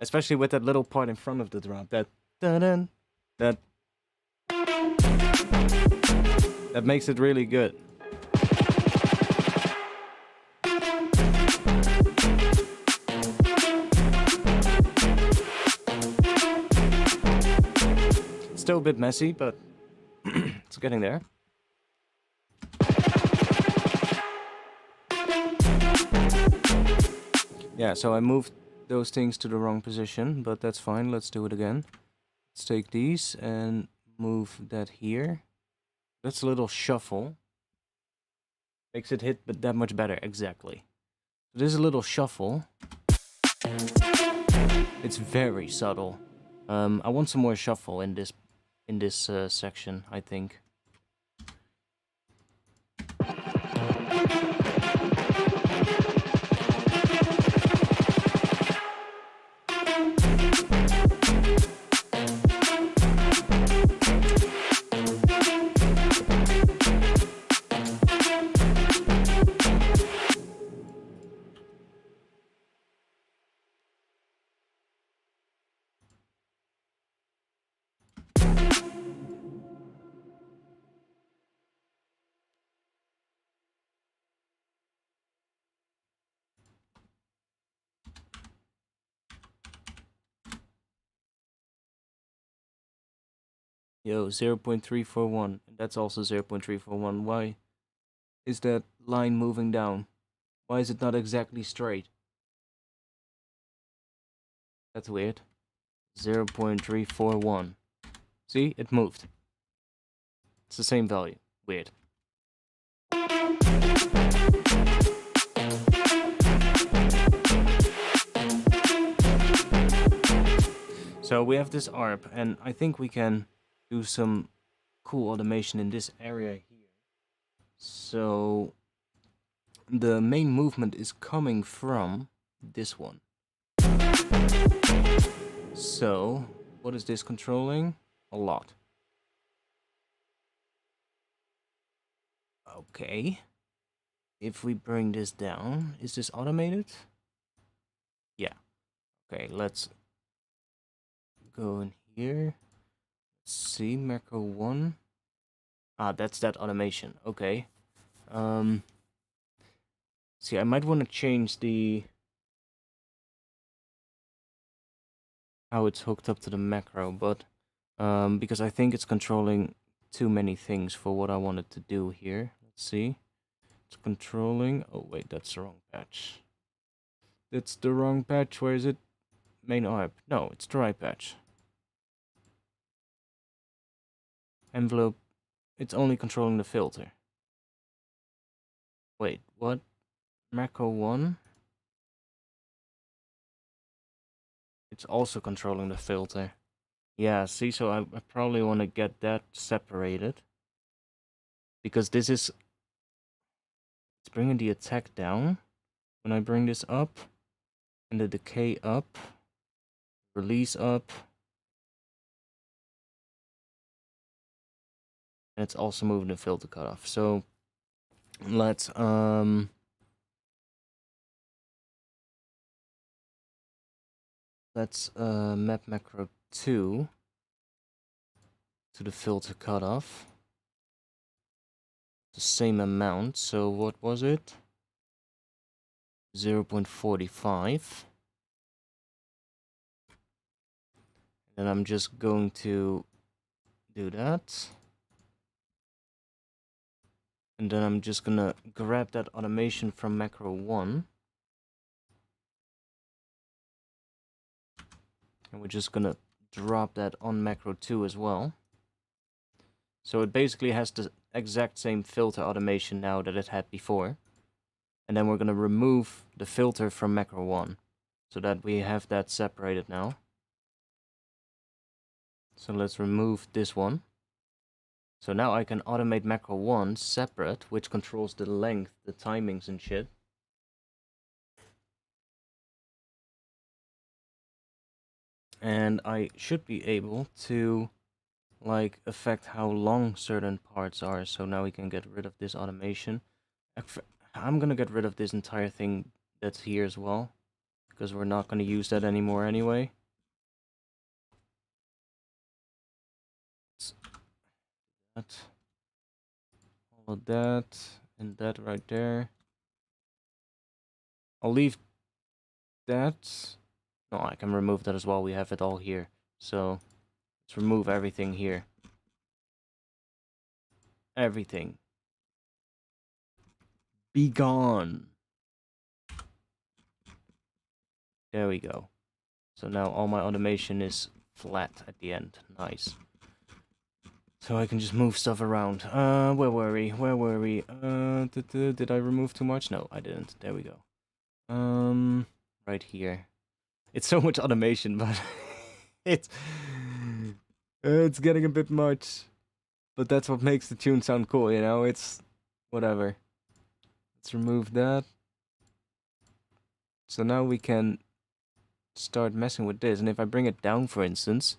especially with that little part in front of the drum. That dun that makes it really good. Still a bit messy, but it's getting there. Yeah, so I moved those things to the wrong position, but that's fine. Let's do it again. Let's take these and move that here. That's a little shuffle. Makes it hit but that much better, exactly. So there's a little shuffle. It's very subtle. I want some more shuffle in this section, I think. Yo, 0.341. That's also 0.341. Why is that line moving down? Why is it not exactly straight? That's weird. 0.341. See? It moved. It's the same value. Weird. So we have this ARP, and I think we can do some cool automation in this area here. So the main movement is coming from this one. So what is this controlling? A lot. Okay. If we bring this down, is this automated? Yeah. Okay, let's go in here. Let's see, macro 1. Ah, that's that automation. Okay. See, I might want to change how it's hooked up to the macro, but because I think it's controlling too many things for what I wanted to do here. Let's see. It's controlling. Oh wait, that's the wrong patch. That's the wrong patch. Where is it? Main ARP. No, it's the right patch. Envelope. It's only controlling the filter. Wait, what? Macro 1? It's also controlling the filter. Yeah, see, so I probably want to get that separated. Because this is... It's bringing the attack down. When I bring this up, and the decay up, release up. And it's also moving the filter cutoff. So let's map macro 2 to the filter cutoff. The same amount, so what was it? 0.45. Then I'm just going to do that. And then I'm just gonna grab that automation from macro 1. And we're just gonna drop that on macro 2 as well. So it basically has the exact same filter automation now that it had before. And then we're gonna remove the filter from macro 1. So that we have that separated now. So let's remove this one. So now I can automate macro 1 separate, which controls the length, the timings and shit. And I should be able to like affect how long certain parts are. So now we can get rid of this automation. I'm gonna get rid of this entire thing that's here as well, because we're not gonna use that anymore anyway. That, all of that, and that right there. I'll leave that. No, I can remove that as well. We have it all here. So let's remove everything here. Everything. Be gone. There we go. So now all my automation is flat at the end. Nice. So I can just move stuff around. Where were we? Where were we? Did I remove too much? No, I didn't. There we go. Right here. It's so much automation, but it's getting a bit much. But that's what makes the tune sound cool, you know? It's whatever. Let's remove that. So now we can start messing with this. And if I bring it down, for instance,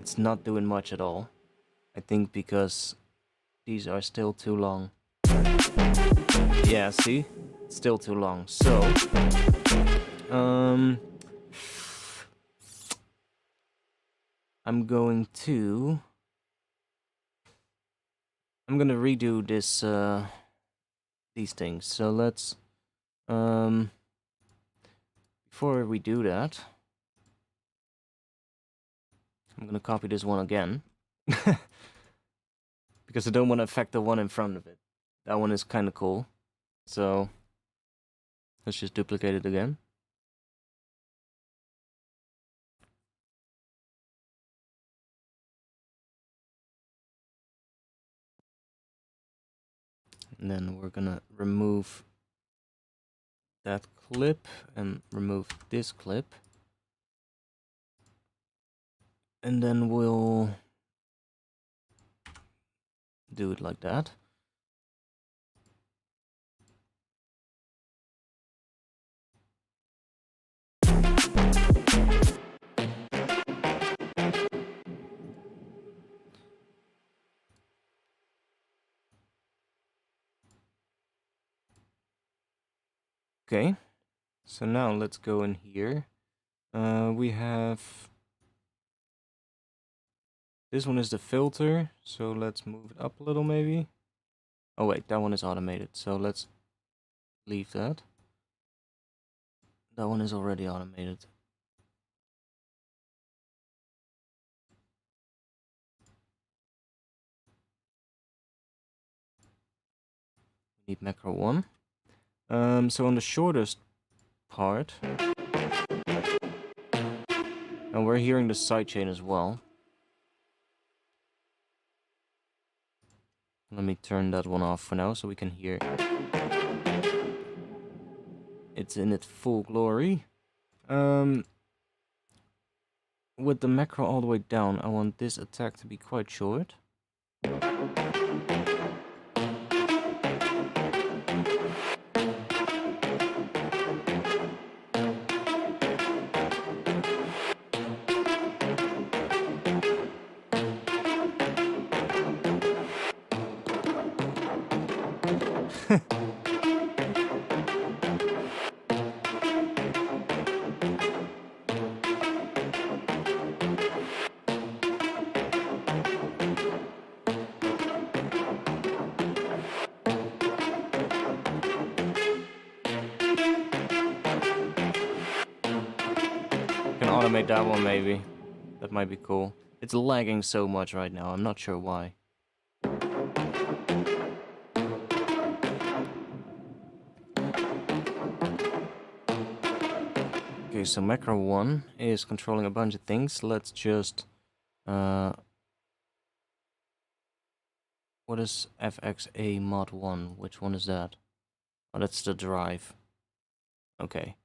it's not doing much at all. I think because these are still too long. Yeah, see? It's still too long. So, I'm going to redo this these things. So let's before we do that, I'm gonna copy this one again. Because I don't want to affect the one in front of it. That one is kind of cool. So let's just duplicate it again. And then we're gonna remove that clip and remove this clip. And then we'll do it like that. Okay, so now let's go in here. We have this one is the filter, so let's move it up a little maybe. Oh wait, that one is automated, so let's leave that. That one is already automated. We need macro 1. So on the shortest part, and we're hearing the sidechain as well. Let me turn that one off for now so we can hear it's in its full glory. With the macro all the way down, I want this attack to be quite short. automate that one maybe. That might be cool. It's lagging so much right now, I'm not sure why. Okay, so macro 1 is controlling a bunch of things. Let's just... what is FXA mod 1? Which one is that? Oh, that's the drive. Okay.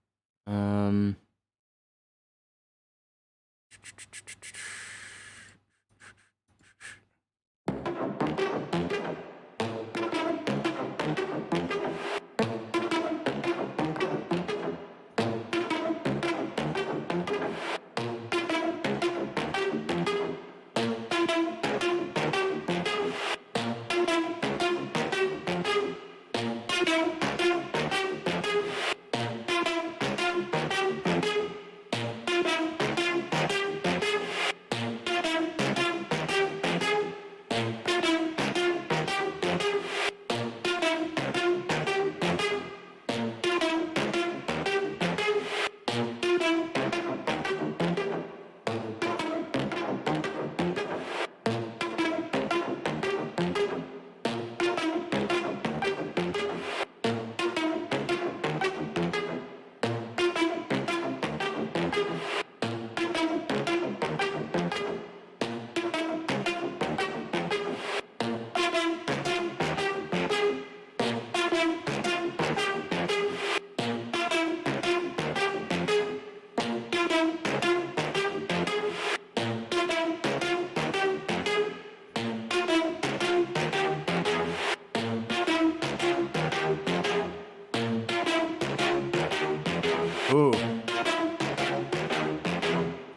Ooh.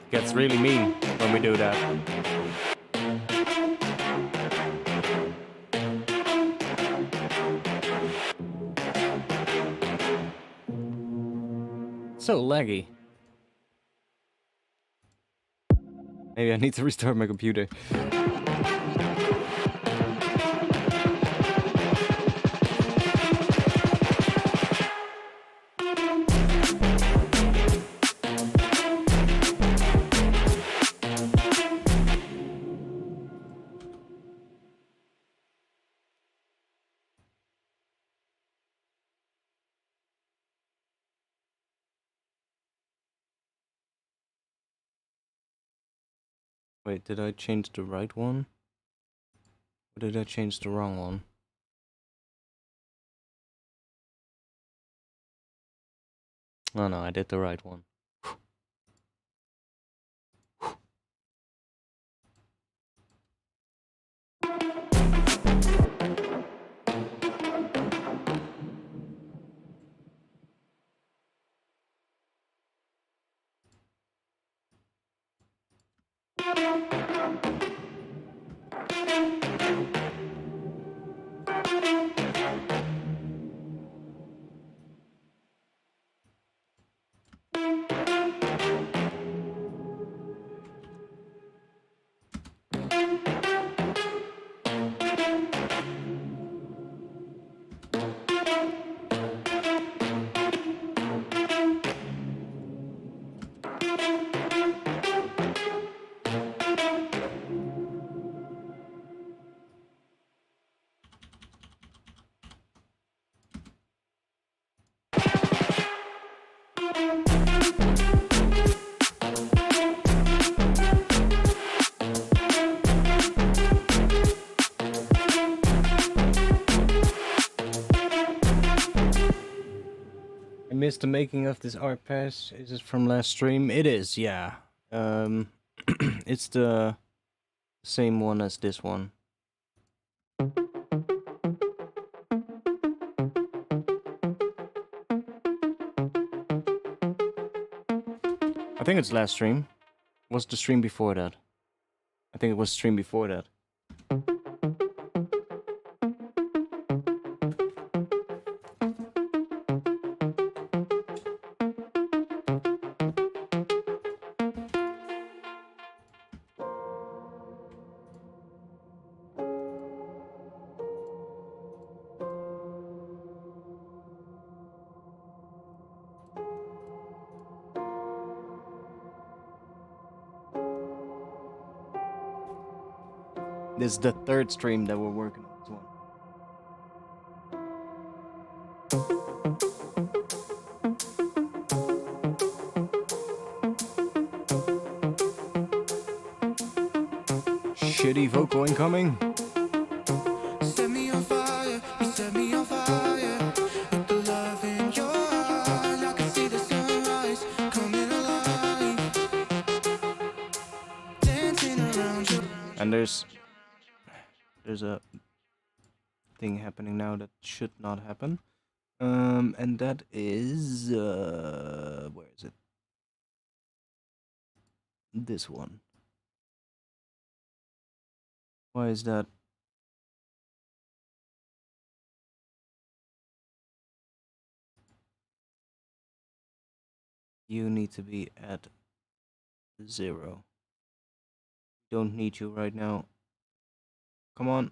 Gets really mean when we do that. So laggy. Maybe I need to restart my computer. Wait, did I change the right one? Or did I change the wrong one? Oh no, I did the right one. I missed the making of this art pass. Is it from last stream? It is, yeah. It's the same one as this one. I think it's last stream. Was the stream before that? I think it was stream before that. This is the third stream that we're working on this one. Shitty vocal incoming. Set me on fire, you set me on fire. With the love in your eyes, I can see the sunrise coming alive. Dancing around you. And there's a thing happening now that should not happen. And that is where is it? This one. Why is that? You need to be at 0. Don't need you right now. Come on.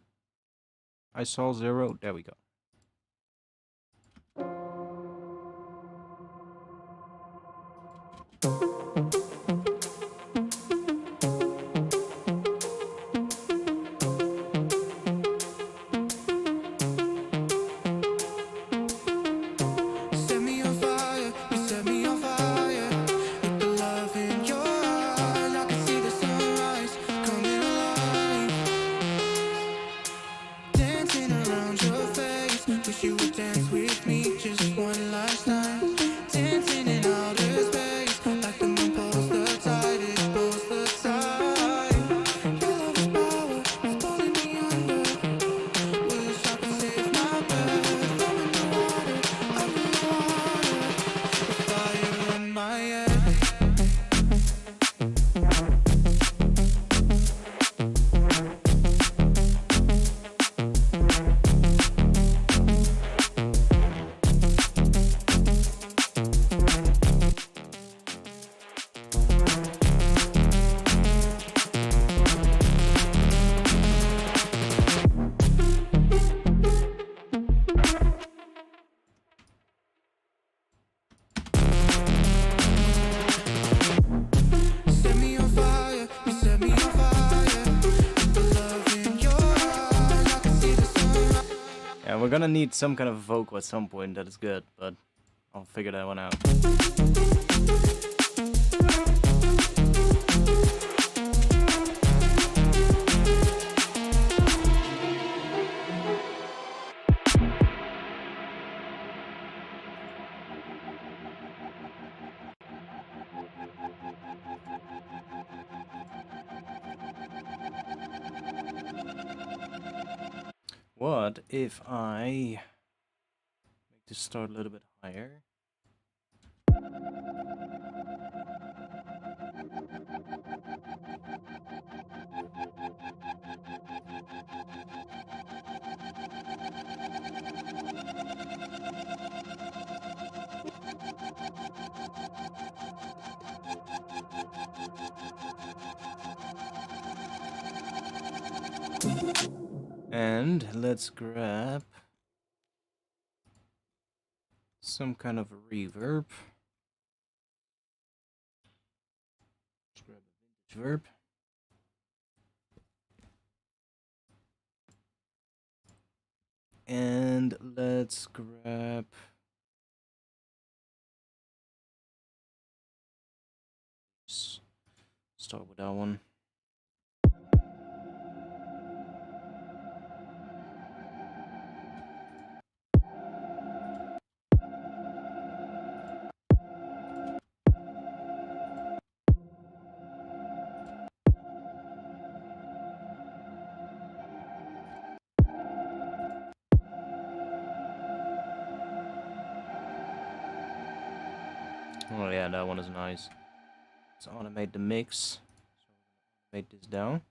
I saw 0. There we go. Set me on fire, you set me on fire. With the love in your eyes, I can see the sunrise coming alive. Dancing around your face, wish you would dance with me just one last time. Dancing in outer space, like the moon pulls the tide, it pulls the tide. Your love is power, it's pulling me under. Wish I could save my breath, I'm in the water, the fire in my head. Set me on fire, you set me on fire. With the love in your eyes, I can see the sunrise. Yeah, we're gonna need some kind of vocal at some point that is good, but I'll figure that one out. What if I make this start a little bit higher? And let's grab some kind of reverb. Let's grab a vintage verb. And let's grab start with that one. Oh yeah, that one is nice. Let's automate the mix. So automate this down.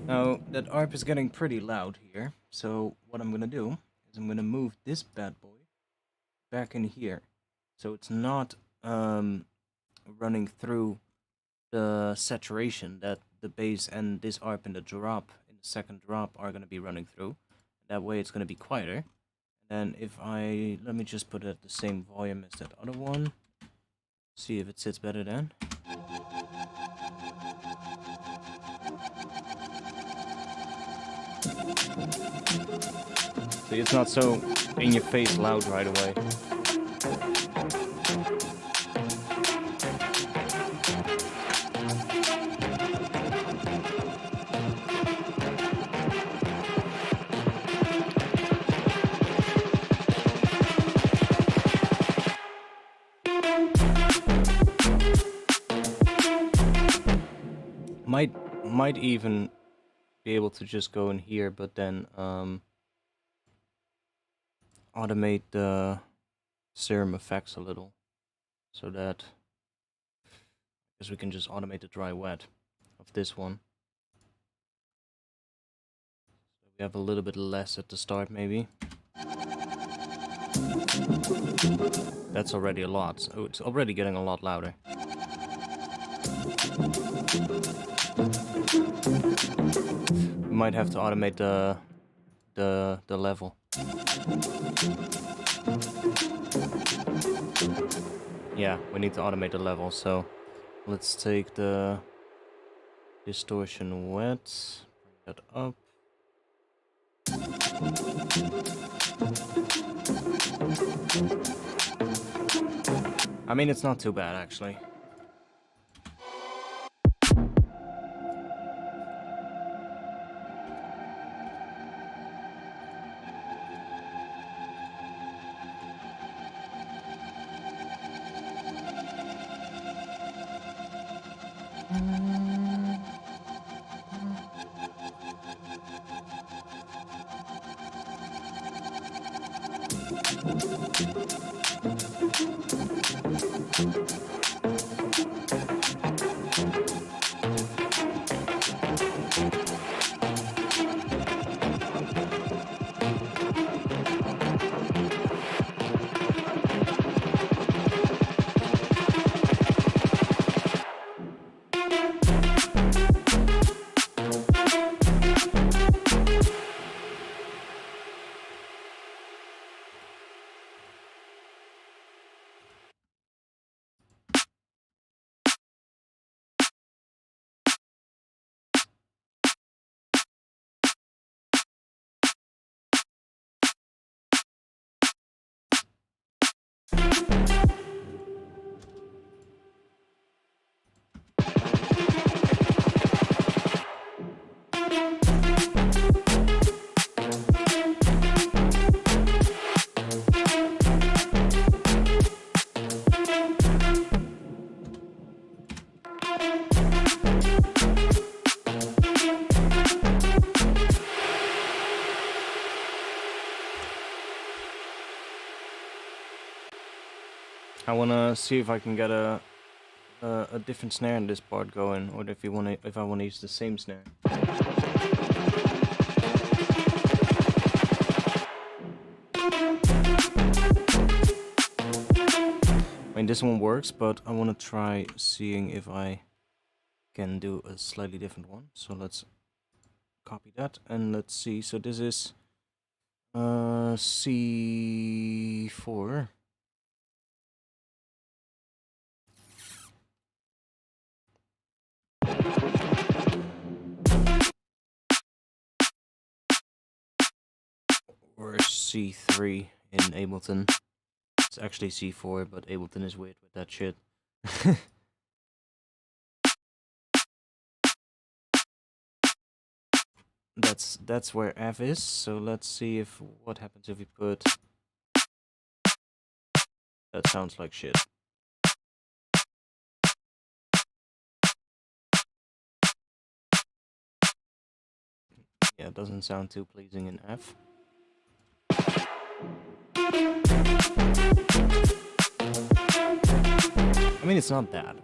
Now, that ARP is getting pretty loud here, so what I'm gonna do is I'm gonna move this bad boy back in here, so it's not running through the saturation that the bass and this ARP in the drop, in the second drop, are gonna be running through. That way it's gonna be quieter. And if let me just put it at the same volume as that other one, see if it sits better then. See, it's not so in your face loud right away. Might even be able to just go in here, but then automate the serum effects a little, so that because we can just automate the dry wet of this one. So we have a little bit less at the start, maybe. That's already a lot. So it's already getting a lot louder. We might have to automate the level. Yeah, we need to automate the level, so let's take the distortion wet, bring that up. I mean, it's not too bad actually. I wanna see if I can get a different snare in this part going, or if I wanna use the same snare. I mean, this one works, but I wanna try seeing if I can do a slightly different one. So let's copy that and let's see. So this is C4. Or C3 in Ableton. It's actually C4, but Ableton is weird with that shit. That's where F is, so let's see if what happens if we put... That sounds like shit. Yeah, it doesn't sound too pleasing in F. I mean, it's not bad.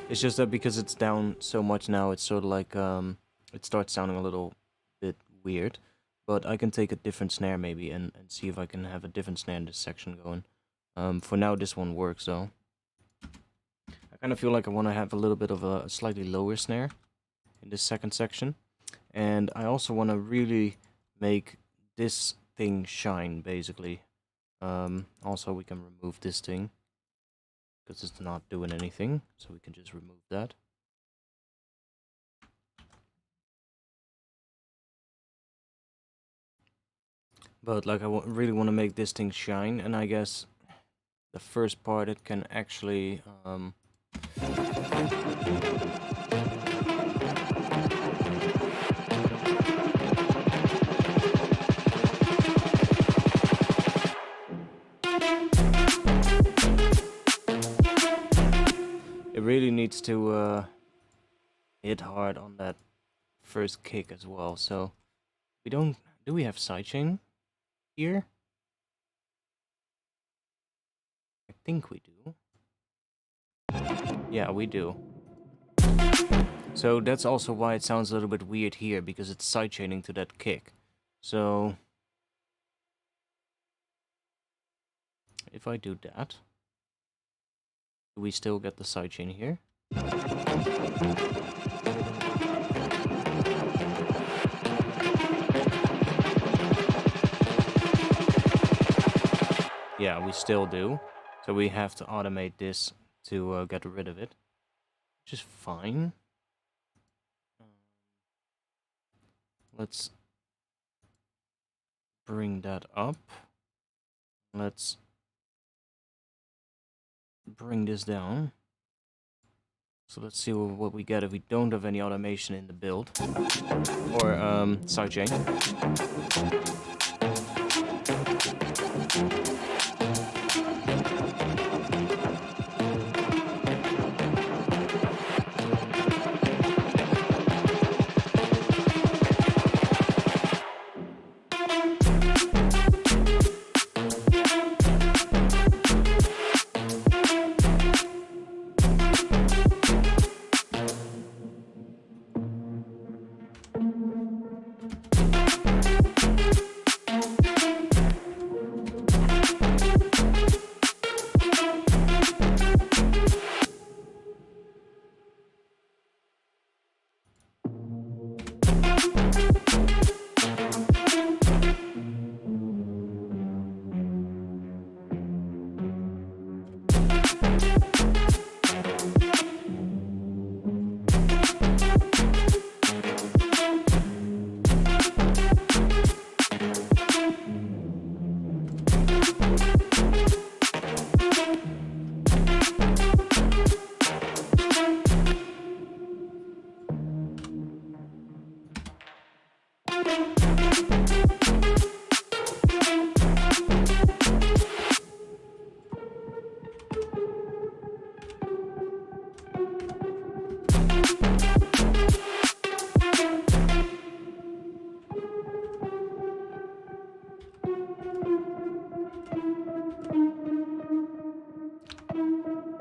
It's just that because it's down so much now, it's sort of like, it starts sounding a little bit weird. But I can take a different snare maybe and see if I can have a different snare in this section going. For now, this one works though. I kind of feel like I want to have a little bit of a slightly lower snare in this second section. And I also want to really make this thing shine, basically. Also, we can remove this thing, because it's not doing anything, so we can just remove that. But like, I really want to make this thing shine, and I guess the first part it can actually it really needs to hit hard on that first kick as well. So we don't, do we have sidechain here? I think we do. Yeah, we do. So that's also why it sounds a little bit weird here, because it's sidechaining to that kick. So if I do that, do we still get the sidechain here? Yeah, we still do. So we have to automate this to get rid of it, which is fine. Let's bring that up. Let's bring this down. So let's see what we get if we don't have any automation in the build. Or sidechain.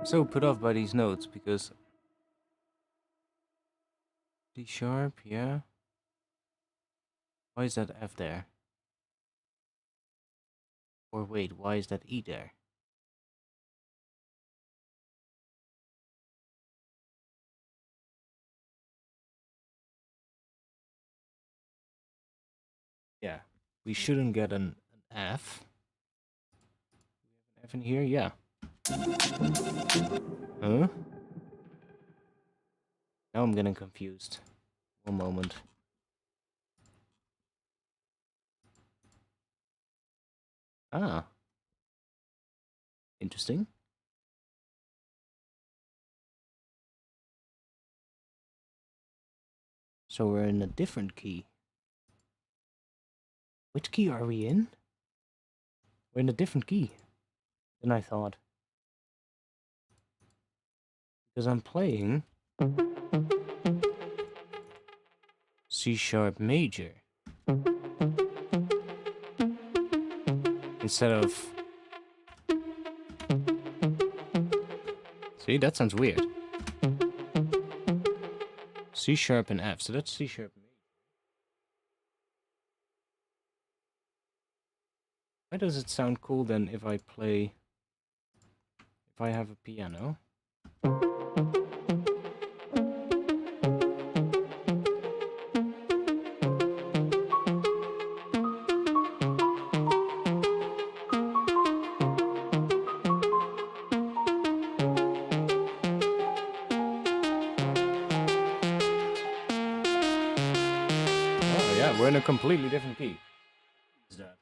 So put off by these notes because D sharp, yeah. Why is that F there? Or wait, why is that E there? Yeah, we shouldn't get an F. We have an F in here, yeah. Huh? Now I'm getting confused. One moment. Ah. Interesting. So we're in a different key. Which key are we in? We're in a different key than I thought. Because I'm playing C sharp major. instead of... See, that sounds weird. C sharp and F, so that's C sharp. Why does it sound cool then if I play... If I have a piano? Oh yeah, we're in a completely different key. What is that?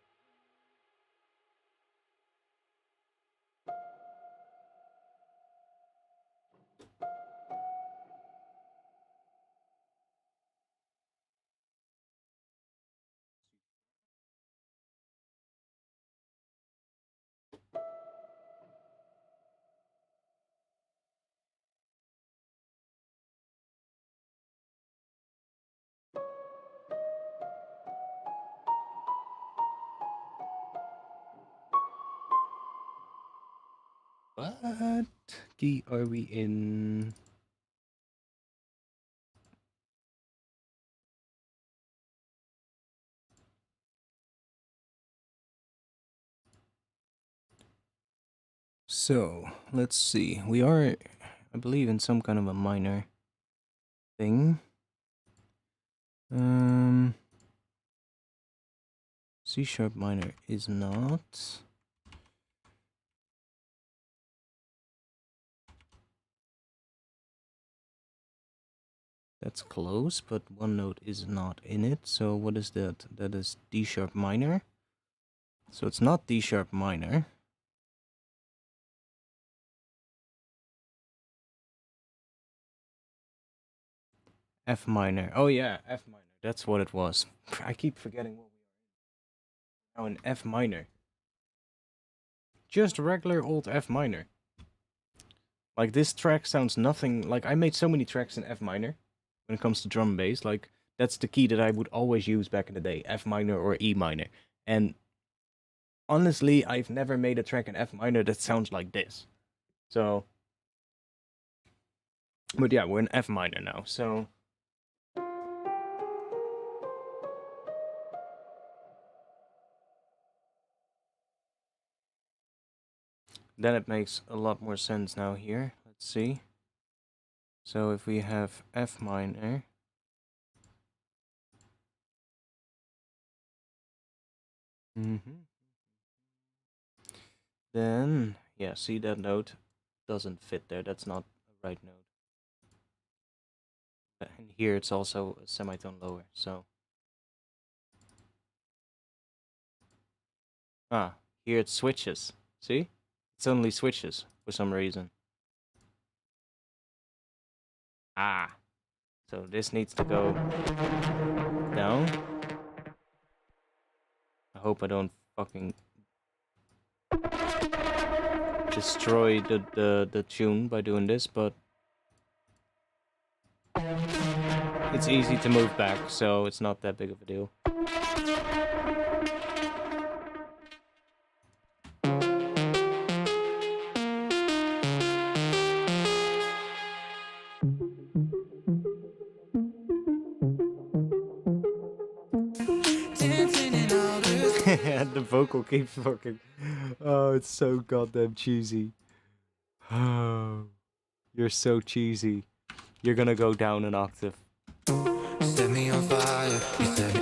What key are we in? So, let's see. We are, I believe, in some kind of a minor thing. C sharp minor is not. That's close, but one note is not in it. So what is that? That is D sharp minor. So it's not D sharp minor. F minor. Oh yeah, F minor. That's what it was. I keep forgetting what we are in. Now in F minor. Just regular old F minor. Like this track sounds nothing like I made so many tracks in F minor when it comes to drum and bass. Like that's the key that I would always use back in the day, F minor or E minor. And honestly, I've never made a track in F minor that sounds like this. So, but yeah, we're in F minor now. So then it makes a lot more sense now here. Let's see. So if we have F minor, then yeah, see that note doesn't fit there. That's not a right note. And here it's also a semitone lower. So here it switches. See? It suddenly switches for some reason. So this needs to go down. I hope I don't fucking destroy the tune by doing this, but it's easy to move back, so it's not that big of a deal. The vocal keeps fucking... Oh, it's so goddamn cheesy. Oh, you're so cheesy. You're gonna go down an octave. Set me on fire, you set me.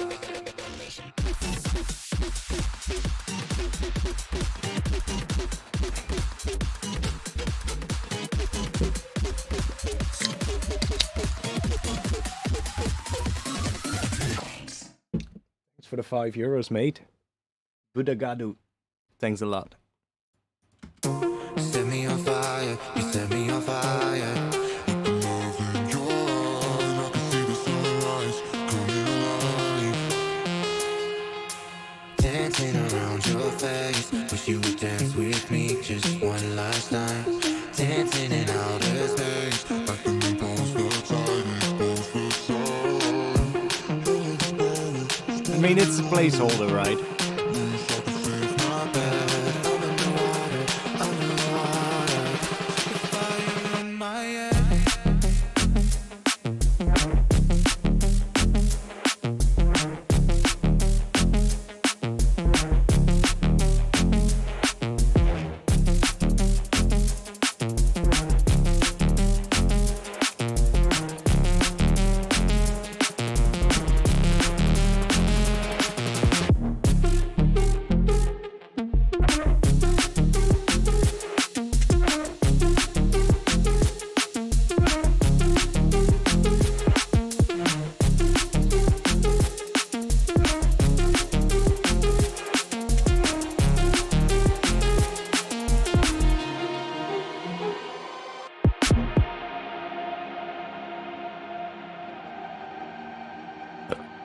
Thanks for the €5, mate. Budagadu. Thanks a lot. Set me on fire, you set me on fire. Dancing around your face, wish you would dance with me just one last time. Dancing in outer space, like the moon pulls the tide. I mean, it's a placeholder, right?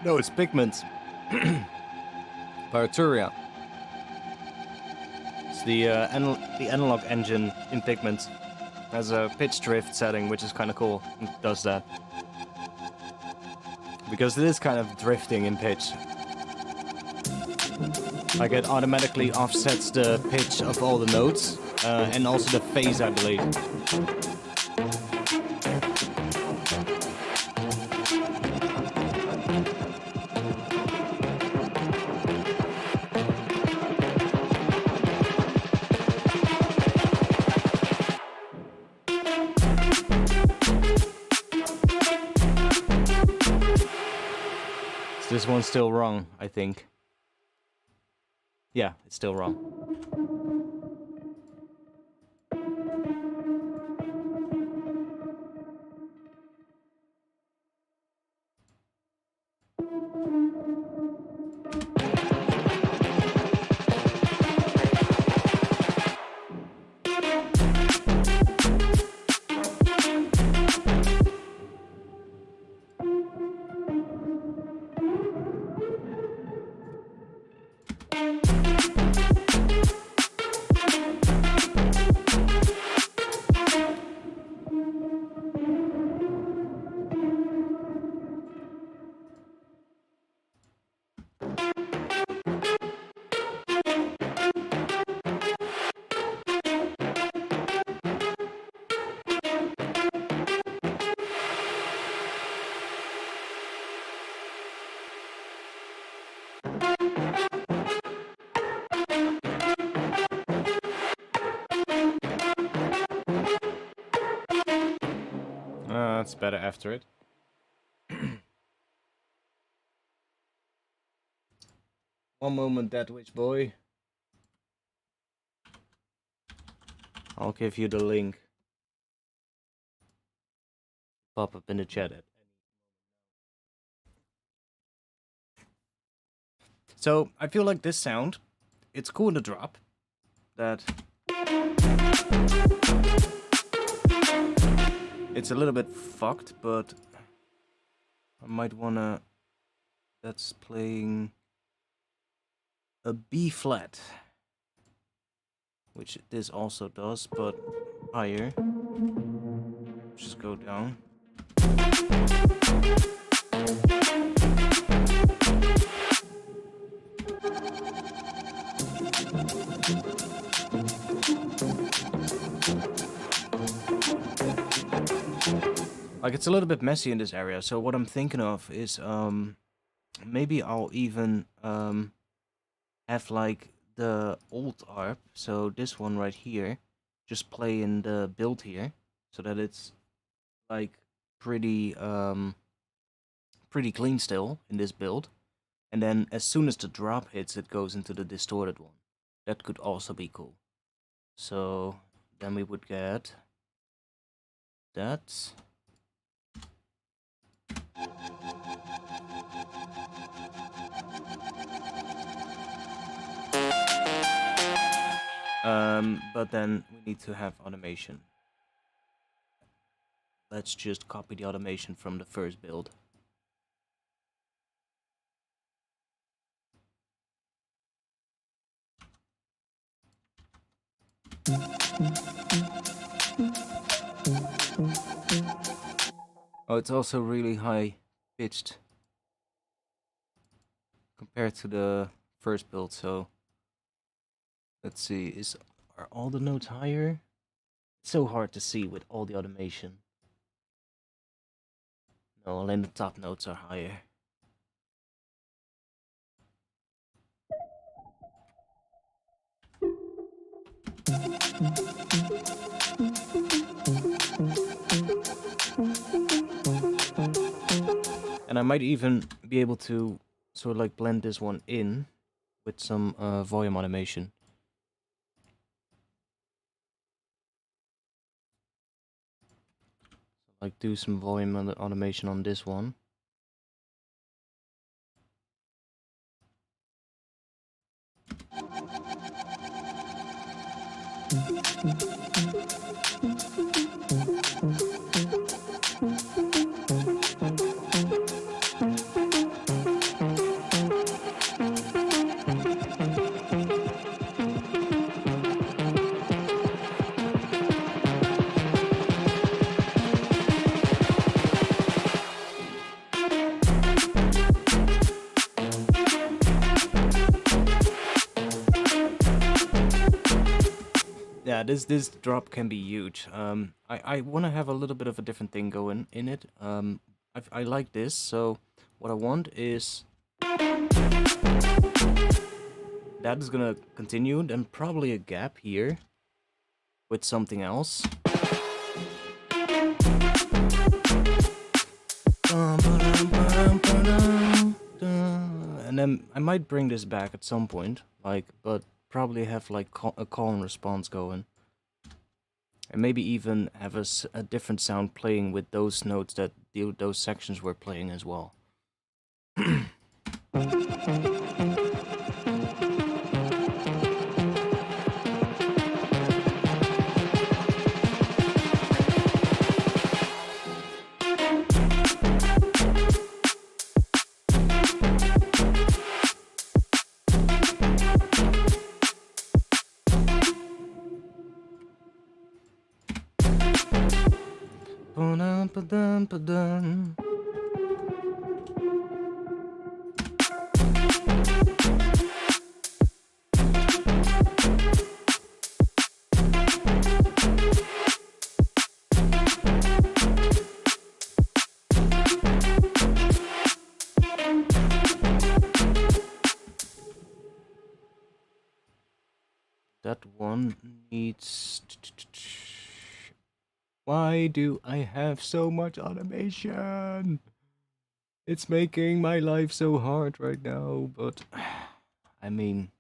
No, it's Pigments. By Arturia. It's the analog engine in Pigments. Has a pitch drift setting, which is kind of cool. It does that. Because it is kind of drifting in pitch. Like it automatically offsets the pitch of all the notes. And also the phase, I believe. This one's still wrong, I think. Yeah, it's still wrong. That's better after it. One moment, that witch boy. I'll give you the link. Pop up in the chat. So I feel like this sound, it's cool in the drop. That it's a little bit fucked, but I might wanna. That's playing a B flat, which this also does, but higher. Just go down. Like, it's a little bit messy in this area, so what I'm thinking of is maybe I'll even have like the old ARP, so this one right here, just play in the build here, so that it's like pretty pretty clean still in this build, and then as soon as the drop hits, it goes into the distorted one. That could also be cool. So then we would get that. But then we need to have automation. Let's just copy the automation from the first build. Oh, it's also really high pitched compared to the first build, so let's see, are all the notes higher? It's so hard to see with all the automation. No, only the top notes are higher. And I might even be able to sort of like blend this one in with some volume automation. So like do some volume automation on this one. yeah, this drop can be huge. I want to have a little bit of a different thing going in it. I like this, so what I want is that is gonna continue, then probably a gap here with something else. And then I might bring this back at some point, like, but probably have like a call and response going. And maybe even have a different sound playing with those notes that those sections were playing as well. That one needs... Why do I have so much automation? It's making my life so hard right now, but... I mean...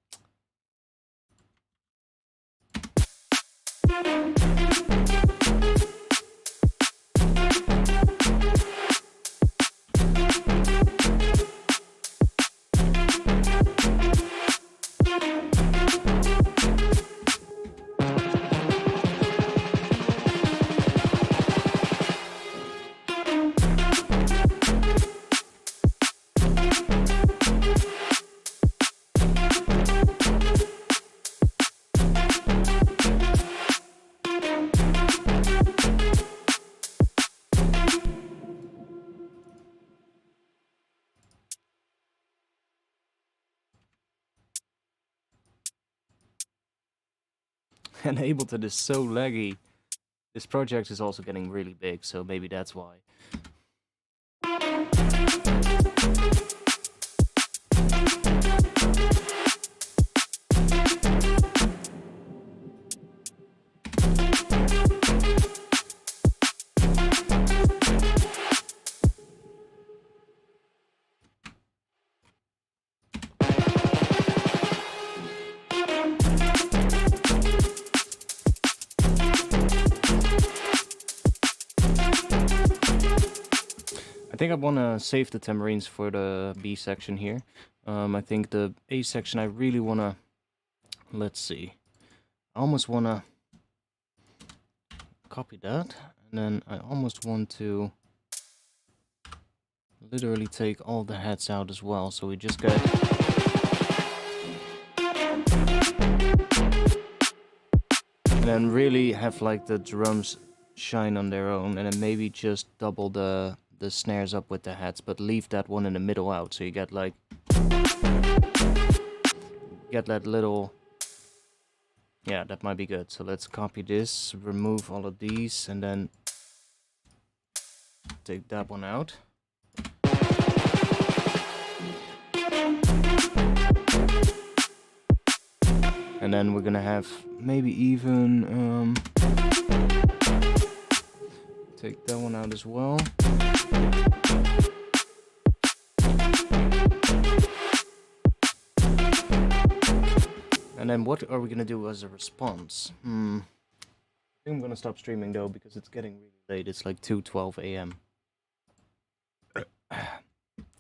And Ableton is so laggy. This project is also getting really big, so maybe that's why. I think I want to save the tamarines for the B section here. I think the A section I really want to... Let's see. I almost want to copy that. And then I almost want to literally take all the heads out as well. So we just get... And then really have like the drums shine on their own. And then maybe just double the snares up with the hats, but leave that one in the middle out, so you get like that little... Yeah, that might be good. So let's copy this, remove all of these, and then take that one out. And then we're gonna have maybe even take that one out as well. And then what are we gonna do as a response? I think I'm gonna stop streaming though, because it's getting really late. It's like 2:12 a.m.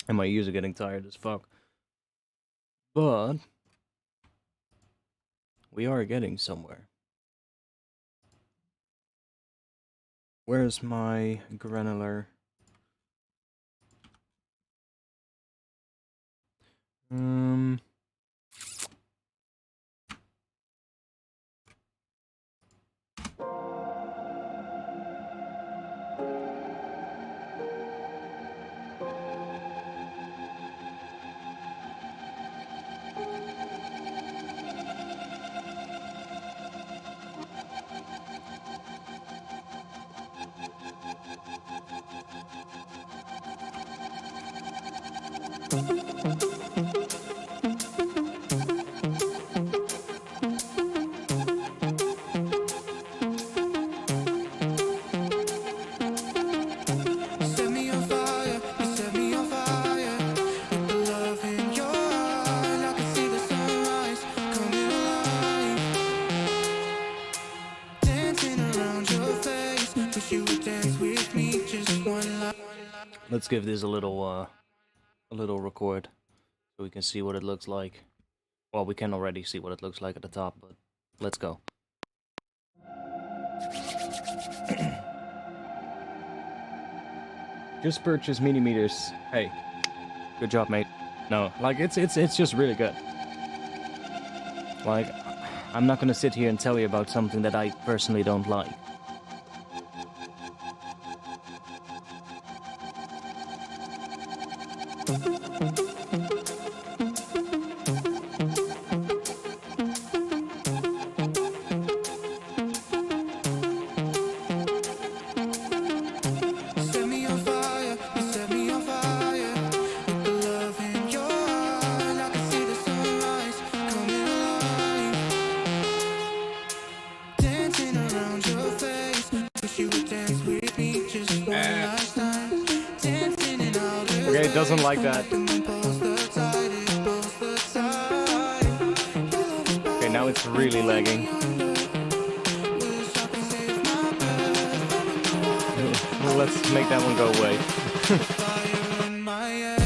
And my ears are getting tired as fuck. But we are getting somewhere. Where's my granular? Set me on fire, you set me on fire. With the love in your eyes, I can see the sunrise coming alive. Dancing around your face, wish you would dance with me, just one life. Let's give this a little record so we can see what it looks like. Well, we can already see what it looks like at the top, but let's go. Just purchase millimeters. Hey, good job, mate. No, like it's just really good. Like, I'm not gonna sit here and tell you about something that I personally don't like. Set me on fire, you set me on fire. With the love in your eyes, I can see the sunrise coming alive. Dancing around your face, wish you would dance with me, just one last time. Dancing in outer Okay, it doesn't like that. Okay, now it's really lagging. Let's make that one go away. Fire in my head.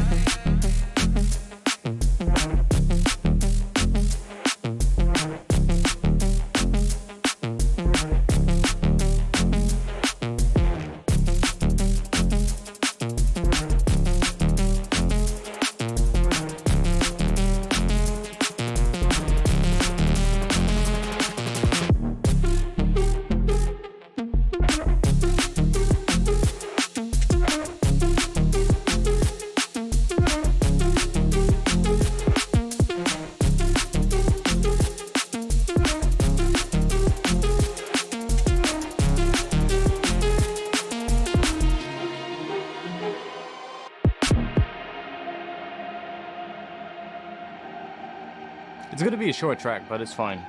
It's gonna be a short track, but it's fine.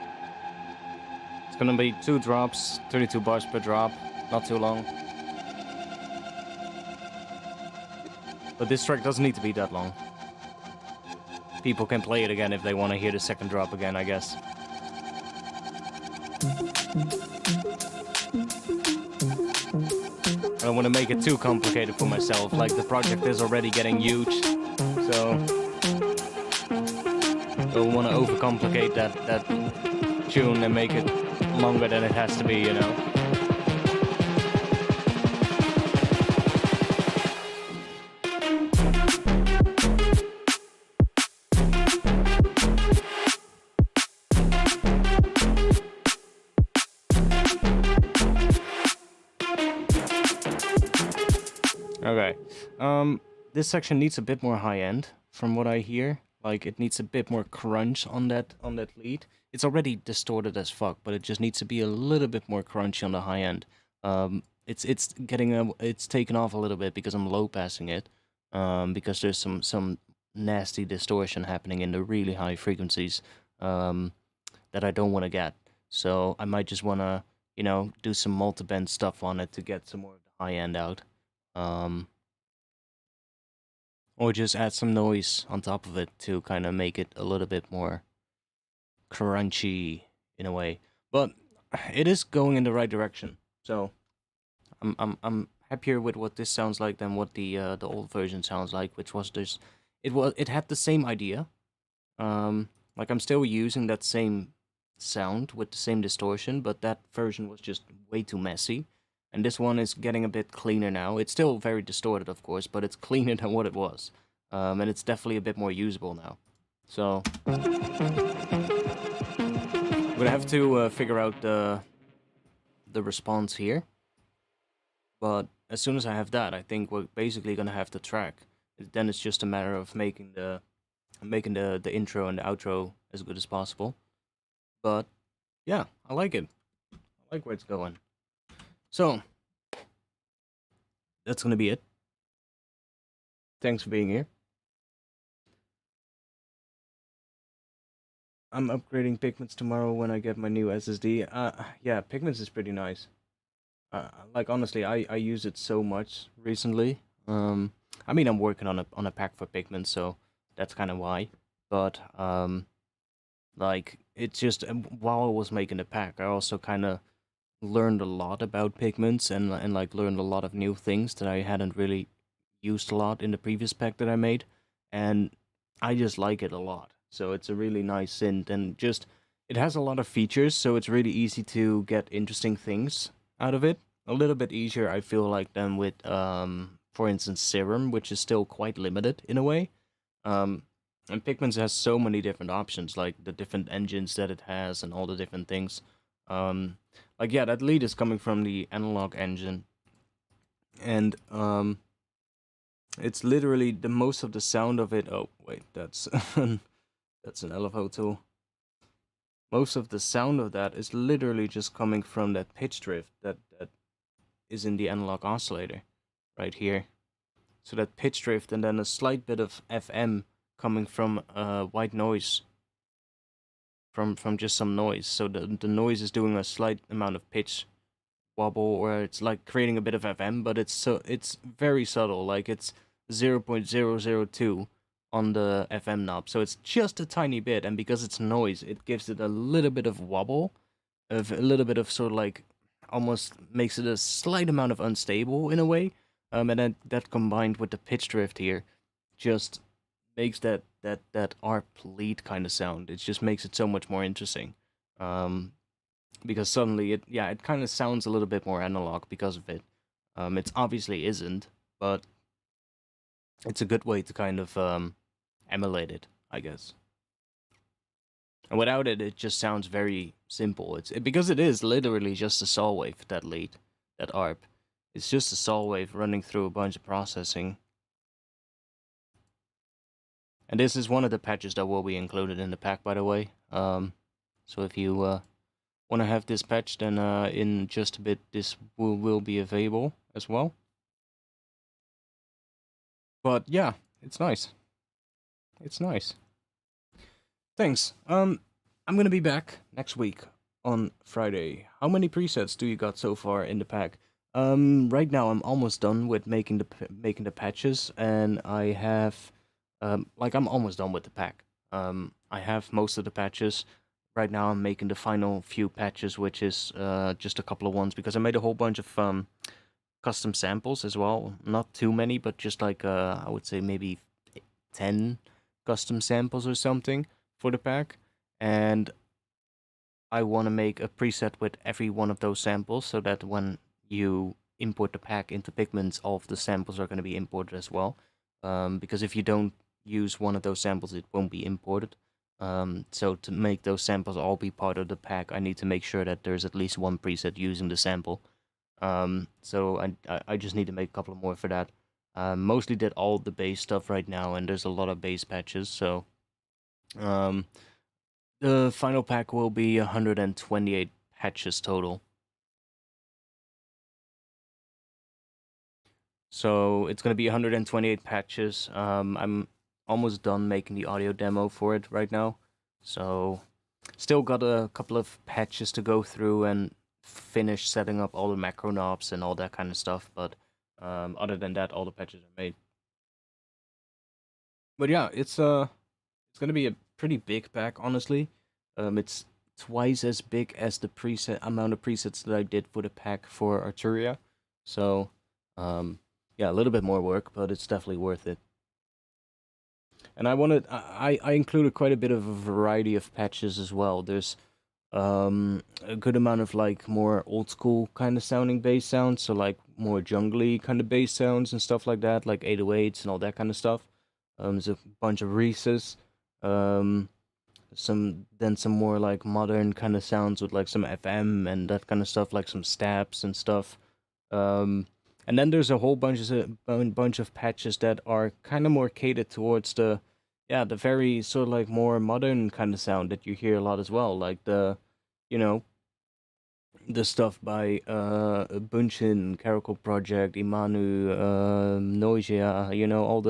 It's gonna be 2 drops, 32 bars per drop, not too long. But this track doesn't need to be that long. People can play it again if they want to hear the second drop again, I guess. I don't want to make it too complicated for myself, like the project is already getting huge, so don't want to overcomplicate that tune and make it longer than it has to be, you know. Okay, this section needs a bit more high end, from what I hear. Like, it needs a bit more crunch on that lead. It's already distorted as fuck, but it just needs to be a little bit more crunchy on the high end. It's taken off a little bit because I'm low passing it, because there's some nasty distortion happening in the really high frequencies that I don't want to get. So I might just want to, you know, do some multi-band stuff on it to get some more of the high end out. Or just add some noise on top of it to kind of make it a little bit more crunchy in a way. But it is going in the right direction. So I'm happier with what this sounds like than what the old version sounds like, which was this. It had the same idea. Like, I'm still using that same sound with the same distortion, but that version was just way too messy. And this one is getting a bit cleaner now. It's still very distorted, of course, but it's cleaner than what it was. And it's definitely a bit more usable now. So I'm gonna have to figure out the response here. But as soon as I have that, I think we're basically gonna have the track. Then it's just a matter of making the intro and the outro as good as possible. But yeah, I like it. I like where it's going. So that's gonna be it. Thanks for being here. I'm upgrading Pigments tomorrow when I get my new SSD. Yeah, Pigments is pretty nice. Like honestly, I use it so much recently. I mean, I'm working on a pack for Pigments, so that's kind of why. But like it's just while I was making the pack, I also kind of learned a lot about Pigments and like learned a lot of new things that I hadn't really used a lot in the previous pack that I made, and I just like it a lot. So it's a really nice synth, and just it has a lot of features, so it's really easy to get interesting things out of it. A little bit easier, I feel like, than with for instance, Serum, which is still quite limited in a way. Um, and Pigments has so many different options, like the different engines that it has and all the different things. Um, like yeah, that lead is coming from the analog engine, and it's literally the most of the sound of it. Oh wait, that's that's an LFO tool. Most of the sound of that is literally just coming from that pitch drift that is in the analog oscillator right here. So that pitch drift and then a slight bit of FM coming from white noise, from just some noise. So the noise is doing a slight amount of pitch wobble, or it's like creating a bit of FM, but it's very subtle, like it's 0.002 on the FM knob, so it's just a tiny bit, and because it's noise, it gives it a little bit of wobble, of a little bit of sort of like almost makes it a slight amount of unstable in a way, and then that combined with the pitch drift here, just makes that ARP lead kind of sound. It just makes it so much more interesting. Because suddenly it kind of sounds a little bit more analog because of it. It's obviously isn't, but it's a good way to kind of emulate it, I guess. And without it, it just sounds very simple. Because it is literally just a saw wave, that lead, that ARP. It's just a saw wave running through a bunch of processing. And this is one of the patches that will be included in the pack, by the way. So if you want to have this patch, then in just a bit this will be available as well. But yeah, it's nice. It's nice. Thanks. I'm gonna be back next week on Friday. How many presets do you got so far in the pack? Right now I'm almost done with making the patches, and I have like I'm almost done with the pack. I have most of the patches. Right now I'm making the final few patches, which is just a couple of ones, because I made a whole bunch of custom samples as well. Not too many, but just like I would say maybe 10 custom samples or something for the pack. And I want to make a preset with every one of those samples, so that when you import the pack into Pigments, all of the samples are going to be imported as well. Because if you don't use one of those samples, it won't be imported. So to make those samples all be part of the pack, I need to make sure that there's at least one preset using the sample. So I just need to make a couple more for that. Mostly did all the bass stuff right now, and there's a lot of bass patches. So the final pack will be 128 patches total. So it's gonna be 128 patches. I'm almost done making the audio demo for it right now. So still got a couple of patches to go through and finish setting up all the macro knobs and all that kind of stuff. But other than that, all the patches are made. But yeah, it's gonna be a pretty big pack, honestly. It's twice as big as the preset amount of presets that I did for the pack for Arturia. So yeah, a little bit more work, but it's definitely worth it. And I included quite a bit of a variety of patches as well. There's a good amount of like more old school kind of sounding bass sounds, so like more jungly kind of bass sounds and stuff like that, like 808s and all that kind of stuff. There's a bunch of Reese's, some more like modern kind of sounds with like some FM and that kind of stuff, like some stabs and stuff. And then there's a whole bunch of patches that are kind of more catered towards the very sort of like more modern kind of sound that you hear a lot as well, like the stuff by Bunshin, Caracal Project, Imanu, Noisia,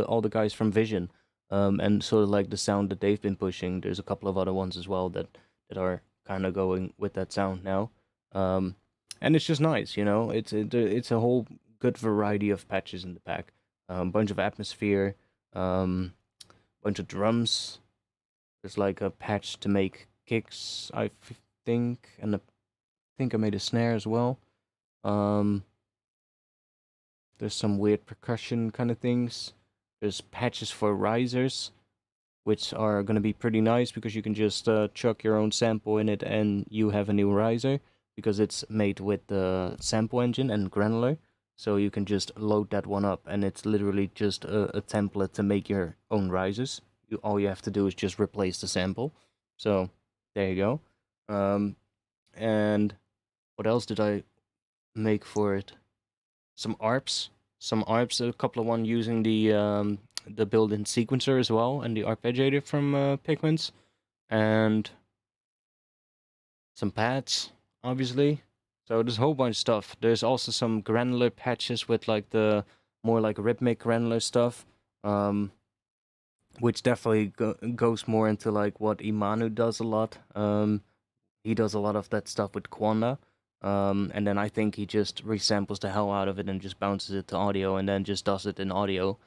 all the guys from Vision. and sort of like the sound that they've been pushing. There's a couple of other ones as well that are kind of going with that sound now, and it's just nice, you know. It's a whole good variety of patches in the pack. Bunch of atmosphere, bunch of drums. There's like a patch to make kicks, think, and I think I made a snare as well. Um, there's some weird percussion kind of things. There's patches for risers, which are going to be pretty nice because you can just chuck your own sample in it and you have a new riser because it's made with the sample engine and Granular. So you can just load that one up and it's literally just a template to make your own risers. All you have to do is just replace the sample. So there you go. And what else did I make for it? Some ARPs, a couple of one using the built-in sequencer as well, and the arpeggiator from Pigments, and some pads, obviously. So there's a whole bunch of stuff. There's also some granular patches with like the more like rhythmic granular stuff, which definitely goes more into like what Imanu does a lot. He does a lot of that stuff with Quanda. And then I think he just resamples the hell out of it and just bounces it to audio and then just does it in audio,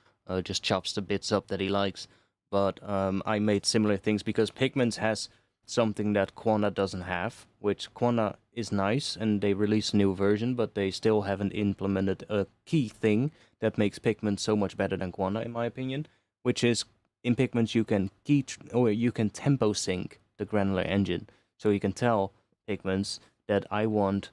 just chops the bits up that he likes. But I made similar things because Pigments has something that Quanda doesn't have, which Quanda is nice, and they released a new version, but they still haven't implemented a key thing that makes Pigments so much better than Quanda, in my opinion, which is in Pigments you can or you can tempo sync the Granular engine, so you can tell Pigments that I want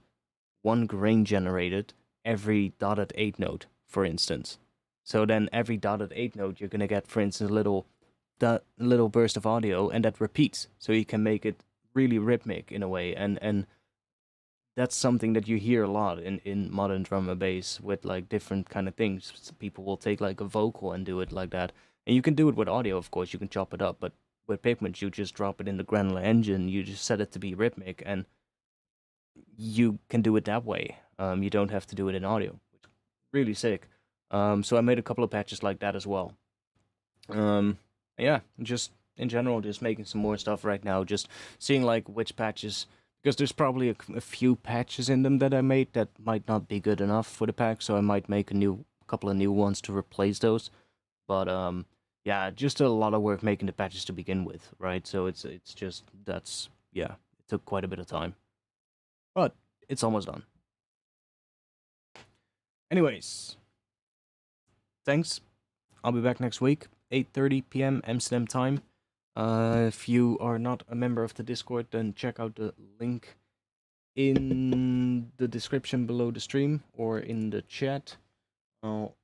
one grain generated every dotted 8 note, for instance. So then every dotted 8 note you're gonna get, for instance, a little burst of audio, and that repeats. So you can make it really rhythmic in a way, and that's something that you hear a lot in modern drum and bass with like different kind of things. People will take like a vocal and do it like that. And you can do it with audio, of course, you can chop it up, but with Pigments you just drop it in the Granular engine, you just set it to be rhythmic, and you can do it that way. You don't have to do it in audio, which is really sick. So I made a couple of patches like that as well. Yeah, just in general, just making some more stuff right now, just seeing like which patches, because there's probably a few patches in them that I made that might not be good enough for the pack, so I might make couple of new ones to replace those. But yeah, just a lot of work making the patches to begin with, right? So it's just yeah, it took quite a bit of time. But it's almost done. Anyways, thanks. I'll be back next week, 8:30 p.m. Amsterdam time. If you are not a member of the Discord, then check out the link in the description below the stream or in the chat. I'll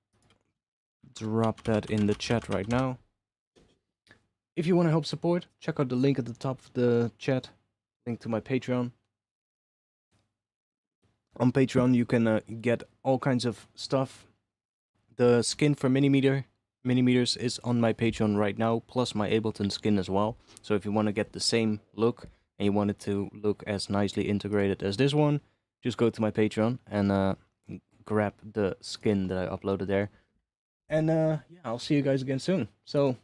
drop that in the chat right now. If you want to help support, check out the link at the top of the chat, link to my Patreon. On Patreon, you can get all kinds of stuff. The skin for Minimeters is on my Patreon right now, plus my Ableton skin as well. So if you want to get the same look, and you want it to look as nicely integrated as this one, just go to my Patreon and grab the skin that I uploaded there. And yeah, I'll see you guys again soon. So,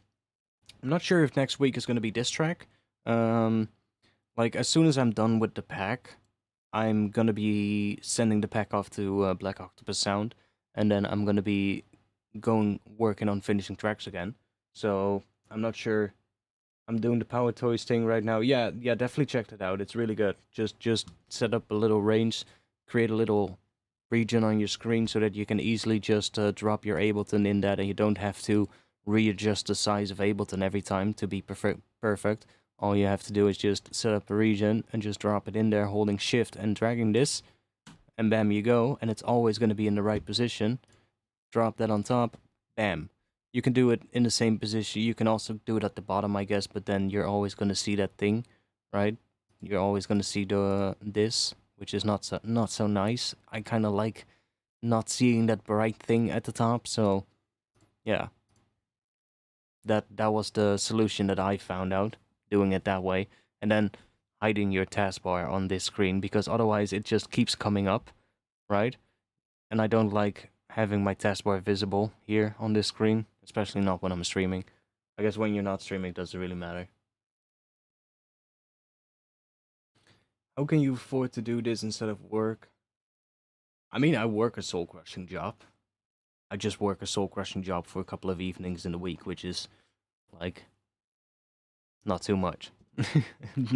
I'm not sure if next week is going to be this track. Like, as soon as I'm done with the pack, I'm gonna be sending the pack off to Black Octopus Sound, and then I'm gonna be working on finishing tracks again. So I'm not sure. I'm doing the Power Toys thing right now. Yeah, definitely check that out. It's really good. Just set up a little range, create a little region on your screen so that you can easily just drop your Ableton in that, and you don't have to readjust the size of Ableton every time to be perfect. All you have to do is just set up a region and just drop it in there, holding shift and dragging this, and bam, you go, and it's always going to be in the right position. Drop that on top, bam. You can do it in the same position. You can also do it at the bottom, I guess, but then you're always going to see that thing, right? You're always going to see this, which is not so nice. I kind of like not seeing that bright thing at the top, so yeah. That was the solution that I found out, doing it that way, and then hiding your taskbar on this screen, because otherwise it just keeps coming up, right? And I don't like having my taskbar visible here on this screen, especially not when I'm streaming. I guess when you're not streaming, it doesn't really matter. How can you afford to do this instead of work? I mean, I work a soul-crushing job. I just work a soul-crushing job for a couple of evenings in the week, which is, like, not too much.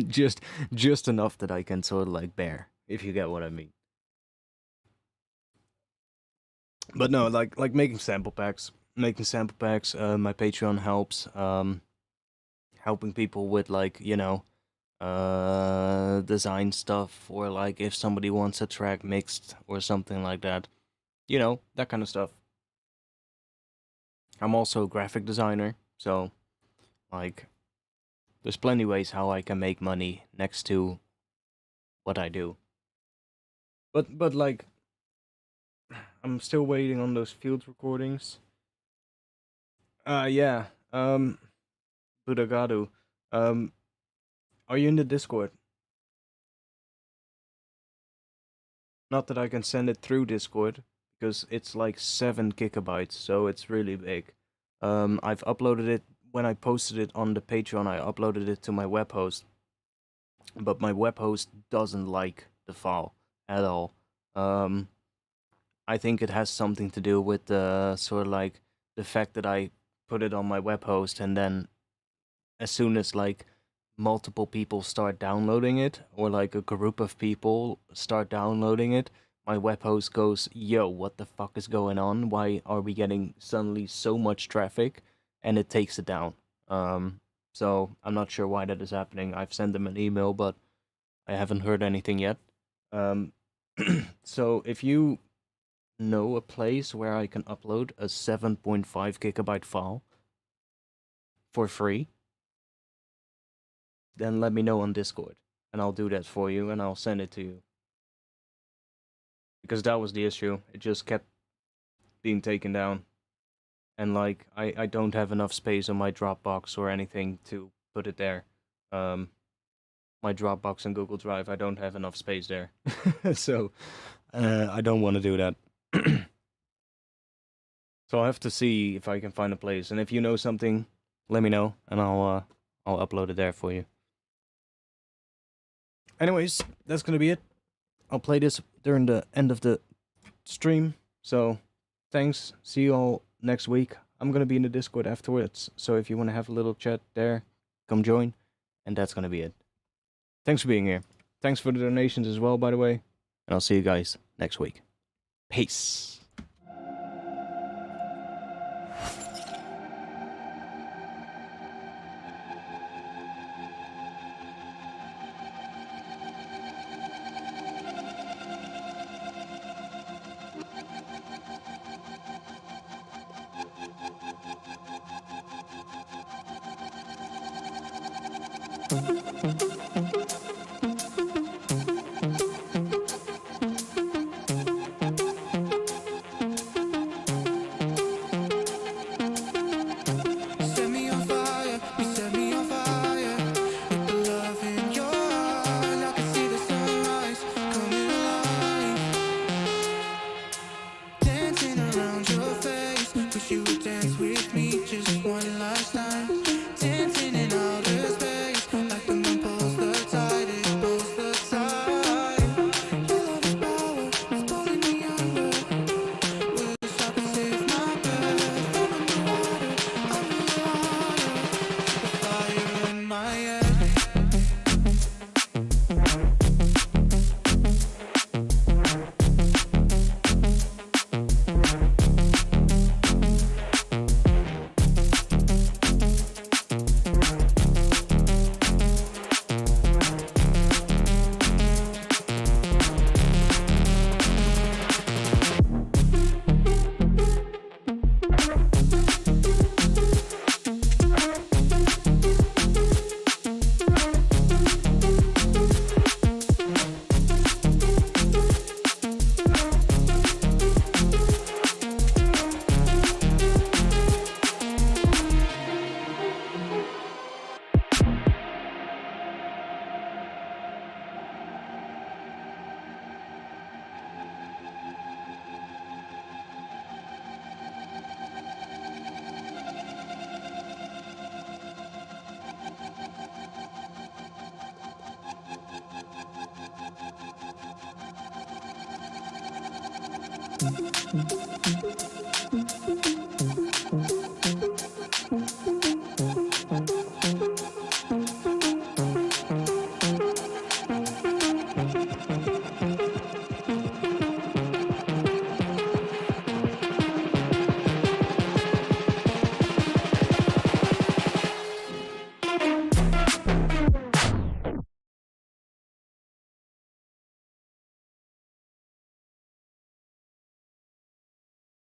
just enough that I can sort of, like, bear, if you get what I mean. But no, like making sample packs. My Patreon helps. Helping people with, like, you know, design stuff, or like if somebody wants a track mixed or something like that, you know, that kind of stuff. I'm also a graphic designer, so like there's plenty ways how I can make money next to what I do. But like I'm still waiting on those field recordings. Yeah. Budagadu. Are you in the Discord? Not that I can send it through Discord, because it's like 7 gigabytes, so it's really big. I've uploaded it, when I posted it on the Patreon, I uploaded it to my web host. But my web host doesn't like the file at all. I think it has something to do with sort of like the fact that I put it on my web host, and then as soon as like multiple people start downloading it, or like a group of people start downloading it, my web host goes, yo, what the fuck is going on? Why are we getting suddenly so much traffic? And it takes it down. So I'm not sure why that is happening. I've sent them an email, but I haven't heard anything yet. So if you know a place where I can upload a 7.5 gigabyte file for free, then let me know on Discord, and I'll do that for you, and I'll send it to you. Because that was the issue. It just kept being taken down. And like, I don't have enough space on my Dropbox or anything to put it there. My Dropbox and Google Drive, I don't have enough space there. So, I don't want to do that. So I'll have to see if I can find a place. And if you know something, let me know, and I'll upload it there for you. Anyways, that's gonna be it. I'll play this during the end of the stream. So, thanks. See you all next week. I'm gonna be in the Discord afterwards. So if you want to have a little chat there, come join. And that's gonna be it. Thanks for being here. Thanks for the donations as well, by the way. And I'll see you guys next week. Peace. Set me on fire, you set me on fire. With the love in your eyes, I can see the sunrise coming alive. Dancing around your face, wish you would dance with me just one last time. Dancing in outer space, like the moon pulls the tide, it pulls the tide. Your love is power, it's pulling me under. Wish I could save my breath from underwater, the fire in my head.